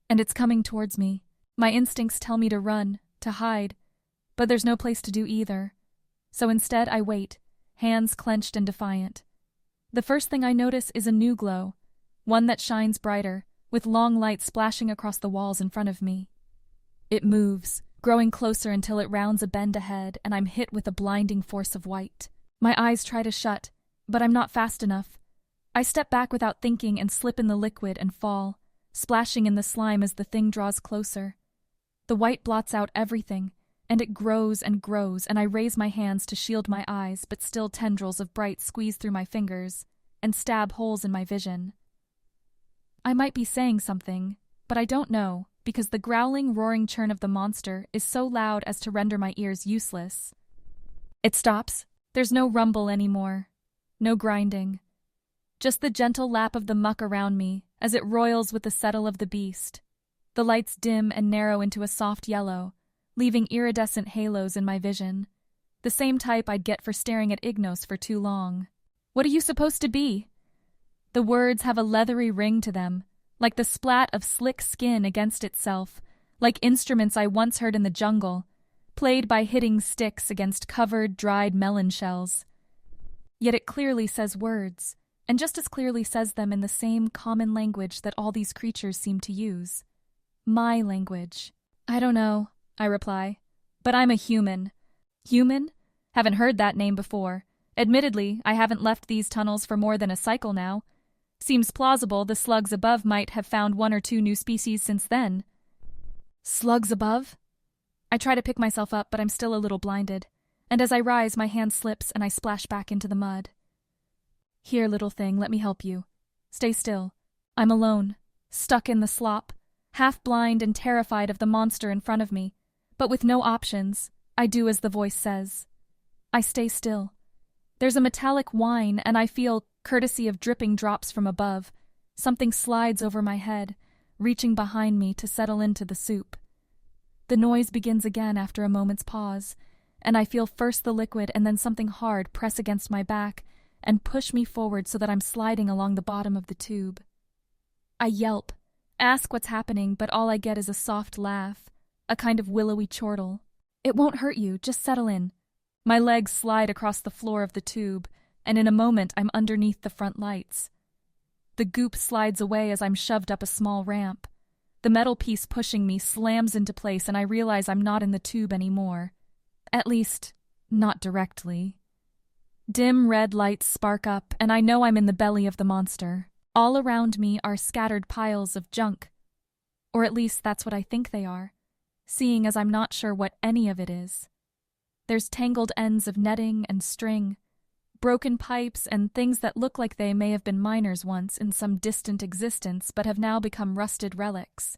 And it's coming towards me. My instincts tell me to run, to hide, but there's no place to do either. So instead I wait, hands clenched and defiant. The first thing I notice is a new glow, one that shines brighter, with long light splashing across the walls in front of me. It moves, growing closer until it rounds a bend ahead, and I'm hit with a blinding force of white. My eyes try to shut, but I'm not fast enough. I step back without thinking and slip in the liquid and fall, splashing in the slime as the thing draws closer. The white blots out everything, and it grows and grows, and I raise my hands to shield my eyes, but still tendrils of bright squeeze through my fingers and stab holes in my vision. I might be saying something, but I don't know, because the growling, roaring churn of the monster is so loud as to render my ears useless. It stops. There's no rumble anymore. No grinding. Just the gentle lap of the muck around me as it roils with the settle of the beast. The lights dim and narrow into a soft yellow, leaving iridescent halos in my vision, the same type I'd get for staring at Ignos for too long. What are you supposed to be? The words have a leathery ring to them, like the splat of slick skin against itself, like instruments I once heard in the jungle, played by hitting sticks against covered, dried melon shells. Yet it clearly says words, and just as clearly says them in the same common language that all these creatures seem to use. My language. I don't know, I reply, but I'm a human. Human? Haven't heard that name before. Admittedly, I haven't left these tunnels for more than a cycle now. Seems plausible the slugs above might have found one or two new species since then. Slugs above? I try to pick myself up, but I'm still a little blinded, and as I rise, my hand slips and I splash back into the mud. Here, little thing, let me help you. Stay still. I'm alone, stuck in the slop, half blind and terrified of the monster in front of me, but with no options. I do as the voice says. I stay still. There's a metallic whine, and I feel, courtesy of dripping drops from above, something slides over my head, reaching behind me to settle into the soup. The noise begins again after a moment's pause, and I feel first the liquid and then something hard press against my back and push me forward so that I'm sliding along the bottom of the tube. I yelp, ask what's happening, but all I get is a soft laugh, a kind of willowy chortle. It won't hurt you, just settle in. My legs slide across the floor of the tube, and in a moment I'm underneath the front lights. The goop slides away as I'm shoved up a small ramp. The metal piece pushing me slams into place, and I realize I'm not in the tube anymore. At least, not directly. Dim red lights spark up, and I know I'm in the belly of the monster. All around me are scattered piles of junk. Or at least that's what I think they are, seeing as I'm not sure what any of it is. There's tangled ends of netting and string, broken pipes and things that look like they may have been miners once in some distant existence but have now become rusted relics.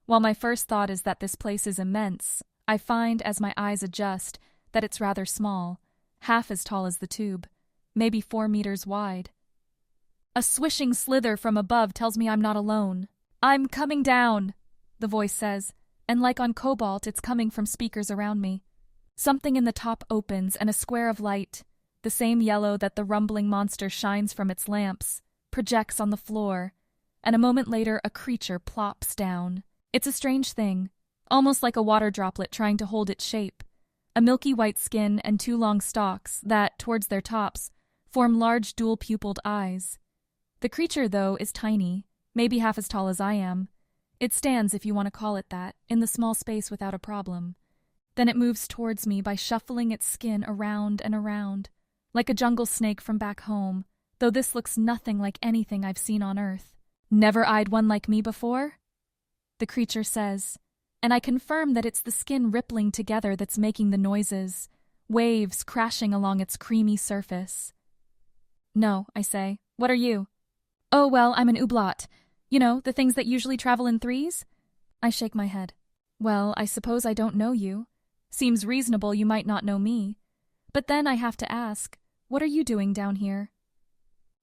While my first thought is that this place is immense, I find as my eyes adjust that it's rather small, half as tall as the tube, maybe 4 meters wide. A swishing slither from above tells me I'm not alone. I'm coming down, the voice says, and like on Cobalt, it's coming from speakers around me. Something in the top opens and a square of light, the same yellow that the rumbling monster shines from its lamps, projects on the floor, and a moment later a creature plops down. It's a strange thing, almost like a water droplet trying to hold its shape. A milky white skin and 2 long stalks that, towards their tops, form large dual-pupilled eyes. The creature, though, is tiny, maybe half as tall as I am. It stands, if you want to call it that, in the small space without a problem. Then it moves towards me by shuffling its skin around and around, like a jungle snake from back home, though this looks nothing like anything I've seen on Earth. Never eyed one like me before? The creature says, and I confirm that it's the skin rippling together that's making the noises, waves crashing along its creamy surface. No, I say. What are you? Oh, well, I'm an ooblat. You know, the things that usually travel in 3s? I shake my head. Well, I suppose I don't know you. Seems reasonable you might not know me. But then I have to ask, what are you doing down here?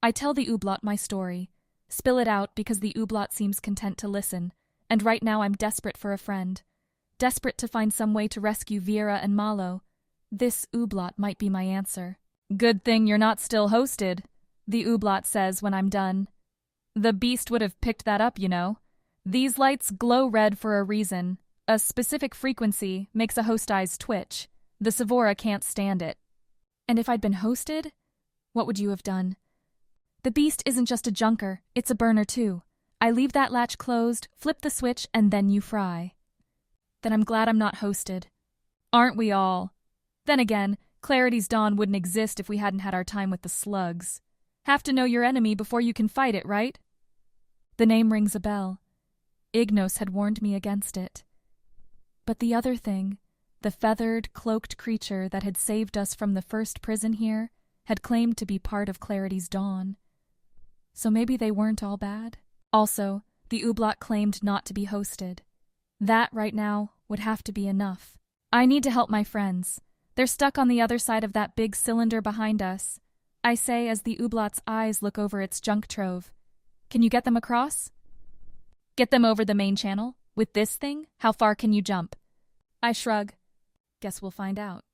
I tell the ooblat my story, spill it out because the ooblat seems content to listen, and right now I'm desperate for a friend. Desperate to find some way to rescue Vera and Malo. This ooblat might be my answer. Good thing you're not still hosted, the ooblat says when I'm done. The beast would have picked that up, you know. These lights glow red for a reason. A specific frequency makes a host eyes twitch. The Sevora can't stand it. And if I'd been hosted, what would you have done? The beast isn't just a junker, it's a burner too. I leave that latch closed, flip the switch, and then you fry. Then I'm glad I'm not hosted. Aren't we all? Then again, Clarity's Dawn wouldn't exist if we hadn't had our time with the slugs. Have to know your enemy before you can fight it, right? The name rings a bell. Ignos had warned me against it. But the other thing, the feathered, cloaked creature that had saved us from the first prison here, had claimed to be part of Clarity's Dawn. So maybe they weren't all bad? Also, the Oblot claimed not to be hosted. That, right now, would have to be enough. I need to help my friends. They're stuck on the other side of that big cylinder behind us, I say as the Oblot's eyes look over its junk trove. Can you get them across? Get them over the main channel? With this thing? How far can you jump? I shrug. Guess we'll find out.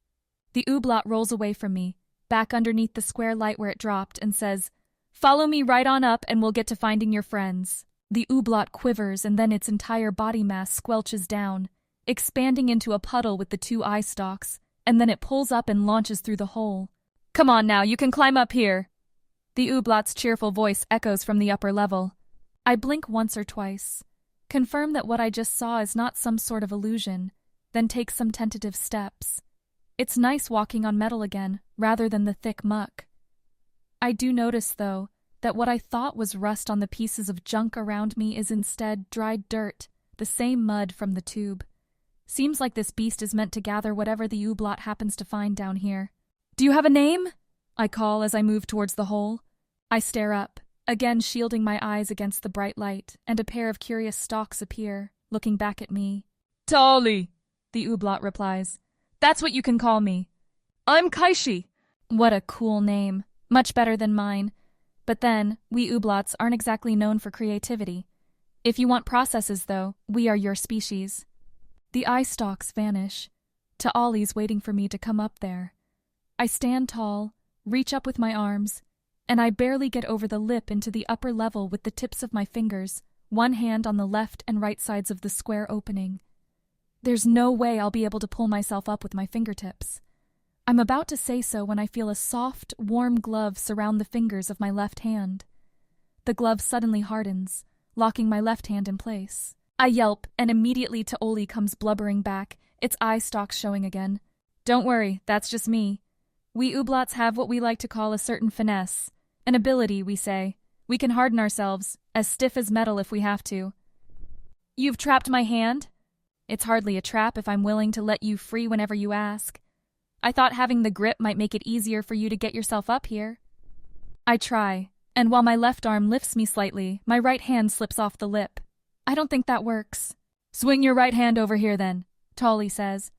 The Oblot rolls away from me, back underneath the square light where it dropped, and says, "Follow me right on up and we'll get to finding your friends." The Oblot quivers and then its entire body mass squelches down, expanding into a puddle with the two eye stalks, and then it pulls up and launches through the hole. "Come on now, you can climb up here." The Oblot's cheerful voice echoes from the upper level. I blink once or twice, confirm that what I just saw is not some sort of illusion, then take some tentative steps. It's nice walking on metal again, rather than the thick muck. I do notice, though, that what I thought was rust on the pieces of junk around me is instead dried dirt, the same mud from the tube. Seems like this beast is meant to gather whatever the Oblot happens to find down here. "Do you have a name?" I call as I move towards the hole. I stare up, again shielding my eyes against the bright light, and a pair of curious stalks appear, looking back at me. "Tali," the Oblot replies. "That's what you can call me." "I'm Kaishi." What a cool name. Much better than mine. But then, we Oblots aren't exactly known for creativity. If you want processes, though, we are your species. The eye stalks vanish. Ta'ali's waiting for me to come up there. I stand tall, reach up with my arms, and I barely get over the lip into the upper level with the tips of my fingers, one hand on the left and right sides of the square opening. There's no way I'll be able to pull myself up with my fingertips. I'm about to say so when I feel a soft, warm glove surround the fingers of my left hand. The glove suddenly hardens, locking my left hand in place. I yelp, and immediately Ta'ali comes blubbering back, its eye stalks showing again. "Don't worry, that's just me. We Oblots have what we like to call a certain finesse. An ability, we say. We can harden ourselves, as stiff as metal if we have to." "You've trapped my hand?" "It's hardly a trap if I'm willing to let you free whenever you ask. I thought having the grip might make it easier for you to get yourself up here." I try, and while my left arm lifts me slightly, my right hand slips off the lip. I don't think that works. "Swing your right hand over here then," Ta'ali says.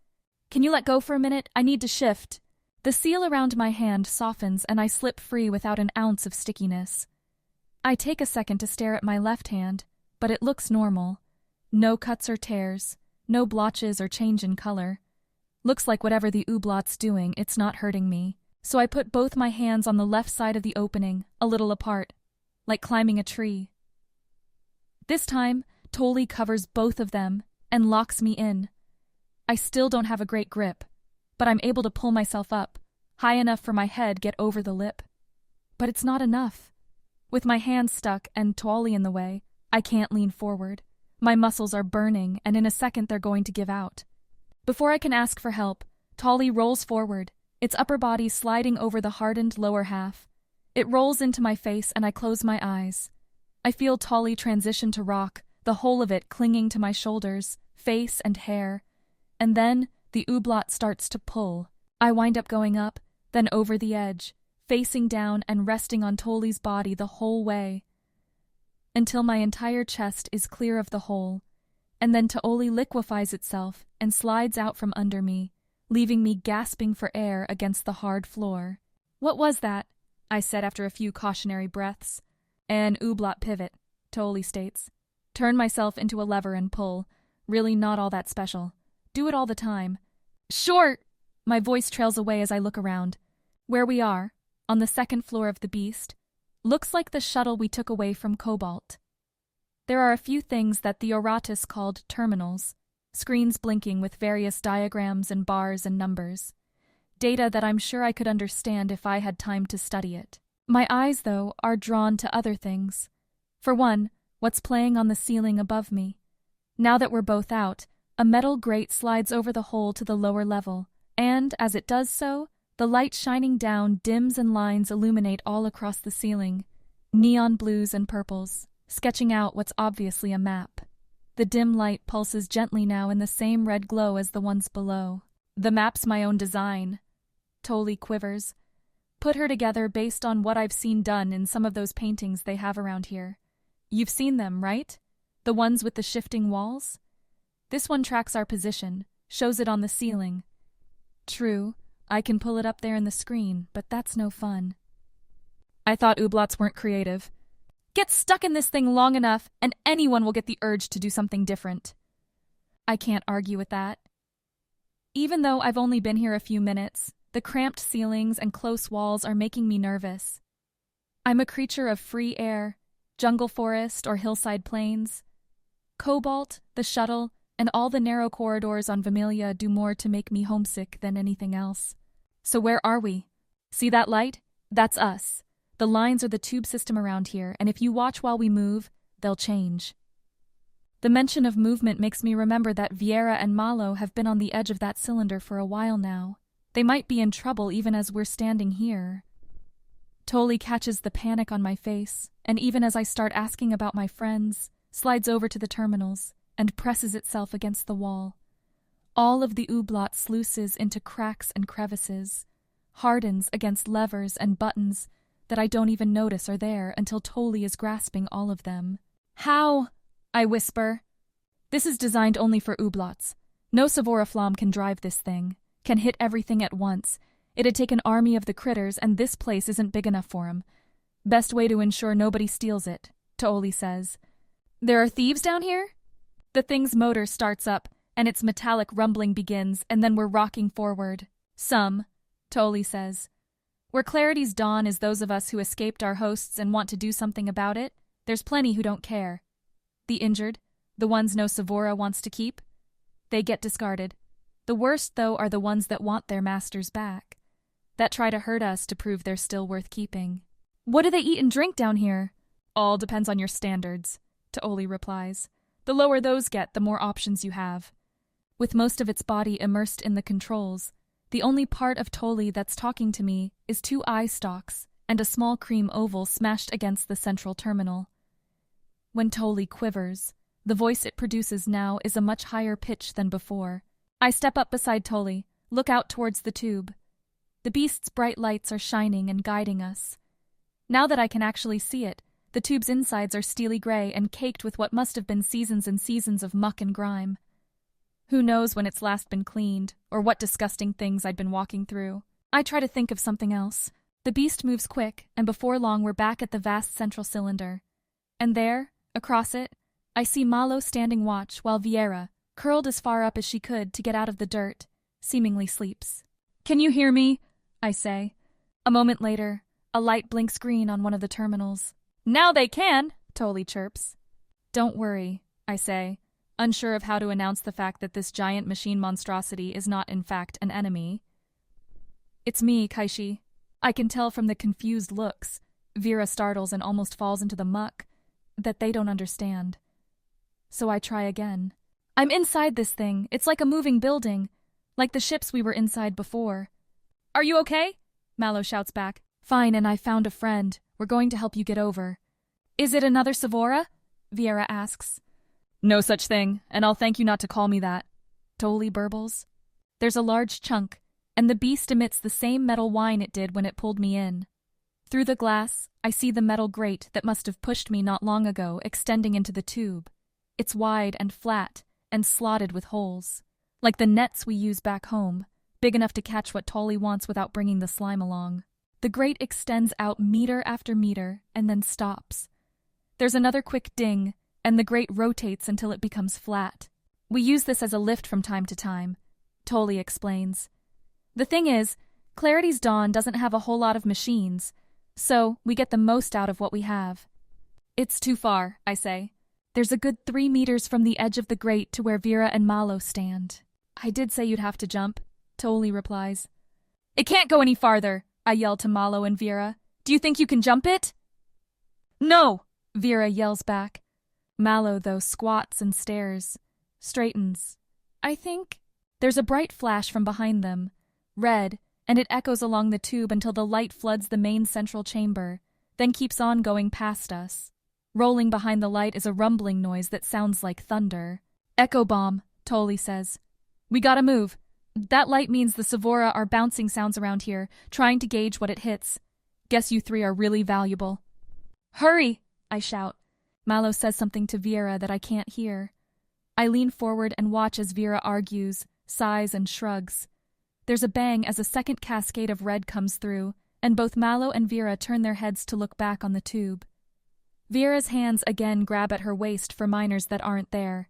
"Can you let go for a minute? I need to shift." The seal around my hand softens and I slip free without an ounce of stickiness. I take a second to stare at my left hand, but it looks normal. No cuts or tears, no blotches or change in color. Looks like whatever the Oblot's doing, it's not hurting me. So I put both my hands on the left side of the opening, a little apart, like climbing a tree. This time, Ta'ali covers both of them and locks me in. I still don't have a great grip, but I'm able to pull myself up, high enough for my head get over the lip. But it's not enough. With my hands stuck and Ta'ali in the way, I can't lean forward. My muscles are burning, and in a second they're going to give out. Before I can ask for help, Ta'ali rolls forward, its upper body sliding over the hardened lower half. It rolls into my face and I close my eyes. I feel Ta'ali transition to rock, the whole of it clinging to my shoulders, face and hair. And then the Oblot starts to pull. I wind up going up, then over the edge, facing down and resting on Ta'ali's body the whole way, until my entire chest is clear of the hole. And then Ta'ali liquefies itself and slides out from under me, leaving me gasping for air against the hard floor. "What was that?" I said after a few cautionary breaths. "An Oblot pivot," Ta'ali states. Turn myself into a lever and pull. Really not all that special. Do it all the time. "Sure!" My voice trails away as I look around. Where we are, on the second floor of the beast, looks like the shuttle we took away from Cobalt. There are a few things that the Oratus called terminals, screens blinking with various diagrams and bars and numbers. Data that I'm sure I could understand if I had time to study it. My eyes, though, are drawn to other things. For one, what's playing on the ceiling above me. Now that we're both out, a metal grate slides over the hole to the lower level, and, as it does so, the light shining down dims and lines illuminate all across the ceiling, neon blues and purples, sketching out what's obviously a map. The dim light pulses gently now in the same red glow as the ones below. The map's my own design. Tolly quivers. Put her together based on what I've seen done in some of those paintings they have around here. You've seen them, right? The ones with the shifting walls? This one tracks our position, shows it on the ceiling. True, I can pull it up there in the screen, but that's no fun. I thought ooblots weren't creative. Get stuck in this thing long enough, and anyone will get the urge to do something different. I can't argue with that. Even though I've only been here a few minutes, the cramped ceilings and close walls are making me nervous. I'm a creature of free air, jungle forest or hillside plains. Cobalt, the shuttle, and all the narrow corridors on Villainy do more to make me homesick than anything else. So where are we? See that light? That's us. The lines are the tube system around here, and if you watch while we move, they'll change. The mention of movement makes me remember that Viera and Malo have been on the edge of that cylinder for a while now. They might be in trouble even as we're standing here. Tolly catches the panic on my face, and even as I start asking about my friends, slides over to the terminals and presses itself against the wall. All of the ooblot sluices into cracks and crevices, hardens against levers and buttons that I don't even notice are there until Tolly is grasping all of them. How? I whisper. This is designed only for ooblots. No Sevora flam can drive this thing, can hit everything at once. It'd take an army of the critters, and this place isn't big enough for 'em. Best way to ensure nobody steals it, Tolly says. There are thieves down here? The thing's motor starts up, and its metallic rumbling begins, and then we're rocking forward. Some, Tolly says. Where Clarity's dawn is those of us who escaped our hosts and want to do something about it, there's plenty who don't care. The injured, the ones no Sevora wants to keep, they get discarded. The worst, though, are the ones that want their masters back, that try to hurt us to prove they're still worth keeping. What do they eat and drink down here? All depends on your standards, Tolly replies. The lower those get, the more options you have. With most of its body immersed in the controls, the only part of Tolly that's talking to me is 2 eye stalks and a small cream oval smashed against the central terminal. When Tolly quivers, the voice it produces now is a much higher pitch than before. I step up beside Tolly, look out towards the tube. The beast's bright lights are shining and guiding us. Now that I can actually see it, the tube's insides are steely gray and caked with what must have been seasons and seasons of muck and grime. Who knows when it's last been cleaned, or what disgusting things I'd been walking through. I try to think of something else. The beast moves quick, and before long we're back at the vast central cylinder. And there, across it, I see Malo standing watch while Viera, curled as far up as she could to get out of the dirt, seemingly sleeps. Can you hear me? I say. A moment later, a light blinks green on one of the terminals. Now they can, Tolly chirps. Don't worry, I say, unsure of how to announce the fact that this giant machine monstrosity is not in fact an enemy. It's me, Kaishi. I can tell from the confused looks, Viera startles and almost falls into the muck, that they don't understand. So I try again. I'm inside this thing. It's like a moving building, like the ships we were inside before. Are you okay? Malo shouts back. Fine, and I found a friend. We're going to help you get over. Is it another Sevora? Viera asks. No such thing, and I'll thank you not to call me that. Tolly burbles. There's a large chunk, and the beast emits the same metal whine it did when it pulled me in. Through the glass, I see the metal grate that must have pushed me not long ago extending into the tube. It's wide and flat, and slotted with holes, like the nets we use back home, big enough to catch what Tolly wants without bringing the slime along. The grate extends out meter after meter, and then stops. There's another quick ding, and the grate rotates until it becomes flat. We use this as a lift from time to time, Tolly explains. The thing is, Clarity's Dawn doesn't have a whole lot of machines, so we get the most out of what we have. It's too far, I say. There's a good 3 meters from the edge of the grate to where Viera and Malo stand. I did say you'd have to jump, Tolly replies. It can't go any farther, I yell to Malo and Viera. Do you think you can jump it? No, Vera yells back. Mallow, though, squats and stares, straightens. I think... There's a bright flash from behind them, red, and it echoes along the tube until the light floods the main central chamber, then keeps on going past us. Rolling behind the light is a rumbling noise that sounds like thunder. Echo bomb, Tolly says. We gotta move. That light means the Sevora are bouncing sounds around here, trying to gauge what it hits. Guess you three are really valuable. Hurry, I shout. Mallow says something to Vera that I can't hear. I lean forward and watch as Vera argues, sighs and shrugs. There's a bang as a second cascade of red comes through, and both Mallow and Vera turn their heads to look back on the tube. Vera's hands again grab at her waist for miners that aren't there.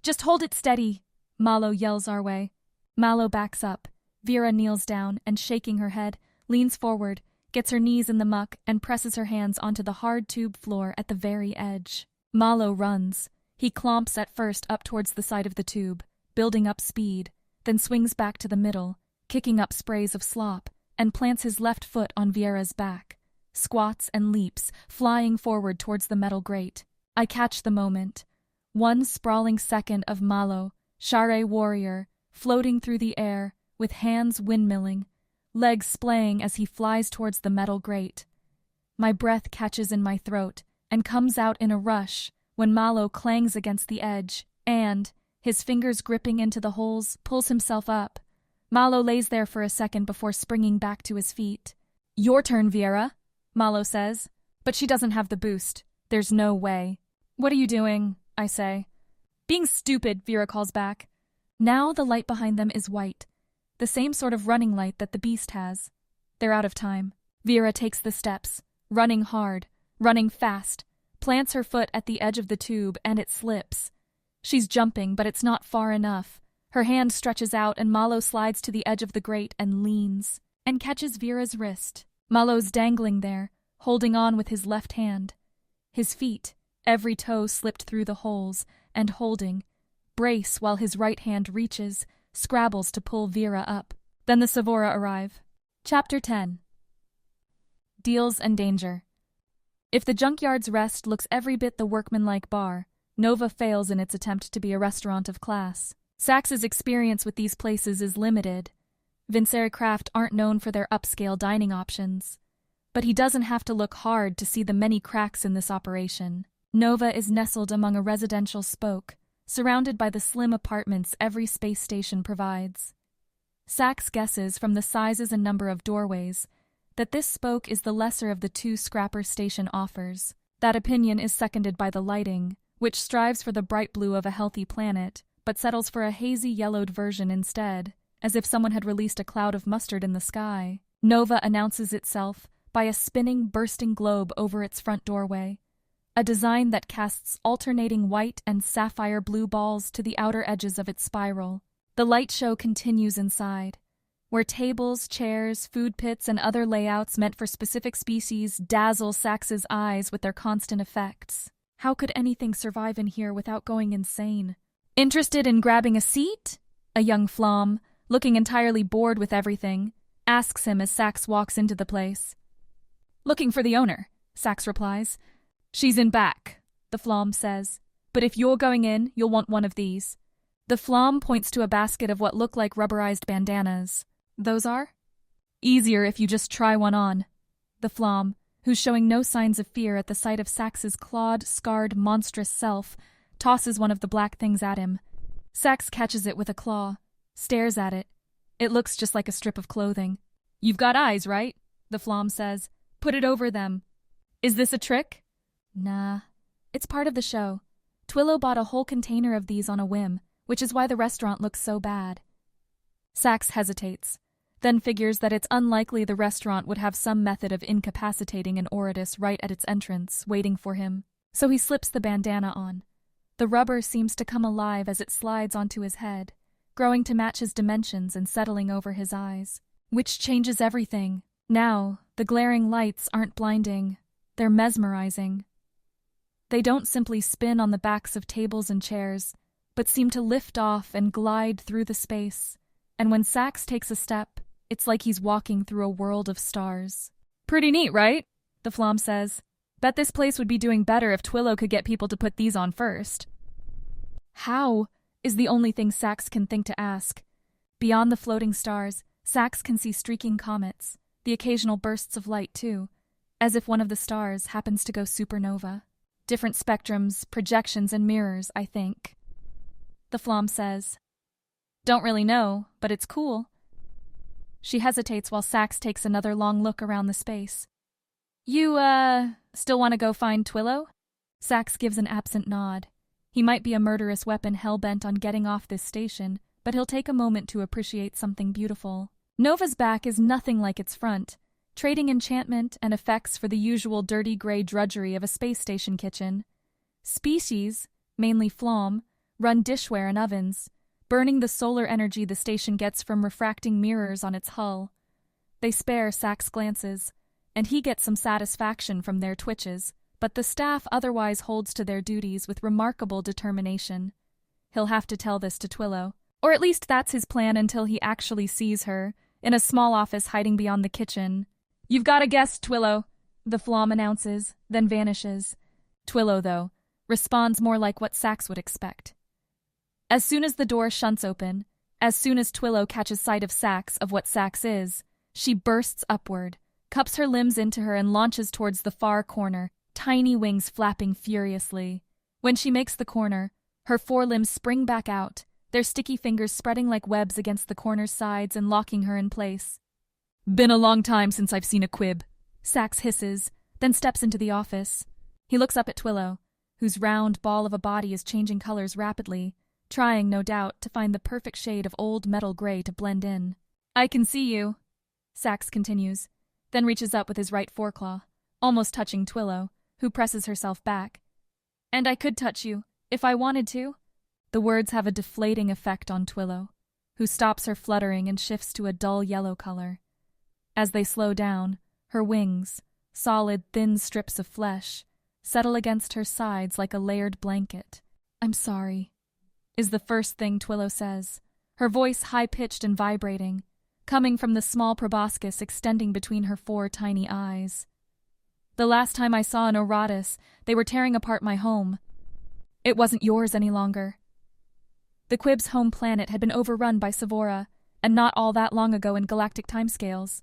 Just hold it steady, Mallow yells our way. Mallow backs up. Vera kneels down and, shaking her head, leans forward, gets her knees in the muck, and presses her hands onto the hard tube floor at the very edge. Mallow runs. He clomps at first up towards the side of the tube, building up speed, then swings back to the middle, kicking up sprays of slop, and plants his left foot on Vera's back, squats and leaps, flying forward towards the metal grate. I catch the moment. One sprawling second of Mallow, Share warrior, floating through the air, with hands windmilling, legs splaying as he flies towards the metal grate. My breath catches in my throat and comes out in a rush when Mallow clangs against the edge and, his fingers gripping into the holes, pulls himself up. Mallow lays there for a second before springing back to his feet. Your turn, Vera, Mallow says, but she doesn't have the boost. There's no way. What are you doing? I say. Being stupid, Vera calls back. Now the light behind them is white, the same sort of running light that the beast has. They're out of time. Vera takes the steps, running hard, running fast, plants her foot at the edge of the tube, and it slips. She's jumping, but it's not far enough. Her hand stretches out, and Mallow slides to the edge of the grate and leans, and catches Vera's wrist. Mallow's dangling there, holding on with his left hand. His feet, every toe slipped through the holes, and holding, brace while his right hand reaches, scrabbles to pull Vera up. Then the Sevora arrive. Chapter 10. Deals and Danger. If the Junkyard's Rest looks every bit the workmanlike bar, Nova fails in its attempt to be a restaurant of class. Sax's experience with these places is limited. Vincere Craft aren't known for their upscale dining options. But he doesn't have to look hard to see the many cracks in this operation. Nova is nestled among a residential spoke, surrounded by the slim apartments every space station provides. Sax guesses from the sizes and number of doorways that this spoke is the lesser of the two Scrapper Station offers. That opinion is seconded by the lighting, which strives for the bright blue of a healthy planet, but settles for a hazy yellowed version instead, as if someone had released a cloud of mustard in the sky. Nova announces itself by a spinning, bursting globe over its front doorway, a design that casts alternating white and sapphire blue balls to the outer edges of its spiral. The light show continues inside, where tables, chairs, food pits, and other layouts meant for specific species dazzle Sax's eyes with their constant effects. How could anything survive in here without going insane? Interested in grabbing a seat? A young flom, looking entirely bored with everything, asks him as Sax walks into the place. Looking for the owner, Sax replies. She's in back, the flom says, but if you're going in, you'll want one of these. The flom points to a basket of what look like rubberized bandanas. Those are? Easier if you just try one on. The flom, who's showing no signs of fear at the sight of Sax's clawed, scarred, monstrous self, tosses one of the black things at him. Sax catches it with a claw, stares at it. It looks just like a strip of clothing. You've got eyes, right? The flom says. Put it over them. Is this a trick? Nah. It's part of the show. Twillo bought a whole container of these on a whim, which is why the restaurant looks so bad. Sax hesitates, then figures that it's unlikely the restaurant would have some method of incapacitating an Oritus right at its entrance, waiting for him. So he slips the bandana on. The rubber seems to come alive as it slides onto his head, growing to match his dimensions and settling over his eyes. Which changes everything. Now, the glaring lights aren't blinding. They're mesmerizing. They don't simply spin on the backs of tables and chairs, but seem to lift off and glide through the space. And when Sax takes a step, it's like he's walking through a world of stars. Pretty neat, right? The Flom says. Bet this place would be doing better if Twillo could get people to put these on first. How? Is the only thing Sax can think to ask. Beyond the floating stars, Sax can see streaking comets, the occasional bursts of light too, as if one of the stars happens to go supernova. Different spectrums, projections, and mirrors, I think. The Flom says. Don't really know, but it's cool. She hesitates while Sax takes another long look around the space. You, still want to go find Twillo? Sax gives an absent nod. He might be a murderous weapon hell-bent on getting off this station, but he'll take a moment to appreciate something beautiful. Nova's back is nothing like its front, trading enchantment and effects for the usual dirty gray drudgery of a space station kitchen. Species, mainly Flom, run dishware and ovens, burning the solar energy the station gets from refracting mirrors on its hull. They spare Sax glances, and he gets some satisfaction from their twitches, but the staff otherwise holds to their duties with remarkable determination. He'll have to tell this to Twillo, or at least that's his plan until he actually sees her, in a small office hiding beyond the kitchen. You've got a guest, Twillo, the Flom announces, then vanishes. Twillo, though, responds more like what Sax would expect. As soon as the door shunts open, as soon as Twillo catches sight of Sax, of what Sax is, she bursts upward, cups her limbs into her and launches towards the far corner, tiny wings flapping furiously. When she makes the corner, her forelimbs spring back out, their sticky fingers spreading like webs against the corner's sides and locking her in place. Been a long time since I've seen a quib, Sax hisses, then steps into the office. He looks up at Twillo, whose round ball of a body is changing colors rapidly, trying, no doubt, to find the perfect shade of old metal gray to blend in. I can see you, Sax continues, then reaches up with his right foreclaw, almost touching Twillo, who presses herself back. And I could touch you, if I wanted to. The words have a deflating effect on Twillo, who stops her fluttering and shifts to a dull yellow color. As they slow down, her wings, solid, thin strips of flesh, settle against her sides like a layered blanket. I'm sorry, is the first thing Twillo says, her voice high-pitched and vibrating, coming from the small proboscis extending between her 4 tiny eyes. The last time I saw an Oratus, they were tearing apart my home. It wasn't yours any longer. The Quib's home planet had been overrun by Sevora, and not all that long ago in galactic timescales.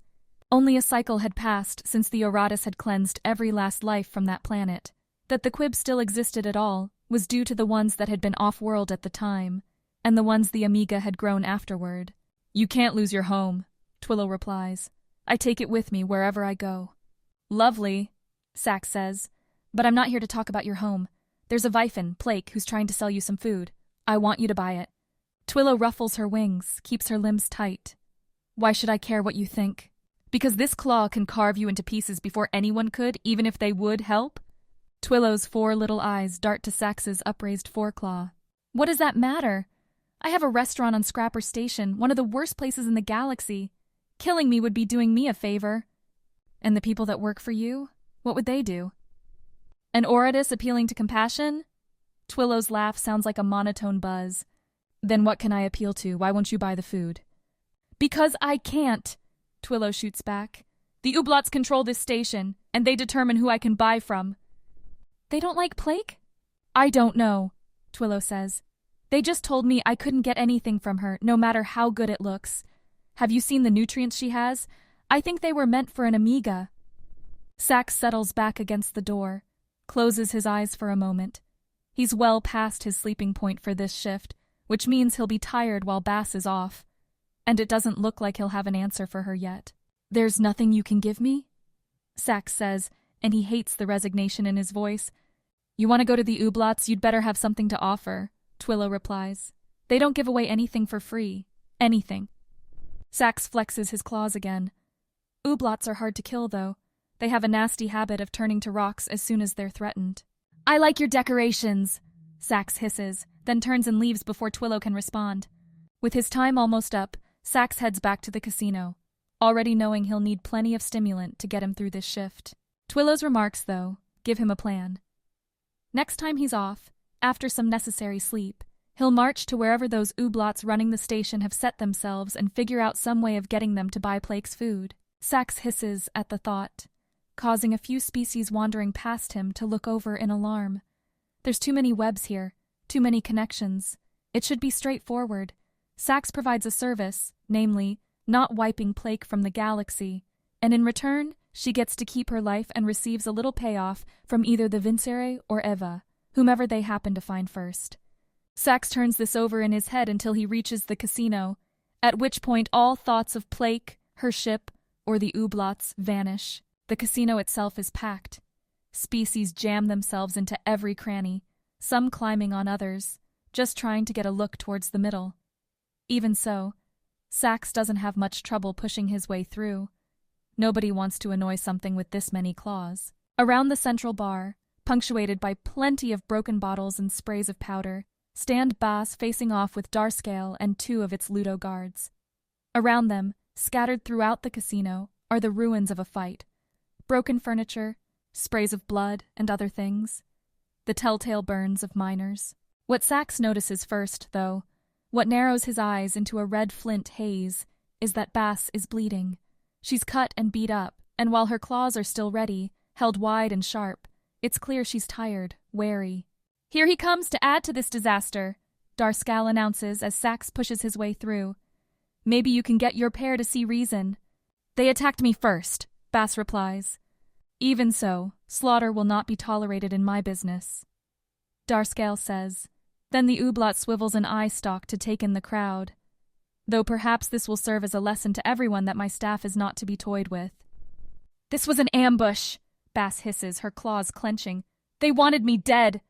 Only a cycle had passed since the Oratus had cleansed every last life from that planet. That the Quib still existed at all was due to the ones that had been off-world at the time, and the ones the Amiga had grown afterward. You can't lose your home, Twillo replies. I take it with me wherever I go. Lovely, Sax says, but I'm not here to talk about your home. There's a Vyphin, Plake, who's trying to sell you some food. I want you to buy it. Twillo ruffles her wings, keeps her limbs tight. Why should I care what you think? Because this claw can carve you into pieces before anyone could, even if they would help? Twillo's 4 little eyes dart to Sax's upraised foreclaw. What does that matter? I have a restaurant on Scrapper Station, one of the worst places in the galaxy. Killing me would be doing me a favor. And the people that work for you? What would they do? An Oratus appealing to compassion? Twillo's laugh sounds like a monotone buzz. Then what can I appeal to? Why won't you buy the food? Because I can't, Twillo shoots back. The Ublots control this station, and they determine who I can buy from. They don't like Plake? I don't know, Twillo says. They just told me I couldn't get anything from her, no matter how good it looks. Have you seen the nutrients she has? I think they were meant for an Amiga. Sax settles back against the door, closes his eyes for a moment. He's well past his sleeping point for this shift, which means he'll be tired while Bass is off. And it doesn't look like he'll have an answer for her yet. There's nothing you can give me? Sax says, and he hates the resignation in his voice. You want to go to the Ublots, you'd better have something to offer, Twillo replies. They don't give away anything for free. Anything. Sax flexes his claws again. Ublots are hard to kill, though. They have a nasty habit of turning to rocks as soon as they're threatened. I like your decorations, Sax hisses, then turns and leaves before Twillo can respond. With his time almost up, Sax heads back to the casino, already knowing he'll need plenty of stimulant to get him through this shift. Twillo's remarks, though, give him a plan. Next time he's off, after some necessary sleep, he'll march to wherever those Ublots running the station have set themselves and figure out some way of getting them to buy Plake's food. Sax hisses at the thought. causing a few species wandering past him to look over in alarm. There's too many webs here, too many connections. It should be straightforward. Sax provides a service, namely, not wiping plague from the galaxy, and in return, she gets to keep her life and receives a little payoff from either the Vincere or Eva, whomever they happen to find first. Sax turns this over in his head until he reaches the casino, at which point all thoughts of Plake, her ship, or the Ublots vanish. The casino itself is packed. Species jam themselves into every cranny, some climbing on others, just trying to get a look towards the middle. Even so, Sax doesn't have much trouble pushing his way through. Nobody wants to annoy something with this many claws. Around the central bar, punctuated by plenty of broken bottles and sprays of powder, stand Bas facing off with Darscale and 2 of its Ludo guards. Around them, scattered throughout the casino, are the ruins of a fight. Broken furniture, sprays of blood and other things. The telltale burns of miners. What Sax notices first, though, what narrows his eyes into a red flint haze, is that Bas is bleeding. She's cut and beat up, and while her claws are still ready, held wide and sharp, it's clear she's tired, wary. "Here he comes to add to this disaster," Darscale announces as Sax pushes his way through. "Maybe you can get your pair to see reason." "They attacked me first," Bas replies. "Even so, slaughter will not be tolerated in my business," Darscale says. Then the Ublot swivels an eye stalk to take in the crowd. "Though perhaps this will serve as a lesson to everyone that my staff is not to be toyed with." "This was an ambush," Bas hisses, her claws clenching. "They wanted me dead."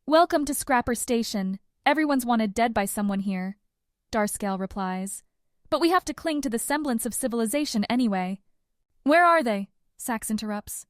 "Welcome to Scrapper Station. Everyone's wanted dead by someone here," Darscale replies. "But we have to cling to the semblance of civilization anyway." "Where are they?" Sax interrupts.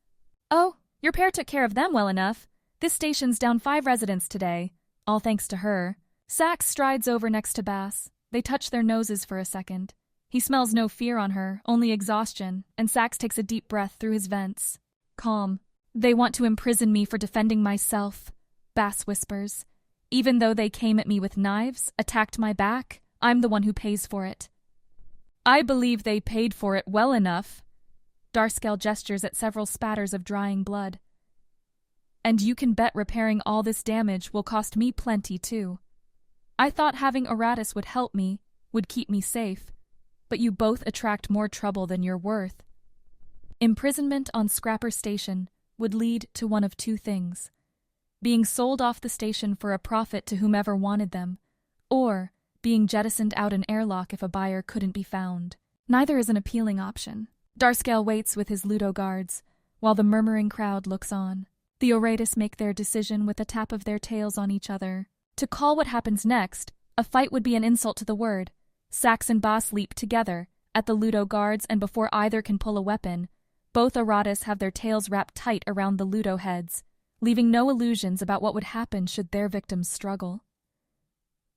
"Oh, your pair took care of them well enough. This station's down 5 residents today, all thanks to her." Sax strides over next to Bas. They touch their noses for a second. He smells no fear on her, only exhaustion, and Sax takes a deep breath through his vents. Calm. "They want to imprison me for defending myself," Bas whispers. "Even though they came at me with knives, attacked my back, I'm the one who pays for it." "I believe they paid for it well enough." Darscale gestures at several spatters of drying blood. "And you can bet repairing all this damage will cost me plenty, too. I thought having Aratus would help me, would keep me safe, but you both attract more trouble than you're worth." Imprisonment on Scrapper Station would lead to one of 2 things: being sold off the station for a profit to whomever wanted them, or being jettisoned out an airlock if a buyer couldn't be found. Neither is an appealing option. Darscale waits with his Ludo guards, while the murmuring crowd looks on. The Oratus make their decision with a tap of their tails on each other. To call what happens next a fight would be an insult to the word. Sax and Bas leap together, at the Ludo guards, and before either can pull a weapon, both Aratus have their tails wrapped tight around the Ludo heads, leaving no illusions about what would happen should their victims struggle.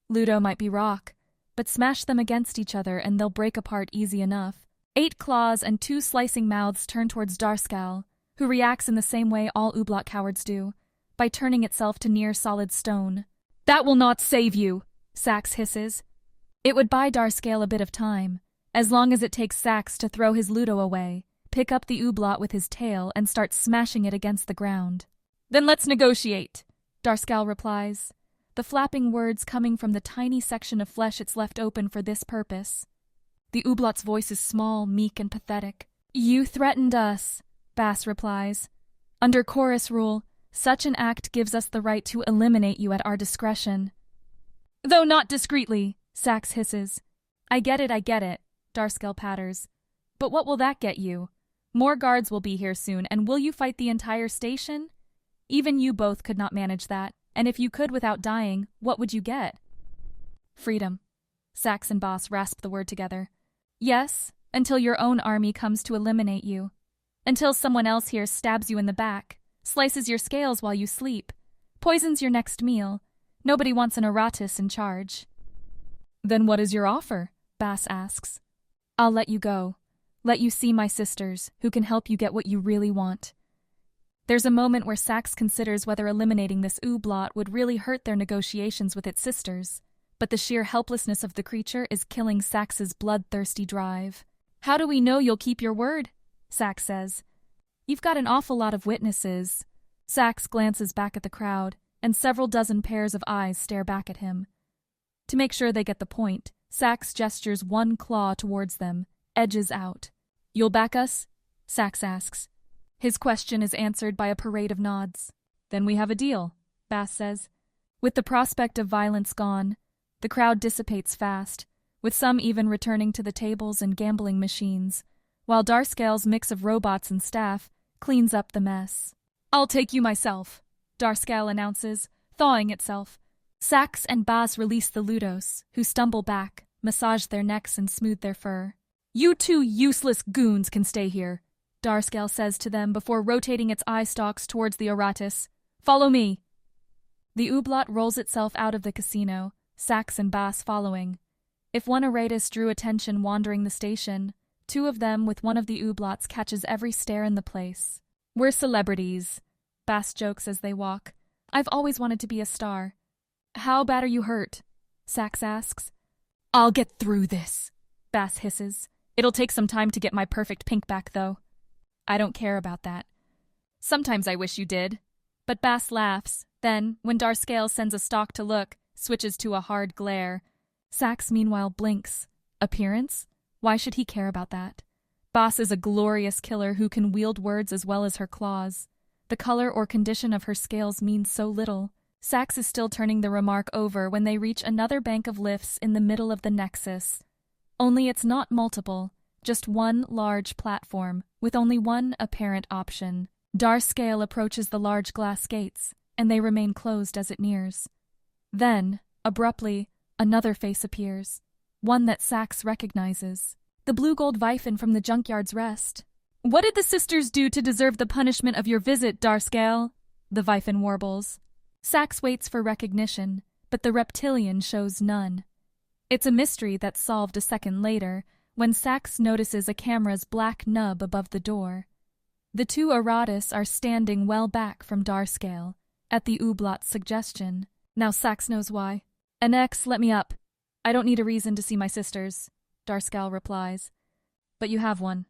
Ludo might be rock, but smash them against each other and they'll break apart easy enough. 8 claws and 2 slicing mouths turn towards Darscale, who reacts in the same way all Ublot cowards do, by turning itself to near solid stone. "That will not save you," Sax hisses. It would buy Darscale a bit of time, as long as it takes Sax to throw his Ludo away, pick up the Ublot with his tail, and start smashing it against the ground. "Then let's negotiate," Darscale replies, the flapping words coming from the tiny section of flesh it's left open for this purpose. The Ublot's voice is small, meek, and pathetic. "You threatened us," Bas replies. "Under chorus rule, such an act gives us the right to eliminate you at our discretion." "Though not discreetly," Sax hisses. I get it, Darscale patters. "But what will that get you? More guards will be here soon, and will you fight the entire station? Even you both could not manage that, and if you could without dying, what would you get?" "Freedom." Sax and Bas rasp the word together. "Yes, until your own army comes to eliminate you. Until someone else here stabs you in the back, slices your scales while you sleep, poisons your next meal. Nobody wants an Aratus in charge." "Then what is your offer?" Bas asks. "I'll let you go. Let you see my sisters, who can help you get what you really want." There's a moment where Sax considers whether eliminating this Ublot would really hurt their negotiations with its sisters, but the sheer helplessness of the creature is killing Sax's bloodthirsty drive. "How do we know you'll keep your word?" Sax says. You've got an awful lot of witnesses. Sax glances back at the crowd, and several dozen pairs of eyes stare back at him. To make sure they get the point, Sax gestures one claw towards them, edges out. You'll back us? Sax asks. His question is answered by a parade of nods. Then we have a deal, Bass says. With the prospect of violence gone, the crowd dissipates fast, with some even returning to the tables and gambling machines, while Darscale's mix of robots and staff cleans up the mess. I'll take you myself, Darscale announces, thawing itself. Sax and Bass release the Ludos, who stumble back, massage their necks and smooth their fur. You two useless goons can stay here, Darscale says to them before rotating its eye stalks towards the Oratus. Follow me. The Oblot rolls itself out of the casino, Sax and Bass following. If one Oratus drew attention wandering the station, two of them with one of the Oblots catches every stare in the place. We're celebrities, Bass jokes as they walk. I've always wanted to be a star. How bad are you hurt? Sax asks. I'll get through this, Bass hisses. It'll take some time to get my perfect pink back, though. I don't care about that. Sometimes I wish you did. But Bass laughs, then, when Darscale sends a stalk to look, switches to a hard glare. Sax meanwhile blinks. Appearance? Why should he care about that? Bass is a glorious killer who can wield words as well as her claws. The color or condition of her scales means so little. Sax is still turning the remark over when they reach another bank of lifts in the middle of the nexus. Only it's not multiple, just one large platform, with only one apparent option. Darscale approaches the large glass gates, and they remain closed as it nears. Then, abruptly, another face appears, one that Sax recognizes. The blue-gold Vifen from the Junkyard's Rest. What did the sisters do to deserve the punishment of your visit, Darscale? The Vifen warbles. Sax waits for recognition, but the reptilian shows none. It's a mystery that's solved a second later, when Sax notices a camera's black nub above the door. The two Aratus are standing well back from Darscale, at the Oblot's suggestion. Now Sax knows why. Annex, let me up. I don't need a reason to see my sisters, Darscale replies. But you have one.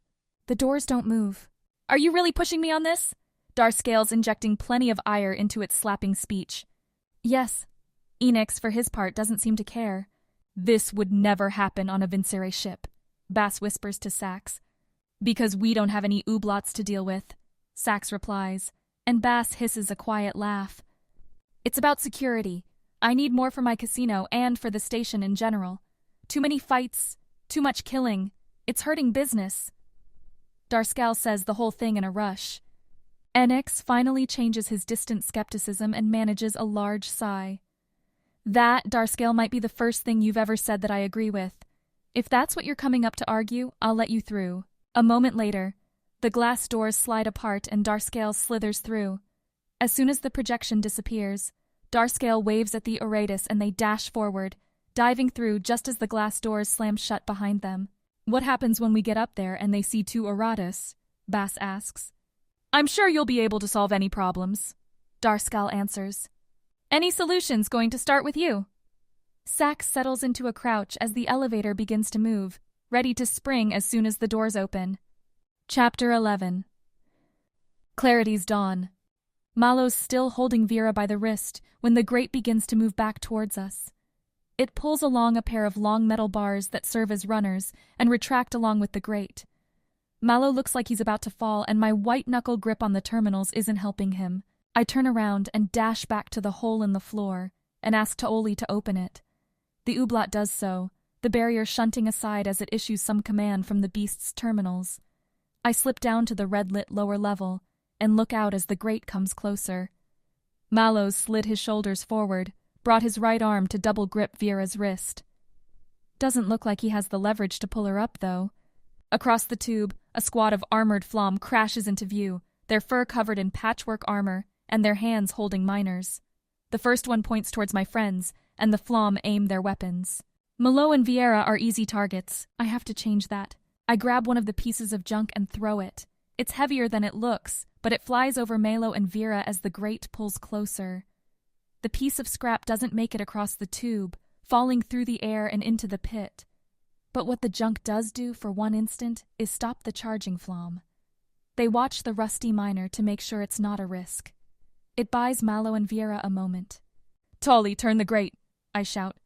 The doors don't move. Are you really pushing me on this? Darscale's injecting plenty of ire into its slapping speech. Yes. Enix, for his part, doesn't seem to care. This would never happen on a Vincere ship, Bass whispers to Sax. Because we don't have any Oblots to deal with, Sax replies, and Bass hisses a quiet laugh. It's about security. I need more for my casino and for the station in general. Too many fights, too much killing. It's hurting business. Darscale says the whole thing in a rush. Enix finally changes his distant skepticism and manages a large sigh. That, Darscale, might be the first thing you've ever said that I agree with. If that's what you're coming up to argue, I'll let you through. A moment later, the glass doors slide apart and Darscale slithers through. As soon as the projection disappears, Darscale waves at the Oratus and they dash forward, diving through just as the glass doors slam shut behind them. What happens when we get up there and they see two Oratus? Bass asks. I'm sure you'll be able to solve any problems, Darscale answers. Any solutions going to start with you? Sax settles into a crouch as the elevator begins to move, ready to spring as soon as the doors open. Chapter 11. Clarity's dawn. Malo's still holding Vera by the wrist when the grate begins to move back towards us. It pulls along a pair of long metal bars that serve as runners and retract along with the grate. Malo looks like he's about to fall, and my white-knuckle grip on the terminals isn't helping him. I turn around and dash back to the hole in the floor and ask Taoli to open it. The Oblot does so, the barrier shunting aside as it issues some command from the beast's terminals. I slip down to the red-lit lower level and look out as the grate comes closer. Malo slid his shoulders forward, brought his right arm to double grip Vera's wrist. Doesn't look like he has the leverage to pull her up, though. Across the tube, a squad of armored Flom crashes into view, their fur covered in patchwork armor and their hands holding miners. The first one points towards my friends, and the Flom aim their weapons. Malo and Vieira are easy targets. I have to change that. I grab one of the pieces of junk and throw it. It's heavier than it looks, but it flies over Malo and Vera as the grate pulls closer. The piece of scrap doesn't make it across the tube, falling through the air and into the pit. But what the junk does do for one instant is stop the charging Flom. They watch the rusty miner to make sure it's not a risk. It buys Mallow and Viera a moment. "Tolly, turn the grate," I shout.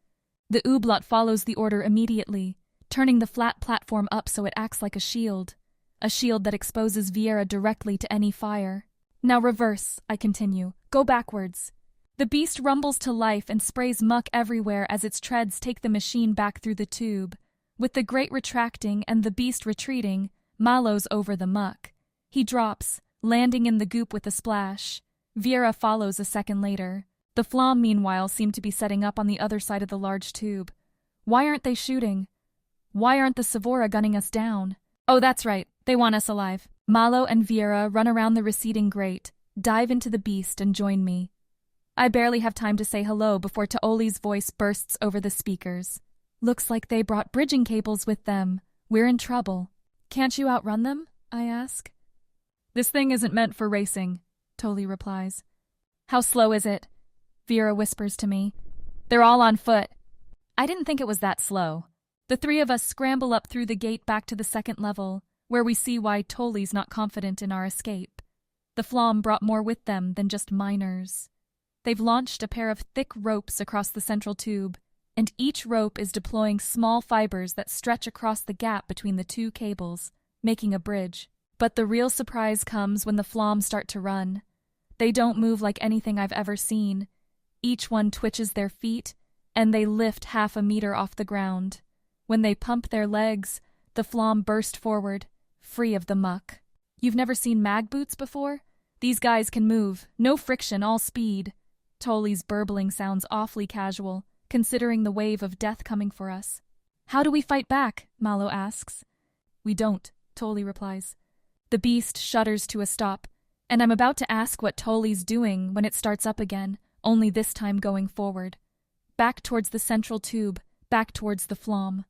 The Ooblot follows the order immediately, turning the flat platform up so it acts like a shield that exposes Viera directly to any fire. "Now reverse," I continue. "Go backwards." The beast rumbles to life and sprays muck everywhere as its treads take the machine back through the tube. With the grate retracting and the beast retreating, Mallow's over the muck. He drops, landing in the goop with a splash. Viera follows a second later. The Flom, meanwhile, seem to be setting up on the other side of the large tube. Why aren't they shooting? Why aren't the Sevora gunning us down? Oh, that's right. They want us alive. Mallow and Viera run around the receding grate, dive into the beast, and join me. I barely have time to say hello before Taoli's voice bursts over the speakers. "Looks like they brought bridging cables with them. We're in trouble." "Can't you outrun them?" I ask. "This thing isn't meant for racing," Taoli replies. "How slow is it?" Viera whispers to me. "They're all on foot." I didn't think it was that slow. The three of us scramble up through the gate back to the second level, where we see why Taoli's not confident in our escape. The Flom brought more with them than just miners. They've launched a pair of thick ropes across the central tube, and each rope is deploying small fibers that stretch across the gap between the two cables, making a bridge. But the real surprise comes when the Flom start to run. They don't move like anything I've ever seen. Each one twitches their feet, and they lift 1/2 meter off the ground. When they pump their legs, the Flom burst forward, free of the muck. "You've never seen mag boots before? These guys can move, no friction, all speed." Taoli's burbling sounds awfully casual, considering the wave of death coming for us. "How do we fight back?" Mallow asks. "We don't," Taoli replies. The beast shudders to a stop, and I'm about to ask what Taoli's doing when it starts up again, only this time going forward. Back towards the central tube, back towards the Flom.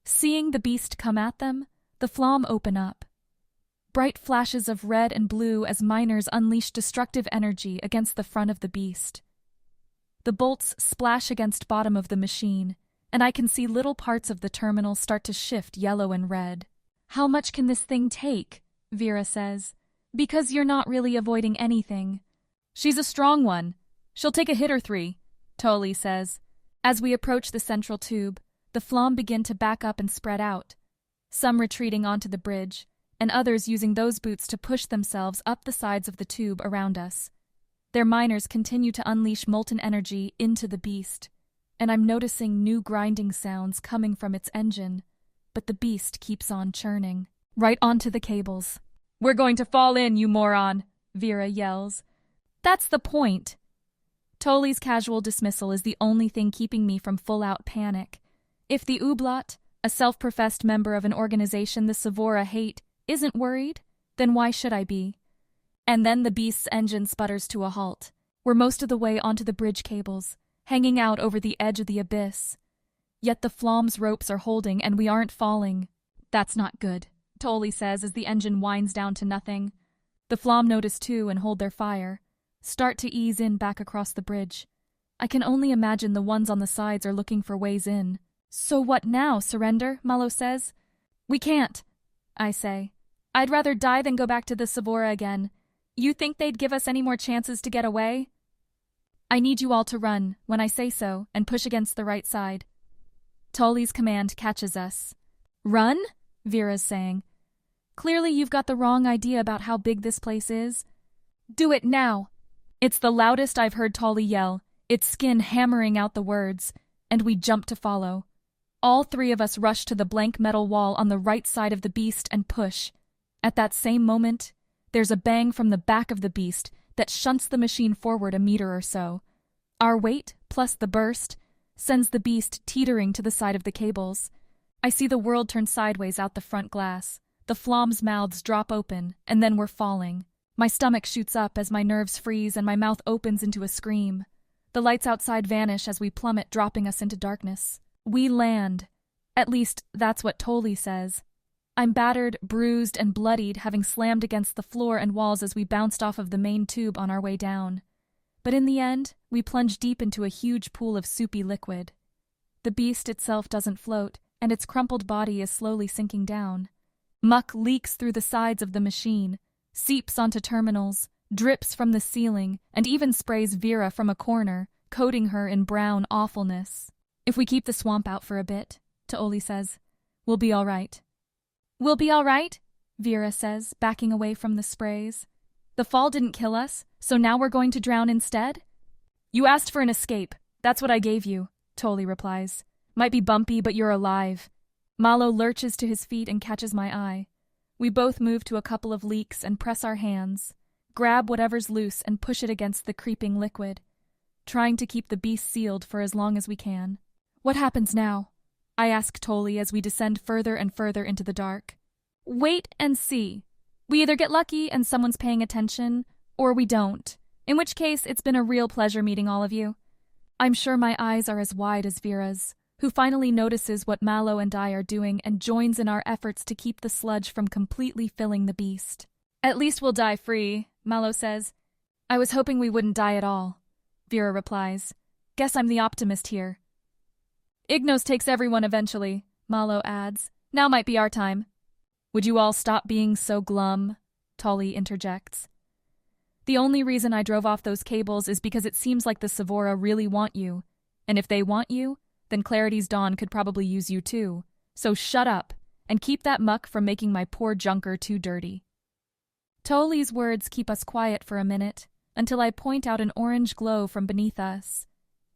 Seeing the beast come at them, the Flom open up. Bright flashes of red and blue as miners unleash destructive energy against the front of the beast. The bolts splash against bottom of the machine, and I can see little parts of the terminal start to shift yellow and red. "How much can this thing take?" Viera says. "Because you're not really avoiding anything." "She's a strong one. She'll take a hit or 3, Taoli says. As we approach the central tube, the Flom begin to back up and spread out, some retreating onto the bridge, and others using those boots to push themselves up the sides of the tube around us. Their miners continue to unleash molten energy into the beast, and I'm noticing new grinding sounds coming from its engine, but the beast keeps on churning. Right onto the cables. "We're going to fall in, you moron," Viera yells. That's the point. Taoli's casual dismissal is the only thing keeping me from full-out panic. If the Ooblot, a self-professed member of an organization the Sevora hate, isn't worried, then why should I be? And then the beast's engine sputters to a halt. We're most of the way onto the bridge cables, hanging out over the edge of the abyss. Yet the Flom's ropes are holding and we aren't falling. "That's not good," Taoli says as the engine winds down to nothing. The Flom notice too and hold their fire, start to ease in back across the bridge. I can only imagine the ones on the sides are looking for ways in. "So what now, surrender?" Mallow says. "We can't," I say. "I'd rather die than go back to the Sevora again. You think they'd give us any more chances to get away?" "I need you all to run, when I say so, and push against the right side." Taoli's command catches us. "Run?" Viera's saying. "Clearly you've got the wrong idea about how big this place is." "Do it now!" It's the loudest I've heard Taoli yell, its skin hammering out the words, and we jump to follow. All 3 of us rush to the blank metal wall on the right side of the beast and push. At that same moment, there's a bang from the back of the beast that shunts the machine forward a meter or so. Our weight, plus the burst, sends the beast teetering to the side of the cables. I see the world turn sideways out the front glass. The Flom's mouths drop open, and then we're falling. My stomach shoots up as my nerves freeze and my mouth opens into a scream. The lights outside vanish as we plummet, dropping us into darkness. We land. At least, that's what Taoli says. I'm battered, bruised, and bloodied, having slammed against the floor and walls as we bounced off of the main tube on our way down. But in the end, we plunge deep into a huge pool of soupy liquid. The beast itself doesn't float, and its crumpled body is slowly sinking down. Muck leaks through the sides of the machine, seeps onto terminals, drips from the ceiling, and even sprays Vera from a corner, coating her in brown awfulness. If we keep the swamp out for a bit, Taoli says, we'll be all right. We'll be all right, Vera says, backing away from the sprays. The fall didn't kill us, so now we're going to drown instead? You asked for an escape. That's what I gave you, Taoli replies. Might be bumpy, but you're alive. Malo lurches to his feet and catches my eye. We both move to a couple of leaks and press our hands, grab whatever's loose and push it against the creeping liquid, trying to keep the beast sealed for as long as we can. What happens now? I ask Taoli as we descend further and further into the dark. Wait and see. We either get lucky and someone's paying attention, or we don't, in which case it's been a real pleasure meeting all of you. I'm sure my eyes are as wide as Vera's, who finally notices what Malo and I are doing and joins in our efforts to keep the sludge from completely filling the beast. At least we'll die free, Malo says. I was hoping we wouldn't die at all, Vera replies. Guess I'm the optimist here. Ignos takes everyone eventually, Malo adds. Now might be our time. Would you all stop being so glum? Taoli interjects. The only reason I drove off those cables is because it seems like the Sevora really want you. And if they want you, then Clarity's Dawn could probably use you too. So shut up, and keep that muck from making my poor junker too dirty. Taoli's words keep us quiet for a minute, until I point out an orange glow from beneath us.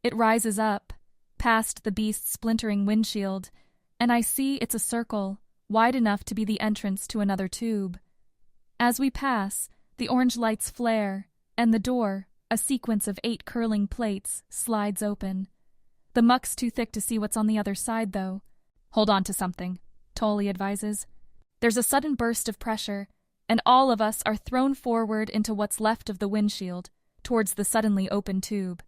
It rises up, past the beast's splintering windshield, and I see it's a circle, wide enough to be the entrance to another tube. As we pass, the orange lights flare, and the door, a sequence of 8 curling plates, slides open. The muck's too thick to see what's on the other side, though. Hold on to something, Taoli advises. There's a sudden burst of pressure, and all of us are thrown forward into what's left of the windshield, towards the suddenly open tube.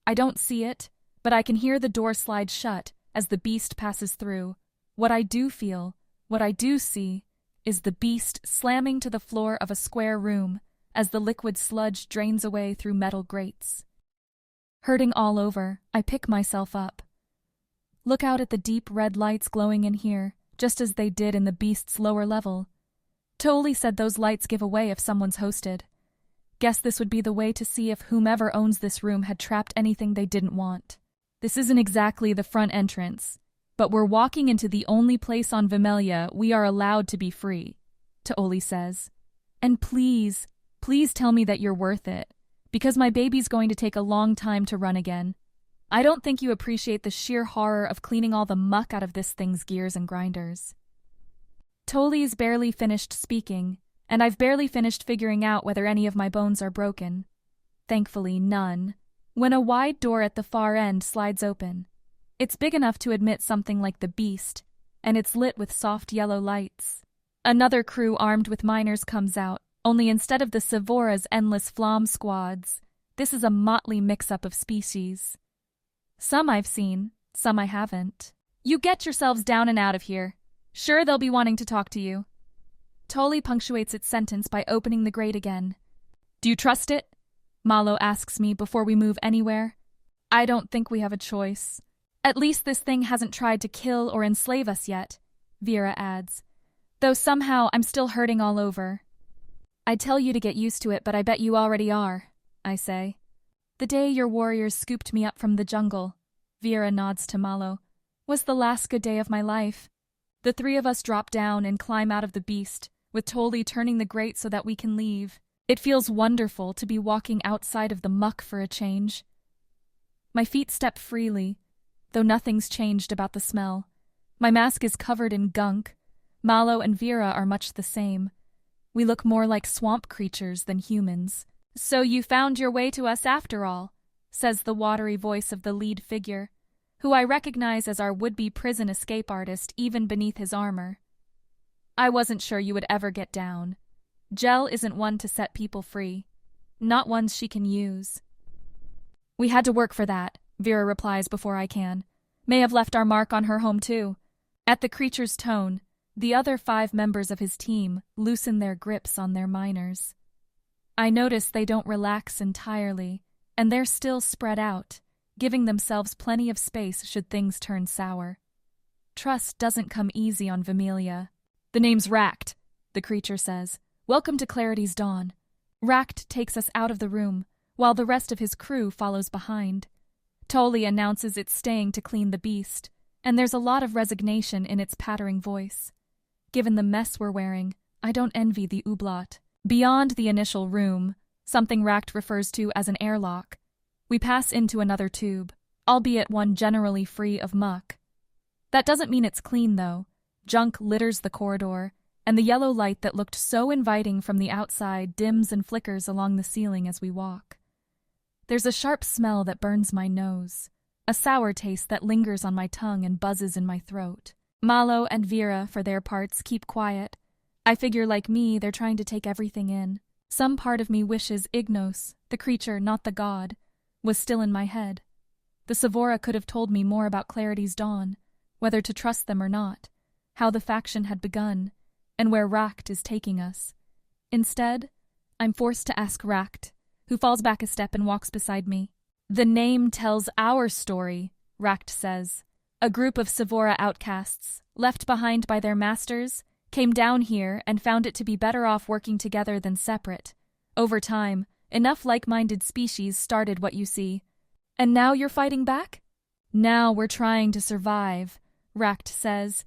I don't see it, but I can hear the door slide shut as the beast passes through. What I do feel, what I do see, is the beast slamming to the floor of a square room as the liquid sludge drains away through metal grates. Hurting all over, I pick myself up. Look out at the deep red lights glowing in here, just as they did in the beast's lower level. Taoli said those lights give away if someone's hosted. Guess this would be the way to see if whomever owns this room had trapped anything they didn't want. This isn't exactly the front entrance, but we're walking into the only place on Villainy we are allowed to be free, Taoli says. And please, please tell me that you're worth it, because my baby's going to take a long time to run again. I don't think you appreciate the sheer horror of cleaning all the muck out of this thing's gears and grinders. Taoli's barely finished speaking, and I've barely finished figuring out whether any of my bones are broken. Thankfully, none. When a wide door at the far end slides open. It's big enough to admit something like the beast, and it's lit with soft yellow lights. Another crew armed with miners comes out, only instead of the Sevora's endless flam squads, this is a motley mix-up of species. Some I've seen, some I haven't. You get yourselves down and out of here. Sure, they'll be wanting to talk to you. Taoli punctuates its sentence by opening the grate again. Do you trust it? Malo asks me before we move anywhere. I don't think we have a choice. At least this thing hasn't tried to kill or enslave us yet, Vera adds. Though somehow I'm still hurting all over. I'd tell you to get used to it, but I bet you already are, I say. The day your warriors scooped me up from the jungle, Vera nods to Malo, was the last good day of my life. The 3 of us drop down and climb out of the beast, with Taoli turning the grate so that we can leave. It feels wonderful to be walking outside of the muck for a change. My feet step freely, though nothing's changed about the smell. My mask is covered in gunk. Malo and Vera are much the same. We look more like swamp creatures than humans. So you found your way to us after all, says the watery voice of the lead figure, who I recognize as our would-be prison escape artist even beneath his armor. I wasn't sure you would ever get down. Gel isn't one to set people free, not ones she can use. We had to work for that, Vera replies before I can. May have left our mark on her home too. At the creature's tone, the other 5 members of his team loosen their grips on their miners. I notice they don't relax entirely, and they're still spread out, giving themselves plenty of space should things turn sour. Trust doesn't come easy on Villainy. "The name's Racked," the creature says. "Welcome to Clarity's Dawn." Racked takes us out of the room, while the rest of his crew follows behind. Tolly announces it's staying to clean the beast, and there's a lot of resignation in its pattering voice. Given the mess we're wearing, I don't envy the oblot. Beyond the initial room, something Racked refers to as an airlock, we pass into another tube, albeit one generally free of muck. That doesn't mean it's clean, though. Junk litters the corridor, and the yellow light that looked so inviting from the outside dims and flickers along the ceiling as we walk. There's a sharp smell that burns my nose, a sour taste that lingers on my tongue and buzzes in my throat. Malo and Vera, for their parts, keep quiet. I figure, like me, they're trying to take everything in. Some part of me wishes Ignos, the creature, not the god, was still in my head. The Sevora could have told me more about Clarity's Dawn, whether to trust them or not, how the faction had begun, and where Racked is taking us. Instead, I'm forced to ask Racked, who falls back a step and walks beside me. "The name tells our story," Racked says. "A group of Sevora outcasts, left behind by their masters, came down here and found it to be better off working together than separate. Over time, enough like-minded species started what you see. And now you're fighting back?" "Now we're trying to survive," Racked says.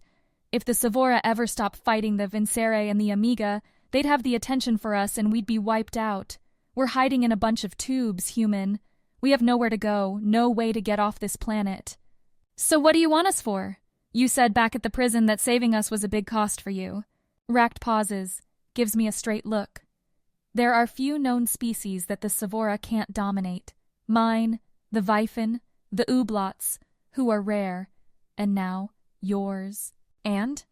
"If the Sevora ever stopped fighting the Vincere and the Amiga, they'd have the attention for us and we'd be wiped out. We're hiding in a bunch of tubes, human. We have nowhere to go, no way to get off this planet." "So what do you want us for? You said back at the prison that saving us was a big cost for you." Racked pauses, gives me a straight look. "There are few known species that the Sevora can't dominate. Mine, the Vifen, the Ublots, who are rare, and now yours. And?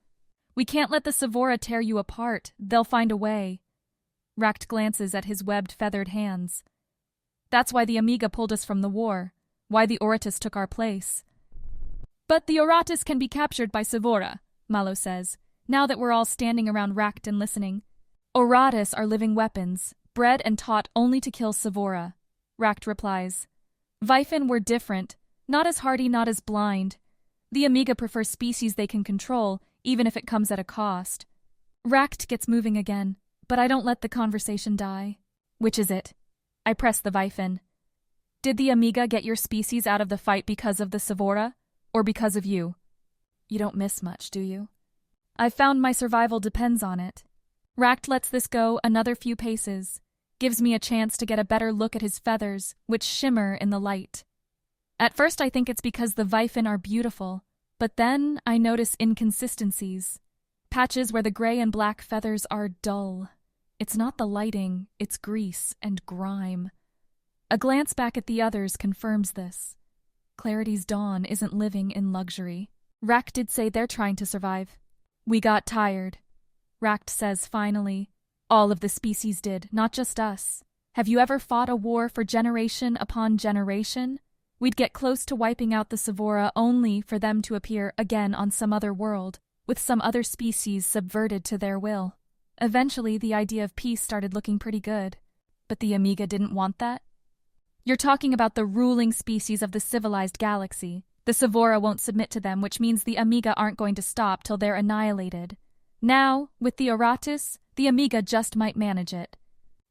We can't let the Sevora tear you apart. They'll find a way." Racked glances at his webbed, feathered hands. "That's why the Amiga pulled us from the war, why the Oratus took our place." "But the Oratus can be captured by Sevora," Malo says, now that we're all standing around Racked and listening. "Oratus are living weapons, bred and taught only to kill Sevora," Racked replies. "Vifen were different, not as hardy, not as blind. The Amiga prefer species they can control, even if it comes at a cost." Racked gets moving again, but I don't let the conversation die. "Which is it?" I press the Vifen. "Did the Amiga get your species out of the fight because of the Sevora, or because of you?" "You don't miss much, do you?" "I've found my survival depends on it." Racked lets this go another few paces, gives me a chance to get a better look at his feathers, which shimmer in the light. At first I think it's because the Vifen are beautiful, but then I notice inconsistencies. Patches where the gray and black feathers are dull. It's not the lighting, it's grease and grime. A glance back at the others confirms this. Clarity's Dawn isn't living in luxury. Racked did say they're trying to survive. "We got tired," Racked says finally. "All of the species did, not just us. Have you ever fought a war for generation upon generation? We'd get close to wiping out the Sevora only for them to appear again on some other world, with some other species subverted to their will. Eventually, the idea of peace started looking pretty good. But the Amiga didn't want that?" "You're talking about the ruling species of the civilized galaxy. The Sevora won't submit to them, which means the Amiga aren't going to stop till they're annihilated. Now, with the Oratus, the Amiga just might manage it."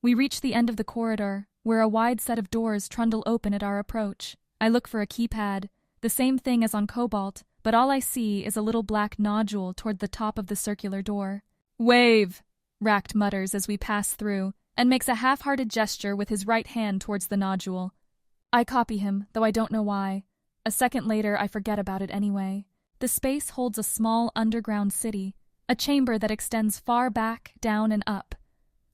We reach the end of the corridor, where a wide set of doors trundle open at our approach. I look for a keypad, the same thing as on Cobalt, but all I see is a little black nodule toward the top of the circular door. "Wave," Racked mutters as we pass through, and makes a half-hearted gesture with his right hand towards the nodule. I copy him, though I don't know why. A second later, I forget about it anyway. The space holds a small underground city, a chamber that extends far back, down, and up.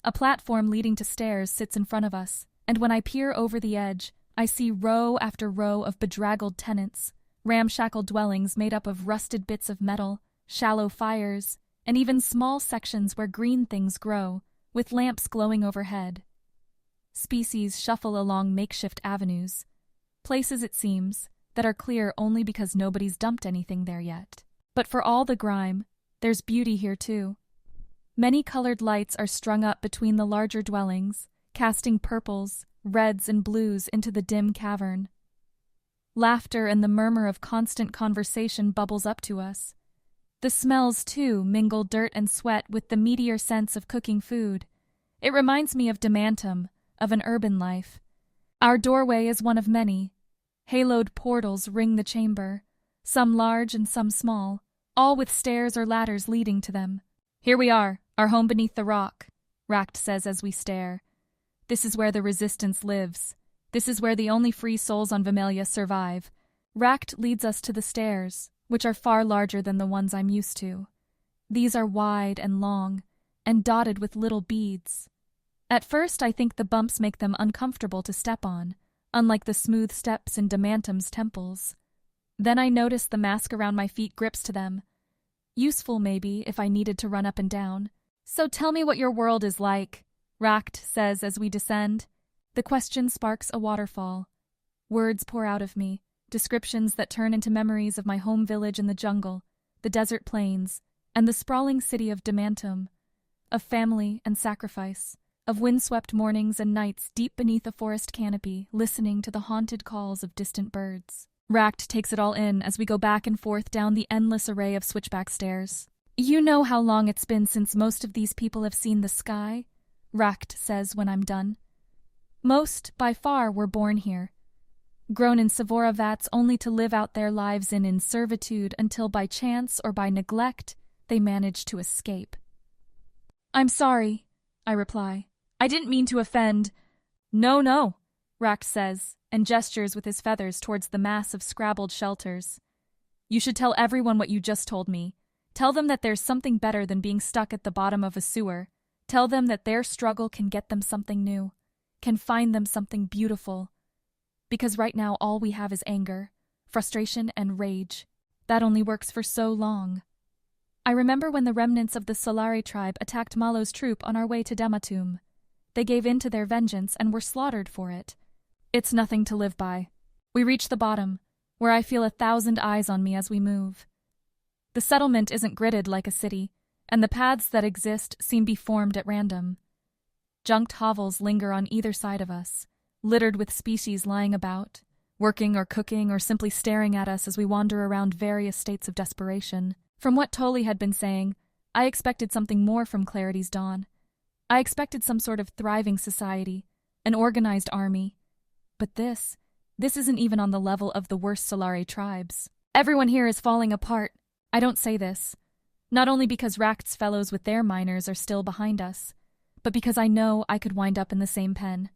A platform leading to stairs sits in front of us, and when I peer over the edge, I see row after row of bedraggled tenants, ramshackle dwellings made up of rusted bits of metal, shallow fires, and even small sections where green things grow, with lamps glowing overhead. Species shuffle along makeshift avenues, places, it seems, that are clear only because nobody's dumped anything there yet. But for all the grime, there's beauty here too. Many colored lights are strung up between the larger dwellings, casting purples, reds, and blues into the dim cavern. Laughter and the murmur of constant conversation bubbles up to us. The smells, too, mingle dirt and sweat with the meatier sense of cooking food. It reminds me of Demantum, of an urban life. Our doorway is one of many. Haloed portals ring the chamber, some large and some small, all with stairs or ladders leading to them. Here we are, our home beneath the rock, Racht says as we stare. This is where the resistance lives. This is where the only free souls on Villainy survive. Racht leads us to the stairs, which are far larger than the ones I'm used to. These are wide and long, and dotted with little beads. At first I think the bumps make them uncomfortable to step on, unlike the smooth steps in Demantum's temples. Then I notice the mask around my feet grips to them. Useful, maybe, if I needed to run up and down. So tell me what your world is like, Racht says as we descend. The question sparks a waterfall. Words pour out of me, descriptions that turn into memories of my home village in the jungle, the desert plains, and the sprawling city of Demantum, of family and sacrifice, of windswept mornings and nights deep beneath a forest canopy, listening to the haunted calls of distant birds. Racht takes it all in as we go back and forth down the endless array of switchback stairs. You know how long it's been since most of these people have seen the sky, Racht says when I'm done. Most, by far, were born here, grown in Sevora vats only to live out their lives in servitude until by chance or by neglect they manage to escape. I'm sorry, I reply. I didn't mean to offend. No, Racht says, and gestures with his feathers towards the mass of scrabbled shelters. You should tell everyone what you just told me. Tell them that there's something better than being stuck at the bottom of a sewer. Tell them that their struggle can get them something new, can find them something beautiful. Because right now all we have is anger, frustration, and rage. That only works for so long. I remember when the remnants of the Solari tribe attacked Malo's troop on our way to Demantum. They gave in to their vengeance and were slaughtered for it. It's nothing to live by. We reach the bottom, where I feel 1,000 eyes on me as we move. The settlement isn't gridded like a city, and the paths that exist seem to be formed at random. Junked hovels linger on either side of us, littered with species lying about, working or cooking or simply staring at us as we wander around various states of desperation. From what Toli had been saying, I expected something more from Clarity's dawn. I expected some sort of thriving society, an organized army. But this isn't even on the level of the worst Solari tribes. Everyone here is falling apart. I don't say this, not only because Racht's fellows with their miners are still behind us, but because I know I could wind up in the same pen.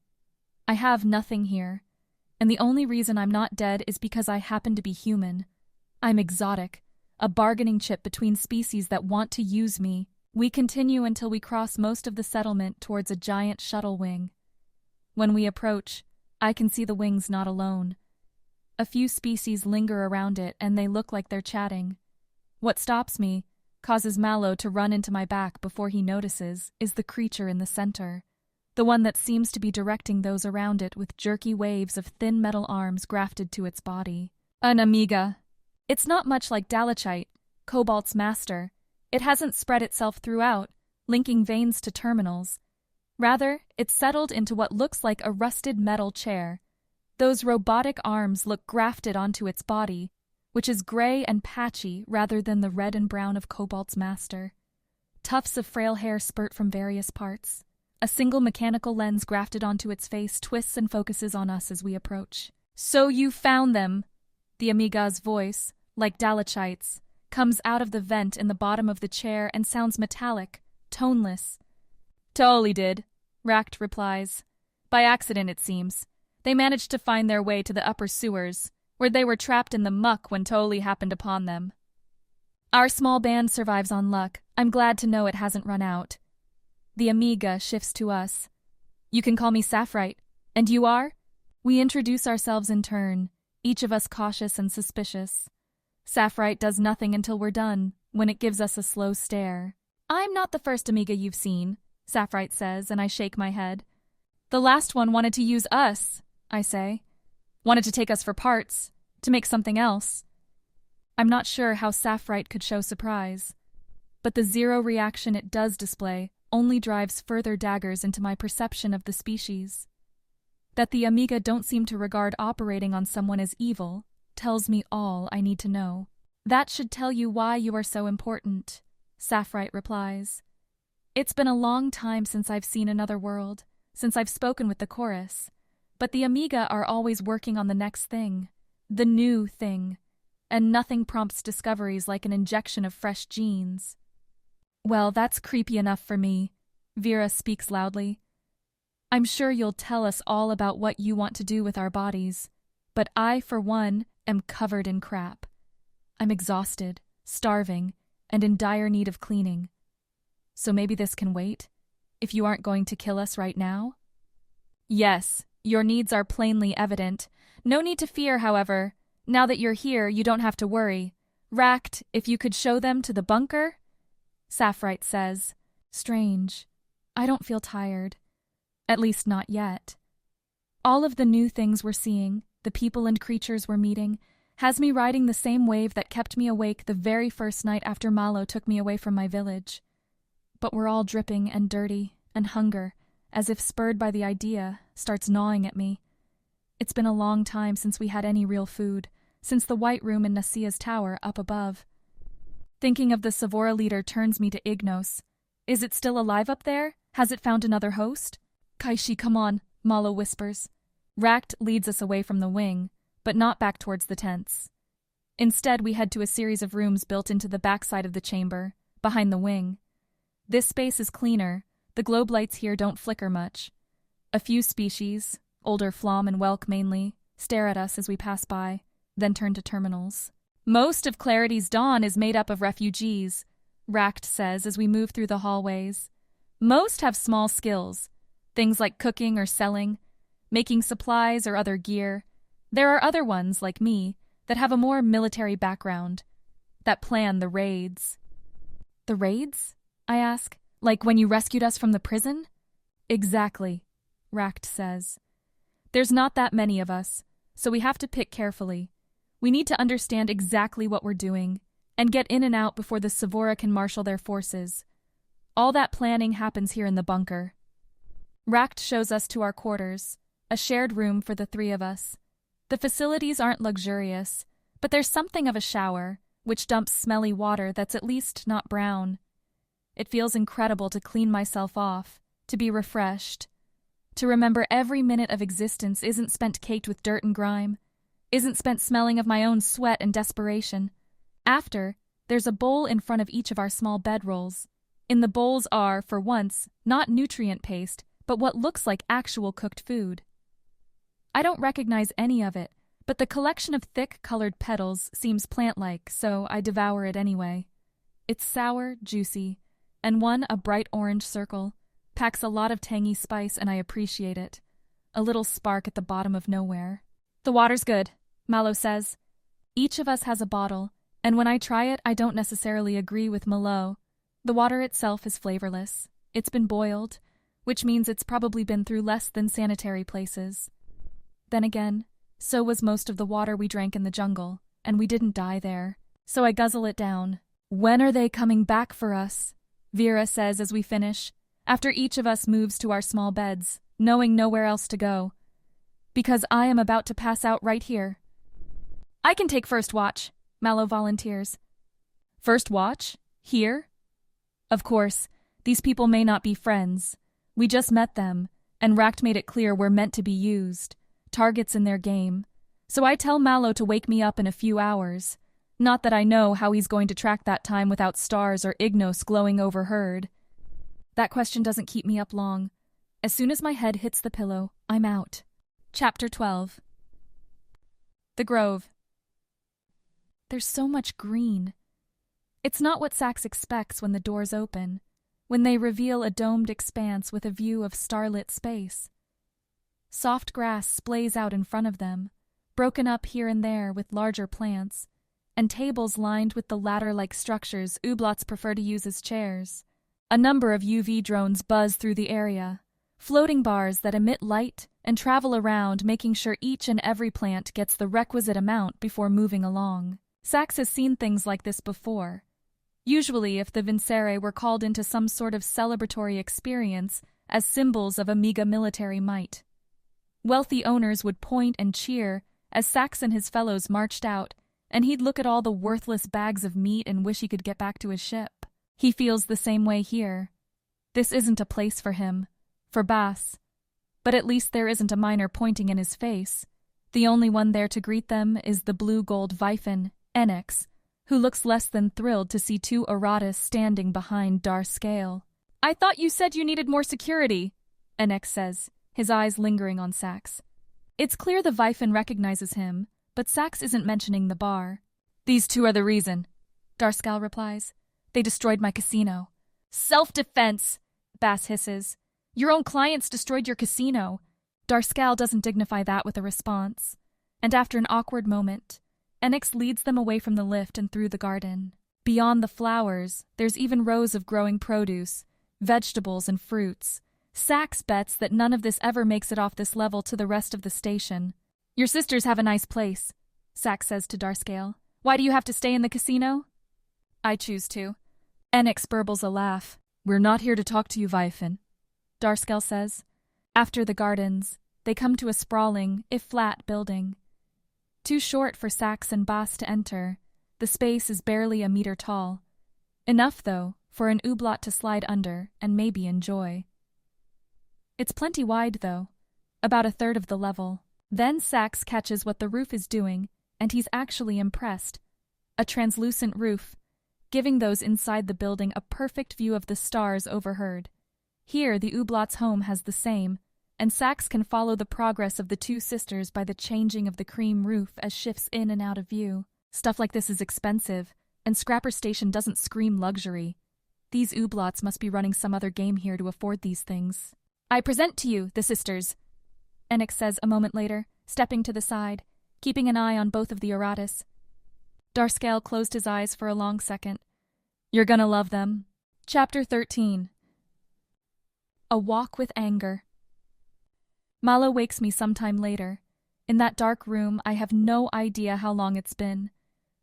I have nothing here, and the only reason I'm not dead is because I happen to be human. I'm exotic, a bargaining chip between species that want to use me. We continue until we cross most of the settlement towards a giant shuttle wing. When we approach, I can see the wings not alone. A few species linger around it, and they look like they're chatting. What stops me, causes Malo to run into my back before he notices, is the creature in the center, the one that seems to be directing those around it with jerky waves of thin metal arms grafted to its body. An Amiga. It's not much like Dalachite, Cobalt's master. It hasn't spread itself throughout, linking veins to terminals. Rather, it's settled into what looks like a rusted metal chair. Those robotic arms look grafted onto its body, which is gray and patchy rather than the red and brown of Cobalt's master. Tufts of frail hair spurt from various parts. A single mechanical lens grafted onto its face twists and focuses on us as we approach. So you found them! The Amiga's voice, like Dalachite's, comes out of the vent in the bottom of the chair and sounds metallic, toneless. Totally did, Racht replies. By accident, it seems. They managed to find their way to the upper sewers, where they were trapped in the muck when Toli happened upon them. Our small band survives on luck. I'm glad to know it hasn't run out. The Amiga shifts to us. You can call me Saphrite. And you are? We introduce ourselves in turn, each of us cautious and suspicious. Saphrite does nothing until we're done, when it gives us a slow stare. I'm not the first Amiga you've seen, Saphrite says, and I shake my head. The last one wanted to use us, I say. Wanted to take us for parts, to make something else. I'm not sure how Saphrite could show surprise, but the zero reaction it does display only drives further daggers into my perception of the species. That the Amiga don't seem to regard operating on someone as evil tells me all I need to know. That should tell you why you are so important, Sapphire replies. It's been a long time since I've seen another world, since I've spoken with the chorus, but the Amiga are always working on the next thing, the new thing, and nothing prompts discoveries like an injection of fresh genes. Well, that's creepy enough for me, Vera speaks loudly. I'm sure you'll tell us all about what you want to do with our bodies, but I, for one, am covered in crap. I'm exhausted, starving, and in dire need of cleaning. So maybe this can wait, if you aren't going to kill us right now? Yes, your needs are plainly evident. No need to fear, however. Now that you're here, you don't have to worry. Racked, if you could show them to the bunker? Sapphire says. Strange. I don't feel tired. At least not yet. All of the new things we're seeing, the people and creatures we're meeting, has me riding the same wave that kept me awake the very first night after Malo took me away from my village. But we're all dripping and dirty, and hunger, as if spurred by the idea, starts gnawing at me. It's been a long time since we had any real food, since the White Room in Nasia's tower up above. Thinking of the Sevora leader turns me to Ignos. Is it still alive up there? Has it found another host? Kaishi, come on, Malo whispers. Racked leads us away from the wing, but not back towards the tents. Instead, we head to a series of rooms built into the backside of the chamber, behind the wing. This space is cleaner. The globe lights here don't flicker much. A few species, older Flom and Welk mainly, stare at us as we pass by, then turn to terminals. Most of Clarity's Dawn is made up of refugees, Racked says as we move through the hallways. Most have small skills, things like cooking or selling, making supplies or other gear. There are other ones, like me, that have a more military background, that plan the raids. The raids? I ask. Like when you rescued us from the prison? Exactly, Racked says. There's not that many of us, so we have to pick carefully. We need to understand exactly what we're doing, and get in and out before the Sevora can marshal their forces. All that planning happens here in the bunker. Racked shows us to our quarters, a shared room for the three of us. The facilities aren't luxurious, but there's something of a shower, which dumps smelly water that's at least not brown. It feels incredible to clean myself off, to be refreshed, to remember every minute of existence isn't spent caked with dirt and grime, isn't spent smelling of my own sweat and desperation. After, there's a bowl in front of each of our small bedrolls. In the bowls are, for once, not nutrient paste, but what looks like actual cooked food. I don't recognize any of it, but the collection of thick, colored petals seems plant-like, so I devour it anyway. It's sour, juicy, and one, a bright orange circle, packs a lot of tangy spice and I appreciate it. A little spark at the bottom of nowhere. The water's good, Malo says. Each of us has a bottle, and when I try it, I don't necessarily agree with Malo. The water itself is flavorless. It's been boiled, which means it's probably been through less than sanitary places. Then again, so was most of the water we drank in the jungle, and we didn't die there. So I guzzle it down. When are they coming back for us? Vera says as we finish, after each of us moves to our small beds, knowing nowhere else to go. Because I am about to pass out right here. I can take first watch, Malo volunteers. First watch? Here? Of course, these people may not be friends. We just met them, and Racked made it clear we're meant to be used, targets in their game. So I tell Malo to wake me up in a few hours. Not that I know how he's going to track that time without stars or Ignos glowing overhead. That question doesn't keep me up long. As soon as my head hits the pillow, I'm out. Chapter 12. The Grove. There's so much green. It's not what Sax expects when the doors open, when they reveal a domed expanse with a view of starlit space. Soft grass splays out in front of them, broken up here and there with larger plants, and tables lined with the ladder-like structures Ublots prefer to use as chairs. A number of UV drones buzz through the area, floating bars that emit light and travel around, making sure each and every plant gets the requisite amount before moving along. Sax has seen things like this before. Usually if the Vincere were called into some sort of celebratory experience as symbols of Amiga military might. Wealthy owners would point and cheer as Sax and his fellows marched out, and he'd look at all the worthless bags of meat and wish he could get back to his ship. He feels the same way here. This isn't a place for him, for Bass. But at least there isn't a miner pointing in his face. The only one there to greet them is the blue-gold Vifen, Enix, who looks less than thrilled to see two Aratus standing behind Dar Scale. "I thought you said you needed more security," Enix says, his eyes lingering on Sax. It's clear the Vifen recognizes him, but Sax isn't mentioning the bar. "These two are the reason," Darskal replies. "They destroyed my casino." "Self-defense," Bass hisses. "Your own clients destroyed your casino." Darskal doesn't dignify that with a response. And after an awkward moment, Enix leads them away from the lift and through the garden. Beyond the flowers, there's even rows of growing produce, vegetables and fruits. Sax bets that none of this ever makes it off this level to the rest of the station. "Your sisters have a nice place," Sax says to Darskale. "Why do you have to stay in the casino?" "I choose to." Enix burbles a laugh. "We're not here to talk to you, Vifen," Darskale says. After the gardens, they come to a sprawling, if flat, building. Too short for Sax and Bass to enter, the space is barely a meter tall. Enough, though, for an Ublot to slide under and maybe enjoy. It's plenty wide, though, about a third of the level. Then Sax catches what the roof is doing, and he's actually impressed. A translucent roof, giving those inside the building a perfect view of the stars overhead. Here, the Ublot's home has the same, and Sax can follow the progress of the two sisters by the changing of the cream roof as shifts in and out of view. Stuff like this is expensive, and Scrapper Station doesn't scream luxury. These Ublots must be running some other game here to afford these things. "I present to you, the sisters," Enix says a moment later, stepping to the side, keeping an eye on both of the Aratus. Darskale closed his eyes for a long second. "You're gonna love them." Chapter 13. A Walk with Anger. Malo wakes me sometime later. In that dark room, I have no idea how long it's been.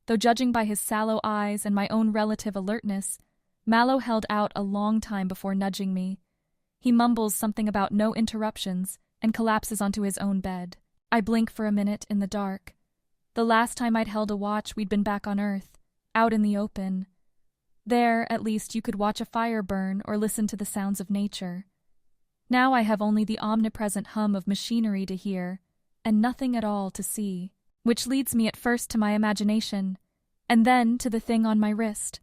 Though judging by his sallow eyes and my own relative alertness, Malo held out a long time before nudging me. He mumbles something about no interruptions and collapses onto his own bed. I blink for a minute in the dark. The last time I'd held a watch, we'd been back on Earth, out in the open. There, at least, you could watch a fire burn or listen to the sounds of nature. Now I have only the omnipresent hum of machinery to hear, and nothing at all to see, which leads me at first to my imagination, and then to the thing on my wrist.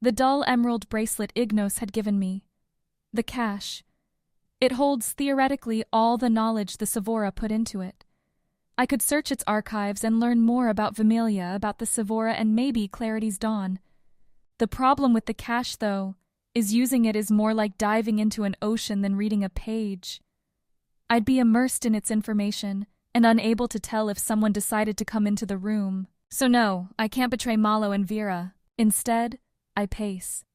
The dull emerald bracelet Ignos had given me. The cache. It holds, theoretically, all the knowledge the Sevora put into it. I could search its archives and learn more about Villainy, about the Sevora, and maybe Clarity's Dawn. The problem with the cache, though, is using it is more like diving into an ocean than reading a page. I'd be immersed in its information and unable to tell if someone decided to come into the room. So no, I can't betray Malo and Vera. Instead, I pace.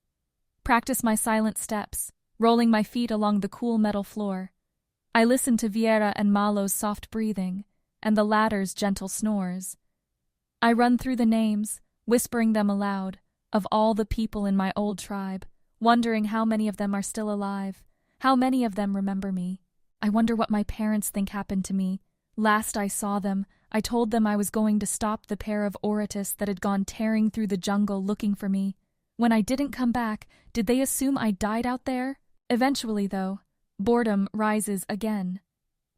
Practice my silent steps, rolling my feet along the cool metal floor. I listen to Viera and Malo's soft breathing, and the latter's gentle snores. I run through the names, whispering them aloud, of all the people in my old tribe, wondering how many of them are still alive, how many of them remember me. I wonder what my parents think happened to me. Last I saw them, I told them I was going to stop the pair of Oratus that had gone tearing through the jungle looking for me. When I didn't come back, did they assume I died out there? Eventually, though, boredom rises again.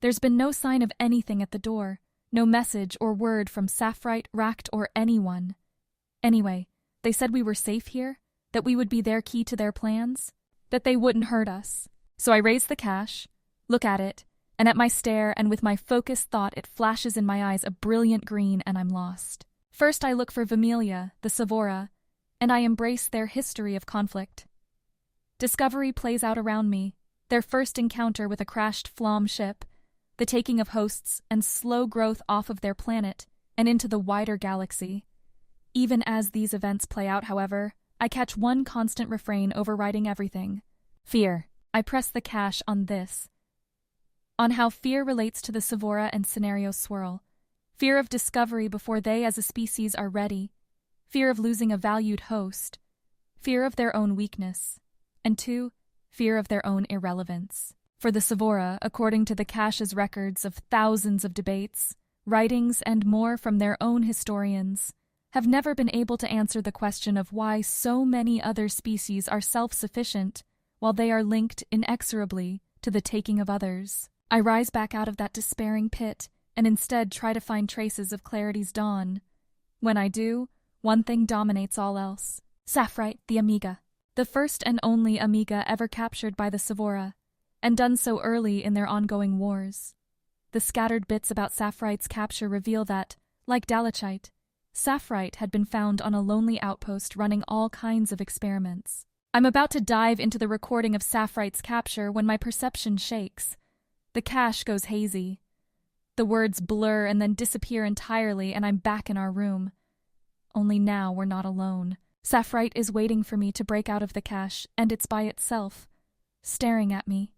There's been no sign of anything at the door, no message or word from Saphrite, Racked, or anyone. Anyway, they said we were safe here, that we would be their key to their plans, that they wouldn't hurt us. So I raise the cache, look at it, and at my stare and with my focused thought it flashes in my eyes a brilliant green and I'm lost. First I look for Villainy, the Sevora, and I embrace their history of conflict. Discovery plays out around me, their first encounter with a crashed Flom ship, the taking of hosts and slow growth off of their planet and into the wider galaxy. Even as these events play out, however, I catch one constant refrain overriding everything. Fear. I press the cache on this. On how fear relates to the Sevora and Scenario Swirl. Fear of discovery before they as a species are ready. Fear of losing a valued host. Fear of their own weakness. And 2, fear of their own irrelevance. For the Sevora, according to the cache's records of thousands of debates, writings, and more from their own historians, have never been able to answer the question of why so many other species are self-sufficient while they are linked inexorably to the taking of others. I rise back out of that despairing pit and instead try to find traces of clarity's dawn. When I do, one thing dominates all else. Sapphire, the Amiga. The first and only Amiga ever captured by the Sevora, and done so early in their ongoing wars. The scattered bits about Sapphirite's capture reveal that, like Dalachite, Sapphirite had been found on a lonely outpost running all kinds of experiments. I'm about to dive into the recording of Sapphirite's capture when my perception shakes. The cache goes hazy. The words blur and then disappear entirely, and I'm back in our room. Only now we're not alone. Sapphirite is waiting for me to break out of the cache, and it's by itself, staring at me.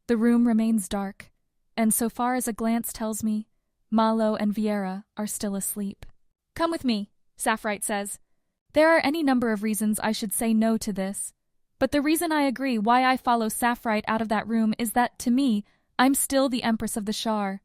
The room remains dark, and so far as a glance tells me, Malo and Viera are still asleep. "Come with me," Sapphirite says. There are any number of reasons I should say no to this, but the reason I agree why I follow Sapphirite out of that room is that, to me, I'm still the Empress of the Shar.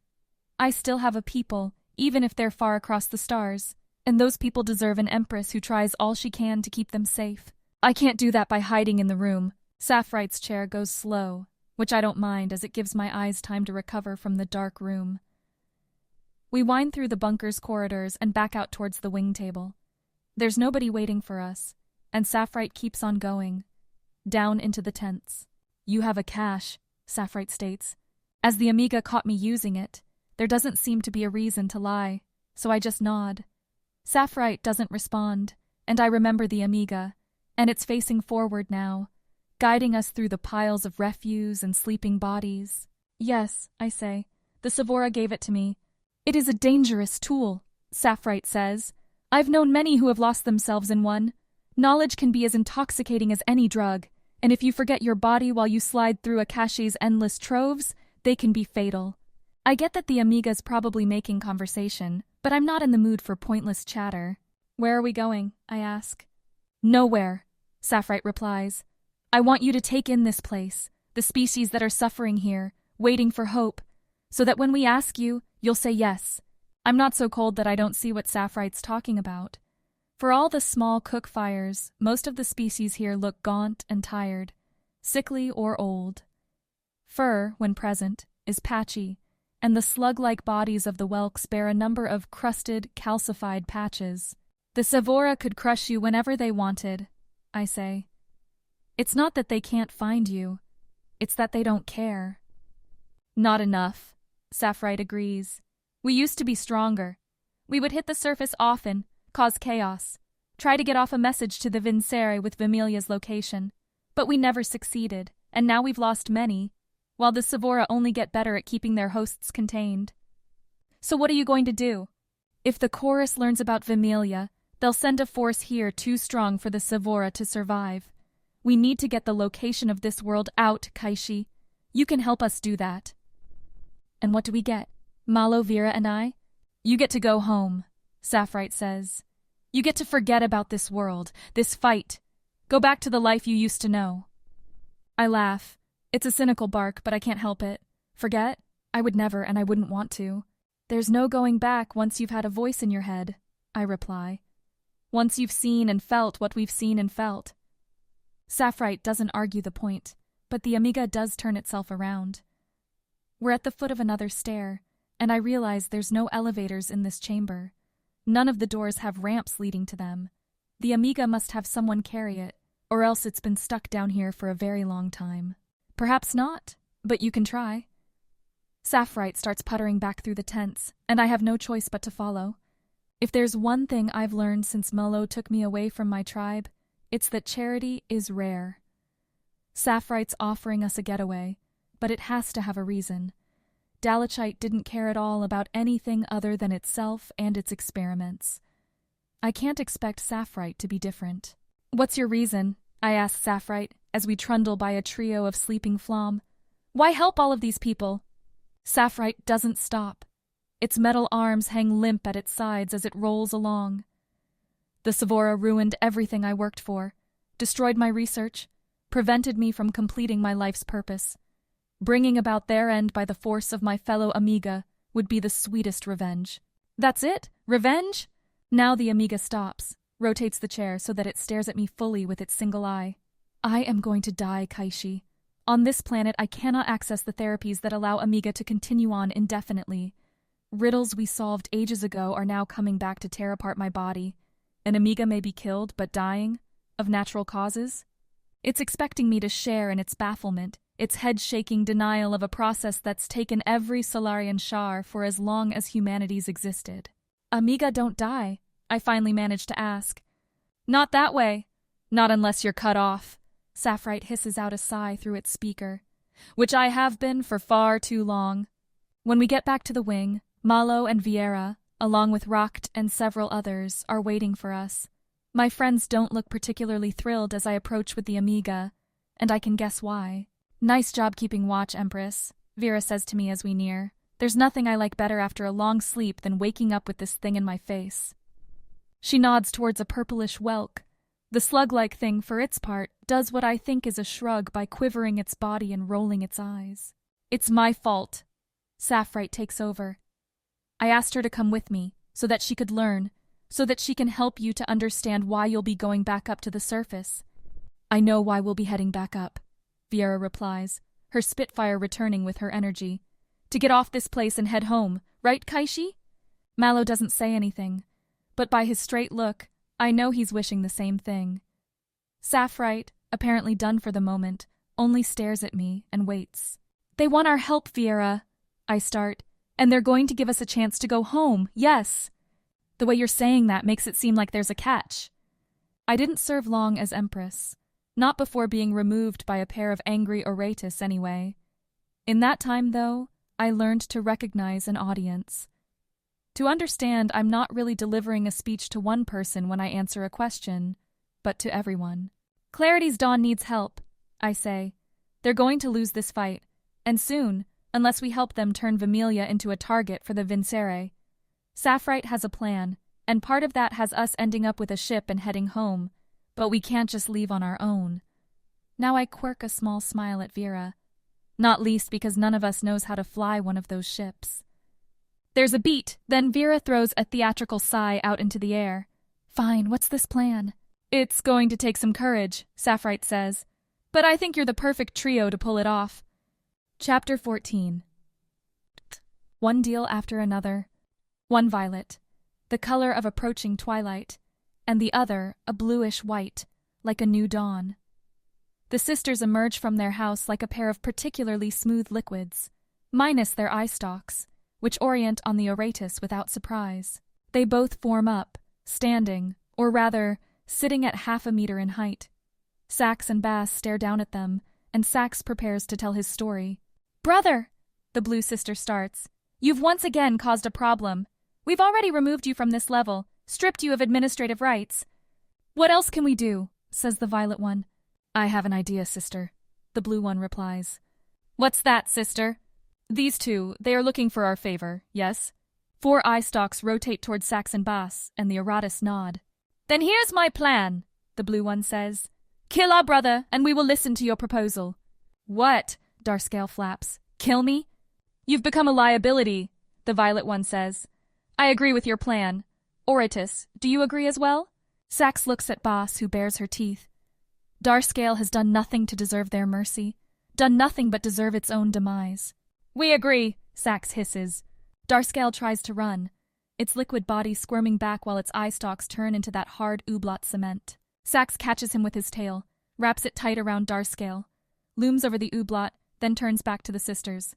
I still have a people, even if they're far across the stars, and those people deserve an Empress who tries all she can to keep them safe. I can't do that by hiding in the room. Sapphirite's chair goes slow, which I don't mind as it gives my eyes time to recover from the dark room. We wind through the bunker's corridors and back out towards the wing table. There's nobody waiting for us, and Sapphirite keeps on going, down into the tents. "You have a cache," Sapphirite states. As the Amiga caught me using it, there doesn't seem to be a reason to lie, so I just nod. Sapphirite doesn't respond, and I remember the Amiga, and it's facing forward now, guiding us through the piles of refuse and sleeping bodies. "Yes," I say, "the Sevora gave it to me. It is a dangerous tool," Sapphirite says. "I've known many who have lost themselves in one. Knowledge can be as intoxicating as any drug, and if you forget your body while you slide through a cache's endless troves, they can be fatal." I get that the Amiga's probably making conversation, but I'm not in the mood for pointless chatter. "Where are we going?" I ask. "Nowhere," Sapphirite replies. "I want you to take in this place, the species that are suffering here, waiting for hope, so that when we ask you, you'll say yes." I'm not so cold that I don't see what Sapphirite's talking about. For all the small cook fires, most of the species here look gaunt and tired, sickly or old. Fur, when present, is patchy, and the slug-like bodies of the whelks bear a number of crusted, calcified patches. "The Sevora could crush you whenever they wanted," I say. "It's not that they can't find you, it's that they don't care." "Not enough," Sapphirite agrees. "We used to be stronger. We would hit the surface often, cause chaos, try to get off a message to the Vincere with Vimelia's location. But we never succeeded, and now we've lost many, while the Sevora only get better at keeping their hosts contained. So what are you going to do? If the chorus learns about Vimelia, they'll send a force here too strong for the Sevora to survive. We need to get the location of this world out, Kaishi. You can help us do that." "And what do we get? Malo, Vera, and I?" "You get to go home," Sapphirite says. "You get to forget about this world, this fight. Go back to the life you used to know." I laugh. It's a cynical bark, but I can't help it. Forget? I would never, and I wouldn't want to. "There's no going back once you've had a voice in your head," I reply. "Once you've seen and felt what we've seen and felt." Sapphirite doesn't argue the point, but the Amiga does turn itself around. We're at the foot of another stair, and I realize there's no elevators in this chamber. None of the doors have ramps leading to them. The Amiga must have someone carry it, or else it's been stuck down here for a very long time. Perhaps not, but you can try. Sapphirite starts puttering back through the tents, and I have no choice but to follow. If there's one thing I've learned since Malo took me away from my tribe, it's that charity is rare. Sapphirite's offering us a getaway, but it has to have a reason. Dalachite didn't care at all about anything other than itself and its experiments. I can't expect Sapphirite to be different. "What's your reason?" I ask Sapphirite as we trundle by a trio of sleeping Flom. "Why help all of these people?" Sapphirite doesn't stop. Its metal arms hang limp at its sides as it rolls along. "The Sevora ruined everything I worked for, destroyed my research, prevented me from completing my life's purpose. Bringing about their end by the force of my fellow Amiga would be the sweetest revenge." "That's it? Revenge?" Now the Amiga stops, rotates the chair so that it stares at me fully with its single eye. I am going to die, Kaishi. On this planet, I cannot access the therapies that allow Amiga to continue on indefinitely. Riddles we solved ages ago are now coming back to tear apart my body. An Amiga may be killed, but dying? Of natural causes? It's expecting me to share in its bafflement, its head-shaking denial of a process that's taken every Solarian Shar for as long as humanity's existed. Amiga don't die, I finally managed to ask. Not that way. Not unless you're cut off. Sapphire hisses out a sigh through its speaker. Which I have been for far too long. When we get back to the wing, Malo and Vieira, along with Rakt and several others, are waiting for us. My friends don't look particularly thrilled as I approach with the Amiga, and I can guess why. Nice job keeping watch, Empress, Vera says to me as we near. There's nothing I like better after a long sleep than waking up with this thing in my face. She nods towards a purplish whelk. The slug-like thing, for its part, does what I think is a shrug by quivering its body and rolling its eyes. It's my fault. Sapphire takes over. I asked her to come with me, so that she could learn, so that she can help you to understand why you'll be going back up to the surface. I know why we'll be heading back up, Vieira replies, her spitfire returning with her energy. To get off this place and head home, right, Kaishi? Malo doesn't say anything, but by his straight look, I know he's wishing the same thing. Sapphire, apparently done for the moment, only stares at me and waits. They want our help, Vieira, I start, and they're going to give us a chance to go home, yes. The way you're saying that makes it seem like there's a catch. I didn't serve long as Empress, not before being removed by a pair of angry Oratus anyway. In that time, though, I learned to recognize an audience. To understand, I'm not really delivering a speech to one person when I answer a question, but to everyone. Clarity's Dawn needs help, I say. They're going to lose this fight, and soon, unless we help them turn Vamilia into a target for the Vincere. Sapphire has a plan, and part of that has us ending up with a ship and heading home, but we can't just leave on our own. Now I quirk a small smile at Vera, not least because none of us knows how to fly one of those ships. There's a beat, then Vera throws a theatrical sigh out into the air. Fine, what's this plan? It's going to take some courage, Sapphire says, but I think you're the perfect trio to pull it off. Chapter 14. One deal after another. One violet, the color of approaching twilight, and the other a bluish white, like a new dawn. The sisters emerge from their house like a pair of particularly smooth liquids, minus their eye stalks, which orient on the Oratus without surprise. They both form up, standing, or rather, sitting at 1/2 meter in height. Sax and Bass stare down at them, and Sax prepares to tell his story. Brother, the blue sister starts, you've once again caused a problem. We've already removed you from this level, stripped you of administrative rights. What else can we do? Says the violet one. I have an idea, sister, the blue one replies. What's that, sister? These two, they are looking for our favor, yes? 4 eye stalks rotate toward Sax and Bass, and the Eratus nod. Then here's my plan, the blue one says. Kill our brother, and we will listen to your proposal. What? Darscale flaps. Kill me? You've become a liability, the violet one says. I agree with your plan. Oratus, do you agree as well? Sax looks at Bass, who bares her teeth. Darscale has done nothing to deserve their mercy, done nothing but deserve its own demise. We agree, Sax hisses. Darscale tries to run, its liquid body squirming back while its eye stalks turn into that hard ooblat cement. Sax catches him with his tail, wraps it tight around Darscale, looms over the ooblat, then turns back to the sisters.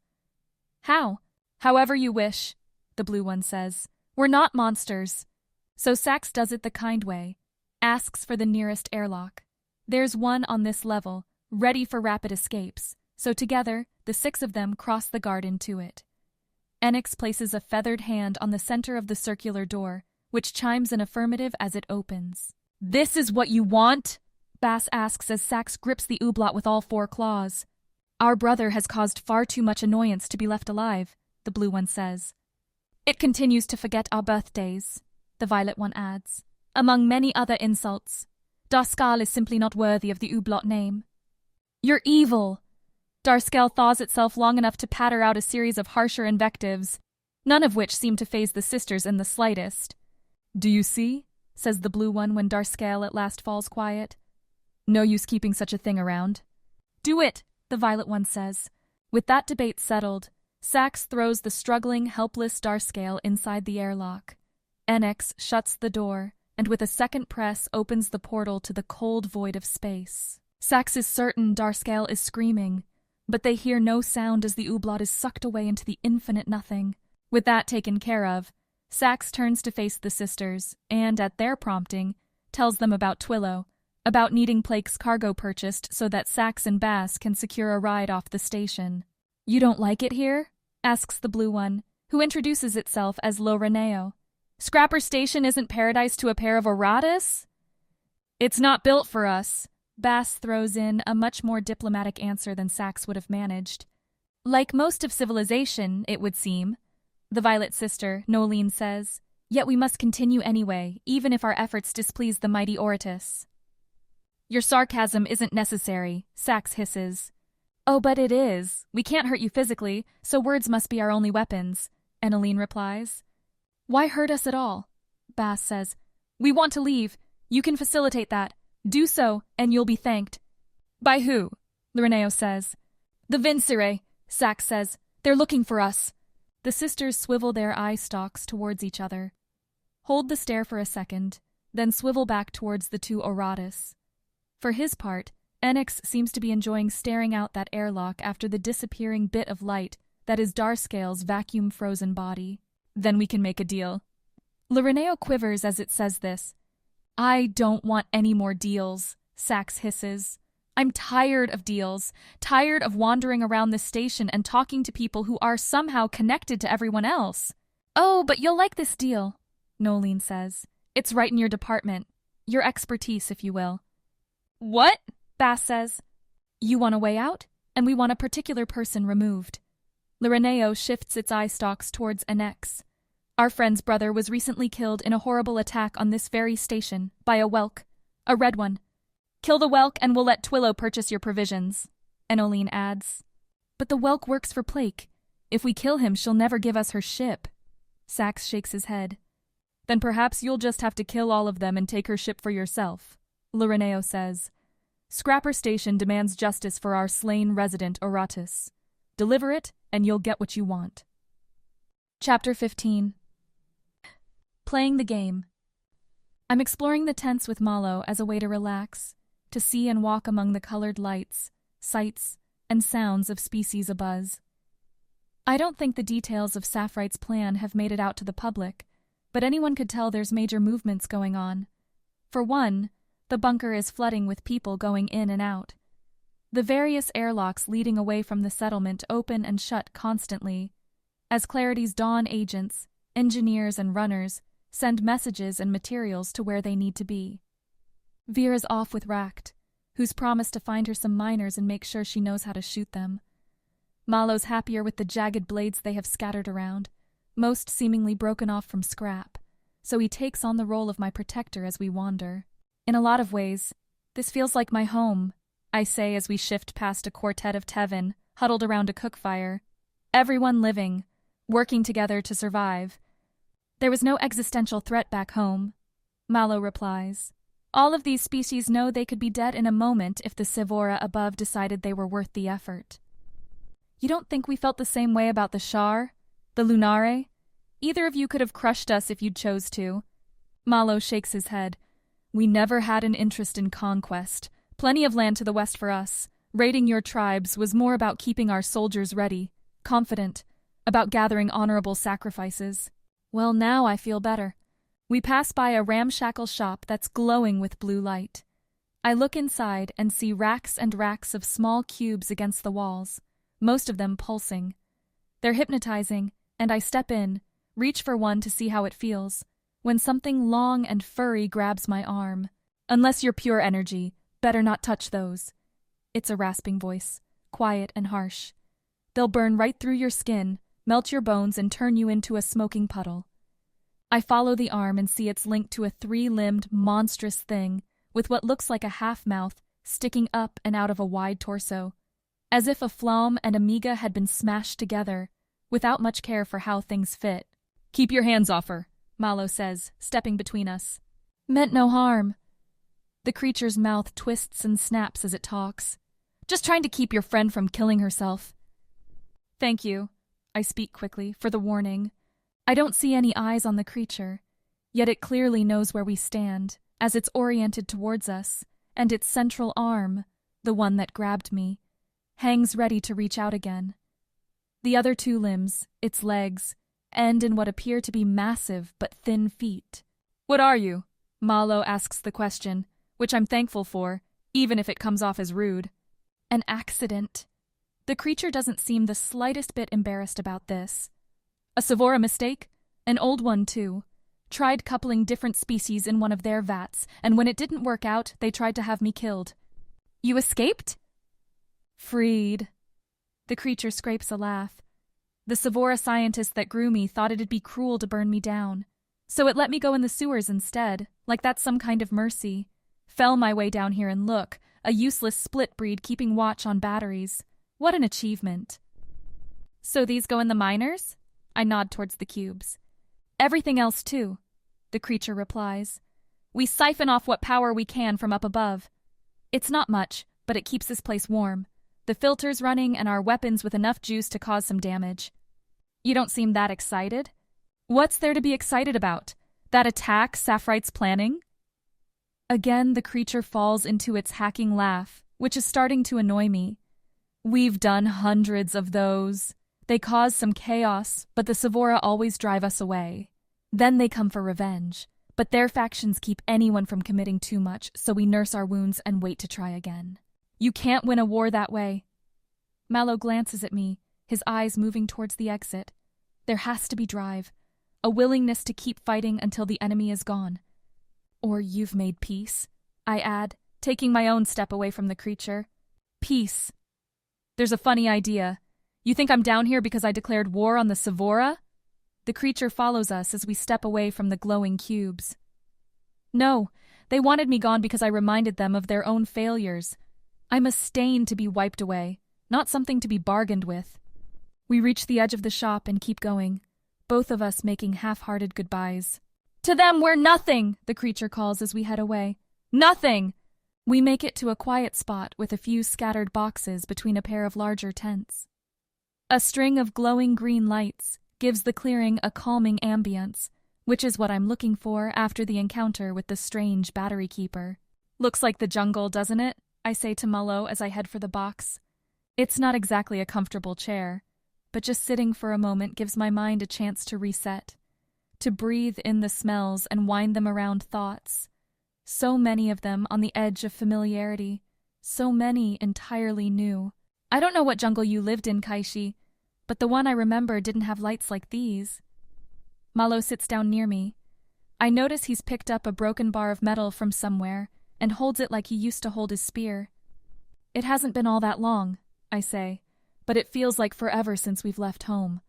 How? However you wish, the blue one says. We're not monsters. So Sax does it the kind way, asks for the nearest airlock. There's one on this level, ready for rapid escapes, so together, the 6 of them cross the garden to it. Enix places a feathered hand on the center of the circular door, which chimes an affirmative as it opens. This is what you want? Bass asks as Sax grips the ooblat with all 4 claws. Our brother has caused far too much annoyance to be left alive, the blue one says. It continues to forget our birthdays, the violet one adds, among many other insults. Darscale is simply not worthy of the ooblat name. You're evil. Darscale thaws itself long enough to patter out a series of harsher invectives, none of which seem to faze the sisters in the slightest. "Do you see?" says the blue one when Darscale at last falls quiet. "No use keeping such a thing around." "Do it," the violet one says. With that debate settled, Sax throws the struggling, helpless Darscale inside the airlock. Enix shuts the door, and with a second press opens the portal to the cold void of space. Sax is certain Darscale is screaming, but they hear no sound as the Ooblot is sucked away into the infinite nothing. With that taken care of, Sax turns to face the sisters, and, at their prompting, tells them about Twillo, about needing Plake's cargo purchased so that Sax and Bass can secure a ride off the station. "You don't like it here?" asks the blue one, who introduces itself as Loreneo. "Scrapper Station isn't paradise to a pair of Oratus?" "It's not built for us," Bass throws in a much more diplomatic answer than Sax would have managed. "Like most of civilization, it would seem," the violet sister, Nolene, says. "Yet we must continue anyway, even if our efforts displease the mighty Oratus." "Your sarcasm isn't necessary," Sax hisses. "Oh, but it is. We can't hurt you physically, so words must be our only weapons," Enoline replies. "Why hurt us at all?" Bass says. "We want to leave. You can facilitate that. Do so, and you'll be thanked." "By who?" Loreneo says. "The Vincere," Sax says. "They're looking for us." The sisters swivel their eye stalks towards each other, hold the stare for a second, then swivel back towards the two Oratus. For his part, Enix seems to be enjoying staring out that airlock after the disappearing bit of light that is Darscale's vacuum-frozen body. "Then we can make a deal." Loreneo quivers as it says this. "I don't want any more deals," Sax hisses. "I'm tired of deals, tired of wandering around the station and talking to people who are somehow connected to everyone else." "Oh, but you'll like this deal," Nolene says. "It's right in your department. Your expertise, if you will." "What?" Bass says. "You want a way out, and we want a particular person removed." Loreneo shifts its eye stalks towards Enex. "Our friend's brother was recently killed in a horrible attack on this very station by a whelk, a red one. Kill the whelk and we'll let Twillo purchase your provisions," Enoline adds. "But the whelk works for Plake. If we kill him, she'll never give us her ship." Sax shakes his head. "Then perhaps you'll just have to kill all of them and take her ship for yourself," Loreneo says. "Scrapper Station demands justice for our slain resident Oratus. Deliver it, and you'll get what you want." Chapter 15. Playing the game. I'm exploring the tents with Malo as a way to relax, to see and walk among the colored lights, sights, and sounds of species abuzz. I don't think the details of Saphrite's plan have made it out to the public, but anyone could tell there's major movements going on. For one, the bunker is flooding with people going in and out. The various airlocks leading away from the settlement open and shut constantly, as Clarity's Dawn agents, engineers, and runners send messages and materials to where they need to be. Vera's off with Racht, who's promised to find her some miners and make sure she knows how to shoot them. Malo's happier with the jagged blades they have scattered around, most seemingly broken off from scrap, so he takes on the role of my protector as we wander. "In a lot of ways, this feels like my home," I say as we shift past a quartet of Tevin, huddled around a cook fire. Everyone living, working together to survive. "There was no existential threat back home," Malo replies. "All of these species know they could be dead in a moment if the Sevora above decided they were worth the effort." "You don't think we felt the same way about the Shar? The Lunare? Either of you could have crushed us if you'd chose to." Malo shakes his head. "We never had an interest in conquest. Plenty of land to the west for us. Raiding your tribes was more about keeping our soldiers ready, confident, about gathering honorable sacrifices." Well, now I feel better. We pass by a ramshackle shop that's glowing with blue light. I look inside and see racks and racks of small cubes against the walls, most of them pulsing. They're hypnotizing, and I step in, reach for one to see how it feels, when something long and furry grabs my arm. "Unless you're pure energy, better not touch those." It's a rasping voice, quiet and harsh. "They'll burn right through your skin, melt your bones, and turn you into a smoking puddle." I follow the arm and see it's linked to a 3-limbed, monstrous thing with what looks like a half-mouth sticking up and out of a wide torso, as if a Flom and a Miga had been smashed together, without much care for how things fit. "Keep your hands off her," Malo says, stepping between us. Meant no harm. The creature's mouth twists and snaps as it talks. Just trying to keep your friend from killing herself. Thank you, I speak quickly, for the warning. I don't see any eyes on the creature, yet it clearly knows where we stand, as it's oriented towards us, and its central arm, the one that grabbed me, hangs ready to reach out again. The other two limbs, its legs, end in what appear to be massive but thin feet. What are you? Malo asks the question, which I'm thankful for, even if it comes off as rude. An accident. The creature doesn't seem the slightest bit embarrassed about this. A Sevora mistake? An old one, too. Tried coupling different species in one of their vats, and when it didn't work out, they tried to have me killed. You escaped? Freed. The creature scrapes a laugh. The Sevora scientist that grew me thought it'd be cruel to burn me down. So it let me go in the sewers instead, like that's some kind of mercy. Fell my way down here and look, a useless split breed keeping watch on batteries. What an achievement. So these go in the miners? I nod towards the cubes. Everything else too, the creature replies. We siphon off what power we can from up above. It's not much, but it keeps this place warm. The filters running and our weapons with enough juice to cause some damage. You don't seem that excited. What's there to be excited about? That attack Sapphirite's planning? Again, the creature falls into its hacking laugh, which is starting to annoy me. We've done hundreds of those. They cause some chaos, but the Sevora always drive us away. Then they come for revenge, but their factions keep anyone from committing too much, so we nurse our wounds and wait to try again. You can't win a war that way. Malo glances at me, his eyes moving towards the exit. There has to be drive, a willingness to keep fighting until the enemy is gone. Or you've made peace, I add, taking my own step away from the creature. Peace. There's a funny idea. You think I'm down here because I declared war on the Sevora? The creature follows us as we step away from the glowing cubes. No, they wanted me gone because I reminded them of their own failures. I'm a stain to be wiped away, not something to be bargained with. We reach the edge of the shop and keep going, both of us making half-hearted goodbyes. To them, we're nothing, the creature calls as we head away. Nothing! We make it to a quiet spot with a few scattered boxes between a pair of larger tents. A string of glowing green lights gives the clearing a calming ambience, which is what I'm looking for after the encounter with the strange battery keeper. Looks like the jungle, doesn't it? I say to Malo as I head for the box. It's not exactly a comfortable chair, but just sitting for a moment gives my mind a chance to reset, to breathe in the smells and wind them around thoughts. So many of them on the edge of familiarity, so many entirely new. I don't know what jungle you lived in, Kaishi, but the one I remember didn't have lights like these. Malo sits down near me. I notice he's picked up a broken bar of metal from somewhere and holds it like he used to hold his spear. It hasn't been all that long, I say, but it feels like forever since we've left home.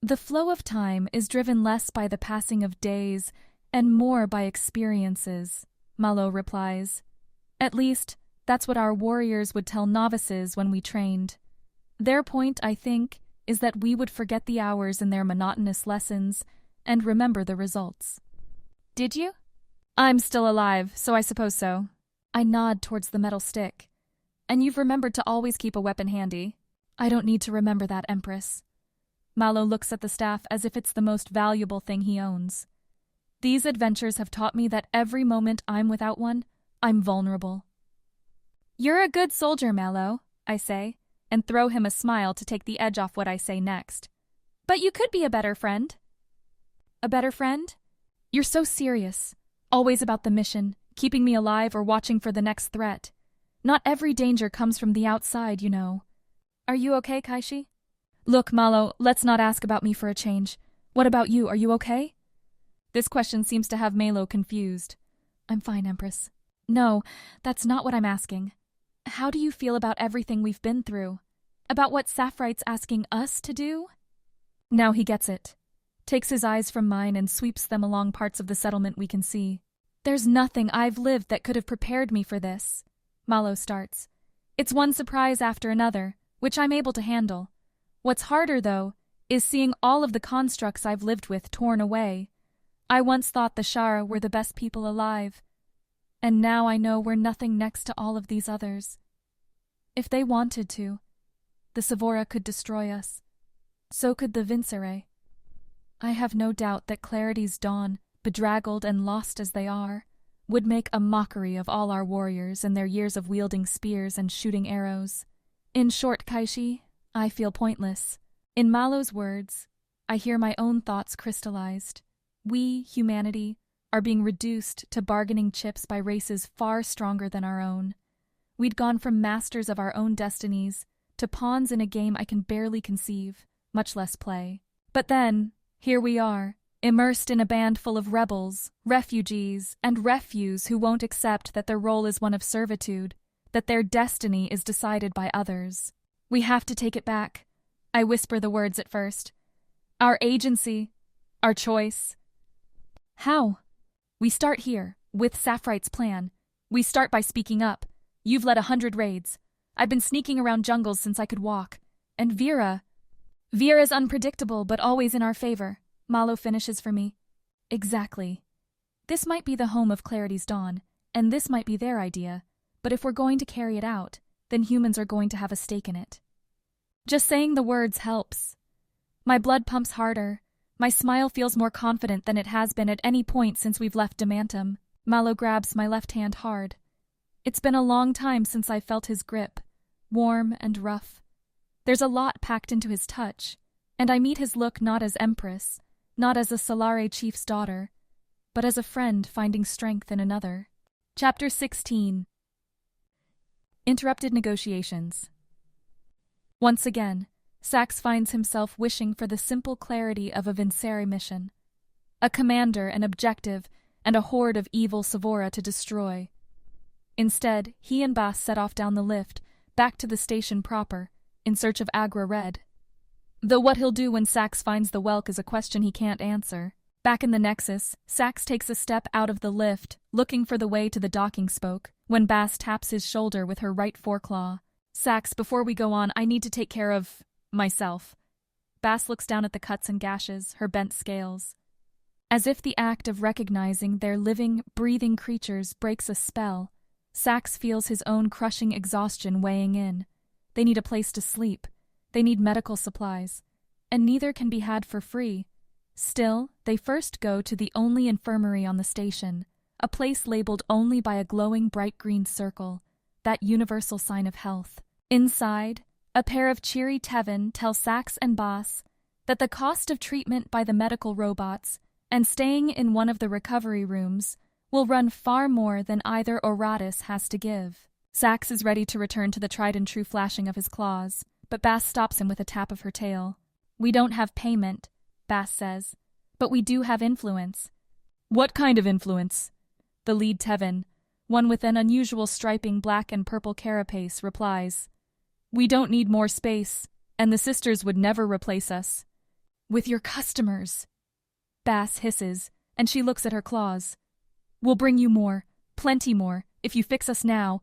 The flow of time is driven less by the passing of days and more by experiences, Malo replies. At least, that's what our warriors would tell novices when we trained. Their point, I think, is that we would forget the hours in their monotonous lessons and remember the results. Did you? I'm still alive, so I suppose so. I nod towards the metal stick. And you've remembered to always keep a weapon handy. I don't need to remember that, Empress. Malo looks at the staff as if it's the most valuable thing he owns. These adventures have taught me that every moment I'm without one, I'm vulnerable. You're a good soldier, Malo, I say, and throw him a smile to take the edge off what I say next. But you could be a better friend. A better friend? You're so serious, always about the mission, keeping me alive or watching for the next threat. Not every danger comes from the outside, you know. Are you okay, Kaishi? Look, Malo, let's not ask about me for a change. What about you? Are you okay? This question seems to have Malo confused. I'm fine, Empress. No, that's not what I'm asking. How do you feel about everything we've been through? About what Sapphirite's asking us to do? Now he gets it. Takes his eyes from mine and sweeps them along parts of the settlement we can see. There's nothing I've lived that could have prepared me for this. Malo starts. It's one surprise after another, which I'm able to handle. What's harder, though, is seeing all of the constructs I've lived with torn away. I once thought the Shara were the best people alive, and now I know we're nothing next to all of these others. If they wanted to, the Sevora could destroy us. So could the Villainy. I have no doubt that Clarity's Dawn, bedraggled and lost as they are, would make a mockery of all our warriors and their years of wielding spears and shooting arrows. In short, Kaishi, I feel pointless. In Malo's words, I hear my own thoughts crystallized. We, humanity, are being reduced to bargaining chips by races far stronger than our own. We'd gone from masters of our own destinies to pawns in a game I can barely conceive, much less play. But then, here we are, immersed in a band full of rebels, refugees, and refuse who won't accept that their role is one of servitude, that their destiny is decided by others. We have to take it back. I whisper the words at first. Our agency, our choice. How? We start here, with Sapphirite's plan. We start by speaking up. You've led 100 raids. I've been sneaking around jungles since I could walk. And Vera's unpredictable, but always in our favor. Malo finishes for me. Exactly. This might be the home of Clarity's Dawn, and this might be their idea, but if we're going to carry it out, then humans are going to have a stake in it. Just saying the words helps. My blood pumps harder. My smile feels more confident than it has been at any point since we've left Demantum. Malo grabs my left hand hard. It's been a long time since I felt his grip, warm and rough. There's a lot packed into his touch, and I meet his look not as Empress, not as a Solare chief's daughter, but as a friend finding strength in another. Chapter 16. Interrupted Negotiations. Once again, Sax finds himself wishing for the simple clarity of a Villainy mission. A commander, an objective, and a horde of evil Sevora to destroy. Instead, he and Bass set off down the lift, back to the station proper, in search of Agra Red. Though what he'll do when Sax finds the Welk is a question he can't answer. Back in the Nexus, Sax takes a step out of the lift, looking for the way to the docking spoke, when Bass taps his shoulder with her right foreclaw. Sax, before we go on, I need to take care of myself. Bass looks down at the cuts and gashes, her bent scales. As if the act of recognizing their living, breathing creatures breaks a spell, Sax feels his own crushing exhaustion weighing in. They need a place to sleep. They need medical supplies. And neither can be had for free. Still, they first go to the only infirmary on the station, a place labeled only by a glowing bright green circle, that universal sign of health. Inside, a pair of cheery Tevin tell Sax and Bass that the cost of treatment by the medical robots and staying in one of the recovery rooms will run far more than either Oratus has to give. Sax is ready to return to the tried-and-true flashing of his claws, but Bass stops him with a tap of her tail. We don't have payment, Bass says, but we do have influence. What kind of influence? The lead Tevin, one with an unusual striping black and purple carapace, replies. We don't need more space, and the sisters would never replace us. With your customers, Bass hisses, and she looks at her claws. We'll bring you more, plenty more, if you fix us now.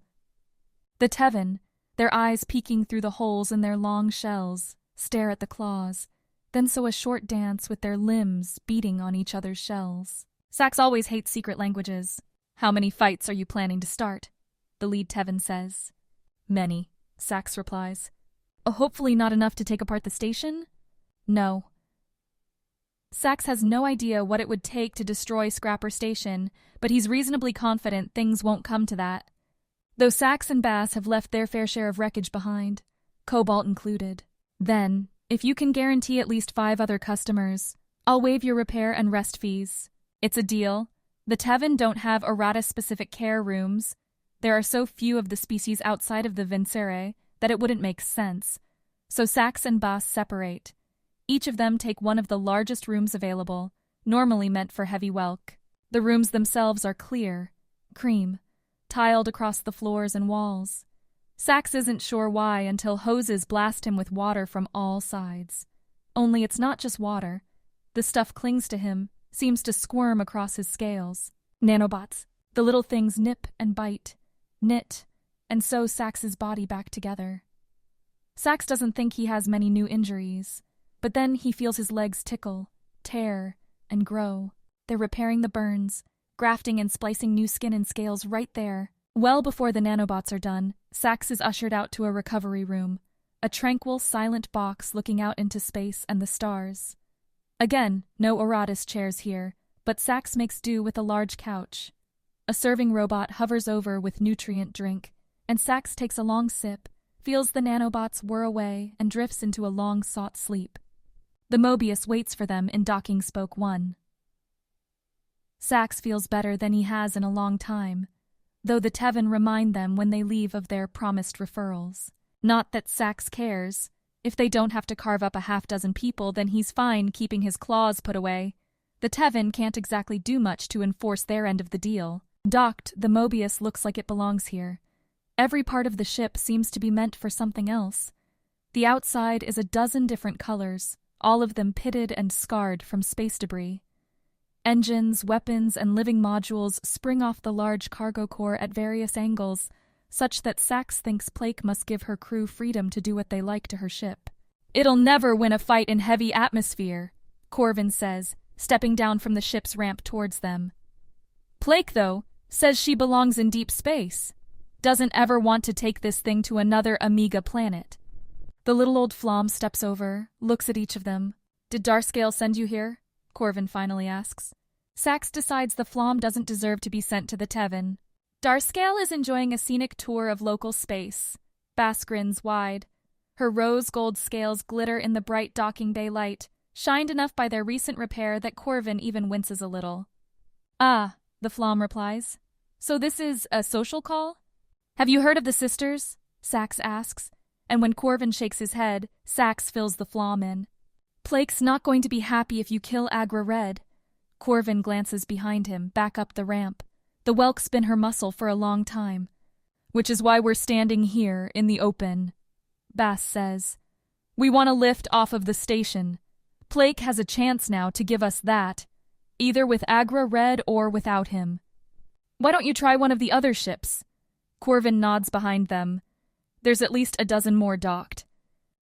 The Tevin, their eyes peeking through the holes in their long shells, stare at the claws, then sew a short dance with their limbs beating on each other's shells. Sax always hates secret languages. How many fights are you planning to start? The lead Tevin says. Many, Sax replies. Hopefully not enough to take apart the station? No. Sax has no idea what it would take to destroy Scrapper Station, but he's reasonably confident things won't come to that. Though Sax and Bass have left their fair share of wreckage behind, Cobalt included. Then, if you can guarantee at least 5 other customers, I'll waive your repair and rest fees. It's a deal. The Tevin don't have Errata-specific care rooms. There are so few of the species outside of the Villainy that it wouldn't make sense. So Sax and Bass separate. Each of them take one of the largest rooms available, normally meant for heavy Welk. The rooms themselves are clear, cream, tiled across the floors and walls. Sax isn't sure why until hoses blast him with water from all sides. Only it's not just water. The stuff clings to him, seems to squirm across his scales. Nanobots. The little things nip and bite, knit, and sew Sax's body back together. Sax doesn't think he has many new injuries, but then he feels his legs tickle, tear, and grow. They're repairing the burns, grafting and splicing new skin and scales right there. Well before the nanobots are done, Sax is ushered out to a recovery room, a tranquil, silent box looking out into space and the stars. Again, no Oratus chairs here, but Sax makes do with a large couch. A serving robot hovers over with nutrient drink, and Sax takes a long sip, feels the nanobots whir away, and drifts into a long-sought sleep. The Mobius waits for them in docking spoke 1. Sax feels better than he has in a long time, though the Tevin remind them when they leave of their promised referrals. Not that Sax cares. If they don't have to carve up a half-dozen people, then he's fine keeping his claws put away. The Tevin can't exactly do much to enforce their end of the deal. Docked, the Mobius looks like it belongs here. Every part of the ship seems to be meant for something else. The outside is a dozen different colors, all of them pitted and scarred from space debris. Engines, weapons, and living modules spring off the large cargo core at various angles, such that Sax thinks Plake must give her crew freedom to do what they like to her ship. "It'll never win a fight in heavy atmosphere," Corvin says, stepping down from the ship's ramp towards them. "Plake, though, says she belongs in deep space. Doesn't ever want to take this thing to another Amiga planet." The little old Flom steps over, looks at each of them. "Did Darscale send you here?" Corvin finally asks. Sax decides the Flom doesn't deserve to be sent to the Tevin. "Darscale is enjoying a scenic tour of local space." Bass grins wide. Her rose-gold scales glitter in the bright docking bay light, shined enough by their recent repair that Corvin even winces a little. "Ah," the Flom replies. "So this is a social call?" "Have you heard of the sisters?" Sax asks, and when Corvin shakes his head, Sax fills the Flom in. "Plake's not going to be happy if you kill Agra Red." Corvin glances behind him, back up the ramp. The Welk's been her muscle for a long time. "Which is why we're standing here in the open," Bass says. "We want a lift off of the station. Plake has a chance now to give us that, either with Agra Red or without him." "Why don't you try one of the other ships?" Corvin nods behind them. There's at least a dozen more docked.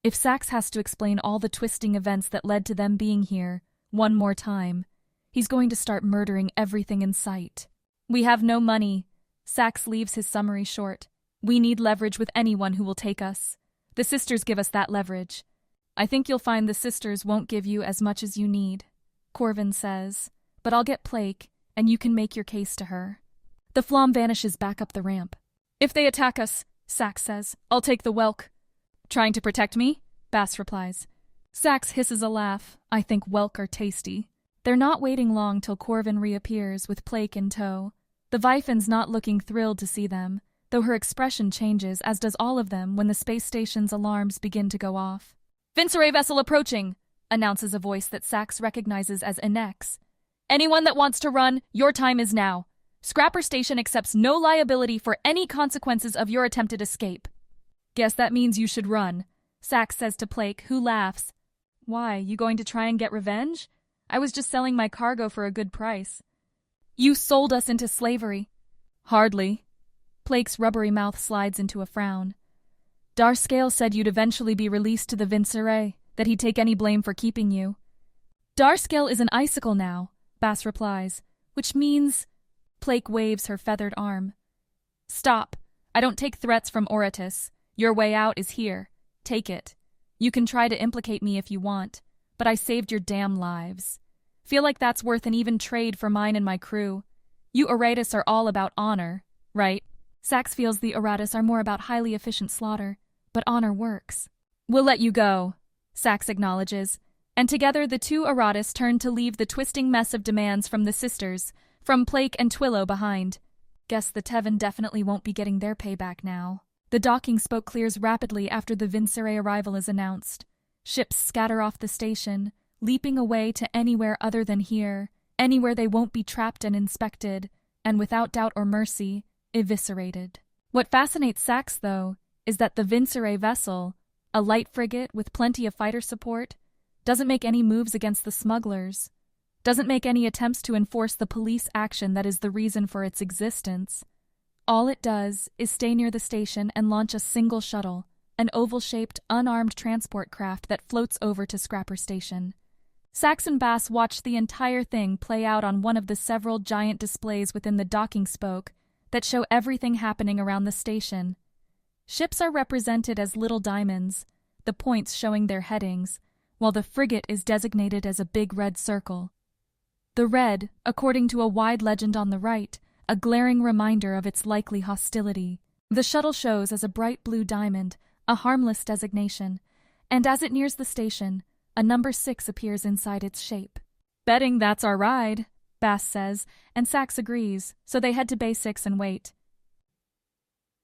If Sax has to explain all the twisting events that led to them being here one more time, he's going to start murdering everything in sight. "We have no money." Sax leaves his summary short. "We need leverage with anyone who will take us. The sisters give us that leverage." "I think you'll find the sisters won't give you as much as you need," Corvin says. "But I'll get Plake, and you can make your case to her." The Flom vanishes back up the ramp. "If they attack us," Sax says, "I'll take the Welk." "Trying to protect me?" Bass replies. Sax hisses a laugh. "I think Welk are tasty." They're not waiting long till Corvin reappears with Plake in tow. The Vifan's not looking thrilled to see them, though her expression changes, as does all of them, when the space station's alarms begin to go off. "Vincere vessel approaching," announces a voice that Sax recognizes as Inex. "Anyone that wants to run, your time is now. Scrapper Station accepts no liability for any consequences of your attempted escape." "Guess that means you should run," Sax says to Plake, who laughs. "Why, you going to try and get revenge? I was just selling my cargo for a good price." "You sold us into slavery." "Hardly." Plake's rubbery mouth slides into a frown. "Darscale said you'd eventually be released to the Vincere, that he'd take any blame for keeping you." "Darscale is an icicle now," Bass replies, "which means—" Plake waves her feathered arm. "Stop. I don't take threats from Oratus. Your way out is here. Take it. You can try to implicate me if you want, but I saved your damn lives. Feel like that's worth an even trade for mine and my crew. You Oratus are all about honor, right?" Sax feels the Oratus are more about highly efficient slaughter, but honor works. "We'll let you go," Sax acknowledges, and together the two Oratus turn to leave the twisting mess of demands from the sisters, from Plake and Twillo behind. Guess the Tevin definitely won't be getting their payback now. The docking spoke clears rapidly after the Vincere arrival is announced. Ships scatter off the station, leaping away to anywhere other than here, anywhere they won't be trapped and inspected, and without doubt or mercy, eviscerated. What fascinates Sax, though, is that the Vincere vessel, a light frigate with plenty of fighter support, doesn't make any moves against the smugglers, doesn't make any attempts to enforce the police action that is the reason for its existence. All it does is stay near the station and launch a single shuttle, an oval-shaped, unarmed transport craft that floats over to Scrapper Station. Sax and Bass watched the entire thing play out on one of the several giant displays within the docking spoke that show everything happening around the station. Ships are represented as little diamonds, the points showing their headings, while the frigate is designated as a big red circle. The red, according to a wide legend on the right, a glaring reminder of its likely hostility. The shuttle shows as a bright blue diamond, a harmless designation, and as it nears the station, a number 6 appears inside its shape. "Betting that's our ride," Bass says, and Sax agrees, so they head to Bay 6 and wait.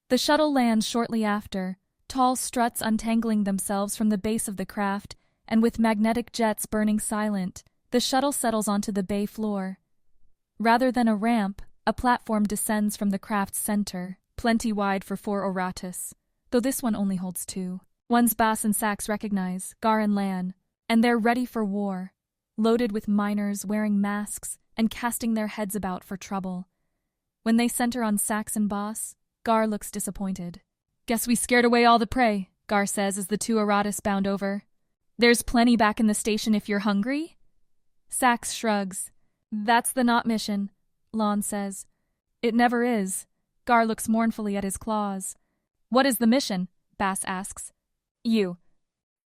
The shuttle lands shortly after, tall struts untangling themselves from the base of the craft, and with magnetic jets burning silent, the shuttle settles onto the bay floor. Rather than a ramp, a platform descends from the craft's center, plenty wide for 4 Oratus, though this one only holds 2. One's Bass and Sax recognize, Gar and Lan, and they're ready for war, loaded with miners wearing masks and casting their heads about for trouble. When they center on Sax and Bass, Gar looks disappointed. "Guess we scared away all the prey," Gar says as the 2 Oratus bound over. "There's plenty back in the station if you're hungry?" Sax shrugs. "That's the not mission," Lon says. "It never is." Gar looks mournfully at his claws. "What is the mission?" Bass asks. "You."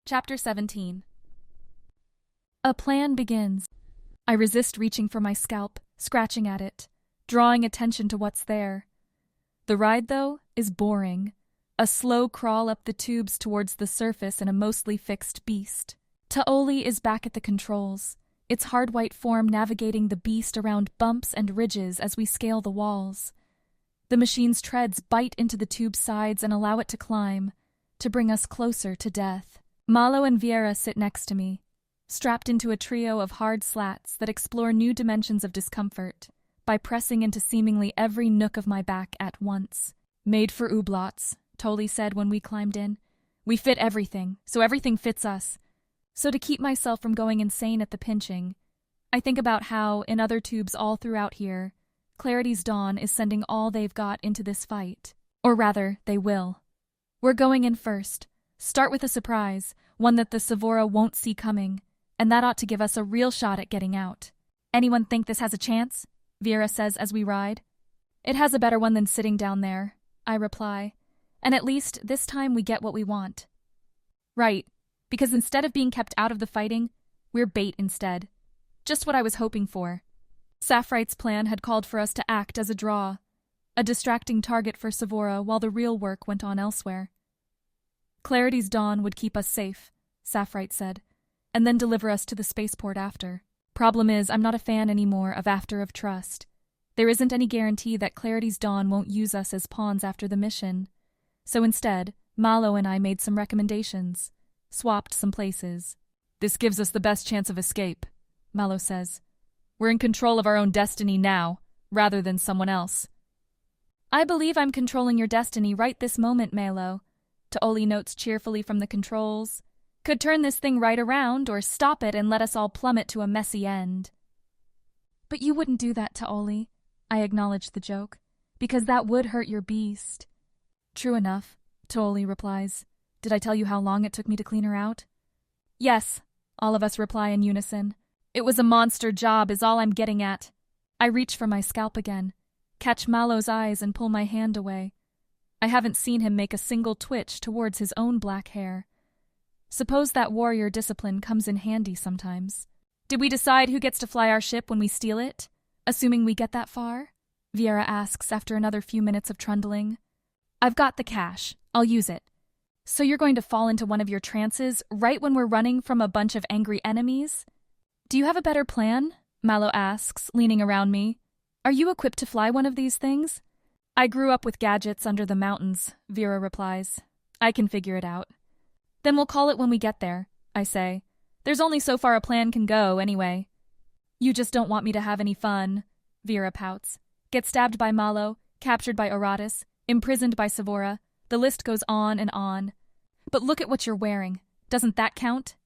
Chapter 17. A plan begins. I resist reaching for my scalp, scratching at it, drawing attention to what's there. The ride, though, is boring. A slow crawl up the tubes towards the surface in a mostly fixed beast. Taoli is back at the controls, its hard white form navigating the beast around bumps and ridges as we scale the walls. The machine's treads bite into the tube's sides and allow it to climb, to bring us closer to death. Malo and Viera sit next to me, strapped into a trio of hard slats that explore new dimensions of discomfort by pressing into seemingly every nook of my back at once. "Made for ooblots," Toli said when we climbed in. "We fit everything, so everything fits us." So to keep myself from going insane at the pinching, I think about how, in other tubes all throughout here, Clarity's Dawn is sending all they've got into this fight. Or rather, they will. We're going in first. Start with a surprise, one that the Sevora won't see coming, and that ought to give us a real shot at getting out. "Anyone think this has a chance?" Viera says as we ride. "It has a better one than sitting down there," I reply, "and at least this time we get what we want." "Right, because instead of being kept out of the fighting, we're bait instead. Just what I was hoping for." Saphrite's plan had called for us to act as a draw, a distracting target for Sevora while the real work went on elsewhere. "Clarity's Dawn would keep us safe," Saphrite said, "and then deliver us to the spaceport after. Problem is, I'm not a fan anymore of After of Trust. There isn't any guarantee that Clarity's Dawn won't use us as pawns after the mission. So instead, Malo and I made some recommendations, swapped some places. "This gives us the best chance of escape," Malo says. "We're in control of our own destiny now, rather than someone else." "I believe I'm controlling your destiny right this moment, Malo," Taoli notes cheerfully from the controls. "Could turn this thing right around, or stop it and let us all plummet to a messy end." "But you wouldn't do that, Taoli," I acknowledged the joke, "because that would hurt your beast." "True enough," Taoli replies. "Did I tell you how long it took me to clean her out?" "Yes," all of us reply in unison. "It was a monster job is all I'm getting at." I reach for my scalp again, catch Malo's eyes and pull my hand away. I haven't seen him make a single twitch towards his own black hair. Suppose that warrior discipline comes in handy sometimes. "Did we decide who gets to fly our ship when we steal it? Assuming we get that far?" Viera asks after another few minutes of trundling. "I've got the cash. I'll use it." "So you're going to fall into one of your trances right when we're running from a bunch of angry enemies?" "Do you have a better plan?" Malo asks, leaning around me. "Are you equipped to fly one of these things?" "I grew up with gadgets under the mountains," Viera replies. "I can figure it out." "Then we'll call it when we get there," I say. "There's only so far a plan can go, anyway." "You just don't want me to have any fun," Viera pouts. "Get stabbed by Malo, captured by Oratus, imprisoned by Sevora. The list goes on and on. But look at what you're wearing. Doesn't that count?"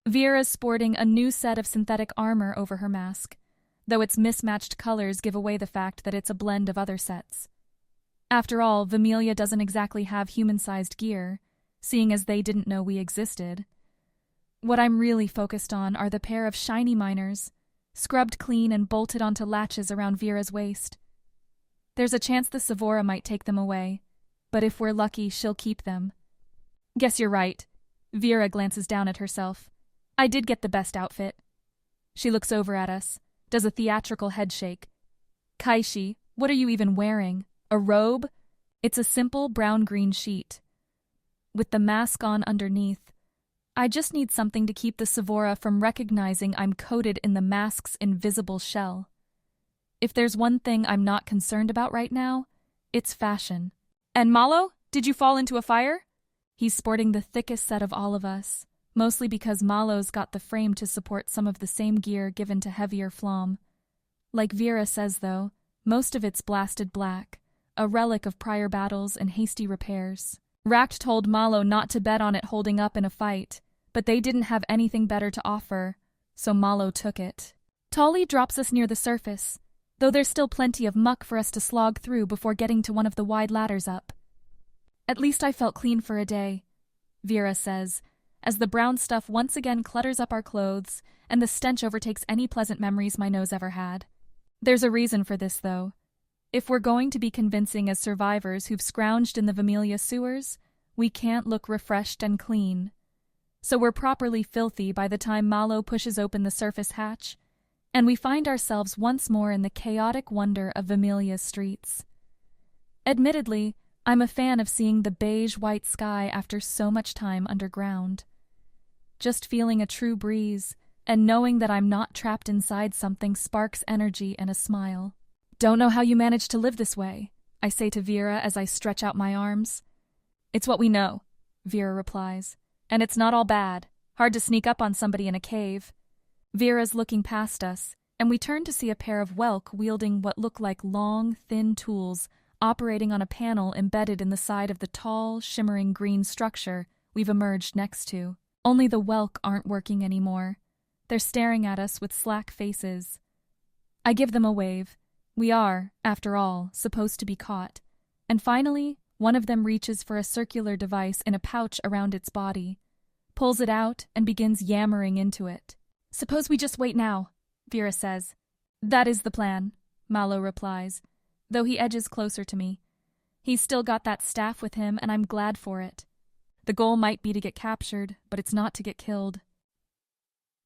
Viera's sporting a new set of synthetic armor over her mask, though its mismatched colors give away the fact that it's a blend of other sets. After all, Vimelia doesn't exactly have human-sized gear, seeing as they didn't know we existed. What I'm really focused on are the pair of shiny miners, scrubbed clean and bolted onto latches around Vera's waist. There's a chance the Sevora might take them away, but if we're lucky, she'll keep them. Guess you're right. Vera glances down at herself. I did get the best outfit. She looks over at us, does a theatrical headshake. Kaishi, what are you even wearing? A robe? It's a simple brown-green sheet. With the mask on underneath, I just need something to keep the Sevora from recognizing I'm coated in the mask's invisible shell. If there's one thing I'm not concerned about right now, it's fashion. And Malo, did you fall into a fire? He's sporting the thickest set of all of us, mostly because Malo's got the frame to support some of the same gear given to heavier Flom. Like Vera says, though, most of it's blasted black, a relic of prior battles and hasty repairs. Racht told Malo not to bet on it holding up in a fight, but they didn't have anything better to offer, so Malo took it. Tolly drops us near the surface, though there's still plenty of muck for us to slog through before getting to one of the wide ladders up. At least I felt clean for a day, Vera says, as the brown stuff once again clutters up our clothes and the stench overtakes any pleasant memories my nose ever had. There's a reason for this, though. If we're going to be convincing as survivors who've scrounged in the Vermilion sewers, we can't look refreshed and clean. So we're properly filthy by the time Malo pushes open the surface hatch, and we find ourselves once more in the chaotic wonder of Vermilia's streets. Admittedly, I'm a fan of seeing the beige-white sky after so much time underground. Just feeling a true breeze and knowing that I'm not trapped inside something sparks energy and a smile. Don't know how you manage to live this way, I say to Vera as I stretch out my arms. It's what we know, Vera replies. And it's not all bad. Hard to sneak up on somebody in a cave. Vera's looking past us, and we turn to see a pair of Welk wielding what look like long, thin tools operating on a panel embedded in the side of the tall, shimmering green structure we've emerged next to. Only the Welk aren't working anymore. They're staring at us with slack faces. I give them a wave. We are, after all, supposed to be caught. And finally, one of them reaches for a circular device in a pouch around its body, pulls it out, and begins yammering into it. Suppose we just wait now, Vera says. That is the plan, Malo replies, though he edges closer to me. He's still got that staff with him, and I'm glad for it. The goal might be to get captured, but it's not to get killed.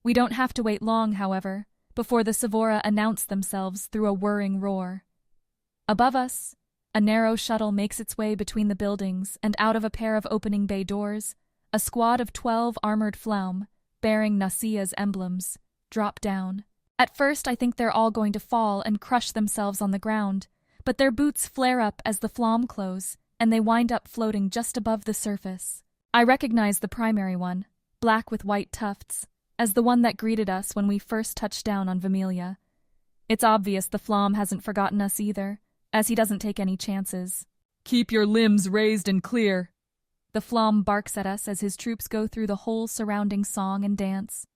We don't have to wait long, however, before the Sevora announce themselves through a whirring roar. Above us, a narrow shuttle makes its way between the buildings, and out of a pair of opening bay doors, a squad of 12 armored Flaum, bearing Nasia's emblems, drop down. At first I think they're all going to fall and crush themselves on the ground, but their boots flare up as the Flaum close, and they wind up floating just above the surface. I recognize the primary one, black with white tufts, as the one that greeted us when we first touched down on Vermilion. It's obvious the Flaum hasn't forgotten us either, as he doesn't take any chances. Keep your limbs raised and clear. The Flaum barks at us as his troops go through the whole surrounding song and dance.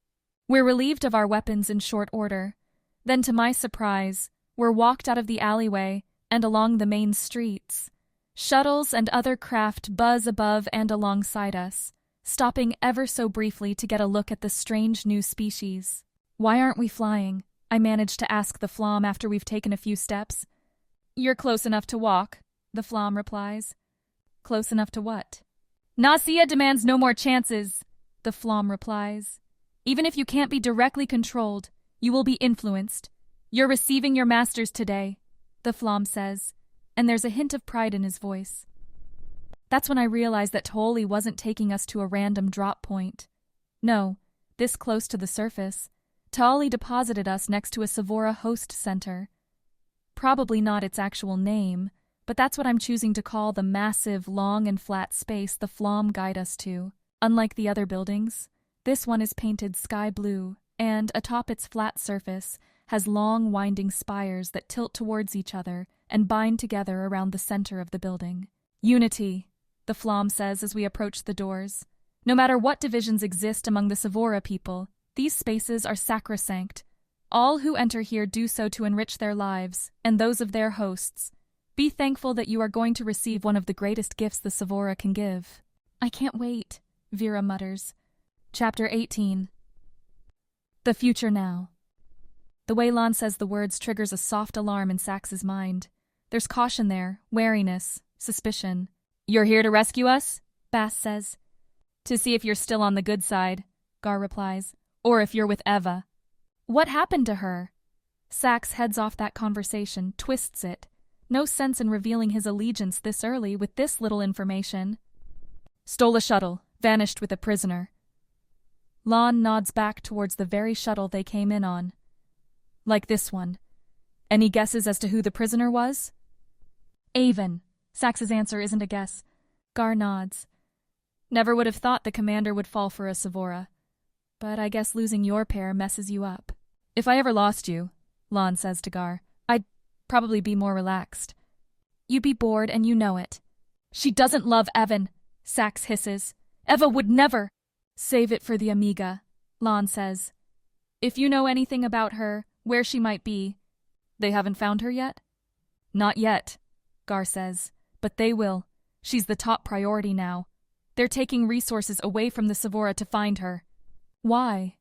We're relieved of our weapons in short order. Then, to my surprise, we're walked out of the alleyway and along the main streets. Shuttles and other craft buzz above and alongside us, stopping ever so briefly to get a look at the strange new species. Why aren't we flying? I manage to ask the Flaum after we've taken a few steps. You're close enough to walk, the Flaum replies. Close enough to what? Nasia demands no more chances, the Flaum replies. Even if you can't be directly controlled, you will be influenced. You're receiving your masters today, the Flaum says, and there's a hint of pride in his voice. That's when I realize that Toli wasn't taking us to a random drop point. No, this close to the surface, Toli deposited us next to a Sevora host center. Probably not its actual name, but that's what I'm choosing to call the massive, long and flat space the Flaum guide us to. Unlike the other buildings, this one is painted sky blue, and atop its flat surface has long winding spires that tilt towards each other and bind together around the center of the building. Unity, the Flaum says as we approach the doors. No matter what divisions exist among the Sevora people, these spaces are sacrosanct. All who enter here do so to enrich their lives, and those of their hosts. Be thankful that you are going to receive one of the greatest gifts the Sevora can give. I can't wait, Vera mutters. Chapter 18. The Future Now. The way Lon says the words triggers a soft alarm in Sax's mind. There's caution there, wariness, suspicion. "You're here to rescue us?" Bass says. "To see if you're still on the good side," Gar replies, "or if you're with Eva." What happened to her? Sax heads off that conversation, twists it. No sense in revealing his allegiance this early with this little information. "Stole a shuttle, vanished with a prisoner." Lon nods back towards the very shuttle they came in on. "Like this one. Any guesses as to who the prisoner was?" "Avon." Sax's answer isn't a guess. Gar nods. "Never would have thought the commander would fall for a Sevora. But I guess losing your pair messes you up." "If I ever lost you," Lon says to Gar, "I'd probably be more relaxed." "You'd be bored and you know it." "She doesn't love Evan," Sax hisses. "Eva would never." "Save it for the Amiga," Lon says. "If you know anything about her, where she might be." "They haven't found her yet?" "Not yet," Gar says. "But they will. She's the top priority now. They're taking resources away from the Sevora to find her." "Why?"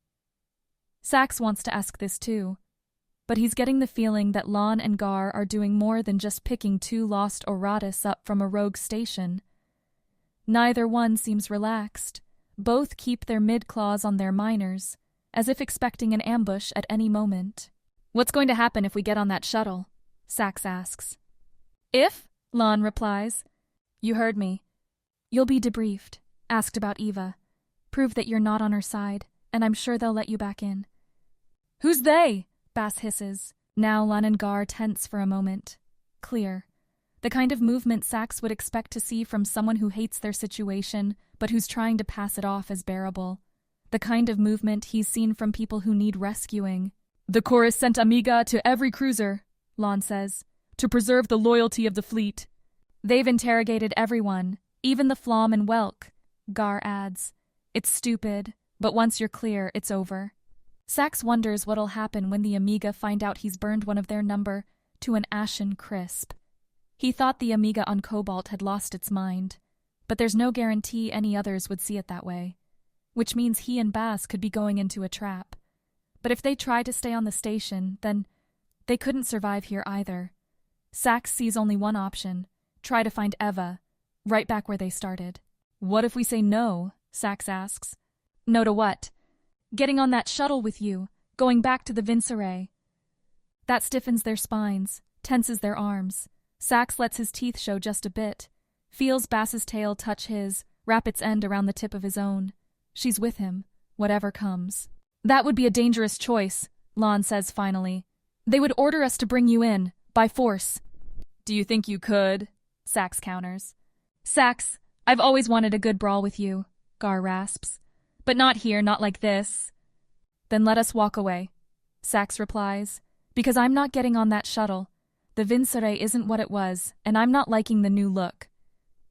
Sax wants to ask this too, but he's getting the feeling that Lon and Gar are doing more than just picking two lost Oratus up from a rogue station. Neither one seems relaxed. Both keep their mid-claws on their miners, as if expecting an ambush at any moment. "What's going to happen if we get on that shuttle?" Sax asks. "If?" Lon replies. "You heard me. You'll be debriefed, asked about Eva. Prove that you're not on her side, and I'm sure they'll let you back in." "Who's they?" Bass hisses. Now Lon and Gar tense for a moment. Clear. The kind of movement Sax would expect to see from someone who hates their situation, but who's trying to pass it off as bearable. The kind of movement he's seen from people who need rescuing. "The chorus sent Amiga to every cruiser," Lon says, "to preserve the loyalty of the fleet." "They've interrogated everyone, even the Flom and Welk," Gar adds. "It's stupid, but once you're clear, it's over." Sax wonders what'll happen when the Amiga find out he's burned one of their number to an ashen crisp. He thought the Amiga on Cobalt had lost its mind, but there's no guarantee any others would see it that way, which means he and Bass could be going into a trap. But if they try to stay on the station, then they couldn't survive here either. Sax sees only one option: try to find Eva, right back where they started. "What if we say no?" Sax asks. "No to what?" "Getting on that shuttle with you, going back to the Villainy." That stiffens their spines, tenses their arms. Sax lets his teeth show just a bit, feels Bass's tail touch his, wrap its end around the tip of his own. She's with him, whatever comes. "That would be a dangerous choice," Lon says finally. "They would order us to bring you in, by force." "Do you think you could?" Sax counters. "Sax, I've always wanted a good brawl with you," Gar rasps. "But not here, not like this." "Then let us walk away," Sax replies, "because I'm not getting on that shuttle. The Villainy isn't what it was, and I'm not liking the new look."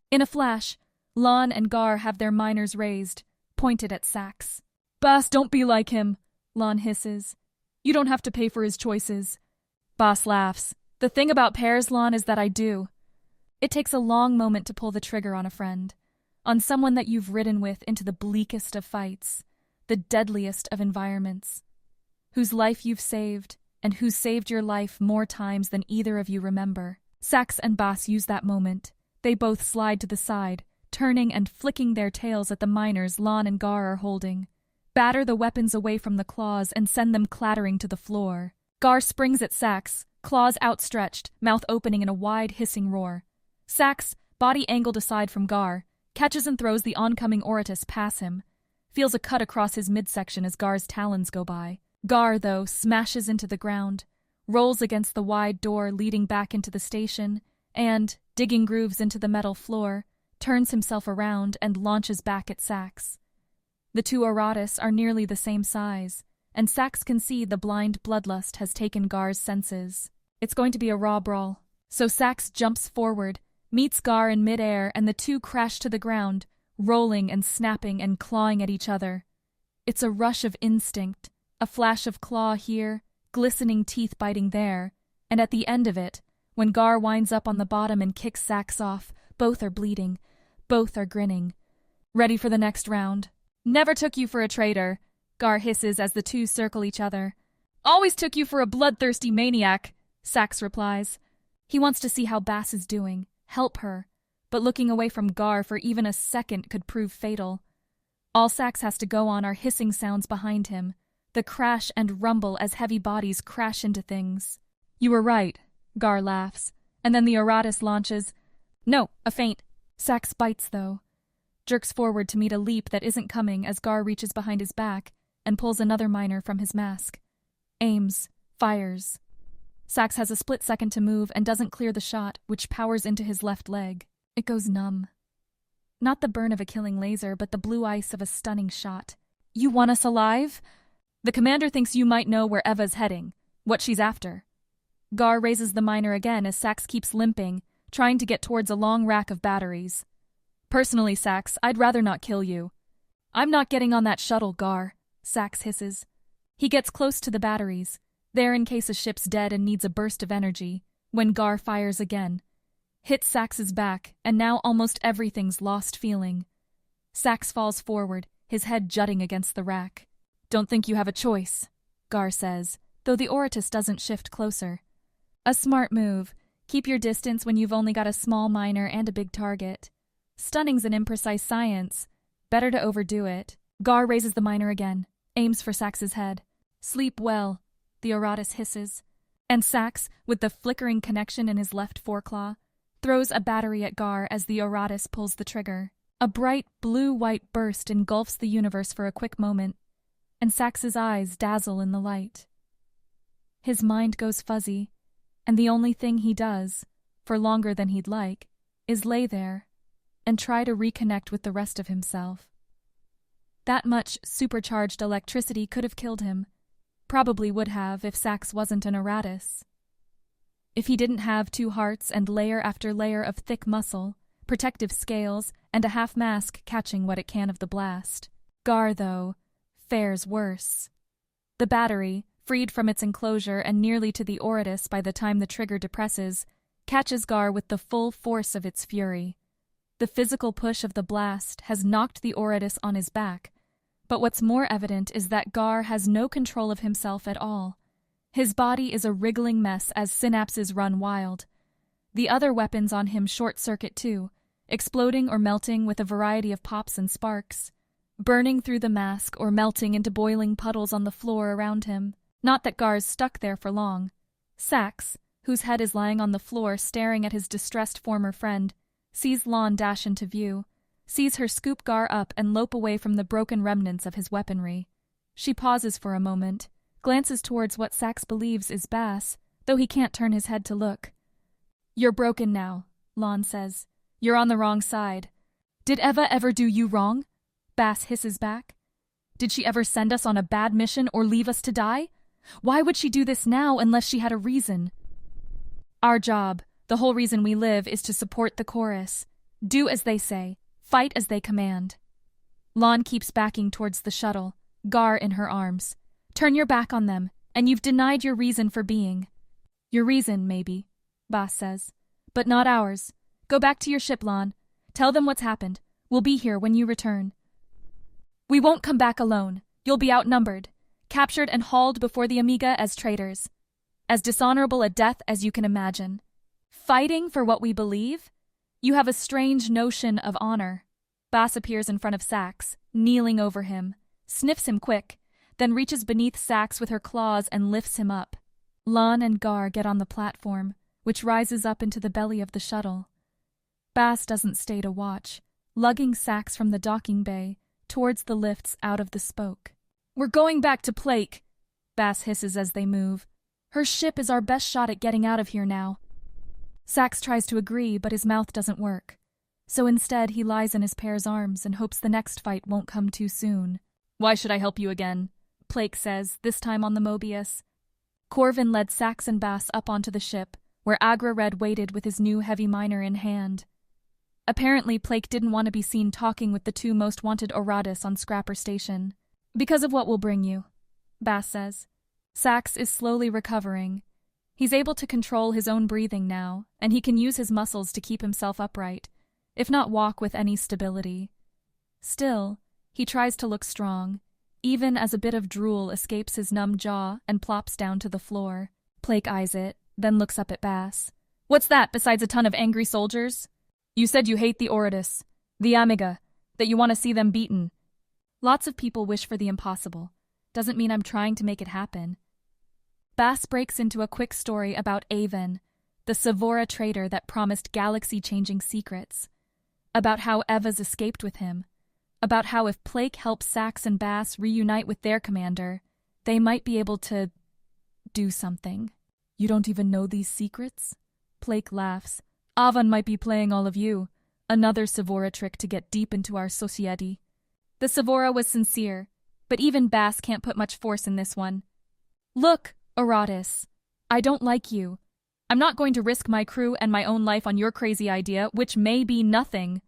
In a flash, Lon and Gar have their miners raised, pointed at Sax. "Bass, don't be like him," Lon hisses. "You don't have to pay for his choices." Bass laughs. "The thing about pairs, Lon, is that I do." It takes a long moment to pull the trigger on a friend, on someone that you've ridden with into the bleakest of fights, the deadliest of environments, whose life you've saved, and who's saved your life more times than either of you remember. Sax and Bass use that moment. They both slide to the side, turning and flicking their tails at the miners Lon and Gar are holding. Batter the weapons away from the claws and send them clattering to the floor. Gar springs at Sax, claws outstretched, mouth opening in a wide hissing roar. Sax, body angled aside from Gar, catches and throws the oncoming Oratus past him, feels a cut across his midsection as Gar's talons go by. Gar, though, smashes into the ground, rolls against the wide door leading back into the station, and, digging grooves into the metal floor, turns himself around and launches back at Sax. The two Oratus are nearly the same size, and Sax can see the blind bloodlust has taken Gar's senses. It's going to be a raw brawl, so Sax jumps forward, meets Gar in midair, and the two crash to the ground, rolling and snapping and clawing at each other. It's a rush of instinct, a flash of claw here, glistening teeth biting there, and at the end of it, when Gar winds up on the bottom and kicks Sax off, both are bleeding, both are grinning. Ready for the next round. Never took you for a traitor, Gar hisses as the two circle each other. Always took you for a bloodthirsty maniac, Sax replies. He wants to see how Bass is doing, help her, but looking away from Gar for even a second could prove fatal. All Sax has to go on are hissing sounds behind him, the crash and rumble as heavy bodies crash into things. You were right, Gar laughs, and then the Oratus launches. No, a feint. Sax bites, though. Jerks forward to meet a leap that isn't coming as Gar reaches behind his back and pulls another miner from his mask. Aims, fires. Sax has a split second to move and doesn't clear the shot, which powers into his left leg. It goes numb. Not the burn of a killing laser, but the blue ice of a stunning shot. You want us alive? The commander thinks you might know where Eva's heading, what she's after. Gar raises the miner again as Sax keeps limping, trying to get towards a long rack of batteries. Personally, Sax, I'd rather not kill you. I'm not getting on that shuttle, Gar, Sax hisses. He gets close to the batteries, there in case a ship's dead and needs a burst of energy, when Gar fires again. Hits Sax's back, and now almost everything's lost feeling. Sax falls forward, his head jutting against the rack. Don't think you have a choice, Gar says, though the Oratus doesn't shift closer. A smart move. Keep your distance when you've only got a small miner and a big target. Stunning's an imprecise science. Better to overdo it. Gar raises the miner again, aims for Sax's head. Sleep well, the Oratus hisses. And Sax, with the flickering connection in his left foreclaw, throws a battery at Gar as the Oratus pulls the trigger. A bright blue-white burst engulfs the universe for a quick moment, and Sax's eyes dazzle in the light. His mind goes fuzzy, and the only thing he does, for longer than he'd like, is lay there and try to reconnect with the rest of himself. That much supercharged electricity could have killed him. Probably would have if Sax wasn't an Oratus. If he didn't have two hearts and layer after layer of thick muscle, protective scales, and a half mask catching what it can of the blast. Gar, though, fares worse. The battery, freed from its enclosure and nearly to the Oratus by the time the trigger depresses, catches Gar with the full force of its fury. The physical push of the blast has knocked the Oratus on his back, but what's more evident is that Gar has no control of himself at all. His body is a wriggling mess as synapses run wild. The other weapons on him short-circuit too, exploding or melting with a variety of pops and sparks, burning through the mask or melting into boiling puddles on the floor around him. Not that Gar's stuck there for long. Sax, whose head is lying on the floor staring at his distressed former friend, sees Lon dash into view, sees her scoop Gar up and lope away from the broken remnants of his weaponry. She pauses for a moment, glances towards what Sax believes is Bass, though he can't turn his head to look. You're broken now, Lon says. You're on the wrong side. Did Eva ever do you wrong? Bass hisses back. Did she ever send us on a bad mission or leave us to die? Why would she do this now unless she had a reason? Our job, the whole reason we live, is to support the chorus. Do as they say. Fight as they command. Lon keeps backing towards the shuttle, Gar in her arms. Turn your back on them, and you've denied your reason for being. Your reason, maybe, Bass says, but not ours. Go back to your ship, Lon. Tell them what's happened. We'll be here when you return. We won't come back alone. You'll be outnumbered, captured and hauled before the Amiga as traitors. As dishonorable a death as you can imagine. Fighting for what we believe? You have a strange notion of honor. Bass appears in front of Sax, kneeling over him, sniffs him quick, then reaches beneath Sax with her claws and lifts him up. Lon and Gar get on the platform, which rises up into the belly of the shuttle. Bass doesn't stay to watch, lugging Sax from the docking bay towards the lifts out of the spoke. We're going back to Plake, Bass hisses as they move. Her ship is our best shot at getting out of here now. Sax tries to agree, but his mouth doesn't work. So instead he lies in his pair's arms and hopes the next fight won't come too soon. Why should I help you again? Plake says, this time on the Mobius. Corvin led Sax and Bass up onto the ship, where Agra Red waited with his new heavy miner in hand. Apparently Plake didn't want to be seen talking with the two most wanted Oratus on Scrapper Station. Because of what we'll bring you, Bass says. Sax is slowly recovering. He's able to control his own breathing now, and he can use his muscles to keep himself upright, if not walk with any stability. Still, He tries to look strong, even as a bit of drool escapes his numb jaw and plops down to the floor. Plake eyes it, then looks up at Bass. "What's that besides a ton of angry soldiers?" "You said you hate the Oratus, the Amiga, that you want to see them beaten." "Lots of people wish for the impossible. Doesn't mean I'm trying to make it happen." Bass breaks into a quick story about Avon, the Sevora traitor that promised galaxy-changing secrets, about how Eva's escaped with him, about how if Plake helps Sax and Bass reunite with their commander, they might be able to do something. "You don't even know these secrets?" Plake laughs. "Avon might be playing all of you. Another Sevora trick to get deep into our society." The Sevora was sincere, but even Bass can't put much force in this one. "Look, Aratus, I don't like you. I'm not going to risk my crew and my own life on your crazy idea, which may be nothing."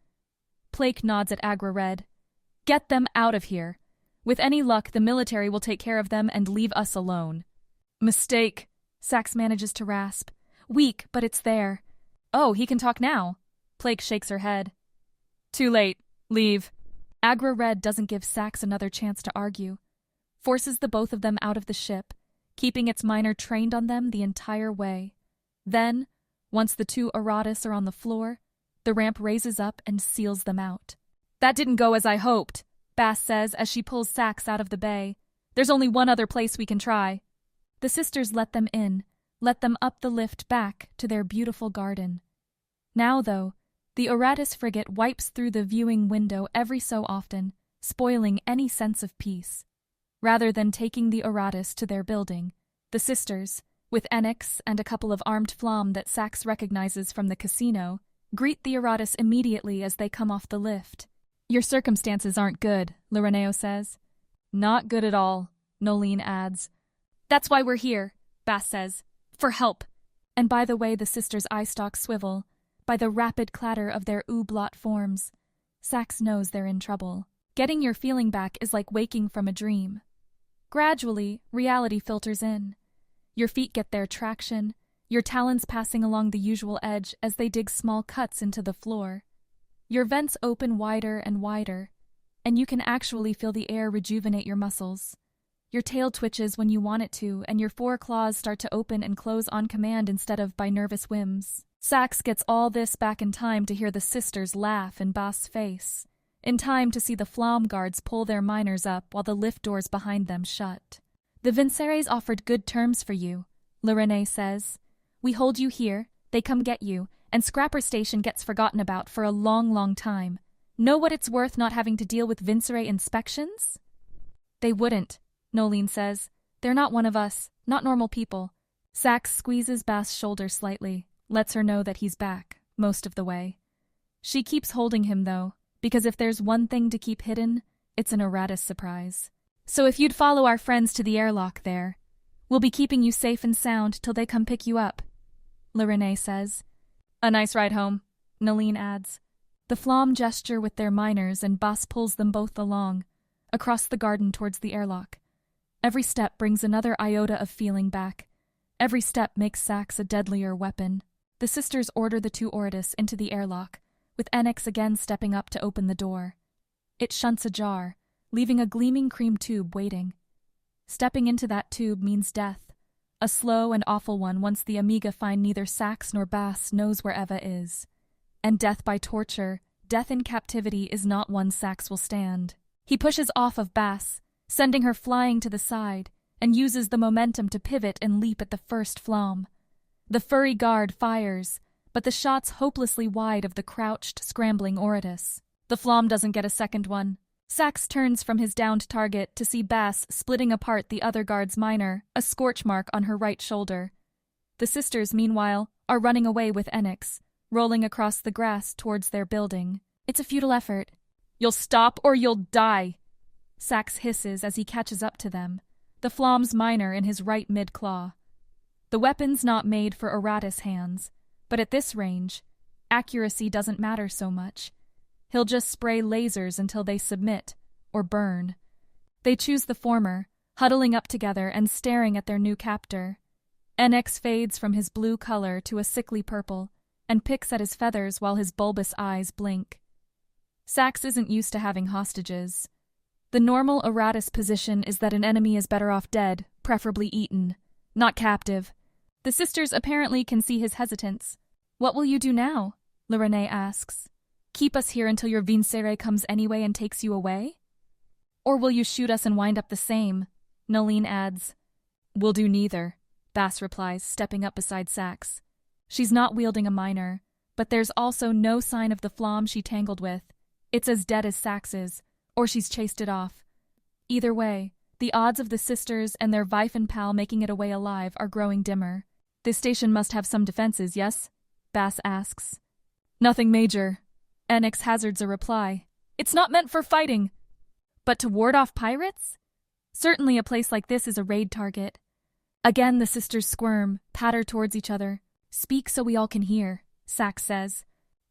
Plake nods at Agra Red. "Get them out of here. With any luck, the military will take care of them and leave us alone." "Mistake," Sax manages to rasp. "Weak, but it's there." "Oh, he can talk now." Plake shakes her head. "Too late. Leave." Agra Red doesn't give Sax another chance to argue. Forces the both of them out of the ship, keeping its miner trained on them the entire way. Then, once the two Aratus are on the floor, the ramp raises up and seals them out. "That didn't go as I hoped," Bass says as she pulls Sax out of the bay. "There's only one other place we can try." The sisters let them in, let them up the lift back to their beautiful garden. Now, though, the Aratus frigate wipes through the viewing window every so often, spoiling any sense of peace. Rather than taking the Aratus to their building, the sisters, with Enix and a couple of armed flam that Sax recognizes from the casino, greet the Aratus immediately as they come off the lift. "Your circumstances aren't good," Loreneo says. "Not good at all," Nolene adds. "That's why we're here," Bass says. "For help." And by the way the sisters' eye stalks swivel, by the rapid clatter of their ooblot forms, Sax knows they're in trouble. Getting your feeling back is like waking from a dream. Gradually, reality filters in. Your feet get their traction, your talons passing along the usual edge as they dig small cuts into the floor. Your vents open wider and wider, and you can actually feel the air rejuvenate your muscles. Your tail twitches when you want it to, and your foreclaws start to open and close on command instead of by nervous whims. Sax gets all this back in time to hear the sisters laugh in Bass' face, in time to see the flam guards pull their miners up while the lift doors behind them shut. "The Vinceres offered good terms for you," Lorene says. "We hold you here, they come get you, and Scrapper Station gets forgotten about for a long, long time. Know what it's worth not having to deal with Vincere inspections?" "They wouldn't," Nolene says. "They're not one of us, not normal people." Sax squeezes Bass' shoulder slightly, lets her know that he's back, most of the way. She keeps holding him, though, because if there's one thing to keep hidden, it's an Aratus surprise. "So if you'd follow our friends to the airlock there, we'll be keeping you safe and sound till they come pick you up," Lorene says. "A nice ride home," Nolene adds. The flam gesture with their miners and Bass pulls them both along, across the garden towards the airlock. Every step brings another iota of feeling back. Every step makes Sax a deadlier weapon. The sisters order the two Oratus into the airlock, with Enix again stepping up to open the door. It shunts ajar, leaving a gleaming cream tube waiting. Stepping into that tube means death, a slow and awful one once the Amiga find neither Sax nor Bass knows where Eva is. And death by torture, death in captivity is not one Sax will stand. He pushes off of Bass, sending her flying to the side, and uses the momentum to pivot and leap at the first flam. The furry guard fires, but the shot's hopelessly wide of the crouched, scrambling Oratus. The flam doesn't get a second one. Sax turns from his downed target to see Bass splitting apart the other guard's miner, a scorch mark on her right shoulder. The sisters, meanwhile, are running away with Enix, rolling across the grass towards their building. It's a futile effort. "You'll stop or you'll die," Sax hisses as he catches up to them, the flam's miner in his right mid-claw. The weapon's not made for Aratus hands, but at this range, accuracy doesn't matter so much. He'll just spray lasers until they submit, or burn. They choose the former, huddling up together and staring at their new captor. Enix fades from his blue color to a sickly purple, and picks at his feathers while his bulbous eyes blink. Sax isn't used to having hostages. The normal Aratus position is that an enemy is better off dead, preferably eaten, not captive. The sisters apparently can see his hesitance. What will you do now? Villainy asks. Keep us here until your Vincere comes anyway and takes you away? Or will you shoot us and wind up the same? Nolene adds. We'll do neither, Bass replies, stepping up beside Sax. She's not wielding a minor, but there's also no sign of the flom she tangled with. It's as dead as Sax's, or she's chased it off. Either way, the odds of the sisters and their Vifen pal making it away alive are growing dimmer. This station must have some defenses, yes? Bass asks. Nothing major. Enix hazards a reply. It's not meant for fighting. But to ward off pirates? Certainly a place like this is a raid target. Again the sisters squirm, patter towards each other. Speak so we all can hear, Sax says.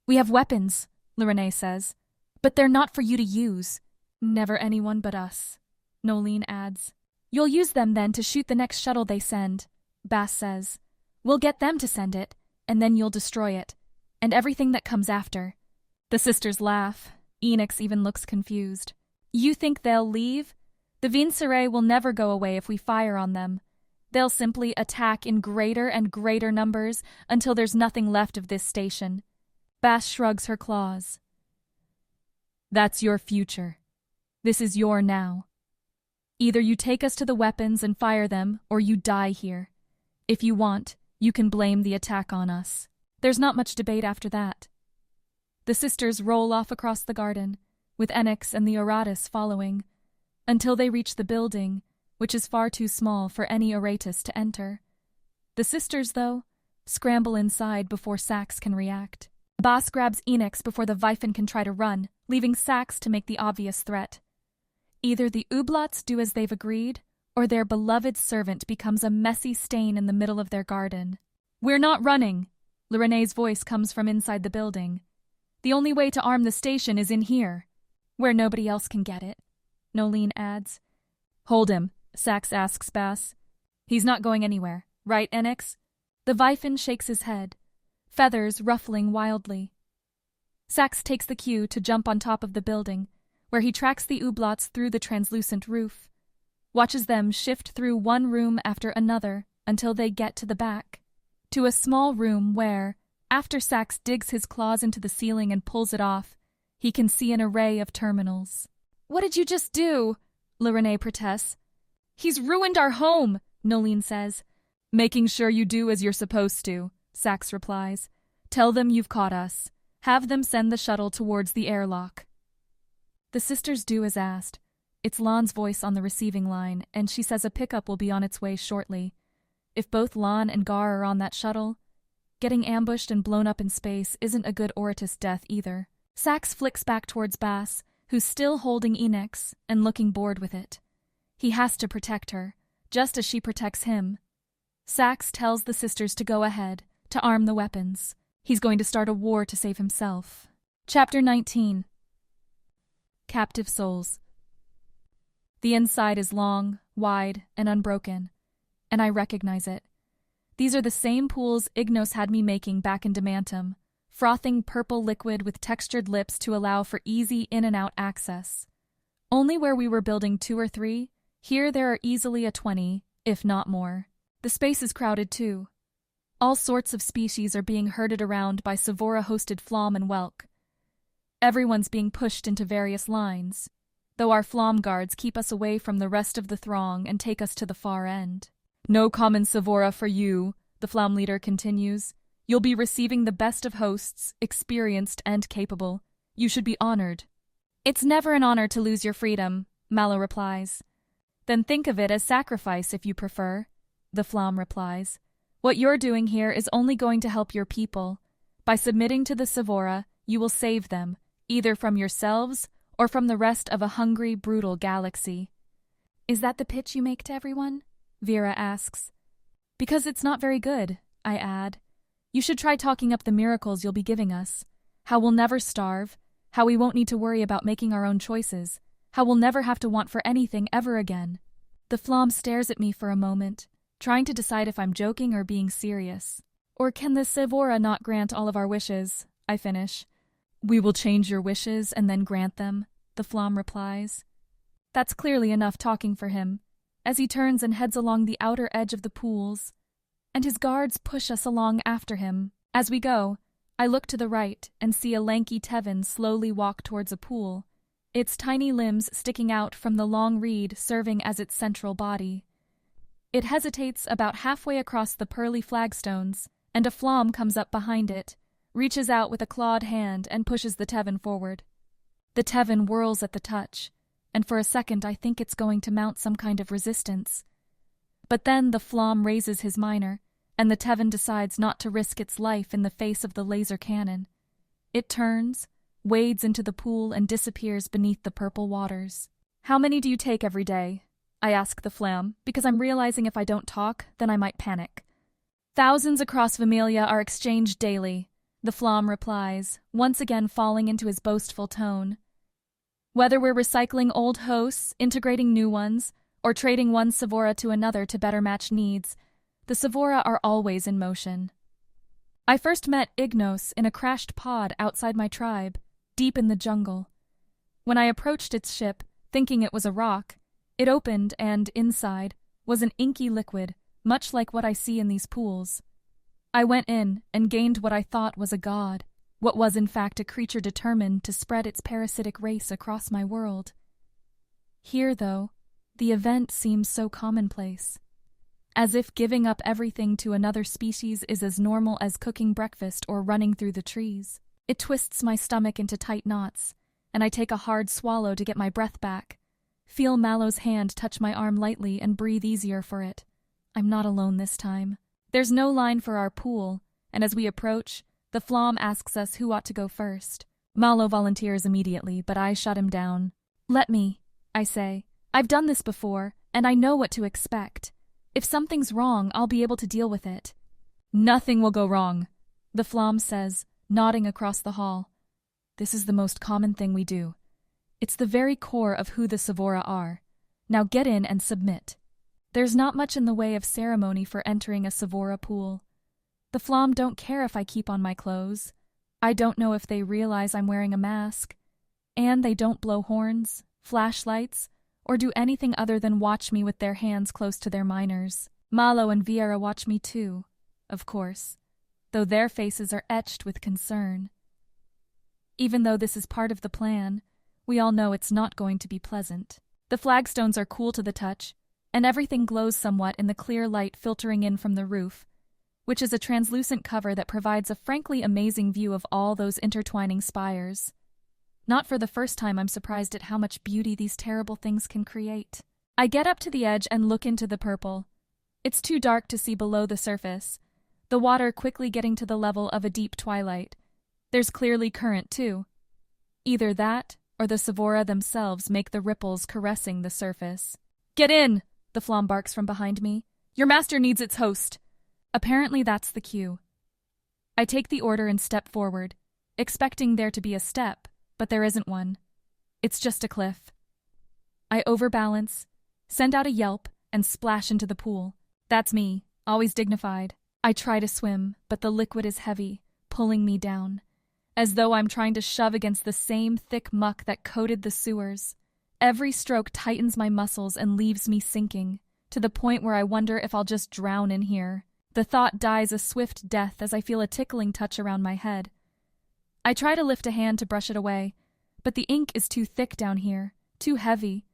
We have weapons, Villainy says. But they're not for you to use. Never anyone but us, Nolene adds. You'll use them then to shoot the next shuttle they send, Bass says. We'll get them to send it, and then you'll destroy it, and everything that comes after. The sisters laugh. Enix even looks confused. You think they'll leave? The Vincere will never go away if we fire on them. They'll simply attack in greater and greater numbers until there's nothing left of this station. Bass shrugs her claws. That's your future. This is your now. Either you take us to the weapons and fire them, or you die here. If you want, you can blame the attack on us. There's not much debate after that. The sisters roll off across the garden, with Enix and the Aratus following, until they reach the building, which is far too small for any Aratus to enter. The sisters, though, scramble inside before Sax can react. Bass grabs Enix before the Vifen can try to run, leaving Sax to make the obvious threat. Either the Ublots do as they've agreed, or their beloved servant becomes a messy stain in the middle of their garden. We're not running, Villaini's voice comes from inside the building. The only way to arm the station is in here, where nobody else can get it, Nolene adds. Hold him, Sax asks Bass. He's not going anywhere, right, Enix? The Vifen shakes his head, feathers ruffling wildly. Sax takes the cue to jump on top of the building, where he tracks the Ublots through the translucent roof, watches them shift through one room after another until they get to the back, to a small room where, after Sax digs his claws into the ceiling and pulls it off, he can see an array of terminals. What did you just do? Villainy protests. He's ruined our home, Nolene says. Making sure you do as you're supposed to, Sax replies. Tell them you've caught us. Have them send the shuttle towards the airlock. The sisters do as asked. It's Lan's voice on the receiving line, and she says a pickup will be on its way shortly. If both Lan and Gar are on that shuttle, getting ambushed and blown up in space isn't a good Oratus death either. Sax flicks back towards Bass, who's still holding Enix and looking bored with it. He has to protect her, just as she protects him. Sax tells the sisters to go ahead, to arm the weapons. He's going to start a war to save himself. Chapter 19. Captive Souls. The inside is long, wide, and unbroken, and I recognize it. These are the same pools Ignos had me making back in Demantum, frothing purple liquid with textured lips to allow for easy in-and-out access. Only where we were building 2 or 3, here there are easily a 20, if not more. The space is crowded too. All sorts of species are being herded around by Sevora-hosted Flom and Whelk. Everyone's being pushed into various lines, though our Flom guards keep us away from the rest of the throng and take us to the far end. No common Sevora for you, the Flom leader continues. You'll be receiving the best of hosts, experienced and capable. You should be honored. It's never an honor to lose your freedom, Mallow replies. Then think of it as sacrifice if you prefer, the Flom replies. What you're doing here is only going to help your people. By submitting to the Sevora, you will save them, either from yourselves or from the rest of a hungry, brutal galaxy. Is that the pitch you make to everyone? Vera asks. Because it's not very good, I add. You should try talking up the miracles you'll be giving us. How we'll never starve, how we won't need to worry about making our own choices, how we'll never have to want for anything ever again. The Flom stares at me for a moment, trying to decide if I'm joking or being serious. Or can the Sevora not grant all of our wishes? I finish. We will change your wishes and then grant them, the Flom replies. That's clearly enough talking for him, as he turns and heads along the outer edge of the pools, and his guards push us along after him. As we go, I look to the right and see a lanky Tevin slowly walk towards a pool, its tiny limbs sticking out from the long reed serving as its central body. It hesitates about halfway across the pearly flagstones, and a Flom comes up behind it, reaches out with a clawed hand and pushes the Tevin forward. The Tevin whirls at the touch, and for a second I think it's going to mount some kind of resistance. But then the Flom raises his minor, and the Tevin decides not to risk its life in the face of the laser cannon. It turns, wades into the pool, and disappears beneath the purple waters. "How many do you take every day?" I ask the Flam, because I'm realizing if I don't talk, then I might panic. "Thousands across Vimilia are exchanged daily," the Flam replies, once again falling into his boastful tone. "Whether we're recycling old hosts, integrating new ones, or trading one Sevora to another to better match needs, the Sevora are always in motion." I first met Ignos in a crashed pod outside my tribe, deep in the jungle. When I approached its ship, thinking it was a rock, it opened and, inside, was an inky liquid, much like what I see in these pools. I went in and gained what I thought was a god, what was in fact a creature determined to spread its parasitic race across my world. Here, though, the event seems so commonplace. As if giving up everything to another species is as normal as cooking breakfast or running through the trees. It twists my stomach into tight knots, and I take a hard swallow to get my breath back, feel Mallow's hand touch my arm lightly and breathe easier for it. I'm not alone this time. There's no line for our pool, and as we approach, the Flom asks us who ought to go first. Mallow volunteers immediately, but I shut him down. "Let me," I say. "I've done this before, and I know what to expect. If something's wrong, I'll be able to deal with it." "Nothing will go wrong," the Flom says, nodding across the hall. "This is the most common thing we do. It's the very core of who the Sevora are. Now get in and submit." There's not much in the way of ceremony for entering a Sevora pool. The Flom don't care if I keep on my clothes. I don't know if they realize I'm wearing a mask. And they don't blow horns, flashlights, or do anything other than watch me with their hands close to their minors. Mallow and Viera watch me too, of course, though their faces are etched with concern. Even though this is part of the plan, we all know it's not going to be pleasant. The flagstones are cool to the touch, and everything glows somewhat in the clear light filtering in from the roof, which is a translucent cover that provides a frankly amazing view of all those intertwining spires. Not for the first time I'm surprised at how much beauty these terrible things can create. I get up to the edge and look into the purple. It's too dark to see below the surface, the water quickly getting to the level of a deep twilight. There's clearly current, too. Either that, or the Sevora themselves make the ripples caressing the surface. "Get in!" the Flom barks from behind me. "Your master needs its host." Apparently that's the cue. I take the order and step forward, expecting there to be a step, but there isn't one. It's just a cliff. I overbalance, send out a yelp, and splash into the pool. That's me, always dignified. I try to swim, but the liquid is heavy, pulling me down, as though I'm trying to shove against the same thick muck that coated the sewers. Every stroke tightens my muscles and leaves me sinking, to the point where I wonder if I'll just drown in here. The thought dies a swift death as I feel a tickling touch around my head. I try to lift a hand to brush it away, but the ink is too thick down here, too heavy.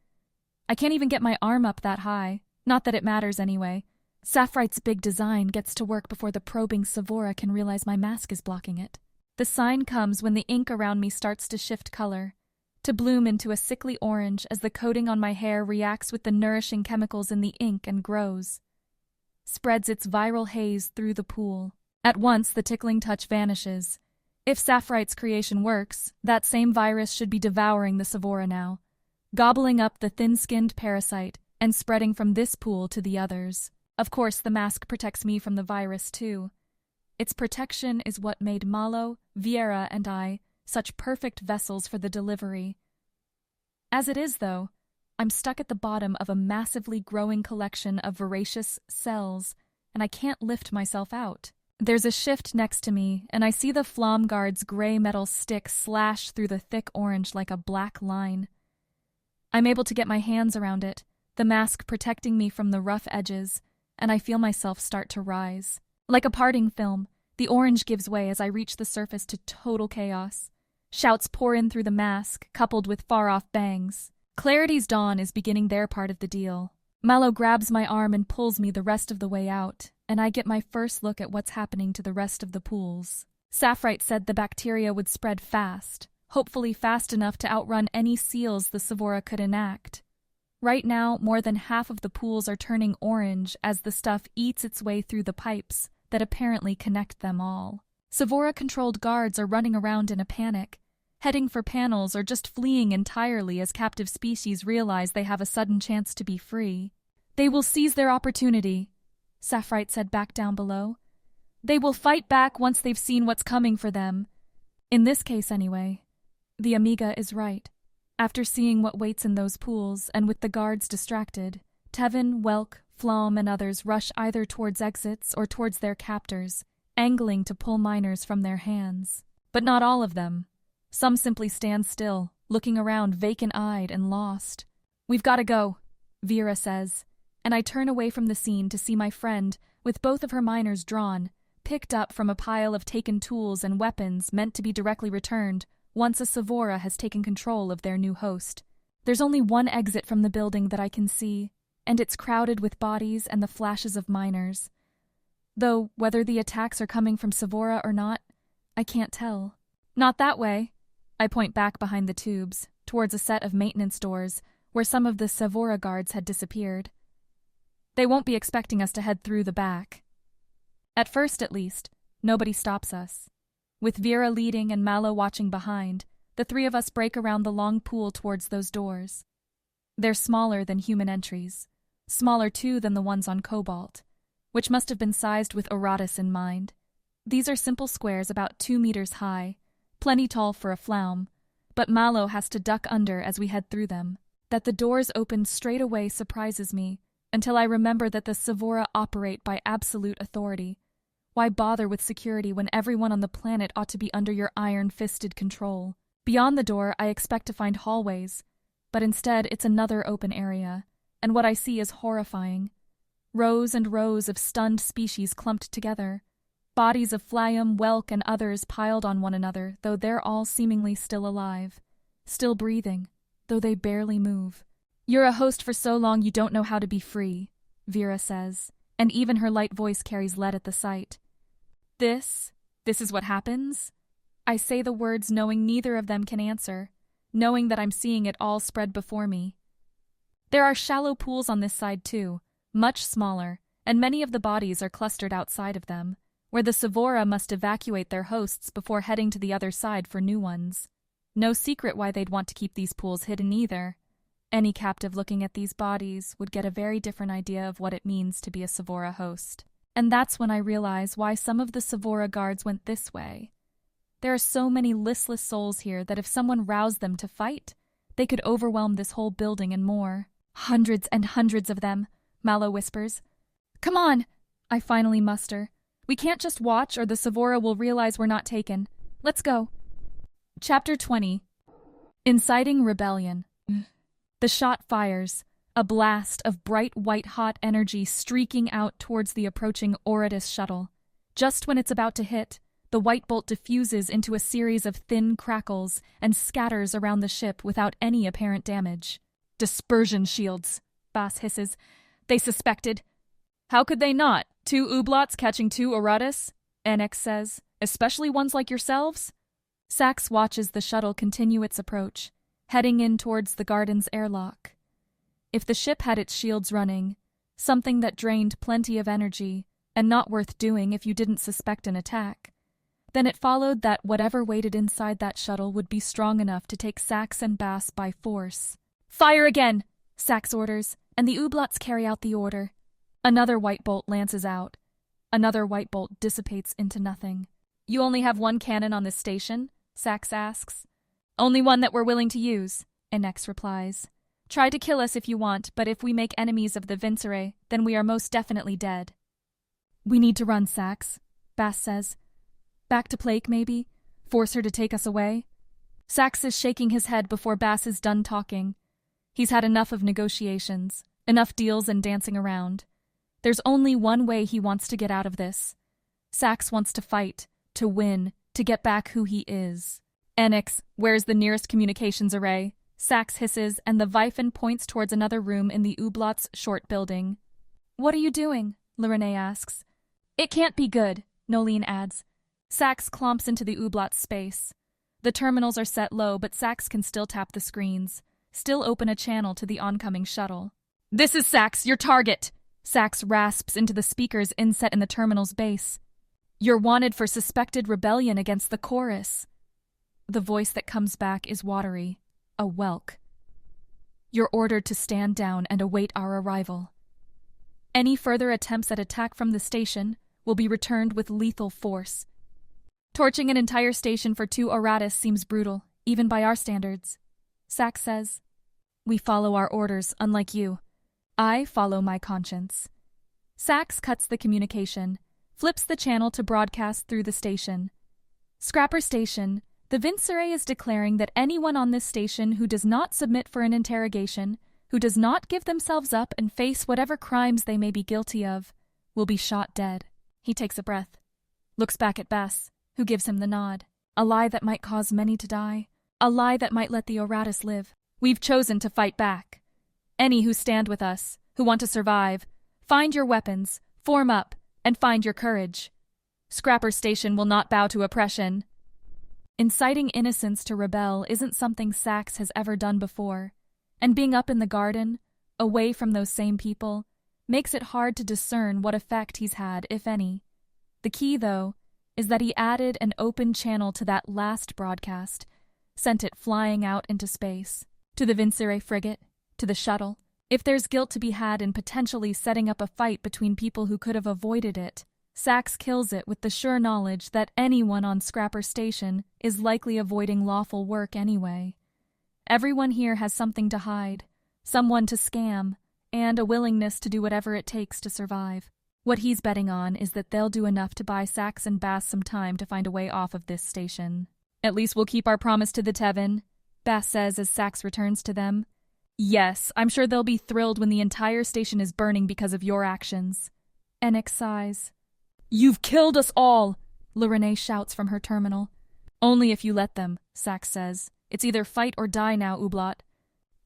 I can't even get my arm up that high, not that it matters anyway. Sapphirite's big design gets to work before the probing Sevora can realize my mask is blocking it. The sign comes when the ink around me starts to shift color, to bloom into a sickly orange as the coating on my hair reacts with the nourishing chemicals in the ink and grows, spreads its viral haze through the pool. At once, the tickling touch vanishes. If Sapphirite's creation works, that same virus should be devouring the Sevora now, gobbling up the thin-skinned parasite and spreading from this pool to the others. Of course, the mask protects me from the virus, too. Its protection is what made Mallow, Viera, and I such perfect vessels for the delivery. As it is, though, I'm stuck at the bottom of a massively growing collection of voracious cells, and I can't lift myself out. There's a shift next to me, and I see the Flom Guard's gray metal stick slash through the thick orange like a black line. I'm able to get my hands around it, the mask protecting me from the rough edges, and I feel myself start to rise. Like a parting film, the orange gives way as I reach the surface to total chaos. Shouts pour in through the mask, coupled with far-off bangs. Clarity's dawn is beginning their part of the deal. Mallow grabs my arm and pulls me the rest of the way out, and I get my first look at what's happening to the rest of the pools. Sapphire said the bacteria would spread fast, hopefully fast enough to outrun any seals the Sevora could enact. Right now, more than half of the pools are turning orange as the stuff eats its way through the pipes that apparently connect them all. Sevora-controlled guards are running around in a panic, heading for panels or just fleeing entirely as captive species realize they have a sudden chance to be free. They will seize their opportunity, Sapphire said back down below. They will fight back once they've seen what's coming for them. In this case, anyway. The Amiga is right. After seeing what waits in those pools, and with the guards distracted, Tevin, Welk, Flom, and others rush either towards exits or towards their captors, angling to pull miners from their hands. But not all of them. Some simply stand still, looking around vacant-eyed and lost. "We've got to go," Vera says, and I turn away from the scene to see my friend, with both of her miners drawn, picked up from a pile of taken tools and weapons meant to be directly returned once a Sevora has taken control of their new host. There's only one exit from the building that I can see, and it's crowded with bodies and the flashes of miners. Though whether the attacks are coming from Sevora or not, I can't tell. "Not that way." I point back behind the tubes, towards a set of maintenance doors, where some of the Sevora guards had disappeared. They won't be expecting us to head through the back. At first, at least, nobody stops us. With Vera leading and Mallow watching behind, the three of us break around the long pool towards those doors. They're smaller than human entries, smaller too than the ones on Cobalt, which must have been sized with Oratus in mind. These are simple squares about 2 meters high, plenty tall for a flaum, but Mallow has to duck under as we head through them. That the doors open straight away surprises me, until I remember that the Sevora operate by absolute authority. Why bother with security when everyone on the planet ought to be under your iron-fisted control? Beyond the door, I expect to find hallways, but instead it's another open area, and what I see is horrifying. Rows and rows of stunned species clumped together. Bodies of Flyam, Welk, and others piled on one another, though they're all seemingly still alive. Still breathing, though they barely move. "You're a host for so long you don't know how to be free," Vera says, and even her light voice carries lead at the sight. This is what happens?" I say the words knowing neither of them can answer, knowing that I'm seeing it all spread before me. There are shallow pools on this side too, much smaller, and many of the bodies are clustered outside of them, where the Sevora must evacuate their hosts before heading to the other side for new ones. No secret why they'd want to keep these pools hidden either. Any captive looking at these bodies would get a very different idea of what it means to be a Sevora host. And that's when I realize why some of the Sevora guards went this way. There are so many listless souls here that if someone roused them to fight, they could overwhelm this whole building and more. "Hundreds and hundreds of them," Mallow whispers. "Come on," I finally muster. "We can't just watch or the Sevora will realize we're not taken. Let's go." Chapter 20. Inciting Rebellion. The shot fires, a blast of bright white-hot energy streaking out towards the approaching Oratus shuttle. Just when it's about to hit, the white bolt diffuses into a series of thin crackles and scatters around the ship without any apparent damage. "Dispersion shields," Bass hisses. "They suspected." "How could they not? 2 Ublots catching 2 Oratus?" Enix says. "Especially ones like yourselves?" Sax watches the shuttle continue its approach, heading in towards the garden's airlock. If the ship had its shields running, something that drained plenty of energy, and not worth doing if you didn't suspect an attack, then it followed that whatever waited inside that shuttle would be strong enough to take Sax and Bass by force. "Fire again!" Sax orders, and the Ublots carry out the order. Another white bolt lances out. Another white bolt dissipates into nothing. "You only have 1 cannon on this station?" Sax asks. "Only one that we're willing to use," Enix replies. "Try to kill us if you want, but if we make enemies of the Vincere, then we are most definitely dead." "We need to run, Sax," Bass says. "Back to Plake, maybe? Force her to take us away?" Sax is shaking his head before Bass is done talking. He's had enough of negotiations, enough deals and dancing around. There's only one way he wants to get out of this. Sax wants to fight, to win, to get back who he is. Enix, where's the nearest communications array? Sax hisses, and the Vifen points towards another room in the Oblot's short building. What are you doing? Lorene asks. It can't be good, Nolene adds. Sax clomps into the Oblot's space. The terminals are set low, but Sax can still tap the screens, still open a channel to the oncoming shuttle. This is Sax, your target! Sax rasps into the speakers inset in the terminal's base. You're wanted for suspected rebellion against the chorus. The voice that comes back is watery, a whelk. You're ordered to stand down and await our arrival. Any further attempts at attack from the station will be returned with lethal force. Torching an entire station for 2 Auratus seems brutal, even by our standards. Sax says, We follow our orders, unlike you. I follow my conscience. Sax cuts the communication, flips the channel to broadcast through the station. Scrapper Station, the Vincere is declaring that anyone on this station who does not submit for an interrogation, who does not give themselves up and face whatever crimes they may be guilty of, will be shot dead. He takes a breath, looks back at Bass, who gives him the nod. A lie that might cause many to die, a lie that might let the Auratus live. We've chosen to fight back. Any who stand with us, who want to survive, find your weapons, form up, and find your courage. Scrapper Station will not bow to oppression. Inciting innocents to rebel isn't something Sax has ever done before, and being up in the garden, away from those same people, makes it hard to discern what effect he's had, if any. The key, though, is that he added an open channel to that last broadcast, sent it flying out into space, to the Vincere frigate, to the shuttle. If there's guilt to be had in potentially setting up a fight between people who could have avoided it, Sax kills it with the sure knowledge that anyone on Scrapper Station is likely avoiding lawful work anyway. Everyone here has something to hide, someone to scam, and a willingness to do whatever it takes to survive. What he's betting on is that they'll do enough to buy Sax and Bass some time to find a way off of this station. At least we'll keep our promise to the Tevin, Bass says as Sax returns to them. Yes, I'm sure they'll be thrilled when the entire station is burning because of your actions. Enix sighs. You've killed us all, Lorene shouts from her terminal. Only if you let them, Sax says. It's either fight or die now, Oblot.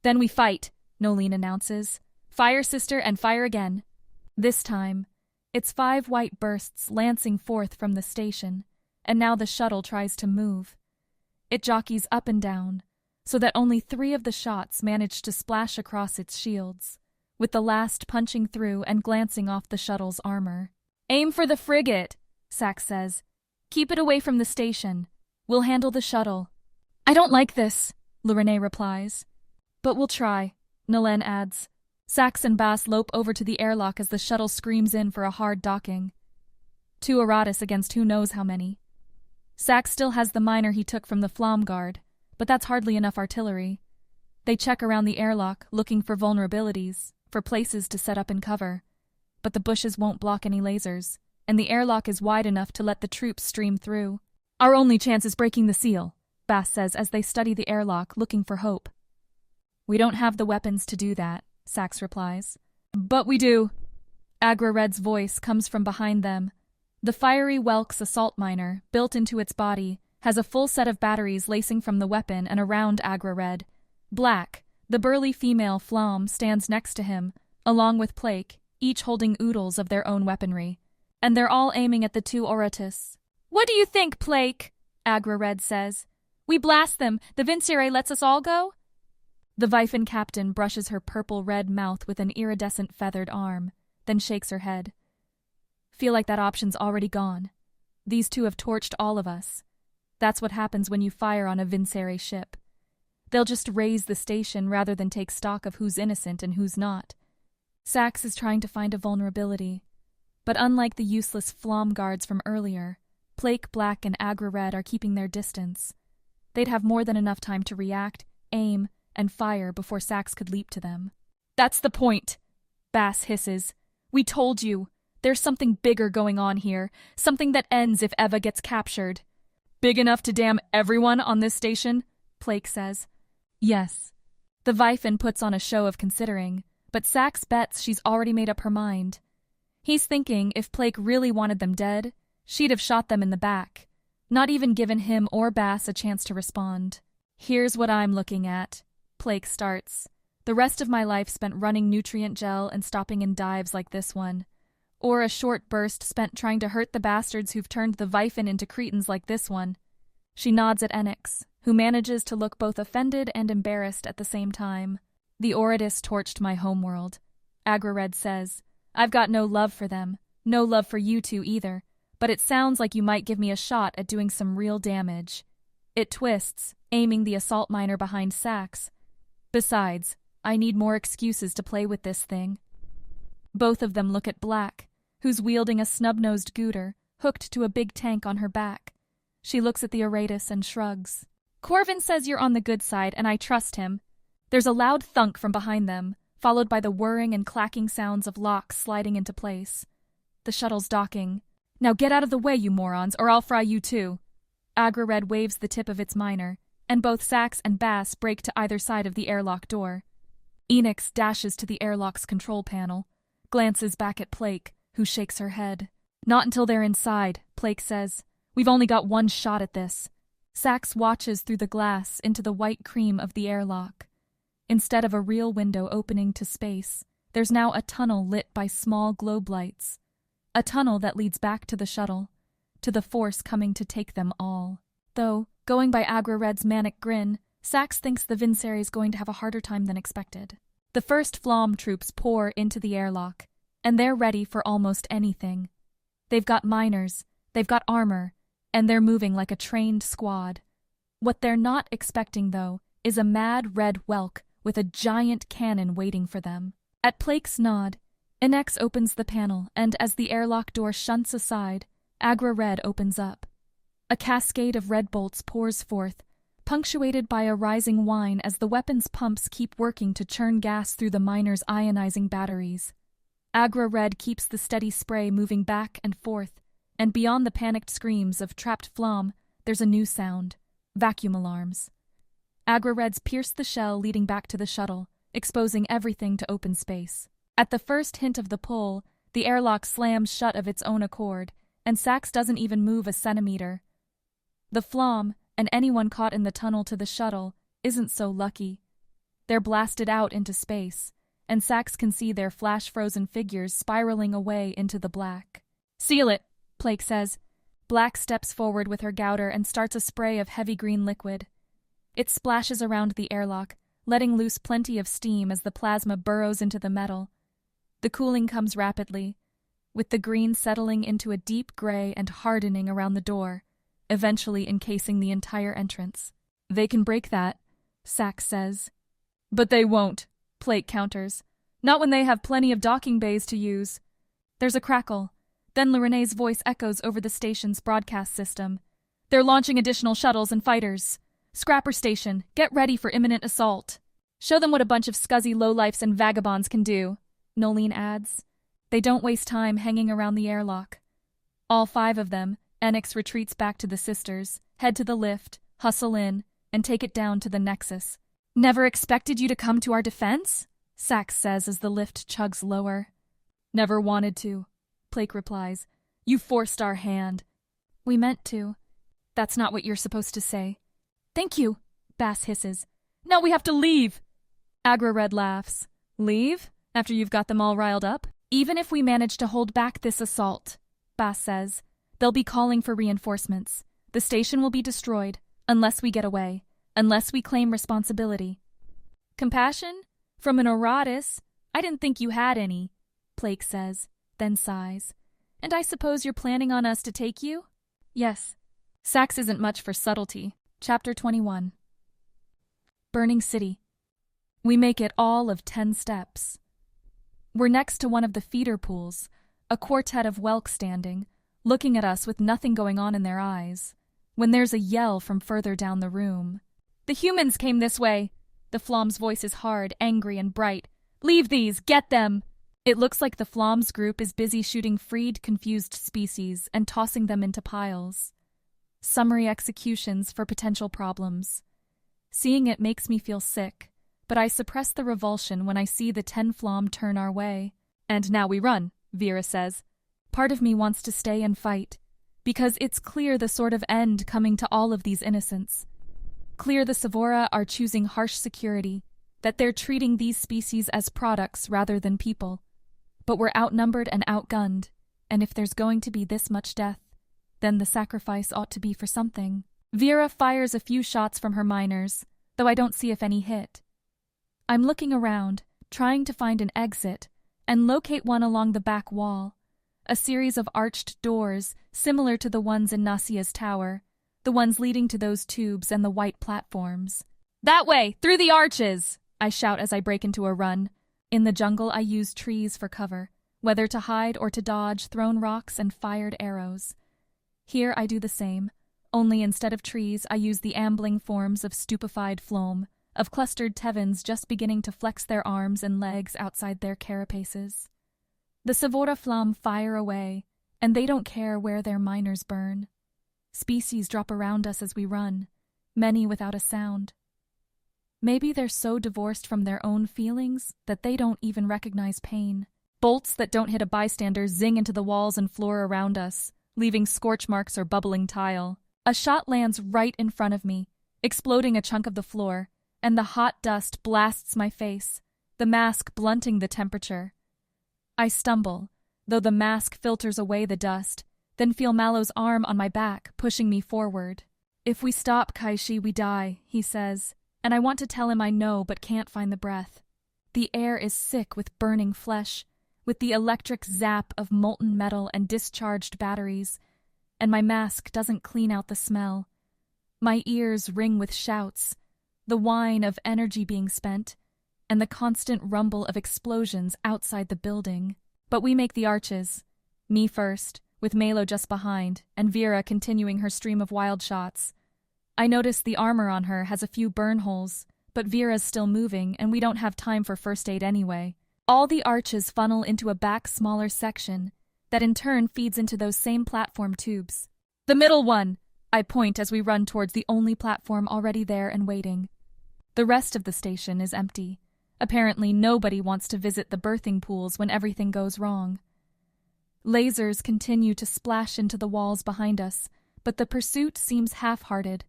Then we fight, Nolene announces. Fire, sister, and fire again. This time, it's 5 white bursts lancing forth from the station, and now the shuttle tries to move. It jockeys up and down, so that only 3 of the shots manage to splash across its shields, with the last punching through and glancing off the shuttle's armor. Aim for the frigate, Sax says. Keep it away from the station. We'll handle the shuttle. I don't like this, Lorene replies. But we'll try, Nolene adds. Sax and Bass lope over to the airlock as the shuttle screams in for a hard docking. 2 Auratus against who knows how many. Sax still has the miner he took from the Flam Guard, but that's hardly enough artillery. They check around the airlock, looking for vulnerabilities, for places to set up and cover. But the bushes won't block any lasers, and the airlock is wide enough to let the troops stream through. Our only chance is breaking the seal, Bass says as they study the airlock, looking for hope. We don't have the weapons to do that, Sax replies. But we do. Agra Red's voice comes from behind them. The fiery Welk's assault miner, built into its body, has a full set of batteries lacing from the weapon and around Agra Red. Black, the burly female Flam, stands next to him, along with Plake, each holding oodles of their own weaponry. And they're all aiming at the 2 Auratus. What do you think, Plake? Agra Red says. We blast them. The Vincere lets us all go? The Vifen captain brushes her purple-red mouth with an iridescent feathered arm, then shakes her head. Feel like that option's already gone. These 2 have torched all of us. That's what happens when you fire on a Vincere ship. They'll just raise the station rather than take stock of who's innocent and who's not. Sax is trying to find a vulnerability, but unlike the useless Flam guards from earlier, Plake, Black, and Agra Red are keeping their distance. They'd have more than enough time to react, aim, and fire before Sax could leap to them. That's the point, Bass hisses. We told you. There's something bigger going on here, something that ends if Eva gets captured. Big enough to damn everyone on this station? Plake says. Yes. The Villainy puts on a show of considering, but Sax bets she's already made up her mind. He's thinking if Plake really wanted them dead, she'd have shot them in the back, not even given him or Bass a chance to respond. Here's what I'm looking at. Plake starts. The rest of my life spent running nutrient gel and stopping in dives like this one. Or a short burst spent trying to hurt the bastards who've turned the Villainy into cretins like this one. She nods at Enix, who manages to look both offended and embarrassed at the same time. The Oritus torched my homeworld. Agrared says, I've got no love for them, no love for you two either, but it sounds like you might give me a shot at doing some real damage. It twists, aiming the assault miner behind Sax. Besides, I need more excuses to play with this thing. Both of them look at Black, who's wielding a snub-nosed gooter, hooked to a big tank on her back. She looks at the Oritus and shrugs. Corvin says you're on the good side, and I trust him. There's a loud thunk from behind them, followed by the whirring and clacking sounds of locks sliding into place. The shuttle's docking. Now get out of the way, you morons, or I'll fry you too. Agrared waves the tip of its miner, and both Sax and Bass break to either side of the airlock door. Enix dashes to the airlock's control panel, glances back at Plake, who shakes her head. Not until they're inside, Plake says. We've only got one shot at this. Sax watches through the glass into the white cream of the airlock. Instead of a real window opening to space, there's now a tunnel lit by small globe lights. A tunnel that leads back to the shuttle, to the force coming to take them all. Though, going by Agrared's manic grin, Sax thinks the Villainy is going to have a harder time than expected. The first Flom troops pour into the airlock, and they're ready for almost anything. They've got miners, they've got armor, and they're moving like a trained squad. What they're not expecting, though, is a mad red whelk with a giant cannon waiting for them. At Plake's nod, Inex opens the panel, and as the airlock door shunts aside, Agrared opens up. A cascade of red bolts pours forth, punctuated by a rising whine as the weapon's pumps keep working to churn gas through the miners' ionizing batteries. Agrared keeps the steady spray moving back and forth, and beyond the panicked screams of trapped Flom, there's a new sound: vacuum alarms. Agrared's pierce the shell leading back to the shuttle, exposing everything to open space. At the first hint of the pull, the airlock slams shut of its own accord, and Sax doesn't even move a centimeter. The Flom, and anyone caught in the tunnel to the shuttle, isn't so lucky. They're blasted out into space, and Sax can see their flash-frozen figures spiraling away into the black. Seal it, Plake says. Black steps forward with her gouter and starts a spray of heavy green liquid. It splashes around the airlock, letting loose plenty of steam as the plasma burrows into the metal. The cooling comes rapidly, with the green settling into a deep gray and hardening around the door, eventually encasing the entire entrance. They can break that, Sax says. But they won't, Plake counters. Not when they have plenty of docking bays to use. There's a crackle. Then Lorene's voice echoes over the station's broadcast system. They're launching additional shuttles and fighters. Scrapper station, get ready for imminent assault. Show them what a bunch of scuzzy lowlifes and vagabonds can do, Nolene adds. They don't waste time hanging around the airlock. All 5 of them, Enix retreats back to the sisters, head to the lift, hustle in, and take it down to the Nexus. Never expected you to come to our defense? Sax says as the lift chugs lower. Never wanted to, Plake replies. You forced our hand. We meant to. That's not what you're supposed to say. Thank you, Bass hisses. Now we have to leave. Agrared laughs. Leave? After you've got them all riled up? Even if we manage to hold back this assault, Bass says, they'll be calling for reinforcements. The station will be destroyed, unless we get away, unless we claim responsibility. Compassion? From an Oratus? I didn't think you had any, Plake says, then sighs. And I suppose you're planning on us to take you? Yes. Sax isn't much for subtlety. Chapter 21. Burning City. We make it all of 10 steps. We're next to one of the feeder pools, a quartet of whelks standing, looking at us with nothing going on in their eyes, when there's a yell from further down the room. The humans came this way. The Flom's voice is hard, angry, and bright. Leave these! Get them! It looks like the Flom's group is busy shooting freed, confused species and tossing them into piles. Summary executions for potential problems. Seeing it makes me feel sick, but I suppress the revulsion when I see the 10 flom turn our way. And now we run, Vera says. Part of me wants to stay and fight, because it's clear the sort of end coming to all of these innocents. Clear the Sevora are choosing harsh security, that they're treating these species as products rather than people. But we're outnumbered and outgunned, and if there's going to be this much death, then the sacrifice ought to be for something. Vera fires a few shots from her miners, though I don't see if any hit. I'm looking around, trying to find an exit, and locate one along the back wall, a series of arched doors similar to the ones in Nasia's tower, the ones leading to those tubes and the white platforms. That way, through the arches! I shout as I break into a run. In the jungle, I use trees for cover, whether to hide or to dodge thrown rocks and fired arrows. Here I do the same, only instead of trees, I use the ambling forms of stupefied phloem, of clustered tevins just beginning to flex their arms and legs outside their carapaces. The Sevora flom fire away, and they don't care where their miners burn. Species drop around us as we run, many without a sound. Maybe they're so divorced from their own feelings that they don't even recognize pain. Bolts that don't hit a bystander zing into the walls and floor around us, leaving scorch marks or bubbling tile. A shot lands right in front of me, exploding a chunk of the floor, and the hot dust blasts my face, the mask blunting the temperature. I stumble, though the mask filters away the dust, then feel Mallow's arm on my back, pushing me forward. If we stop, Kaishi, we die, he says, and I want to tell him I know but can't find the breath. The air is sick with burning flesh, with the electric zap of molten metal and discharged batteries, and my mask doesn't clean out the smell. My ears ring with shouts, the whine of energy being spent, and the constant rumble of explosions outside the building. But we make the arches, me first, with Malo just behind, and Vera continuing her stream of wild shots. I notice the armor on her has a few burn holes, but Vera's still moving, and we don't have time for first aid anyway. All the arches funnel into a back smaller section, that in turn feeds into those same platform tubes. The middle one! I point as we run towards the only platform already there and waiting. The rest of the station is empty. Apparently nobody wants to visit the birthing pools when everything goes wrong. Lasers continue to splash into the walls behind us, but the pursuit seems half-hearted.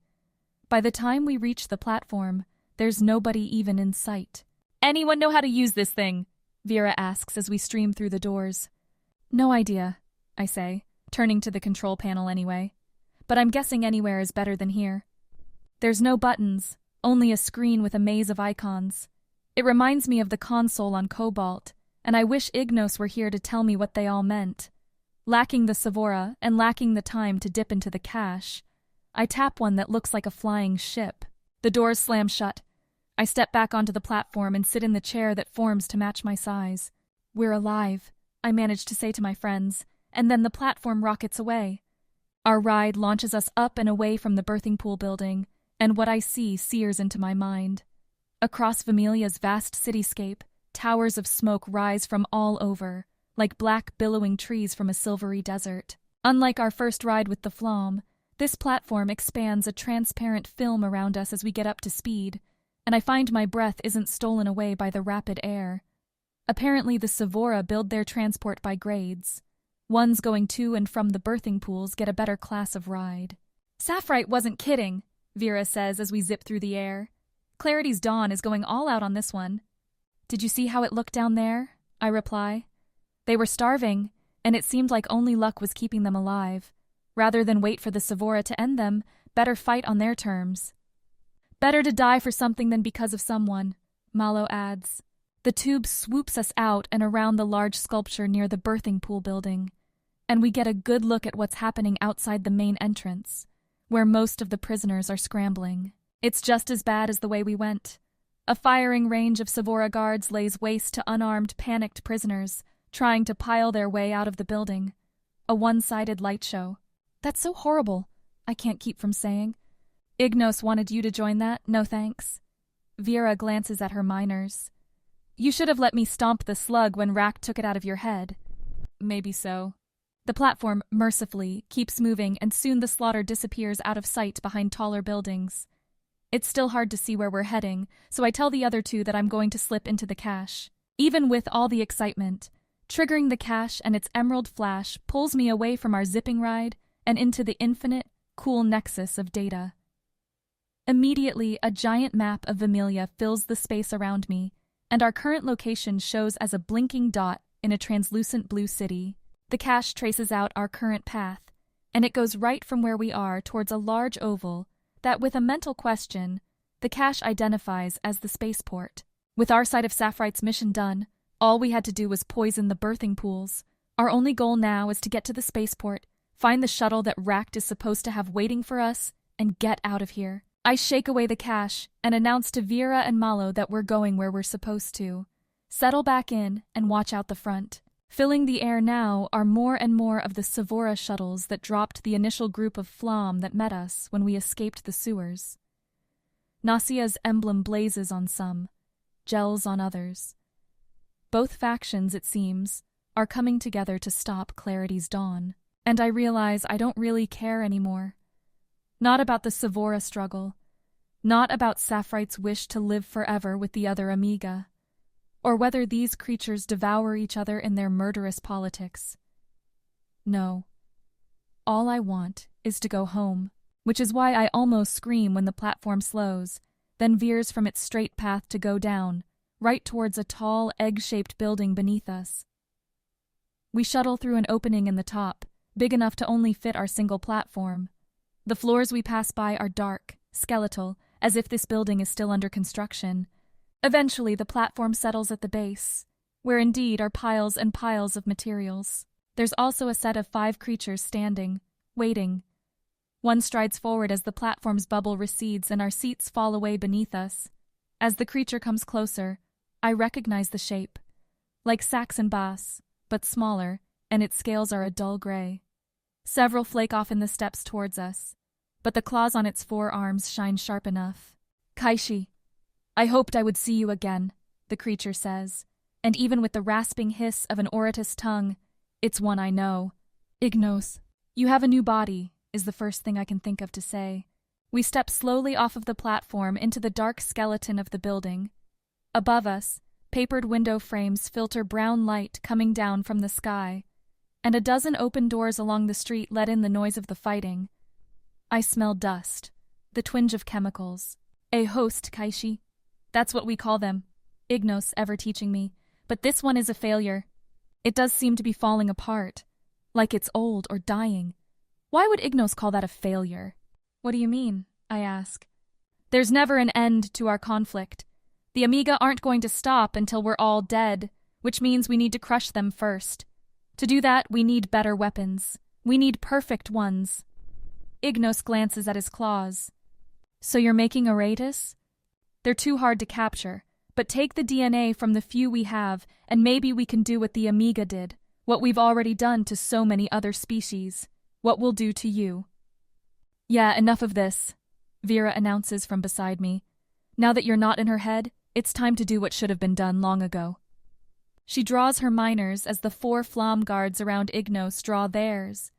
By the time we reach the platform, there's nobody even in sight. Anyone know how to use this thing? Vera asks as we stream through the doors. No idea, I say, turning to the control panel anyway. But I'm guessing anywhere is better than here. There's no buttons, only a screen with a maze of icons. It reminds me of the console on Cobalt, and I wish Ignos were here to tell me what they all meant. Lacking the Sevora, and lacking the time to dip into the cache, I tap one that looks like a flying ship. The doors slam shut. I step back onto the platform and sit in the chair that forms to match my size. We're alive, I manage to say to my friends, and then the platform rockets away. Our ride launches us up and away from the birthing pool building, and what I see sears into my mind. Across Vamelia's vast cityscape, towers of smoke rise from all over, like black billowing trees from a silvery desert. Unlike our first ride with the Flom, this platform expands a transparent film around us as we get up to speed, and I find my breath isn't stolen away by the rapid air. Apparently the Sevora build their transport by grades. Ones going to and from the birthing pools get a better class of ride. Sapphire wasn't kidding, Vera says as we zip through the air. Clarity's Dawn is going all out on this one. Did you see how it looked down there? I reply. They were starving, and it seemed like only luck was keeping them alive. Rather than wait for the Sevora to end them, better fight on their terms. Better to die for something than because of someone, Malo adds. The tube swoops us out and around the large sculpture near the birthing pool building, and we get a good look at what's happening outside the main entrance, where most of the prisoners are scrambling. It's just as bad as the way we went. A firing range of Sevora guards lays waste to unarmed, panicked prisoners, trying to pile their way out of the building. A one-sided light show. That's so horrible, I can't keep from saying. Ignos wanted you to join that, no thanks. Vera glances at her miners. You should have let me stomp the slug when Rack took it out of your head. Maybe so. The platform, mercifully, keeps moving and soon the slaughter disappears out of sight behind taller buildings. It's still hard to see where we're heading, so I tell the other two that I'm going to slip into the cache. Even with all the excitement, triggering the cache and its emerald flash pulls me away from our zipping ride and into the infinite, cool nexus of data. Immediately, a giant map of Villainy fills the space around me, and our current location shows as a blinking dot in a translucent blue city. The cache traces out our current path, and it goes right from where we are towards a large oval that, with a mental question, the cache identifies as the spaceport. With our side of Sapphirite's mission done, all we had to do was poison the birthing pools. Our only goal now is to get to the spaceport, find the shuttle that Racht is supposed to have waiting for us, and get out of here. I shake away the cache and announce to Vera and Malo that we're going where we're supposed to. Settle back in and watch out the front. Filling the air now are more and more of the Sevora shuttles that dropped the initial group of Flam that met us when we escaped the sewers. Nasia's emblem blazes on some, gels on others. Both factions, it seems, are coming together to stop Clarity's dawn. And I realize I don't really care anymore. Not about the Sevora struggle, not about Sapphirite's wish to live forever with the other Amiga, or whether these creatures devour each other in their murderous politics. No. All I want is to go home, which is why I almost scream when the platform slows, then veers from its straight path to go down, right towards a tall, egg-shaped building beneath us. We shuttle through an opening in the top, big enough to only fit our single platform. The floors we pass by are dark, skeletal, as if this building is still under construction. Eventually, the platform settles at the base, where indeed are piles and piles of materials. There's also a set of 5 creatures standing, waiting. One strides forward as the platform's bubble recedes and our seats fall away beneath us. As the creature comes closer, I recognize the shape. Like Saxon bass, but smaller, and its scales are a dull gray. Several flake off in the steps towards us, but the claws on its forearms shine sharp enough. Kaishi, I hoped I would see you again, the creature says, and even with the rasping hiss of an Oratus tongue, it's one I know. Ignos, you have a new body, is the first thing I can think of to say. We step slowly off of the platform into the dark skeleton of the building. Above us, papered window frames filter brown light coming down from the sky, and a dozen open doors along the street let in the noise of the fighting. I smell dust, the twinge of chemicals. A host, Kaishi. That's what we call them. Ignos ever teaching me. But this one is a failure. It does seem to be falling apart, like it's old or dying. Why would Ignos call that a failure? What do you mean? I ask. There's never an end to our conflict. The Amiga aren't going to stop until we're all dead, which means we need to crush them first. To do that, we need better weapons. We need perfect ones. Ignos glances at his claws. So you're making Aratus? They're too hard to capture, but take the DNA from the few we have, and maybe we can do what the Amiga did, what we've already done to so many other species, what we'll do to you. Yeah, enough of this, Vera announces from beside me. Now that you're not in her head, it's time to do what should have been done long ago. She draws her minors as the 4 Flam guards around Ignos draw theirs.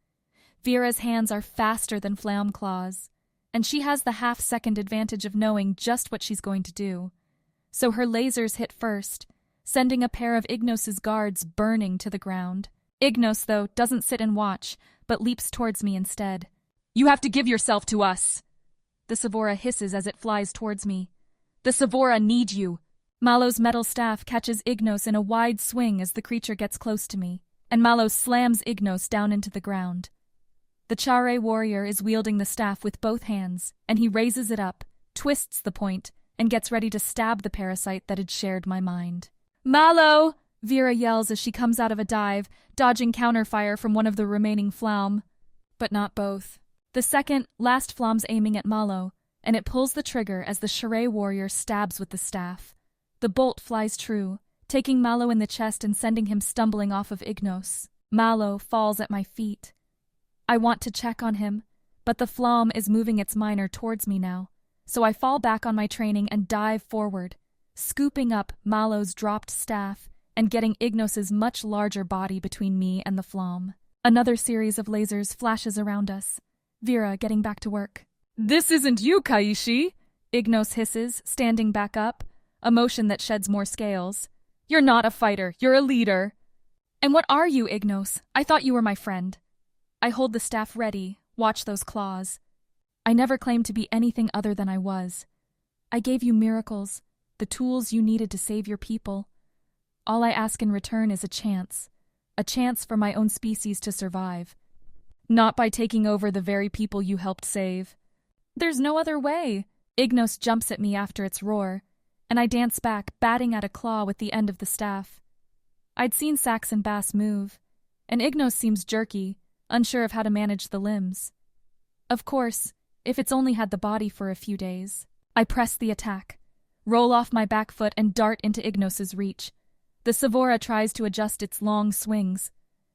Vera's hands are faster than Flam claws, and she has the half-second advantage of knowing just what she's going to do. So her lasers hit first, sending a pair of Ignos's guards burning to the ground. Ignos, though, doesn't sit and watch, but leaps towards me instead. You have to give yourself to us! The Sevora hisses as it flies towards me. The Sevora need you! Malo's metal staff catches Ignos in a wide swing as the creature gets close to me, and Malo slams Ignos down into the ground. The Chare warrior is wielding the staff with both hands, and he raises it up, twists the point, and gets ready to stab the parasite that had shared my mind. Malo! Vera yells as she comes out of a dive, dodging counterfire from one of the remaining Flam. But not both. The second, last Flam's aiming at Malo, and it pulls the trigger as the Chare warrior stabs with the staff. The bolt flies true, taking Malo in the chest and sending him stumbling off of Ignos. Malo falls at my feet. I want to check on him, but the Flam is moving its minor towards me now, so I fall back on my training and dive forward, scooping up Malo's dropped staff and getting Ignos's much larger body between me and the Flam. Another series of lasers flashes around us, Vera getting back to work. This isn't you, Kaishi! Ignos hisses, standing back up, a motion that sheds more scales. You're not a fighter, you're a leader. And what are you, Ignos? I thought you were my friend. I hold the staff ready, watch those claws. I never claimed to be anything other than I was. I gave you miracles, the tools you needed to save your people. All I ask in return is a chance for my own species to survive. Not by taking over the very people you helped save. There's no other way. Ignos jumps at me after its roar, and I dance back, batting at a claw with the end of the staff. I'd seen Sax and Bass move, and Ignos seems jerky, unsure of how to manage the limbs. Of course, if it's only had the body for a few days. I press the attack, roll off my back foot and dart into Ignos's reach. The Sevora tries to adjust its long swings,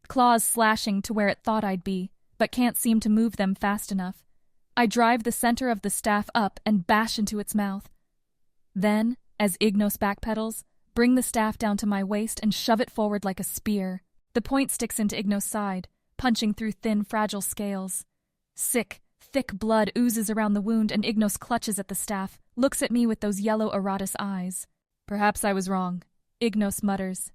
claws slashing to where it thought I'd be, but can't seem to move them fast enough. I drive the center of the staff up and bash into its mouth. Then, as Ignos backpedals, bring the staff down to my waist and shove it forward like a spear. The point sticks into Ignos' side, punching through thin, fragile scales. Sick, thick blood oozes around the wound and Ignos clutches at the staff, looks at me with those yellow Aratus eyes. Perhaps I was wrong, Ignos mutters.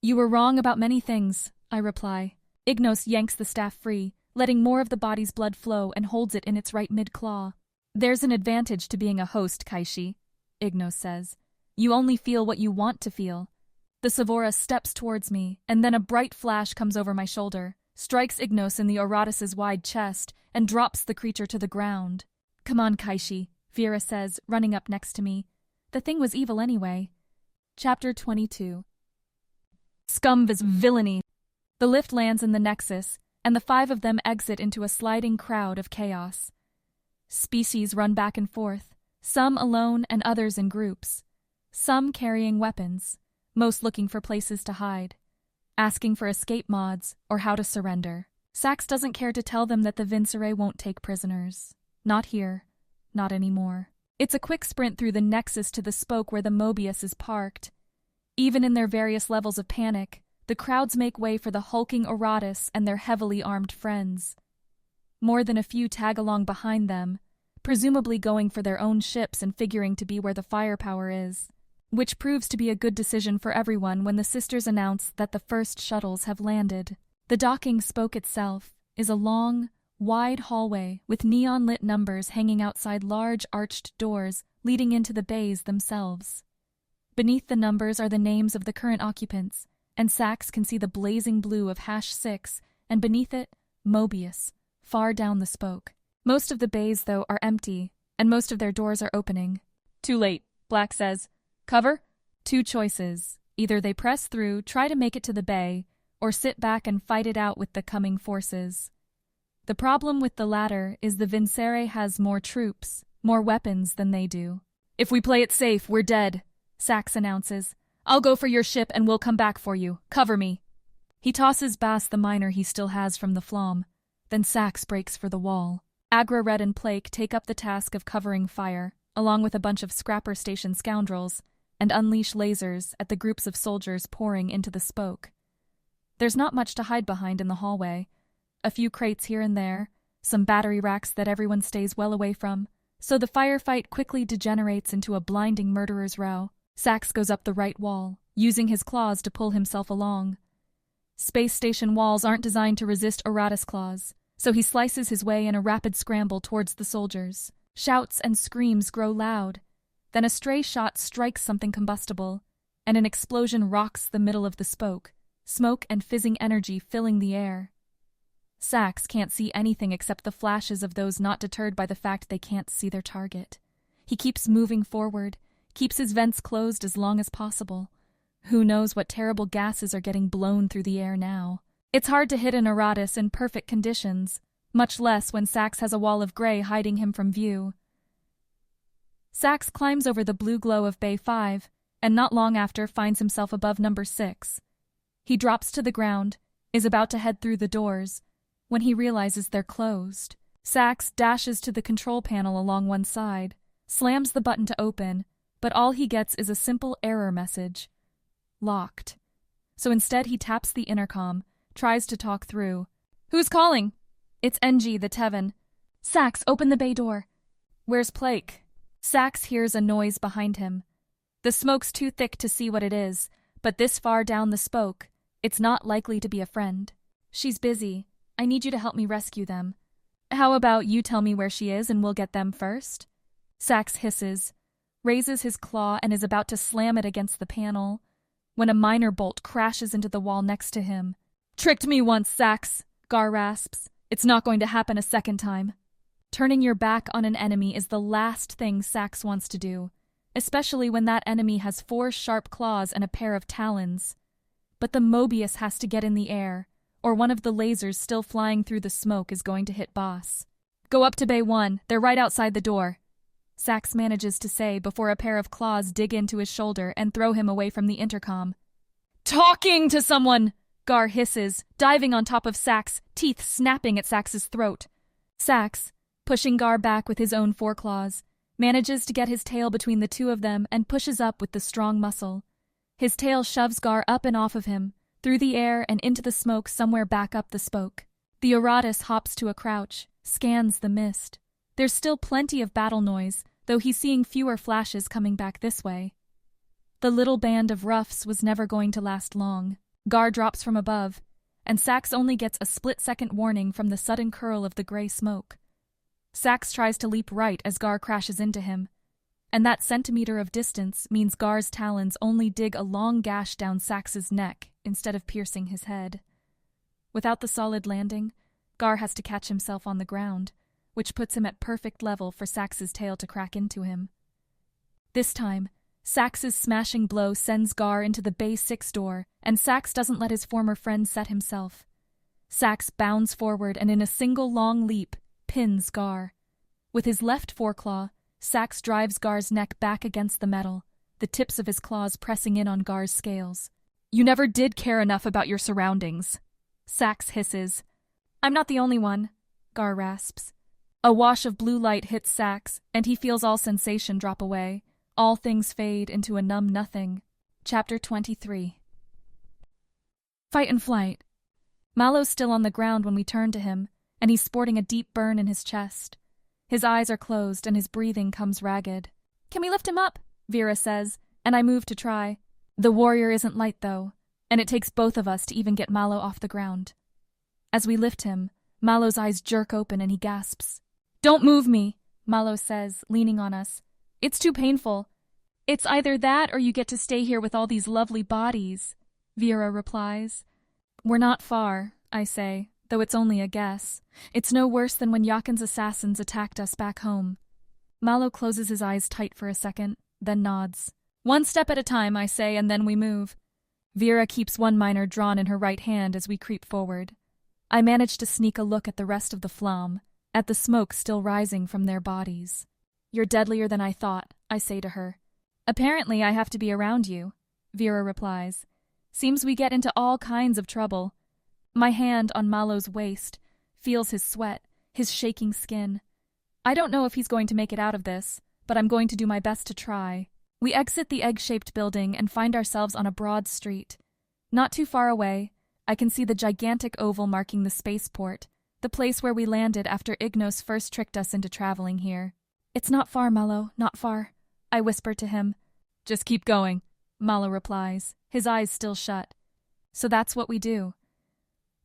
You were wrong about many things, I reply. Ignos yanks the staff free, letting more of the body's blood flow and holds it in its right mid-claw. There's an advantage to being a host, Kaishi, Ignos says. You only feel what you want to feel. The Sevora steps towards me, and then a bright flash comes over my shoulder, strikes Ignos in the Aratus's wide chest, and drops the creature to the ground. Come on, Kaishi, Vera says, running up next to me. The thing was evil anyway. Chapter 22. Scum vs. Villainy. The lift lands in the Nexus, and the 5 of them exit into a sliding crowd of chaos. Species run back and forth, some alone and others in groups. Some carrying weapons, most looking for places to hide, asking for escape mods or how to surrender. Sax doesn't care to tell them that the Vincere won't take prisoners. Not here. Not anymore. It's a quick sprint through the Nexus to the spoke where the Mobius is parked. Even in their various levels of panic, the crowds make way for the hulking Aratus and their heavily armed friends. More than a few tag along behind them, presumably going for their own ships and figuring to be where the firepower is. Which proves to be a good decision for everyone when the sisters announce that the first shuttles have landed. The docking spoke itself is a long, wide hallway with neon-lit numbers hanging outside large arched doors leading into the bays themselves. Beneath the numbers are the names of the current occupants, and Sax can see the blazing blue of #6, and beneath it, Mobius, far down the spoke. Most of the bays, though, are empty, and most of their doors are opening. Too late, Black says. Cover? 2 choices. Either they press through, try to make it to the bay, or sit back and fight it out with the coming forces. The problem with the latter is the Vincere has more troops, more weapons than they do. If we play it safe, we're dead, Sax announces. I'll go for your ship and we'll come back for you. Cover me. He tosses Bass the miner he still has from the Flom. Then Sax breaks for the wall. Agra, Red, and Plake take up the task of covering fire, along with a bunch of Scrapper Station scoundrels, and unleash lasers at the groups of soldiers pouring into the spoke. There's not much to hide behind in the hallway. A few crates here and there, some battery racks that everyone stays well away from, so the firefight quickly degenerates into a blinding murderer's row. Sax goes up the right wall, using his claws to pull himself along. Space station walls aren't designed to resist Aratus claws, so he slices his way in a rapid scramble towards the soldiers. Shouts and screams grow loud. Then a stray shot strikes something combustible, and an explosion rocks the middle of the spoke, smoke and fizzing energy filling the air. Sax can't see anything except the flashes of those not deterred by the fact they can't see their target. He keeps moving forward, keeps his vents closed as long as possible. Who knows what terrible gases are getting blown through the air now. It's hard to hit an Aratus in perfect conditions, much less when Sax has a wall of gray hiding him from view. Sax climbs over the blue glow of Bay 5, and not long after finds himself above number 6. He drops to the ground, is about to head through the doors, when he realizes they're closed. Sax dashes to the control panel along one side, slams the button to open, but all he gets is a simple error message. Locked. So instead he taps the intercom, tries to talk through. Who's calling? It's NG, the Tevin. Sax, open the bay door. Where's Plake? Sax hears a noise behind him. The smoke's too thick to see what it is, but this far down the spoke, it's not likely to be a friend. She's busy. I need you to help me rescue them. How about you tell me where she is and we'll get them first? Sax hisses, raises his claw and is about to slam it against the panel, when a miner bolt crashes into the wall next to him. Tricked me once, Sax, Gar rasps. It's not going to happen a second time. Turning your back on an enemy is the last thing Sax wants to do, especially when that enemy has 4 sharp claws and a pair of talons. But the Mobius has to get in the air, or one of the lasers still flying through the smoke is going to hit Boss. Go up to Bay 1, they're right outside the door, Sax manages to say before a pair of claws dig into his shoulder and throw him away from the intercom. Talking to someone! Gar hisses, diving on top of Sax, teeth snapping at Sax's throat. Sax, pushing Gar back with his own foreclaws, manages to get his tail between the two of them and pushes up with the strong muscle. His tail shoves Gar up and off of him, through the air and into the smoke somewhere back up the spoke. The Eratus hops to a crouch, scans the mist. There's still plenty of battle noise, though he's seeing fewer flashes coming back this way. The little band of roughs was never going to last long. Gar drops from above, and Sax only gets a split-second warning from the sudden curl of the gray smoke. Sax tries to leap right as Gar crashes into him, and that centimeter of distance means Gar's talons only dig a long gash down Sax's neck instead of piercing his head. Without the solid landing, Gar has to catch himself on the ground, which puts him at perfect level for Sax's tail to crack into him. This time, Sax's smashing blow sends Gar into the Bay 6 door, and Sax doesn't let his former friend set himself. Sax bounds forward and in a single long leap, pins Gar. With his left foreclaw, Sax drives Gar's neck back against the metal, the tips of his claws pressing in on Gar's scales. You never did care enough about your surroundings, Sax hisses. I'm not the only one, Gar rasps. A wash of blue light hits Sax, and he feels all sensation drop away. All things fade into a numb nothing. Chapter 23. Fight and flight. Malo's still on the ground when we turn to him, and he's sporting a deep burn in his chest. His eyes are closed and his breathing comes ragged. Can we lift him up? Vera says, and I move to try. The warrior isn't light, though, and it takes both of us to even get Malo off the ground. As we lift him, Malo's eyes jerk open and he gasps. Don't move me, Malo says, leaning on us. It's too painful. It's either that or you get to stay here with all these lovely bodies, Vera replies. We're not far, I say, though it's only a guess. It's no worse than when Yakin's assassins attacked us back home. Malo closes his eyes tight for a second, then nods. One step at a time, I say, and then we move. Vera keeps one miner drawn in her right hand as we creep forward. I manage to sneak a look at the rest of the flamme, at the smoke still rising from their bodies. You're deadlier than I thought, I say to her. Apparently I have to be around you, Vera replies. Seems we get into all kinds of trouble. My hand on Malo's waist feels his sweat, his shaking skin. I don't know if he's going to make it out of this, but I'm going to do my best to try. We exit the egg-shaped building and find ourselves on a broad street. Not too far away, I can see the gigantic oval marking the spaceport, the place where we landed after Ignos first tricked us into traveling here. It's not far, Malo, not far, I whisper to him. Just keep going, Malo replies, his eyes still shut. So that's what we do.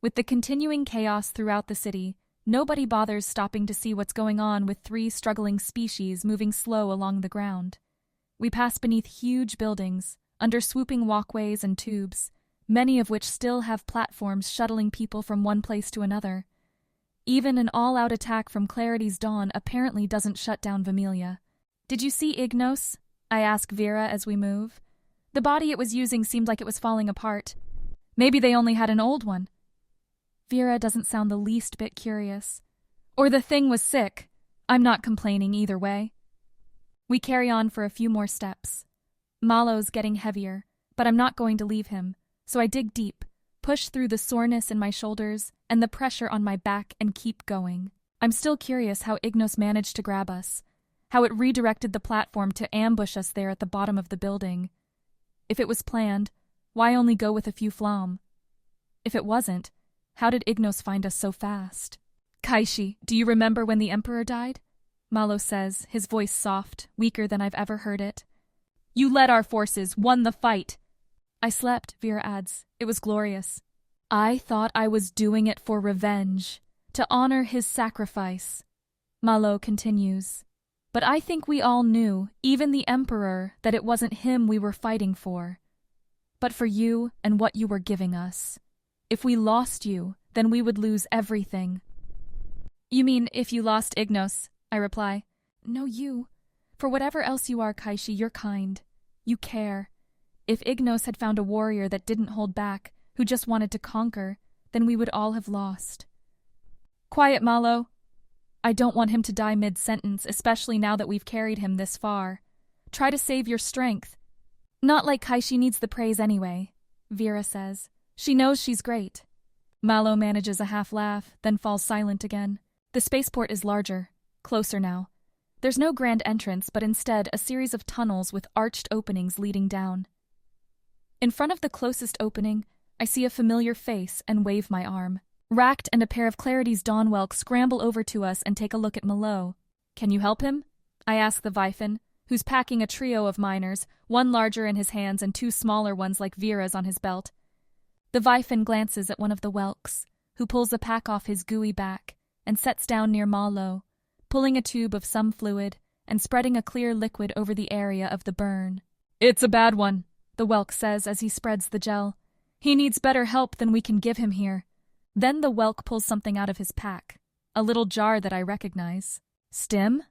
With the continuing chaos throughout the city, nobody bothers stopping to see what's going on with 3 struggling species moving slow along the ground. We pass beneath huge buildings, under swooping walkways and tubes, many of which still have platforms shuttling people from one place to another. Even an all-out attack from Clarity's Dawn apparently doesn't shut down Vermillia. Did you see Ignos? I ask Vera as we move. The body it was using seemed like it was falling apart. Maybe they only had an old one. Vera doesn't sound the least bit curious. Or the thing was sick. I'm not complaining either way. We carry on for a few more steps. Malo's getting heavier, but I'm not going to leave him, so I dig deep, push through the soreness in my shoulders and the pressure on my back and keep going. I'm still curious how Ignos managed to grab us, how it redirected the platform to ambush us there at the bottom of the building. If it was planned, why only go with a few flamme? If it wasn't, how did Ignos find us so fast? Kaishi, do you remember when the Emperor died? Malo says, his voice soft, weaker than I've ever heard it. You led our forces, won the fight. I slept, Vera adds. It was glorious. I thought I was doing it for revenge, to honor his sacrifice. Malo continues. But I think we all knew, even the Emperor, that it wasn't him we were fighting for, but for you and what you were giving us. If we lost you, then we would lose everything. You mean if you lost Ignos? I reply. No, you. For whatever else you are, Kaishi, you're kind. You care. If Ignos had found a warrior that didn't hold back, who just wanted to conquer, then we would all have lost. Quiet, Malo. I don't want him to die mid-sentence, especially now that we've carried him this far. Try to save your strength. Not like Kaishi needs the praise anyway, Vera says. She knows she's great. Malo manages a half laugh, then falls silent again. The spaceport is larger, closer now. There's no grand entrance, but instead a series of tunnels with arched openings leading down. In front of the closest opening, I see a familiar face and wave my arm. Racked and a pair of Clarity's Dawnwelk scramble over to us and take a look at Malo. Can you help him? I ask the Vyphin, who's packing a trio of miners, one larger in his hands and two smaller ones like Vera's on his belt. The Vyphin glances at one of the Welks, who pulls the pack off his gooey back and sets down near Malo, pulling a tube of some fluid and spreading a clear liquid over the area of the burn. It's a bad one, the Welk says as he spreads the gel. He needs better help than we can give him here. Then the Welk pulls something out of his pack, a little jar that I recognize. Stim?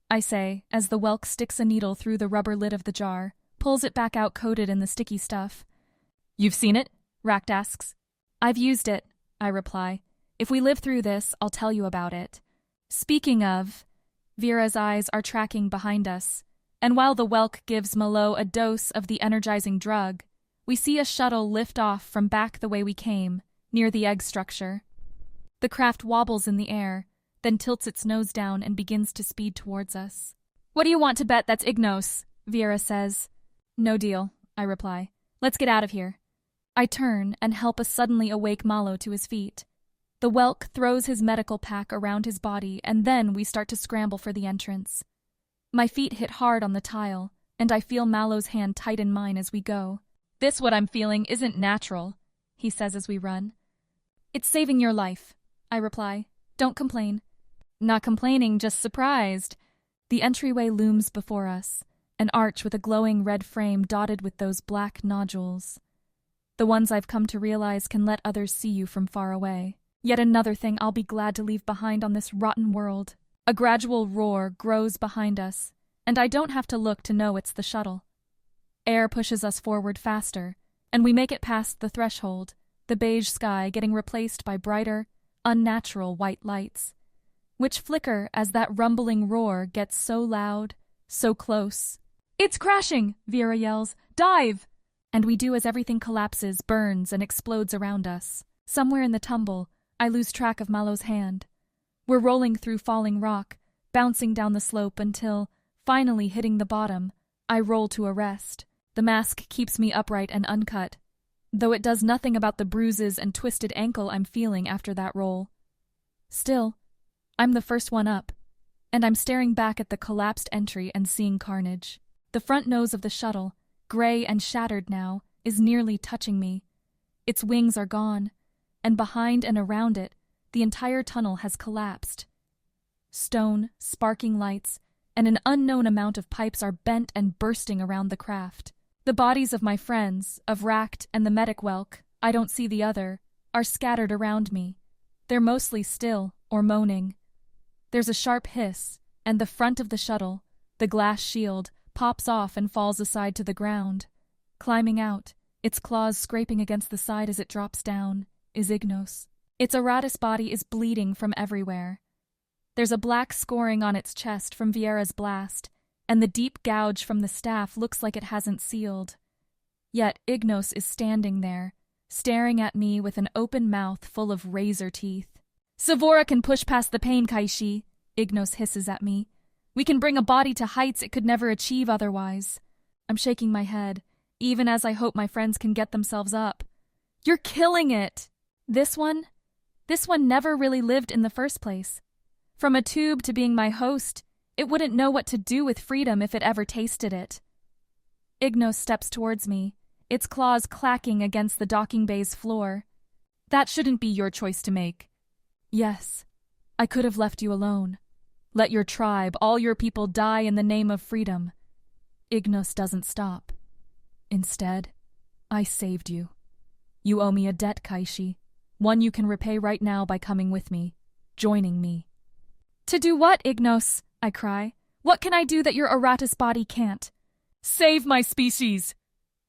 I say, as the Welk sticks a needle through the rubber lid of the jar, pulls it back out coated in the sticky stuff. You've seen it? Racht asks. I've used it, I reply. If we live through this, I'll tell you about it. Speaking of, Vera's eyes are tracking behind us, and while the Welk gives Malo a dose of the energizing drug, we see a shuttle lift off from back the way we came, near the egg structure. The craft wobbles in the air, then tilts its nose down and begins to speed towards us. What do you want to bet that's Ignos? Vera says. No deal, I reply. Let's get out of here. I turn and help a suddenly awake Malo to his feet. The Welk throws his medical pack around his body, and then we start to scramble for the entrance. My feet hit hard on the tile, and I feel Malo's hand tighten mine as we go. This what I'm feeling isn't natural, he says as we run. It's saving your life, I reply. Don't complain. Not complaining, just surprised. The entryway looms before us, an arch with a glowing red frame dotted with those black nodules. The ones I've come to realize can let others see you from far away. Yet another thing I'll be glad to leave behind on this rotten world. A gradual roar grows behind us, and I don't have to look to know it's the shuttle. Air pushes us forward faster, and we make it past the threshold, the beige sky getting replaced by brighter, unnatural white lights, which flicker as that rumbling roar gets so loud, so close. It's crashing, Vera yells. Dive! And we do as everything collapses, burns, and explodes around us. Somewhere in the tumble, I lose track of Malo's hand. We're rolling through falling rock, bouncing down the slope until, finally hitting the bottom, I roll to a rest. The mask keeps me upright and uncut, though it does nothing about the bruises and twisted ankle I'm feeling after that roll. Still, I'm the first one up, and I'm staring back at the collapsed entry and seeing carnage. The front nose of the shuttle, gray and shattered now, is nearly touching me. Its wings are gone, and behind and around it, the entire tunnel has collapsed. Stone, sparking lights, and an unknown amount of pipes are bent and bursting around the craft. The bodies of my friends, of Racht and the medic Welk, I don't see the other, are scattered around me. They're mostly still or moaning. There's a sharp hiss, and the front of the shuttle, the glass shield, pops off and falls aside to the ground. Climbing out, its claws scraping against the side as it drops down, is Ignos. Its Aratus body is bleeding from everywhere. There's a black scoring on its chest from Viera's blast, and the deep gouge from the staff looks like it hasn't sealed. Yet Ignos is standing there, staring at me with an open mouth full of razor teeth. Sevora can push past the pain, Kaishi, Ignos hisses at me. We can bring a body to heights it could never achieve otherwise. I'm shaking my head, even as I hope my friends can get themselves up. You're killing it! This one never really lived in the first place. From a tube to being my host, It wouldn't know what to do with freedom if it ever tasted it. Ignos steps towards me, its claws clacking against the docking bay's floor. That shouldn't be your choice to make. Yes, I could have left you alone. Let your tribe, all your people die in the name of freedom. Ignos doesn't stop. Instead, I saved you. You owe me a debt, Kaishi. One you can repay right now by coming with me, joining me. To do what, Ignos? I cry. What can I do that your Aratus body can't? Save my species!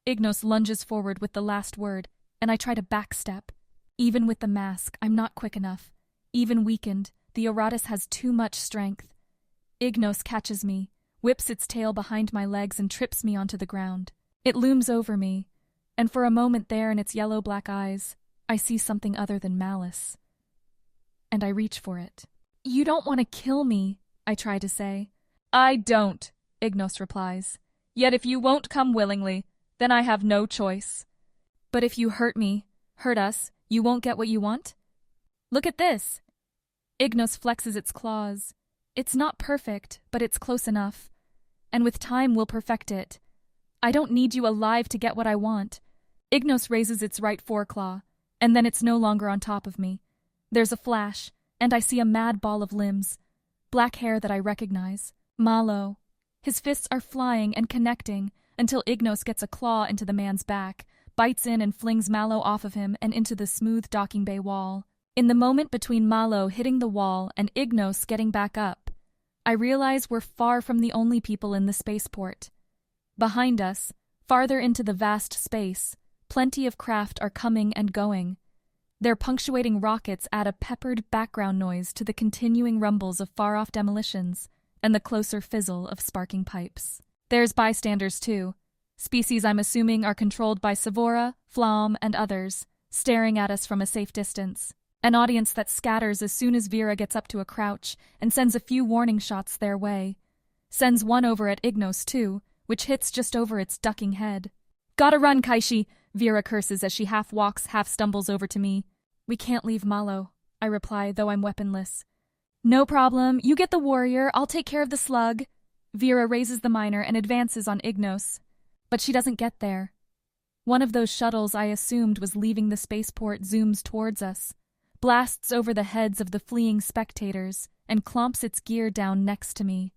Ignos lunges forward with the last word, and I try to backstep. Even with the mask, I'm not quick enough. Even weakened, the Aratus has too much strength. Ignos catches me, whips its tail behind my legs and trips me onto the ground. It looms over me, and for a moment there in its yellow-black eyes, I see something other than malice. And I reach for it. You don't want to kill me, I try to say. I don't, Ignos replies. Yet if you won't come willingly, then I have no choice. But if you hurt me, hurt us, you won't get what you want? Look at this. Ignos flexes its claws. It's not perfect, but it's close enough. And with time we'll perfect it. I don't need you alive to get what I want. Ignos raises its right foreclaw, and then it's no longer on top of me. There's a flash, and I see a mad ball of limbs. Black hair that I recognize. Malo. His fists are flying and connecting until Ignos gets a claw into the man's back, bites in and flings Malo off of him and into the smooth docking bay wall. In the moment between Malo hitting the wall and Ignos getting back up, I realize we're far from the only people in the spaceport. Behind us, farther into the vast space, plenty of craft are coming and going. Their punctuating rockets add a peppered background noise to the continuing rumbles of far-off demolitions and the closer fizzle of sparking pipes. There's bystanders, too. Species I'm assuming are controlled by Sevora, Flam, and others, staring at us from a safe distance. An audience that scatters as soon as Vera gets up to a crouch and sends a few warning shots their way. Sends one over at Ignos, too, which hits just over its ducking head. Gotta run, Kaishi, Vera curses as she half walks, half stumbles over to me. We can't leave Malo, I reply, though I'm weaponless. No problem, you get the warrior, I'll take care of the slug. Vera raises the miner and advances on Ignos. But she doesn't get there. One of those shuttles I assumed was leaving the spaceport zooms towards us, blasts over the heads of the fleeing spectators, and clomps its gear down next to me.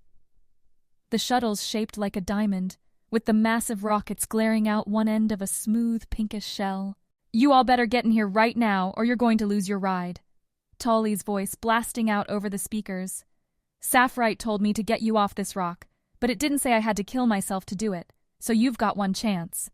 The shuttle's shaped like a diamond, with the massive rockets glaring out one end of a smooth pinkish shell. You all better get in here right now, or you're going to lose your ride. Tully's voice blasting out over the speakers. Sapphirite told me to get you off this rock, but it didn't say I had to kill myself to do it, so you've got one chance.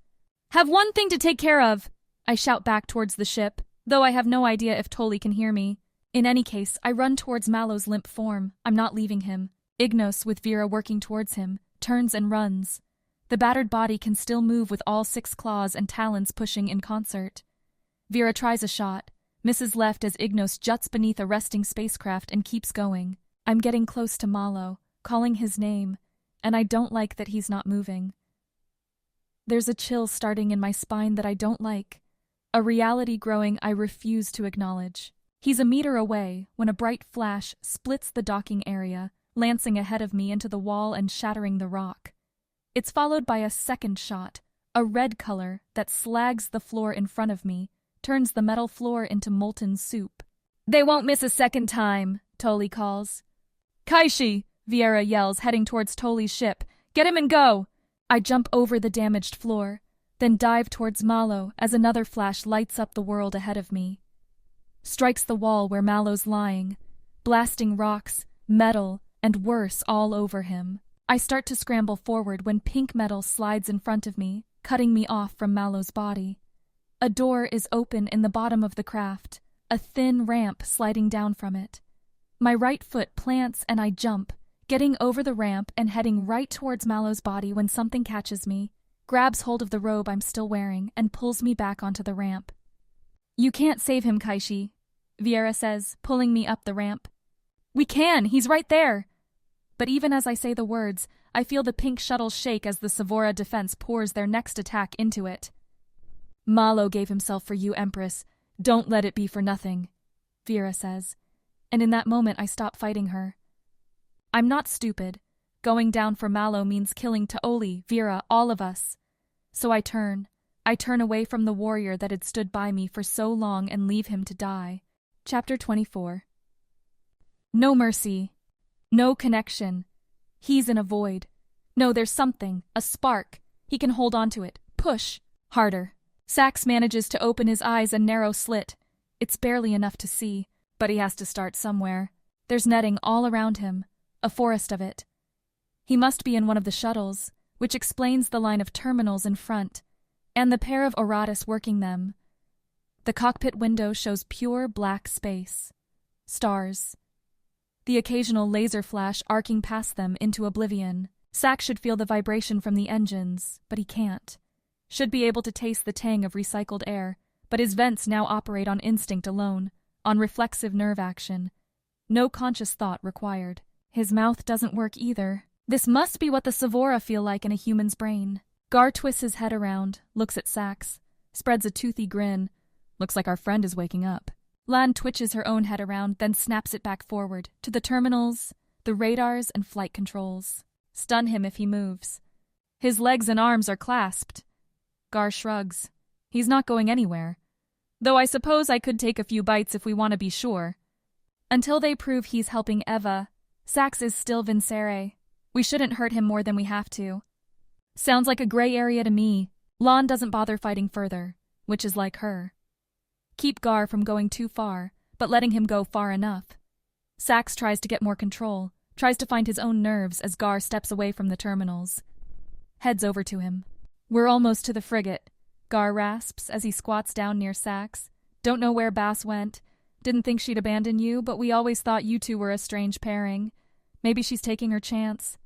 Have one thing to take care of, I shout back towards the ship, though I have no idea if Tully can hear me. In any case, I run towards Malo's limp form. I'm not leaving him. Ignos, with Vera working towards him, turns and runs. The battered body can still move with all 6 claws and talons pushing in concert. Vera tries a shot, misses left as Ignos juts beneath a resting spacecraft and keeps going. I'm getting close to Malo, calling his name, and I don't like that he's not moving. There's a chill starting in my spine that I don't like, a reality growing I refuse to acknowledge. He's a meter away when a bright flash splits the docking area, lancing ahead of me into the wall and shattering the rock. It's followed by a second shot, a red color that slags the floor in front of me, turns the metal floor into molten soup. They won't miss a second time, Tully calls. Kaishi, Viera yells, heading towards Tully's ship. Get him and go! I jump over the damaged floor, then dive towards Malo as another flash lights up the world ahead of me. Strikes the wall where Malo's lying, blasting rocks, metal, and worse all over him. I start to scramble forward when pink metal slides in front of me, cutting me off from Malo's body. A door is open in the bottom of the craft, a thin ramp sliding down from it. My right foot plants and I jump, getting over the ramp and heading right towards Malo's body when something catches me, grabs hold of the robe I'm still wearing, and pulls me back onto the ramp. You can't save him, Kaishi, Viera says, pulling me up the ramp. We can, he's right there. But even as I say the words, I feel the pink shuttle shake as the Sevora defense pours their next attack into it. Malo gave himself for you, Empress. Don't let it be for nothing, Viera says, and in that moment I stop fighting her. I'm not stupid, Going down for Mallow means killing Taoli, Vera, all of us. So I turn away from the warrior that had stood by me for so long and leave him to die. Chapter 24. No mercy. No connection. He's in a void. No, there's something, a spark. He can hold on to it. Push. Harder. Sax manages to open his eyes a narrow slit. It's barely enough to see, but he has to start somewhere. There's netting all around him, a forest of it. He must be in one of the shuttles, which explains the line of terminals in front, and the pair of Oratus working them. The cockpit window shows pure black space. Stars. The occasional laser flash arcing past them into oblivion. Sax should feel the vibration from the engines, but he can't. Should be able to taste the tang of recycled air, but his vents now operate on instinct alone, on reflexive nerve action. No conscious thought required. His mouth doesn't work either. This must be what the Sevora feel like in a human's brain. Gar twists his head around, looks at Sax, spreads a toothy grin. Looks like our friend is waking up. Lan twitches her own head around, then snaps it back forward, to the terminals, the radars, and flight controls. Stun him if he moves. His legs and arms are clasped. Gar shrugs. He's not going anywhere. Though I suppose I could take a few bites if we want to be sure. Until they prove he's helping Eva, Sax is still Vincere. We shouldn't hurt him more than we have to. Sounds like a gray area to me. Lan doesn't bother fighting further, which is like her. Keep Gar from going too far, but letting him go far enough. Sax tries to get more control, tries to find his own nerves as Gar steps away from the terminals. Heads over to him. We're almost to the frigate, Gar rasps as he squats down near Sax. Don't know where Bass went. Didn't think she'd abandon you, but we always thought you two were a strange pairing. Maybe she's taking her chance.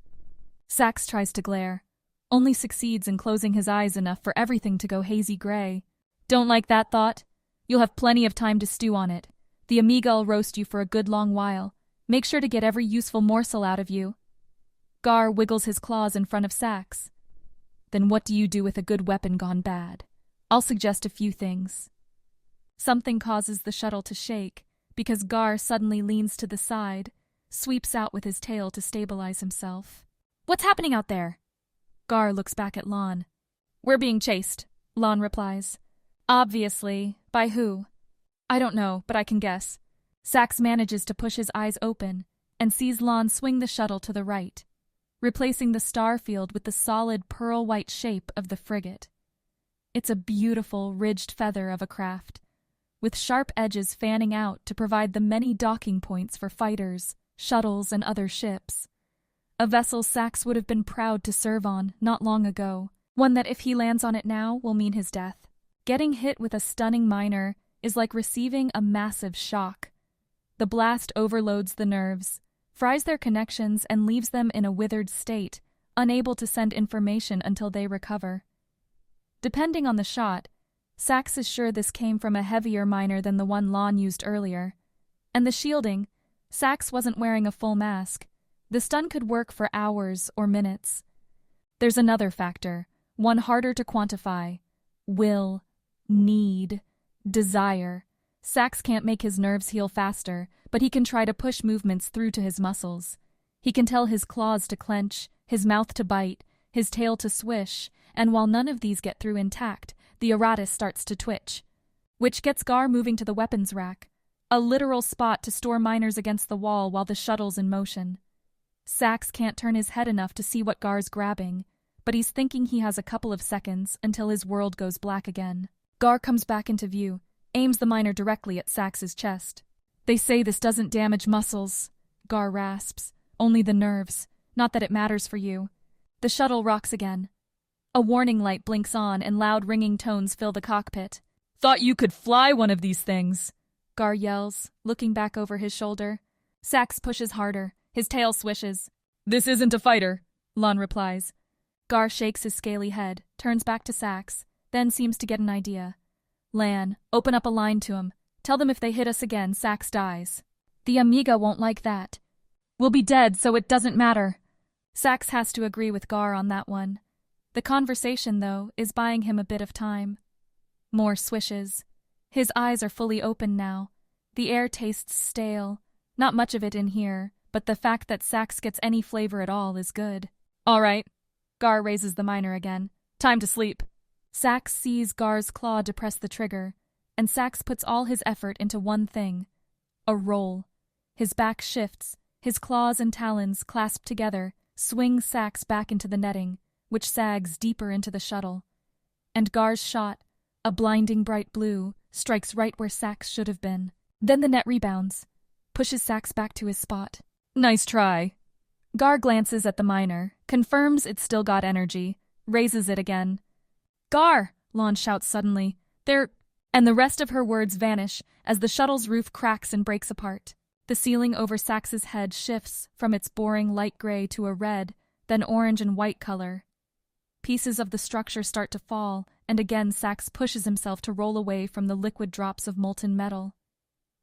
Sax tries to glare. Only succeeds in closing his eyes enough for everything to go hazy gray. Don't like that thought? You'll have plenty of time to stew on it. The Amiga'll roast you for a good long while. Make sure to get every useful morsel out of you. Gar wiggles his claws in front of Sax. Then what do you do with a good weapon gone bad? I'll suggest a few things. Something causes the shuttle to shake, because Gar suddenly leans to the side, sweeps out with his tail to stabilize himself. What's happening out there? Gar looks back at Lan. We're being chased, Lan replies. Obviously. By who? I don't know, but I can guess. Sax manages to push his eyes open and sees Lan swing the shuttle to the right, replacing the star field with the solid pearl-white shape of the frigate. It's a beautiful, ridged feather of a craft, with sharp edges fanning out to provide the many docking points for fighters, shuttles, and other ships. A vessel Sax would have been proud to serve on not long ago, one that if he lands on it now will mean his death. Getting hit with a stunning minor is like receiving a massive shock. The blast overloads the nerves, fries their connections, and leaves them in a withered state, unable to send information until they recover. Depending on the shot, Sax is sure this came from a heavier minor than the one Lan used earlier. And the shielding, Sax wasn't wearing a full mask. The stun could work for hours or minutes. There's another factor, one harder to quantify. Will. Need. Desire. Sax can't make his nerves heal faster, but he can try to push movements through to his muscles. He can tell his claws to clench, his mouth to bite, his tail to swish, and while none of these get through intact, the Aratus starts to twitch. Which gets Gar moving to the weapons rack, a literal spot to store miners against the wall while the shuttle's in motion. Sax can't turn his head enough to see what Gar's grabbing, but he's thinking he has a couple of seconds until his world goes black again. Gar comes back into view, aims the miner directly at Sax's chest. They say this doesn't damage muscles, Gar rasps. Only the nerves. Not that it matters for you. The shuttle rocks again. A warning light blinks on and loud ringing tones fill the cockpit. Thought you could fly one of these things, Gar yells, looking back over his shoulder. Sax pushes harder. His tail swishes. This isn't a fighter, Lan replies. Gar shakes his scaly head, turns back to Sax, then seems to get an idea. Lan, open up a line to him. Tell them if they hit us again, Sax dies. The Amiga won't like that. We'll be dead, so it doesn't matter. Sax has to agree with Gar on that one. The conversation, though, is buying him a bit of time. More swishes. His eyes are fully open now. The air tastes stale. Not much of it in here, but the fact that Sax gets any flavor at all is good. All right. Gar raises the miner again. Time to sleep. Sax sees Gar's claw depress the trigger, and Sax puts all his effort into one thing: a roll. His back shifts, his claws and talons, clasped together, swing Sax back into the netting, which sags deeper into the shuttle. And Gar's shot, a blinding bright blue, strikes right where Sax should have been. Then the net rebounds, pushes Sax back to his spot. Nice try. Gar glances at the miner, confirms it's still got energy, raises it again. Gar! Lon shouts suddenly. They're... And the rest of her words vanish as the shuttle's roof cracks and breaks apart. The ceiling over Sax's head shifts from its boring light gray to a red, then orange and white color. Pieces of the structure start to fall, and again Sax pushes himself to roll away from the liquid drops of molten metal.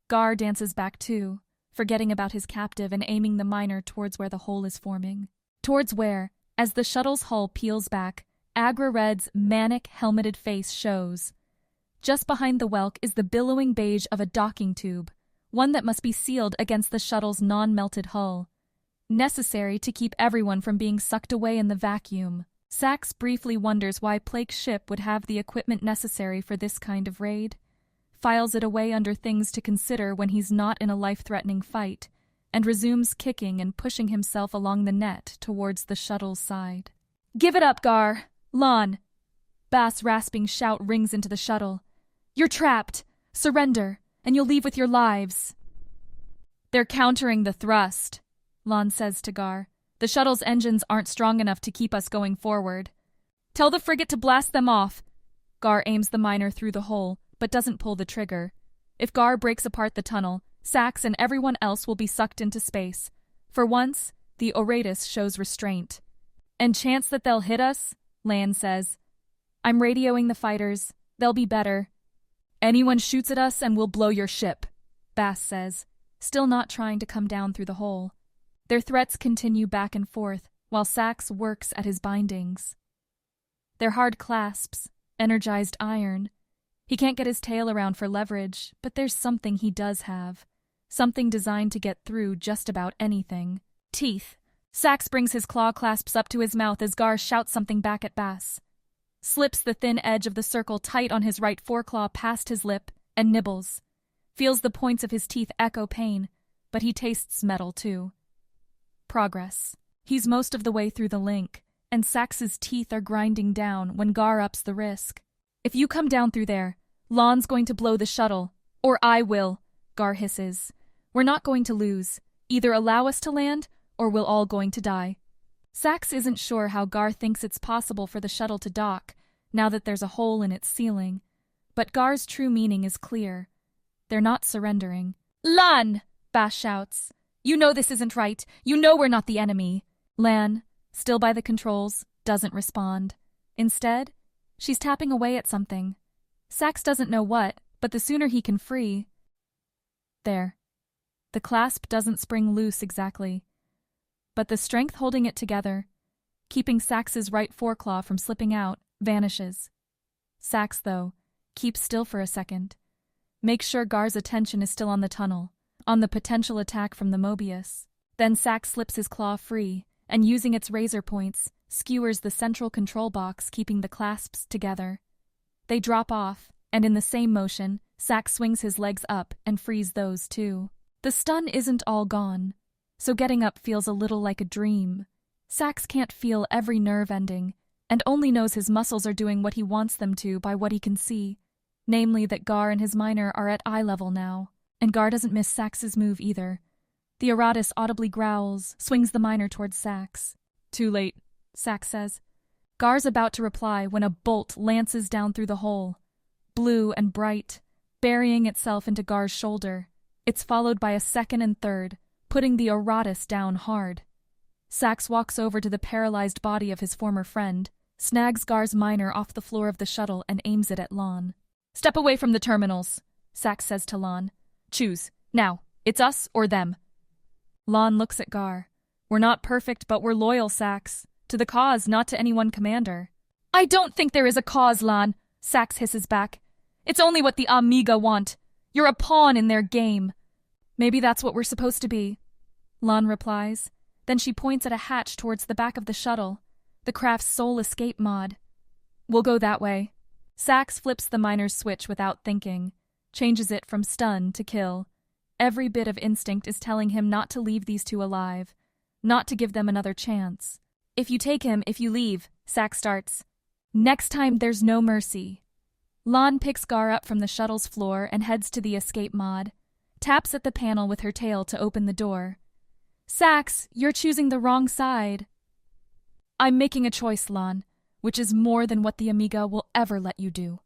Gar dances back too, forgetting about his captive and aiming the miner towards where the hole is forming. Towards where, as the shuttle's hull peels back, Agra Red's manic, helmeted face shows. Just behind the whelk is the billowing beige of a docking tube, one that must be sealed against the shuttle's non-melted hull, necessary to keep everyone from being sucked away in the vacuum. Sax briefly wonders why Plake's ship would have the equipment necessary for this kind of raid, files it away under things to consider when he's not in a life-threatening fight, and resumes kicking and pushing himself along the net towards the shuttle's side. Give it up, Gar! Lon! Bass' rasping shout rings into the shuttle. You're trapped! Surrender, and you'll leave with your lives. They're countering the thrust, Lon says to Gar. The shuttle's engines aren't strong enough to keep us going forward. Tell the frigate to blast them off. Gar aims the miner through the hole, but doesn't pull the trigger. If Gar breaks apart the tunnel, Sax and everyone else will be sucked into space. For once, the Oratus shows restraint. And chance that they'll hit us? Lan says. I'm radioing the fighters. They'll be better. Anyone shoots at us and we'll blow your ship, Bass says, still not trying to come down through the hole. Their threats continue back and forth, while Sax works at his bindings. Their hard clasps, energized iron. He can't get his tail around for leverage, but there's something he does have. Something designed to get through just about anything. Teeth. Sax brings his claw clasps up to his mouth as Gar shouts something back at Bass. Slips the thin edge of the circle tight on his right foreclaw past his lip and nibbles. Feels the points of his teeth echo pain, but he tastes metal too. Progress. He's most of the way through the link, and Sax's teeth are grinding down when Gar ups the risk. If you come down through there, Lon's going to blow the shuttle. Or I will, Gar hisses. We're not going to lose. Either allow us to land, or we're all going to die. Sax isn't sure how Gar thinks it's possible for the shuttle to dock, now that there's a hole in its ceiling. But Gar's true meaning is clear. They're not surrendering. Lan! Bass shouts. You know this isn't right. You know we're not the enemy. Lan, still by the controls, doesn't respond. Instead, she's tapping away at something. Sax doesn't know what, but the sooner he can free... There. The clasp doesn't spring loose exactly, but the strength holding it together, keeping Sax's right foreclaw from slipping out, vanishes. Sax, though, keeps still for a second. Makes sure Gar's attention is still on the tunnel, on the potential attack from the Mobius. Then Sax slips his claw free, and using its razor points, skewers the central control box keeping the clasps together. They drop off, and in the same motion, Sax swings his legs up and frees those too. The stun isn't all gone, so getting up feels a little like a dream. Sax can't feel every nerve ending, and only knows his muscles are doing what he wants them to by what he can see, namely that Gar and his miner are at eye level now. And Gar doesn't miss Sax's move either. The Eratus audibly growls, swings the miner towards Sax. Too late, Sax says. Gar's about to reply when a bolt lances down through the hole, blue and bright, burying itself into Gar's shoulder. It's followed by a second and third, putting the Eratus down hard. Sax walks over to the paralyzed body of his former friend, snags Gar's miner off the floor of the shuttle and aims it at Lon. Step away from the terminals, Sax says to Lon. Choose. Now. It's us or them. Lon looks at Gar. We're not perfect, but we're loyal, Sax. To the cause, not to any one commander. I don't think there is a cause, Lon, Sax hisses back. It's only what the Amiga want. You're a pawn in their game. Maybe that's what we're supposed to be. Lon replies. Then she points at a hatch towards the back of the shuttle, the craft's sole escape mod. We'll go that way. Sax flips the miner's switch without thinking, changes it from stun to kill. Every bit of instinct is telling him not to leave these two alive, not to give them another chance. If you take him, if you leave, Sax starts. Next time there's no mercy. Lon picks Gar up from the shuttle's floor and heads to the escape mod, taps at the panel with her tail to open the door. Sax, you're choosing the wrong side. I'm making a choice, Lon, which is more than what the Amiga will ever let you do.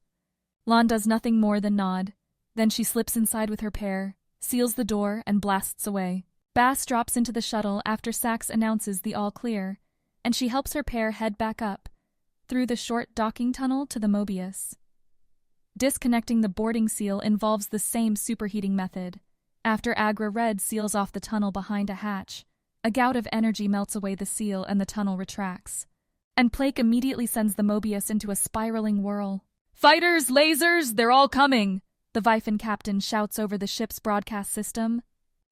Lon does nothing more than nod. Then she slips inside with her pair, seals the door, and blasts away. Bass drops into the shuttle after Sax announces the all clear, and she helps her pair head back up, through the short docking tunnel to the Mobius. Disconnecting the boarding seal involves the same superheating method. After Agra Red seals off the tunnel behind a hatch, a gout of energy melts away the seal and the tunnel retracts. And Plake immediately sends the Mobius into a spiraling whirl. Fighters, lasers, they're all coming! The Vifen captain shouts over the ship's broadcast system.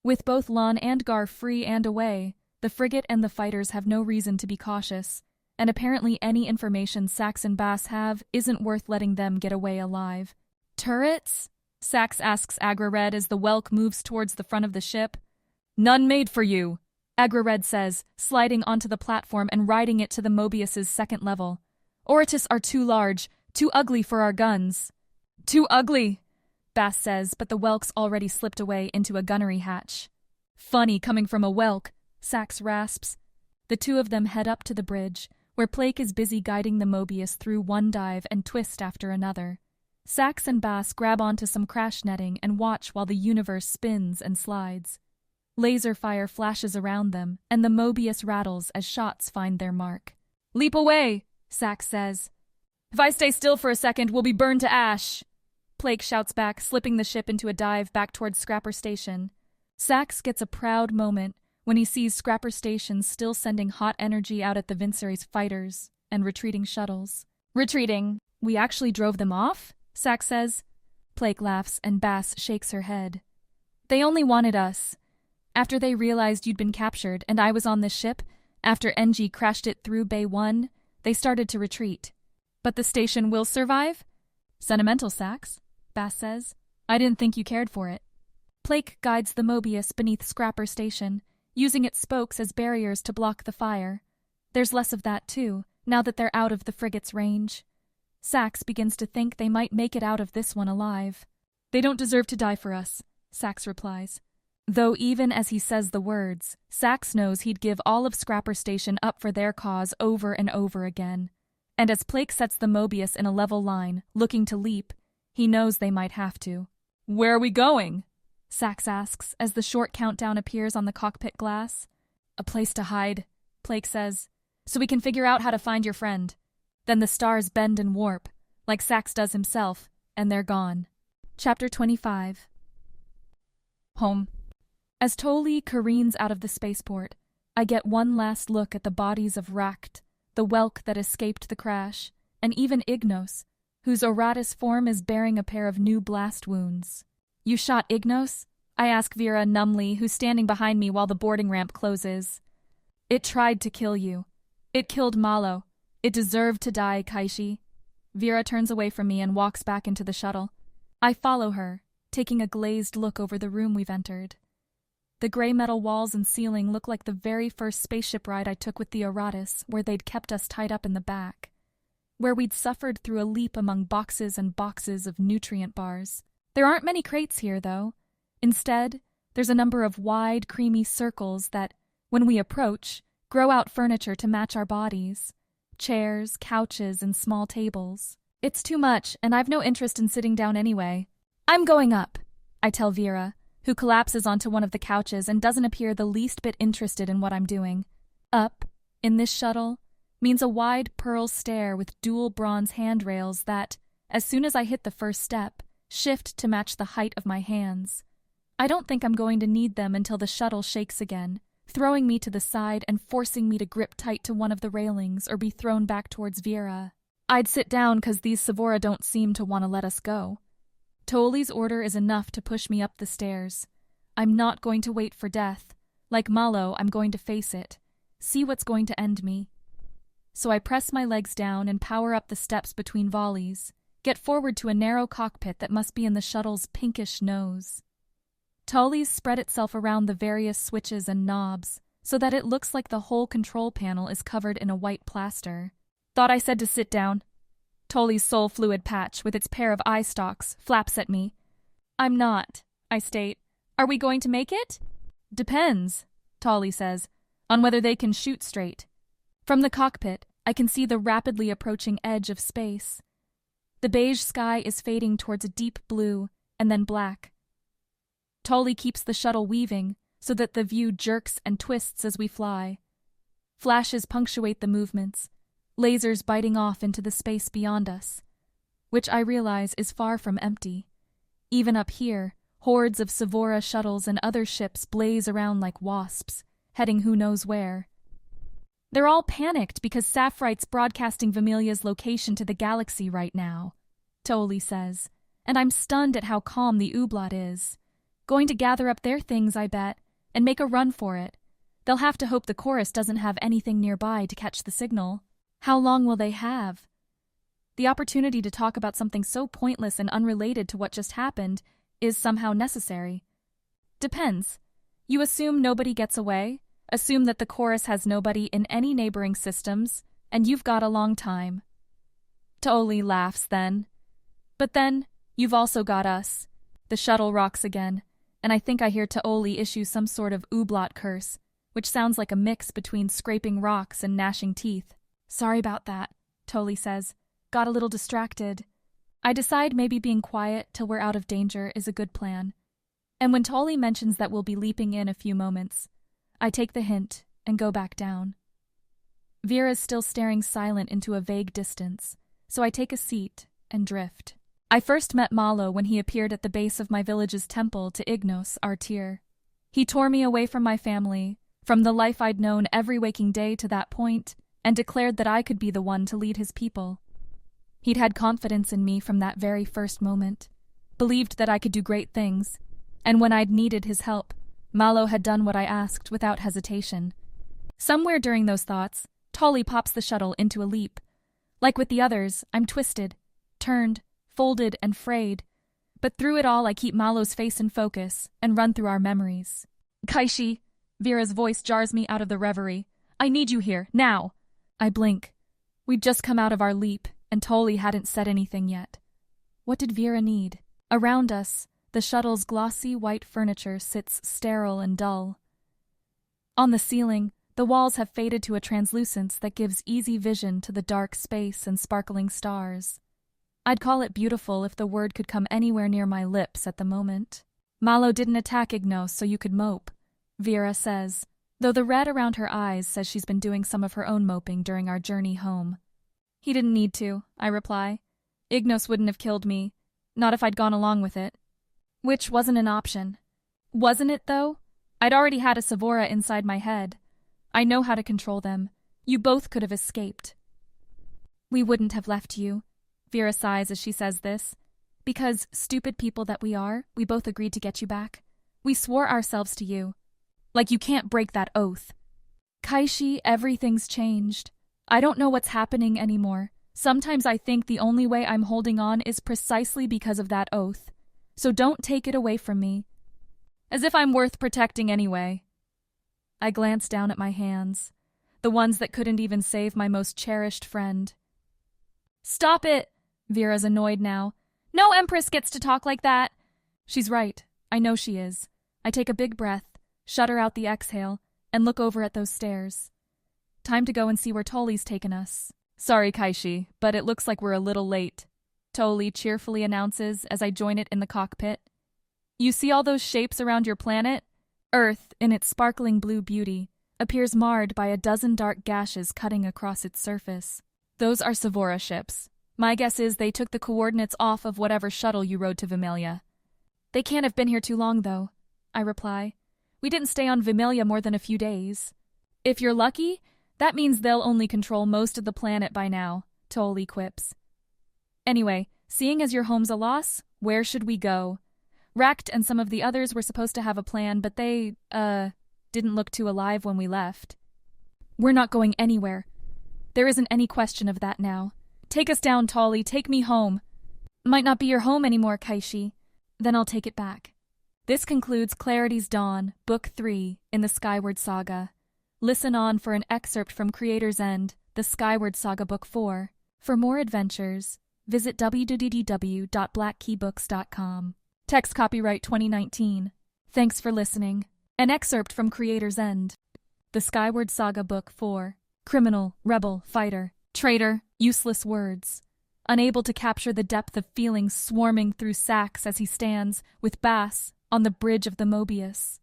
With both Lon and Gar free and away, the frigate and the fighters have no reason to be cautious, and apparently any information Sax and Bass have isn't worth letting them get away alive. Turrets? Sax asks Agra Red as the Welk moves towards the front of the ship. None made for you, Agra Red says, sliding onto the platform and riding it to the Mobius's second level. Oritus are too large, too ugly for our guns. Too ugly, Bass says, but the Welk's already slipped away into a gunnery hatch. Funny coming from a Welk, Sax rasps. The two of them head up to the bridge, where Plake is busy guiding the Mobius through one dive and twist after another. Sax and Bass grab onto some crash netting and watch while the universe spins and slides. Laser fire flashes around them, and the Mobius rattles as shots find their mark. Leap away, Sax says. If I stay still for a second, we'll be burned to ash. Plake shouts back, slipping the ship into a dive back towards Scrapper Station. Sax gets a proud moment when he sees Scrapper Station still sending hot energy out at the Vincera's fighters and retreating shuttles. Retreating. We actually drove them off? Sax says. Plake laughs and Bass shakes her head. They only wanted us. After they realized you'd been captured and I was on this ship, after NG crashed it through Bay 1, they started to retreat. But the station will survive? Sentimental, Sax, Bass says. I didn't think you cared for it. Plake guides the Mobius beneath Scrapper Station, using its spokes as barriers to block the fire. There's less of that, too, now that they're out of the frigate's range. Sax begins to think they might make it out of this one alive. They don't deserve to die for us, Sax replies. Though even as he says the words, Sax knows he'd give all of Scrapper Station up for their cause over and over again. And as Plake sets the Mobius in a level line, looking to leap, he knows they might have to. Where are we going? Sax asks as the short countdown appears on the cockpit glass. A place to hide, Plake says, so we can figure out how to find your friend. Then the stars bend and warp, like Sax does himself, and they're gone. Chapter 25. Home. As Toli careens out of the spaceport, I get one last look at the bodies of Rakt, the Welk that escaped the crash, and even Ignos, whose Oratus form is bearing a pair of new blast wounds. You shot Ignos? I ask Vera numbly, who's standing behind me while the boarding ramp closes. It tried to kill you. It killed Malo. It deserved to die, Kaishi. Vera turns away from me and walks back into the shuttle. I follow her, taking a glazed look over the room we've entered. The gray metal walls and ceiling look like the very first spaceship ride I took with the Oratus, where they'd kept us tied up in the back. Where we'd suffered through a leap among boxes and boxes of nutrient bars. There aren't many crates here, though. Instead, there's a number of wide, creamy circles that, when we approach, grow out furniture to match our bodies. Chairs, couches, and small tables. It's too much, and I've no interest in sitting down anyway. I'm going up, I tell Vera, who collapses onto one of the couches and doesn't appear the least bit interested in what I'm doing. Up, in this shuttle, means a wide pearl stair with dual bronze handrails that, as soon as I hit the first step, shift to match the height of my hands. I don't think I'm going to need them until the shuttle shakes again, throwing me to the side and forcing me to grip tight to one of the railings or be thrown back towards Vera. I'd sit down 'cause these Sevora don't seem to want to let us go. Toli's order is enough to push me up the stairs. I'm not going to wait for death, Like Malo, I'm going to face it, see what's going to end me. So I press my legs down and power up the steps between volleys, get forward to a narrow cockpit that must be in the shuttle's pinkish nose. Tully's spread itself around the various switches and knobs, so that it looks like the whole control panel is covered in a white plaster. Thought I said to sit down. Tully's soul fluid patch, with its pair of eye stalks, flaps at me. I'm not, I state. Are we going to make it? Depends, Tully says, on whether they can shoot straight. From the cockpit, I can see the rapidly approaching edge of space. The beige sky is fading towards a deep blue, and then black. Tully keeps the shuttle weaving, so that the view jerks and twists as we fly. Flashes punctuate the movements, lasers biting off into the space beyond us, which I realize is far from empty. Even up here, hordes of Sevora shuttles and other ships blaze around like wasps, heading who knows where. They're all panicked because Sapphirite's broadcasting Vimelia's location to the galaxy right now, Tully says, and I'm stunned at how calm the Ooblot is. Going to gather up their things, I bet, and make a run for it. They'll have to hope the chorus doesn't have anything nearby to catch the signal. How long will they have? The opportunity to talk about something so pointless and unrelated to what just happened is somehow necessary. Depends. You assume nobody gets away, assume that the chorus has nobody in any neighboring systems, and you've got a long time. Tully laughs then. But then, you've also got us. The shuttle rocks again, and I think I hear Taoli issue some sort of Ooblot curse, which sounds like a mix between scraping rocks and gnashing teeth. Sorry about that, Tully says. Got a little distracted. I decide maybe being quiet till we're out of danger is a good plan. And when Tully mentions that we'll be leaping in a few moments, I take the hint and go back down. Vera's still staring silent into a vague distance, so I take a seat and drift. I first met Malo when he appeared at the base of my village's temple to Ignos, our tier. He tore me away from my family, from the life I'd known every waking day to that point, and declared that I could be the one to lead his people. He'd had confidence in me from that very first moment, believed that I could do great things, and when I'd needed his help, Malo had done what I asked without hesitation. Somewhere during those thoughts, Tully pops the shuttle into a leap. Like with the others, I'm twisted, turned, folded, and frayed, but through it all I keep Malo's face in focus and run through our memories. Kaishi, Vera's voice jars me out of the reverie. I need you here, now. I blink. We'd just come out of our leap, and Tully hadn't said anything yet. What did Vera need? Around us, the shuttle's glossy white furniture sits sterile and dull. On the ceiling, the walls have faded to a translucence that gives easy vision to the dark space and sparkling stars. I'd call it beautiful if the word could come anywhere near my lips at the moment. Malo didn't attack Ignos so you could mope, Vera says, though the red around her eyes says she's been doing some of her own moping during our journey home. He didn't need to, I reply. Ignos wouldn't have killed me, not if I'd gone along with it. Which wasn't an option. Wasn't it, though? I'd already had a Sevora inside my head. I know how to control them. You both could have escaped. We wouldn't have left you, Vera sighs as she says this. Because, stupid people that we are, we both agreed to get you back. We swore ourselves to you. Like you can't break that oath. Kaishi, everything's changed. I don't know what's happening anymore. Sometimes I think the only way I'm holding on is precisely because of that oath. So don't take it away from me. As if I'm worth protecting anyway. I glance down at my hands, the ones that couldn't even save my most cherished friend. Stop it! Vera's annoyed now. No Empress gets to talk like that. She's right. I know she is. I take a big breath, shudder out the exhale, and look over at those stairs. Time to go and see where Tully's taken us. Sorry, Kaishi, but it looks like we're a little late, Tully cheerfully announces as I join it in the cockpit. You see all those shapes around your planet? Earth, in its sparkling blue beauty, appears marred by a dozen dark gashes cutting across its surface. Those are Sevora ships. My guess is they took the coordinates off of whatever shuttle you rode to Vimelia. They can't have been here too long, though, I reply. We didn't stay on Vimelia more than a few days. If you're lucky, that means they'll only control most of the planet by now, Tully quips. Anyway, seeing as your home's a loss, where should we go? Rekt and some of the others were supposed to have a plan, but they, Didn't look too alive when we left. We're not going anywhere. There isn't any question of that now. Take us down, Tolly. Take me home. Might not be your home anymore, Kaishi. Then I'll take it back. This concludes Clarity's Dawn, Book 3, in the Skyward Saga. Listen on for an excerpt from Creator's End, the Skyward Saga Book 4. For more adventures, visit www.blackkeybooks.com. Text copyright 2019. Thanks for listening. An excerpt from Creator's End. The Skyward Saga Book 4. Criminal, rebel, fighter, traitor, useless words. Unable to capture the depth of feelings swarming through Sax as he stands, with Bass, on the bridge of the Mobius.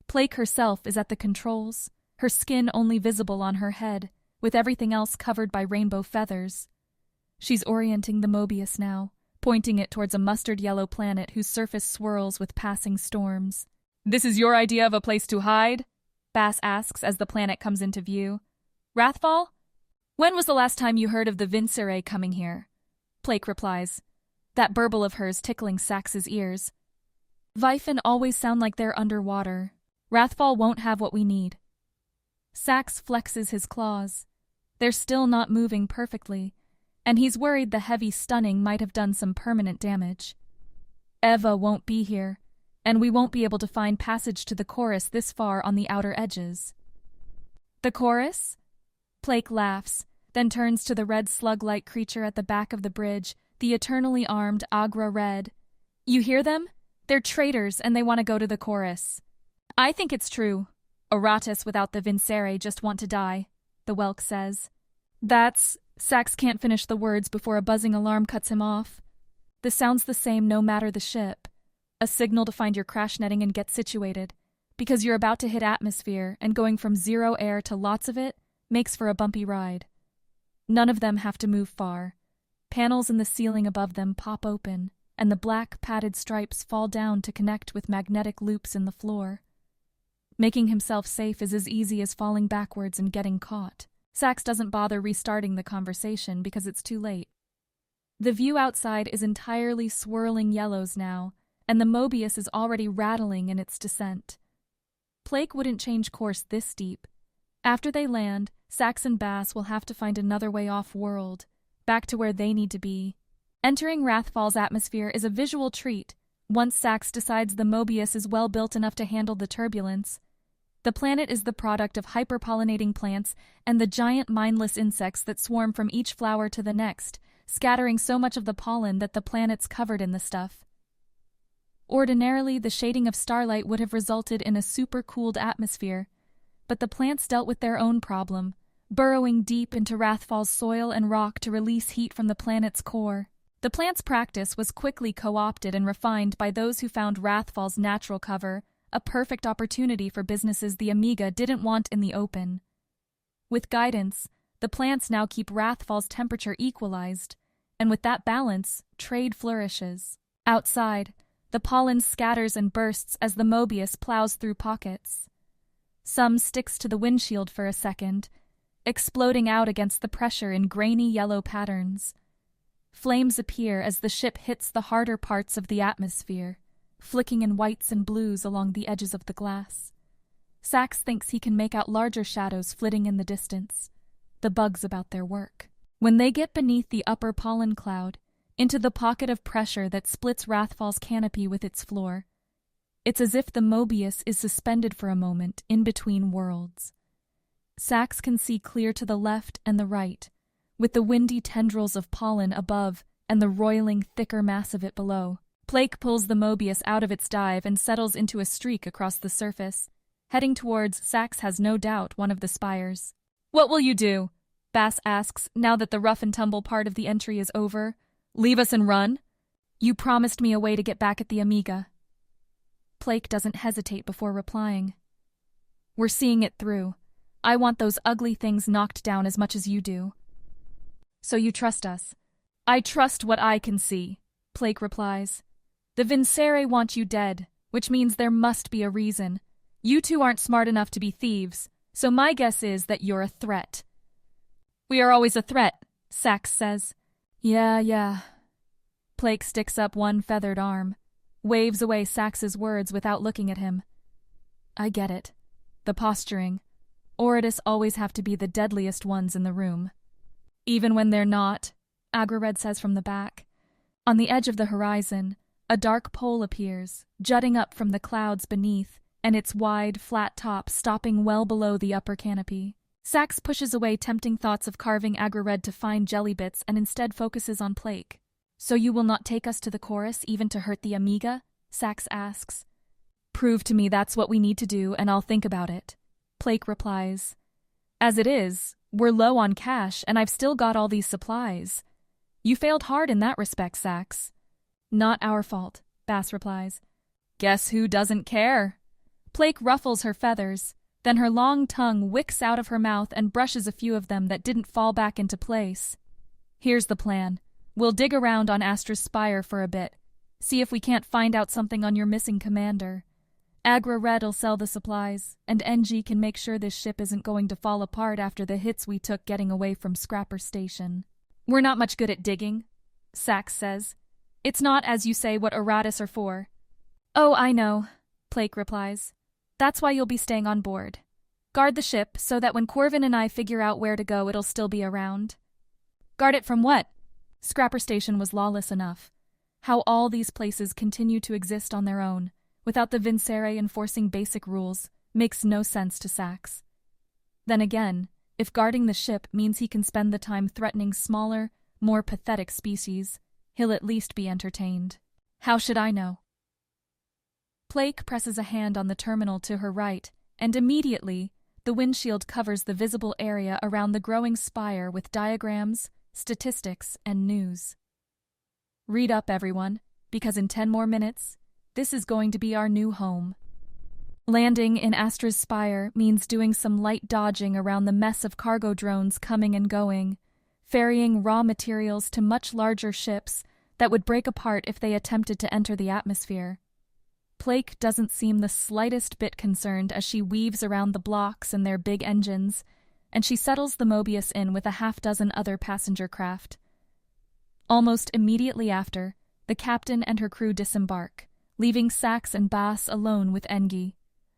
Plake herself is at the controls, her skin only visible on her head, with everything else covered by rainbow feathers. She's orienting the Mobius now, pointing it towards a mustard-yellow planet whose surface swirls with passing storms. "This is your idea of a place to hide?" Bass asks as the planet comes into view. "Wrathfall? When was the last time you heard of the Villainy coming here?" Plake replies, that burble of hers tickling Sax's ears. "Vifen always sound like they're underwater. Wrathfall won't have what we need." Sax flexes his claws. They're still not moving perfectly, and he's worried the heavy stunning might have done some permanent damage. Eva won't be here, and we won't be able to find passage to the chorus this far on the outer edges. "The chorus?" Plake laughs, then turns to the red slug-like creature at the back of the bridge, the eternally armed Agra Red. "You hear them? They're traitors, and they want to go to the chorus." "I think it's true. Oratus without the Villainy just want to die," the Whelk says. "That's—" Sax can't finish the words before a buzzing alarm cuts him off. The sound's the same no matter the ship. A signal to find your crash netting and get situated, because you're about to hit atmosphere, and going from zero air to lots of it makes for a bumpy ride. None of them have to move far. Panels in the ceiling above them pop open, and the black padded stripes fall down to connect with magnetic loops in the floor. Making himself safe is as easy as falling backwards and getting caught. Sax doesn't bother restarting the conversation because it's too late. The view outside is entirely swirling yellows now, and the Mobius is already rattling in its descent. Plake wouldn't change course this steep. After they land, Sax and Bass will have to find another way off-world, back to where they need to be. Entering Wrathfall's atmosphere is a visual treat, once Sax decides the Mobius is well built enough to handle the turbulence. The planet is the product of hyper-pollinating plants and the giant mindless insects that swarm from each flower to the next, scattering so much of the pollen that the planet's covered in the stuff. Ordinarily, the shading of starlight would have resulted in a super-cooled atmosphere, but the plants dealt with their own problem, burrowing deep into Wrathfall's soil and rock to release heat from the planet's core. The plant's practice was quickly co-opted and refined by those who found Wrathfall's natural cover a perfect opportunity for businesses the Amiga didn't want in the open. With guidance, the plants now keep Wrathfall's temperature equalized, and with that balance, trade flourishes. Outside, the pollen scatters and bursts as the Mobius plows through pockets. Some sticks to the windshield for a second, exploding out against the pressure in grainy yellow patterns. Flames appear as the ship hits the harder parts of the atmosphere, flicking in whites and blues along the edges of the glass. Sax thinks he can make out larger shadows flitting in the distance, the bugs about their work. When they get beneath the upper pollen cloud, into the pocket of pressure that splits Wrathfall's canopy with its floor, it's as if the Mobius is suspended for a moment in between worlds. Sax can see clear to the left and the right, with the windy tendrils of pollen above and the roiling, thicker mass of it below. Plake pulls the Mobius out of its dive and settles into a streak across the surface, heading towards, Sax has no doubt, one of the spires. "What will you do?" Bass asks, now that the rough-and-tumble part of the entry is over. "Leave us and run?" "You promised me a way to get back at the Amiga." Plake doesn't hesitate before replying. "We're seeing it through. I want those ugly things knocked down as much as you do." "So you trust us?" "I trust what I can see," Plake replies. "The Villainy want you dead, which means there must be a reason. You two aren't smart enough to be thieves, so my guess is that you're a threat." "We are always a threat," Sax says. Yeah. Plake sticks up one feathered arm, waves away Sax's words without looking at him. "I get it. the posturing. Oritus always have to be the deadliest ones in the room. Even when they're not, Agra says from the back. On the edge of the horizon, a dark pole appears, jutting up from the clouds beneath, and its wide, flat top stopping well below the upper canopy. Sax pushes away tempting thoughts of carving Agra to fine jelly bits and instead focuses on Plake. "So you will not take us to the chorus even to hurt the Amiga?" Sax asks. "Prove to me that's what we need to do and I'll think about it," Plake replies. "As it is, we're low on cash and I've still got all these supplies. You failed hard in that respect, Sax." "Not our fault," Bass replies. "Guess who doesn't care?" Plake ruffles her feathers, then her long tongue wicks out of her mouth and brushes a few of them that didn't fall back into place. "Here's the plan. We'll dig around on Astra's spire for a bit, see if we can't find out something on your missing commander. Agra-Red'll sell the supplies, and NG can make sure this ship isn't going to fall apart after the hits we took getting away from Scrapper Station." "We're not much good at digging," Sax says. "It's not, as you say, what Eratus are for." "Oh, I know," Plake replies. "That's why you'll be staying on board. Guard the ship so that when Corvin and I figure out where to go, it'll still be around." "Guard it from what?" Scrapper Station was lawless enough. How all these places continue to exist on their own, without the Vincere enforcing basic rules, makes no sense to Sax. Then again, if guarding the ship means he can spend the time threatening smaller, more pathetic species, he'll at least be entertained. How should I know? Plake presses a hand on the terminal to her right, and immediately, the windshield covers the visible area around the growing spire with diagrams, statistics, and news. "Read up, everyone, because in 10 more minutes, this is going to be our new home." Landing in Astra's spire means doing some light dodging around the mess of cargo drones coming and going, ferrying raw materials to much larger ships that would break apart if they attempted to enter the atmosphere. Plake doesn't seem the slightest bit concerned as she weaves around the blocks and their big engines, and she settles the Mobius in with a half-dozen other passenger craft. Almost immediately after, the captain and her crew disembark, leaving Sax and Bass alone with Engi,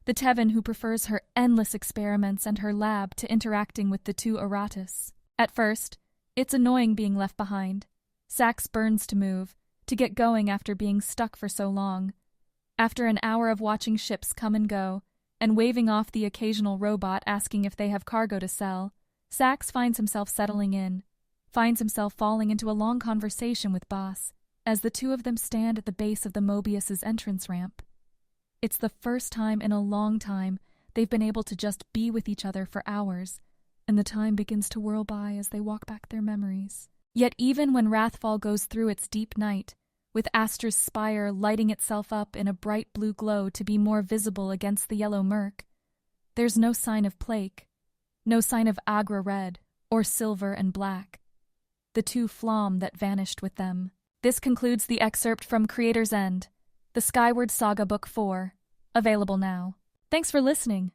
the Tevin who prefers her endless experiments and her lab to interacting with the two Eratus. At first, it's annoying being left behind. Sax burns to move, to get going after being stuck for so long. After an hour of watching ships come and go, and waving off the occasional robot asking if they have cargo to sell, Sax finds himself settling in, finds himself falling into a long conversation with Bass, as the two of them stand at the base of the Mobius's entrance ramp. It's the first time in a long time they've been able to just be with each other for hours, and the time begins to whirl by as they walk back their memories. Yet even when Wrathfall goes through its deep night, with Astra's spire lighting itself up in a bright blue glow to be more visible against the yellow murk, there's no sign of Plake, no sign of Agra Red or Silver and Black, the two Flom that vanished with them. This concludes the excerpt from Creator's End, the Skyward Saga Book 4, available now. Thanks for listening.